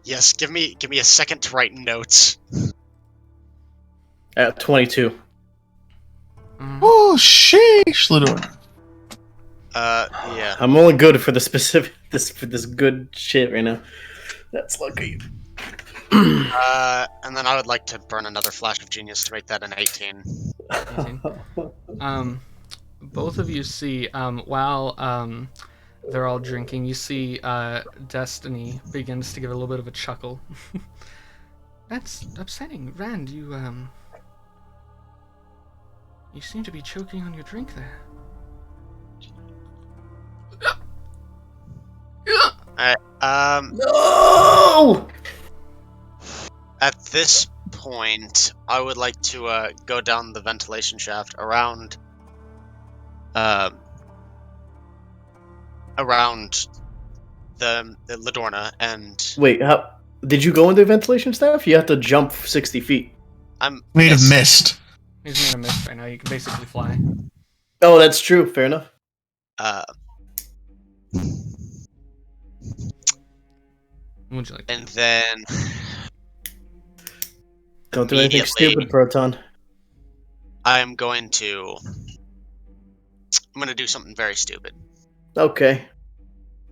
Yes, give me a second to write notes. At 22. Oh, sheesh, Ladorna. Yeah. I'm only good for the specific for this good shit right now. That's lucky. And then I would like to burn another flash of genius to make that an 18. 18. Both of you see, while they're all drinking, you see Destiny begins to give a little bit of a chuckle. That's upsetting. Rand, you seem to be choking on your drink there. No! At this point, I would like to go down the ventilation shaft around the Ladorna and... Wait, how did you go into ventilation staff? You have to jump 60 feet. I'm Made of mist. He's made a mist right now. You can basically fly. Oh, that's true. Fair enough. What would you like? And then... Don't do anything stupid, Proton. I'm going to do something very stupid. Okay.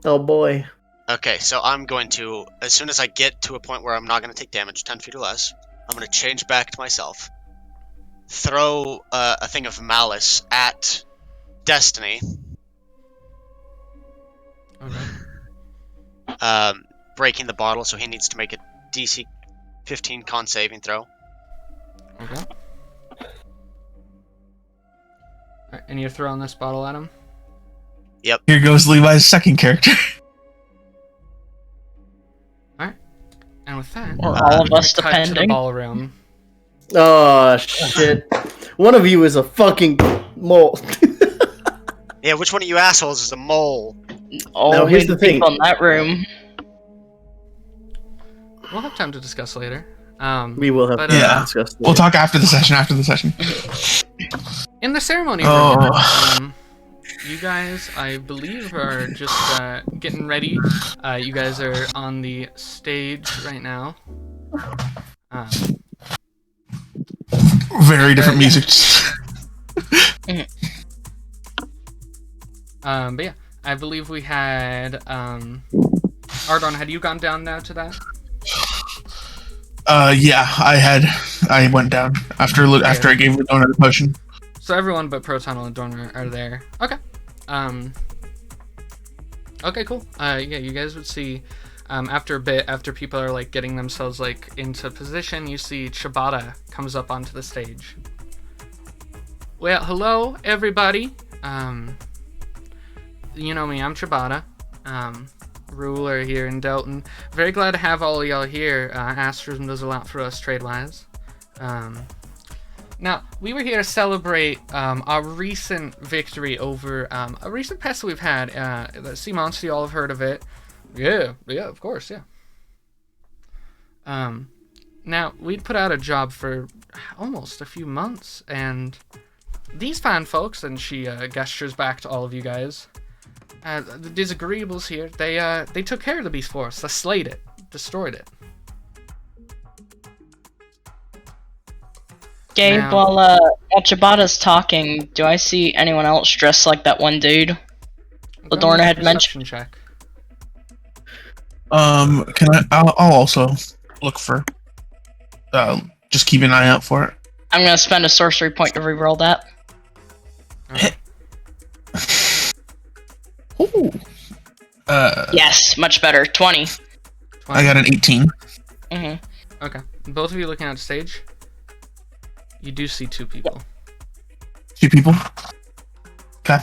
Oh boy. Okay, so I'm going to, as soon as I get to a point where I'm not going to take damage, 10 feet or less, I'm going to change back to myself, throw a thing of malice at Destiny, breaking the bottle, so he needs to make a DC 15 con saving throw. Okay. Alright, and you're throwing this bottle at him? Yep. Here goes Levi's second character. Alright. And with that, Or all of us, cut to the depending. ballroom. Oh shit. One of you is a fucking mole. Yeah, which one of you assholes is a mole? Now, here's the thing. On that room. We'll have time to discuss later. We will have but, to Yeah. discuss this. We'll talk after the session. In the ceremony Oh. room, you guys, I believe, are just getting ready. You guys are on the stage right now. Very different music. But yeah, I believe we had Arrtaron. Had you gone down now to that? Yeah, I went down after I gave Ladorna the potion. So everyone but Proton and Ladorna are there. Okay. Okay, cool. Yeah, you guys would see, after a bit, after people are like getting themselves like into position, you see Ciabatta comes up onto the stage. Well, hello everybody. You know me, I'm Ciabatta, ruler here in Doughton. Very glad to have all of y'all here. Asterism does a lot for us trade-wise. Now, we were here to celebrate our recent victory over a recent pest that we've had. The sea monster, you all have heard of it. Yeah, of course, yeah. Now, we'd put out a job for almost a few months, and these fine folks, and she gestures back to all of you guys. The Dizagreeables here, they took care of the beast for us. They slayed it, destroyed it. Gabe, Now- while Ciabatta's talking, do I see anyone else dressed like that one dude Ladorna had mentioned? Check. Can I'll also look for. Just keep an eye out for it. I'm gonna spend a sorcery point to reroll that. Ooh. Yes, much better. 20. I got an 18. Mm-hmm. Okay. Both of you looking at stage. You do see two people. 2 people. Okay.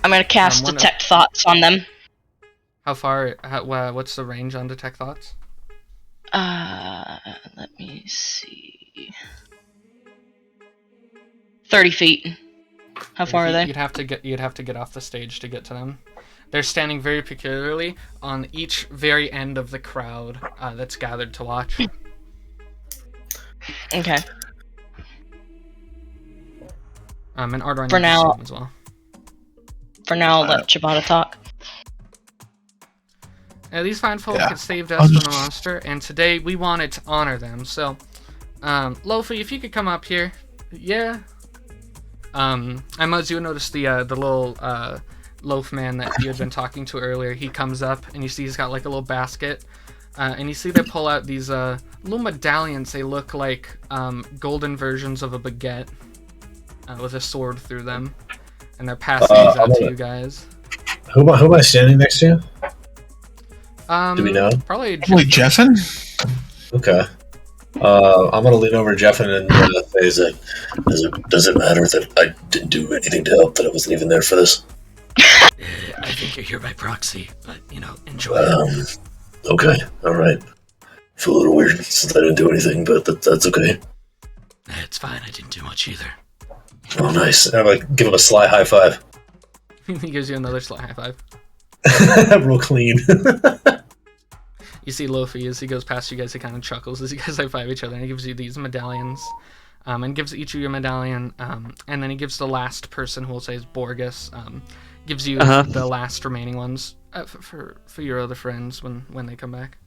I'm gonna cast one Detect Thoughts on them. How far? What's the range on Detect Thoughts? Let me see. 30 feet. How far are they? You'd have to get off the stage to get to them. They're standing very peculiarly on each very end of the crowd that's gathered to watch. Okay. And Arrtaron, For you can now- see them as well. For now, I'll let Ciabatta talk. Now, these fine folk Yeah. had saved I'll us from just- the monster, and today we wanted to honor them. So, Lofi, if you could come up here, yeah. And Muzz, you would notice the little loaf man that you had been talking to earlier. He comes up, and you see he's got like a little basket, and you see they pull out these little medallions. They look like golden versions of a baguette with a sword through them, and they're passing these out to you guys. Who am I standing next to? Do we know? Probably Wait, Jeffin? Okay. I'm gonna lean over to Jeff and say, does it matter that I didn't do anything to help, that I wasn't even there for this? I think you're here by proxy, but, enjoy it. Okay, alright. Feel a little weird since I didn't do anything, but that's okay. It's fine, I didn't do much either. Oh, nice. I'm gonna give him a sly high five. He gives you another slight high five. Real clean. You see Lofi as he goes past you guys, he kind of chuckles as you guys high five each other, and he gives you these medallions, and gives each of you a medallion, and then he gives the last person, who we'll say is Borgus, gives you the last remaining ones for your other friends when they come back.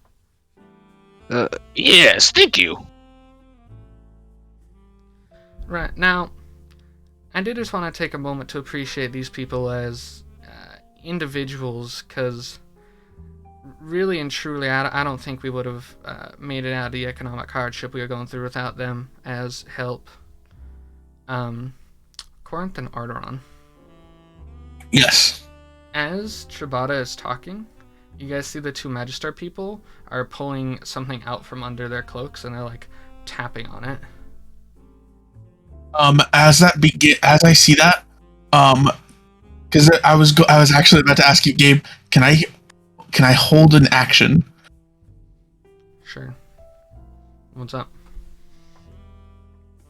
Yes, thank you. Right, now, I did just want to take a moment to appreciate these people as individuals, because really and truly, I don't think we would have made it out of the economic hardship we are going through without them as help. Corrinth and Arrtaron. Yes. As Ciabatta is talking, you guys see the two Magistar people are pulling something out from under their cloaks, and they're like tapping on it. As I see that, because I was actually about to ask you, Gabe, can I hold an action? Sure. What's up?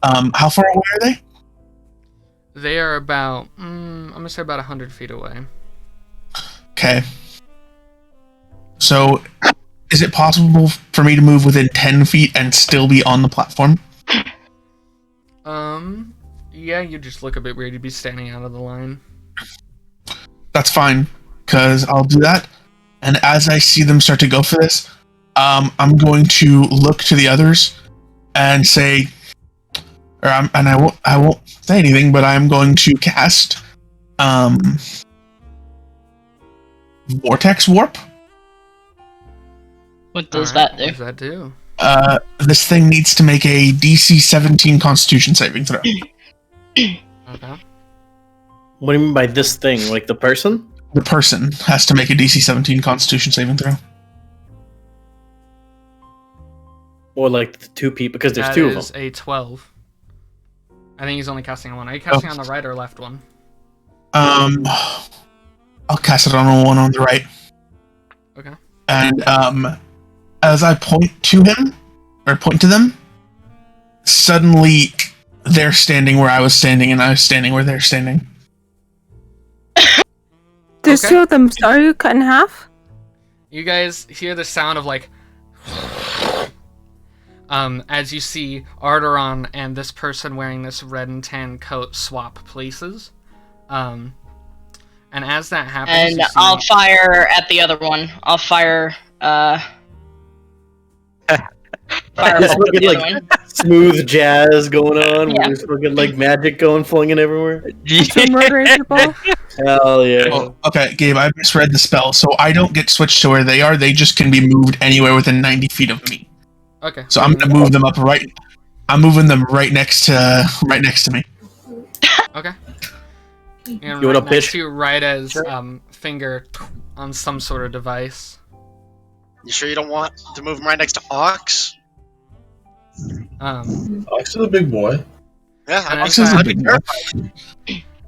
How far away are they? They are about, I'm gonna say about 100 feet away. Okay. So, is it possible for me to move within 10 feet and still be on the platform? Yeah, you just look a bit weird. You'd be standing out of the line. That's fine, because I'll do that. And as I see them start to go for this, I'm going to look to the others and say, I won't say anything, but I'm going to cast Vortex Warp. What does Alright, that do? What does that do? This thing needs to make a DC 17 Constitution saving throw. Okay. What do you mean by this thing? Like the person? The person has to make a DC 17 Constitution saving throw. Or like the two people? Because there's That two of is them. a 12. I think he's only casting on one. Are you casting on the right or left one? I'll cast it on the one on the right. Okay. And as I point to him, or point to them, suddenly they're standing where I was standing, and I was standing where they're standing. There's Okay. two of them. So are you cut in half? You guys hear the sound of like as you see Arrtaron and this person wearing this red and tan coat swap places. And as that happens, And I'll fire at the other one. I'll fire, fireball at the other one. Smooth jazz going on. Yeah. We're fucking like magic going, flinging everywhere. So murdering people. Hell yeah. Oh, okay, Gabe, I misread the spell, so I don't get switched to where they are. They just can be moved anywhere within 90 feet of me. Okay. So I'm gonna move them up right. I'm moving them right next to me. Okay. And You right wanna next pitch? to you, right as finger on some sort of device. You sure you don't want to move him right next to Ox? Ox is a big boy. Yeah, And Ox is a big boy.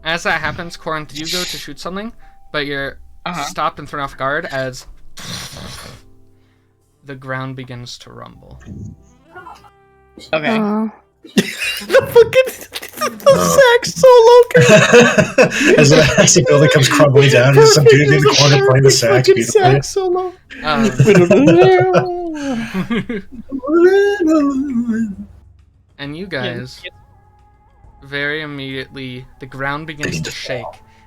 as that happens, Corrinth, you go to shoot something, but you're stopped and thrown off guard as the ground begins to rumble. Okay. Oh. The sax solo. as the building comes crumbling down, there's some dude in the corner playing the sax beautifully. Sax solo. And you guys, very immediately, the ground begins to shake,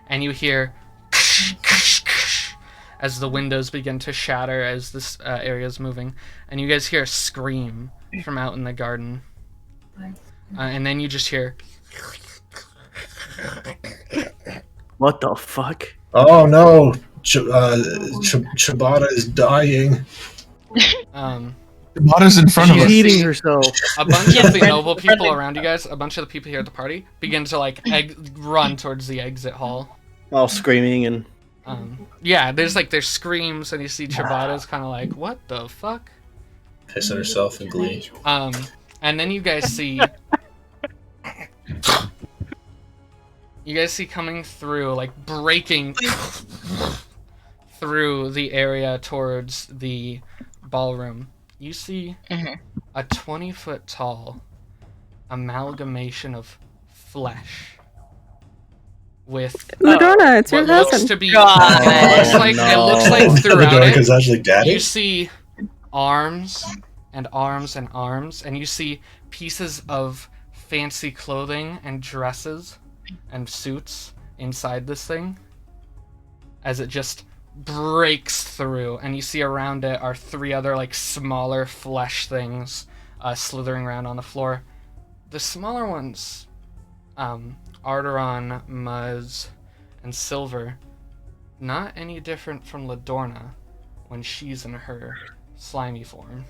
and you hear as the windows begin to shatter as this area is moving, and you guys hear a scream from out in the garden, and then you just hear. What the fuck? Oh no, Ciabatta is dying. Tabata's in front of She's us. Eating herself. A bunch of the noble people around you guys, a bunch of the people here at the party, begin to like run towards the exit hall. All screaming and Yeah, there's screams, and you see Ciabatta's kind of like, what the fuck? Pissing herself in glee. And then you guys see. You guys see coming through, like breaking through the area towards the ballroom. You see a 20-foot tall amalgamation of flesh with Ladorna, it's your what looks cousin. to be. God. It looks like throughout Ladorna's it, actually daddy. you see arms and arms and arms, and you see pieces of fancy clothing and dresses and suits inside this thing as it just breaks through, and you see around it are three other like smaller flesh things slithering around on the floor. The smaller ones, Arrtaron, Muzz, and Silver, not any different from Ladorna when she's in her slimy form.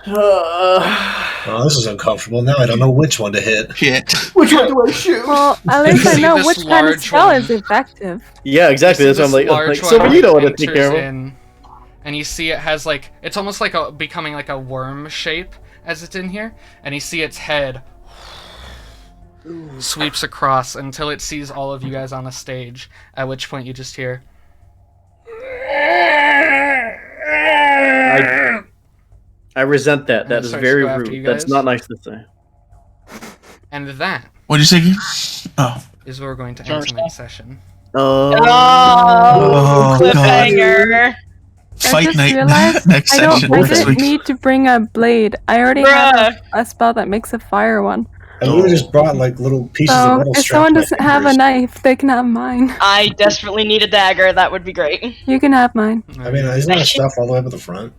Oh, this is uncomfortable. Now I don't know which one to hit. Shit. Which one do I shoot? Well, at least I see know this which kind of large spell one. is effective. Yeah, exactly. You That's see what I'm this large like. one So you know what to take enters care of. in, and you see it has like, it's almost like becoming like a worm shape as it's in here, and you see its head sweeps across until it sees all of you guys on the stage, at which point you just hear. I resent that. That it is starts very to go after you rude. That's guys. not nice to say. And that What'd you say? Gabe? Oh. is where we're going to end tonight's session. Oh, Oh, cliffhanger. Fight I just night realized next I section don't. I next didn't week. need to bring a blade. I already have a spell that makes a fire one. I literally just brought like little pieces of So metal if strapped someone to my doesn't have a fingers. knife, they can have mine. I desperately need a dagger. That would be great. You can have mine. I mean, isn't that stuff all the way up at the front?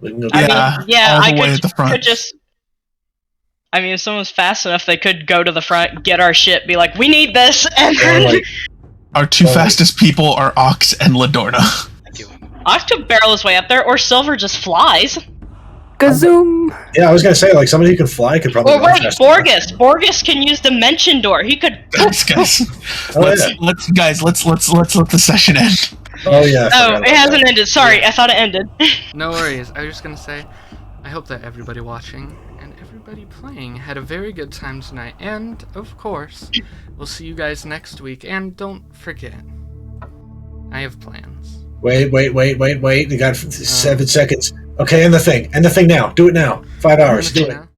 We can go I Yeah, mean, yeah, all the I way at the front. could just. I mean, if someone's fast enough, they could go to the front, get our shit, be like, "We need this," and Or, then like, Our two fastest people are Ox and Ladorna. Thank you. Ox could barrel his way up there, or Silver just flies. Gazoom! yeah, I was gonna say like somebody who can fly could probably. Or run wait, faster than us. Borgus can use Dimension Door. He could. guys, Oh, let's yeah. let's let the session end. Oh yeah. I Oh, forgot it about hasn't that. ended. Sorry, I thought it ended. No worries. I was just gonna say, I hope that everybody watching and everybody playing had a very good time tonight. And of course, we'll see you guys next week. And don't forget, I have plans. Wait. You got 7 seconds. Okay, end the thing. End the thing now. Do it now. 5 hours. Do it. Now.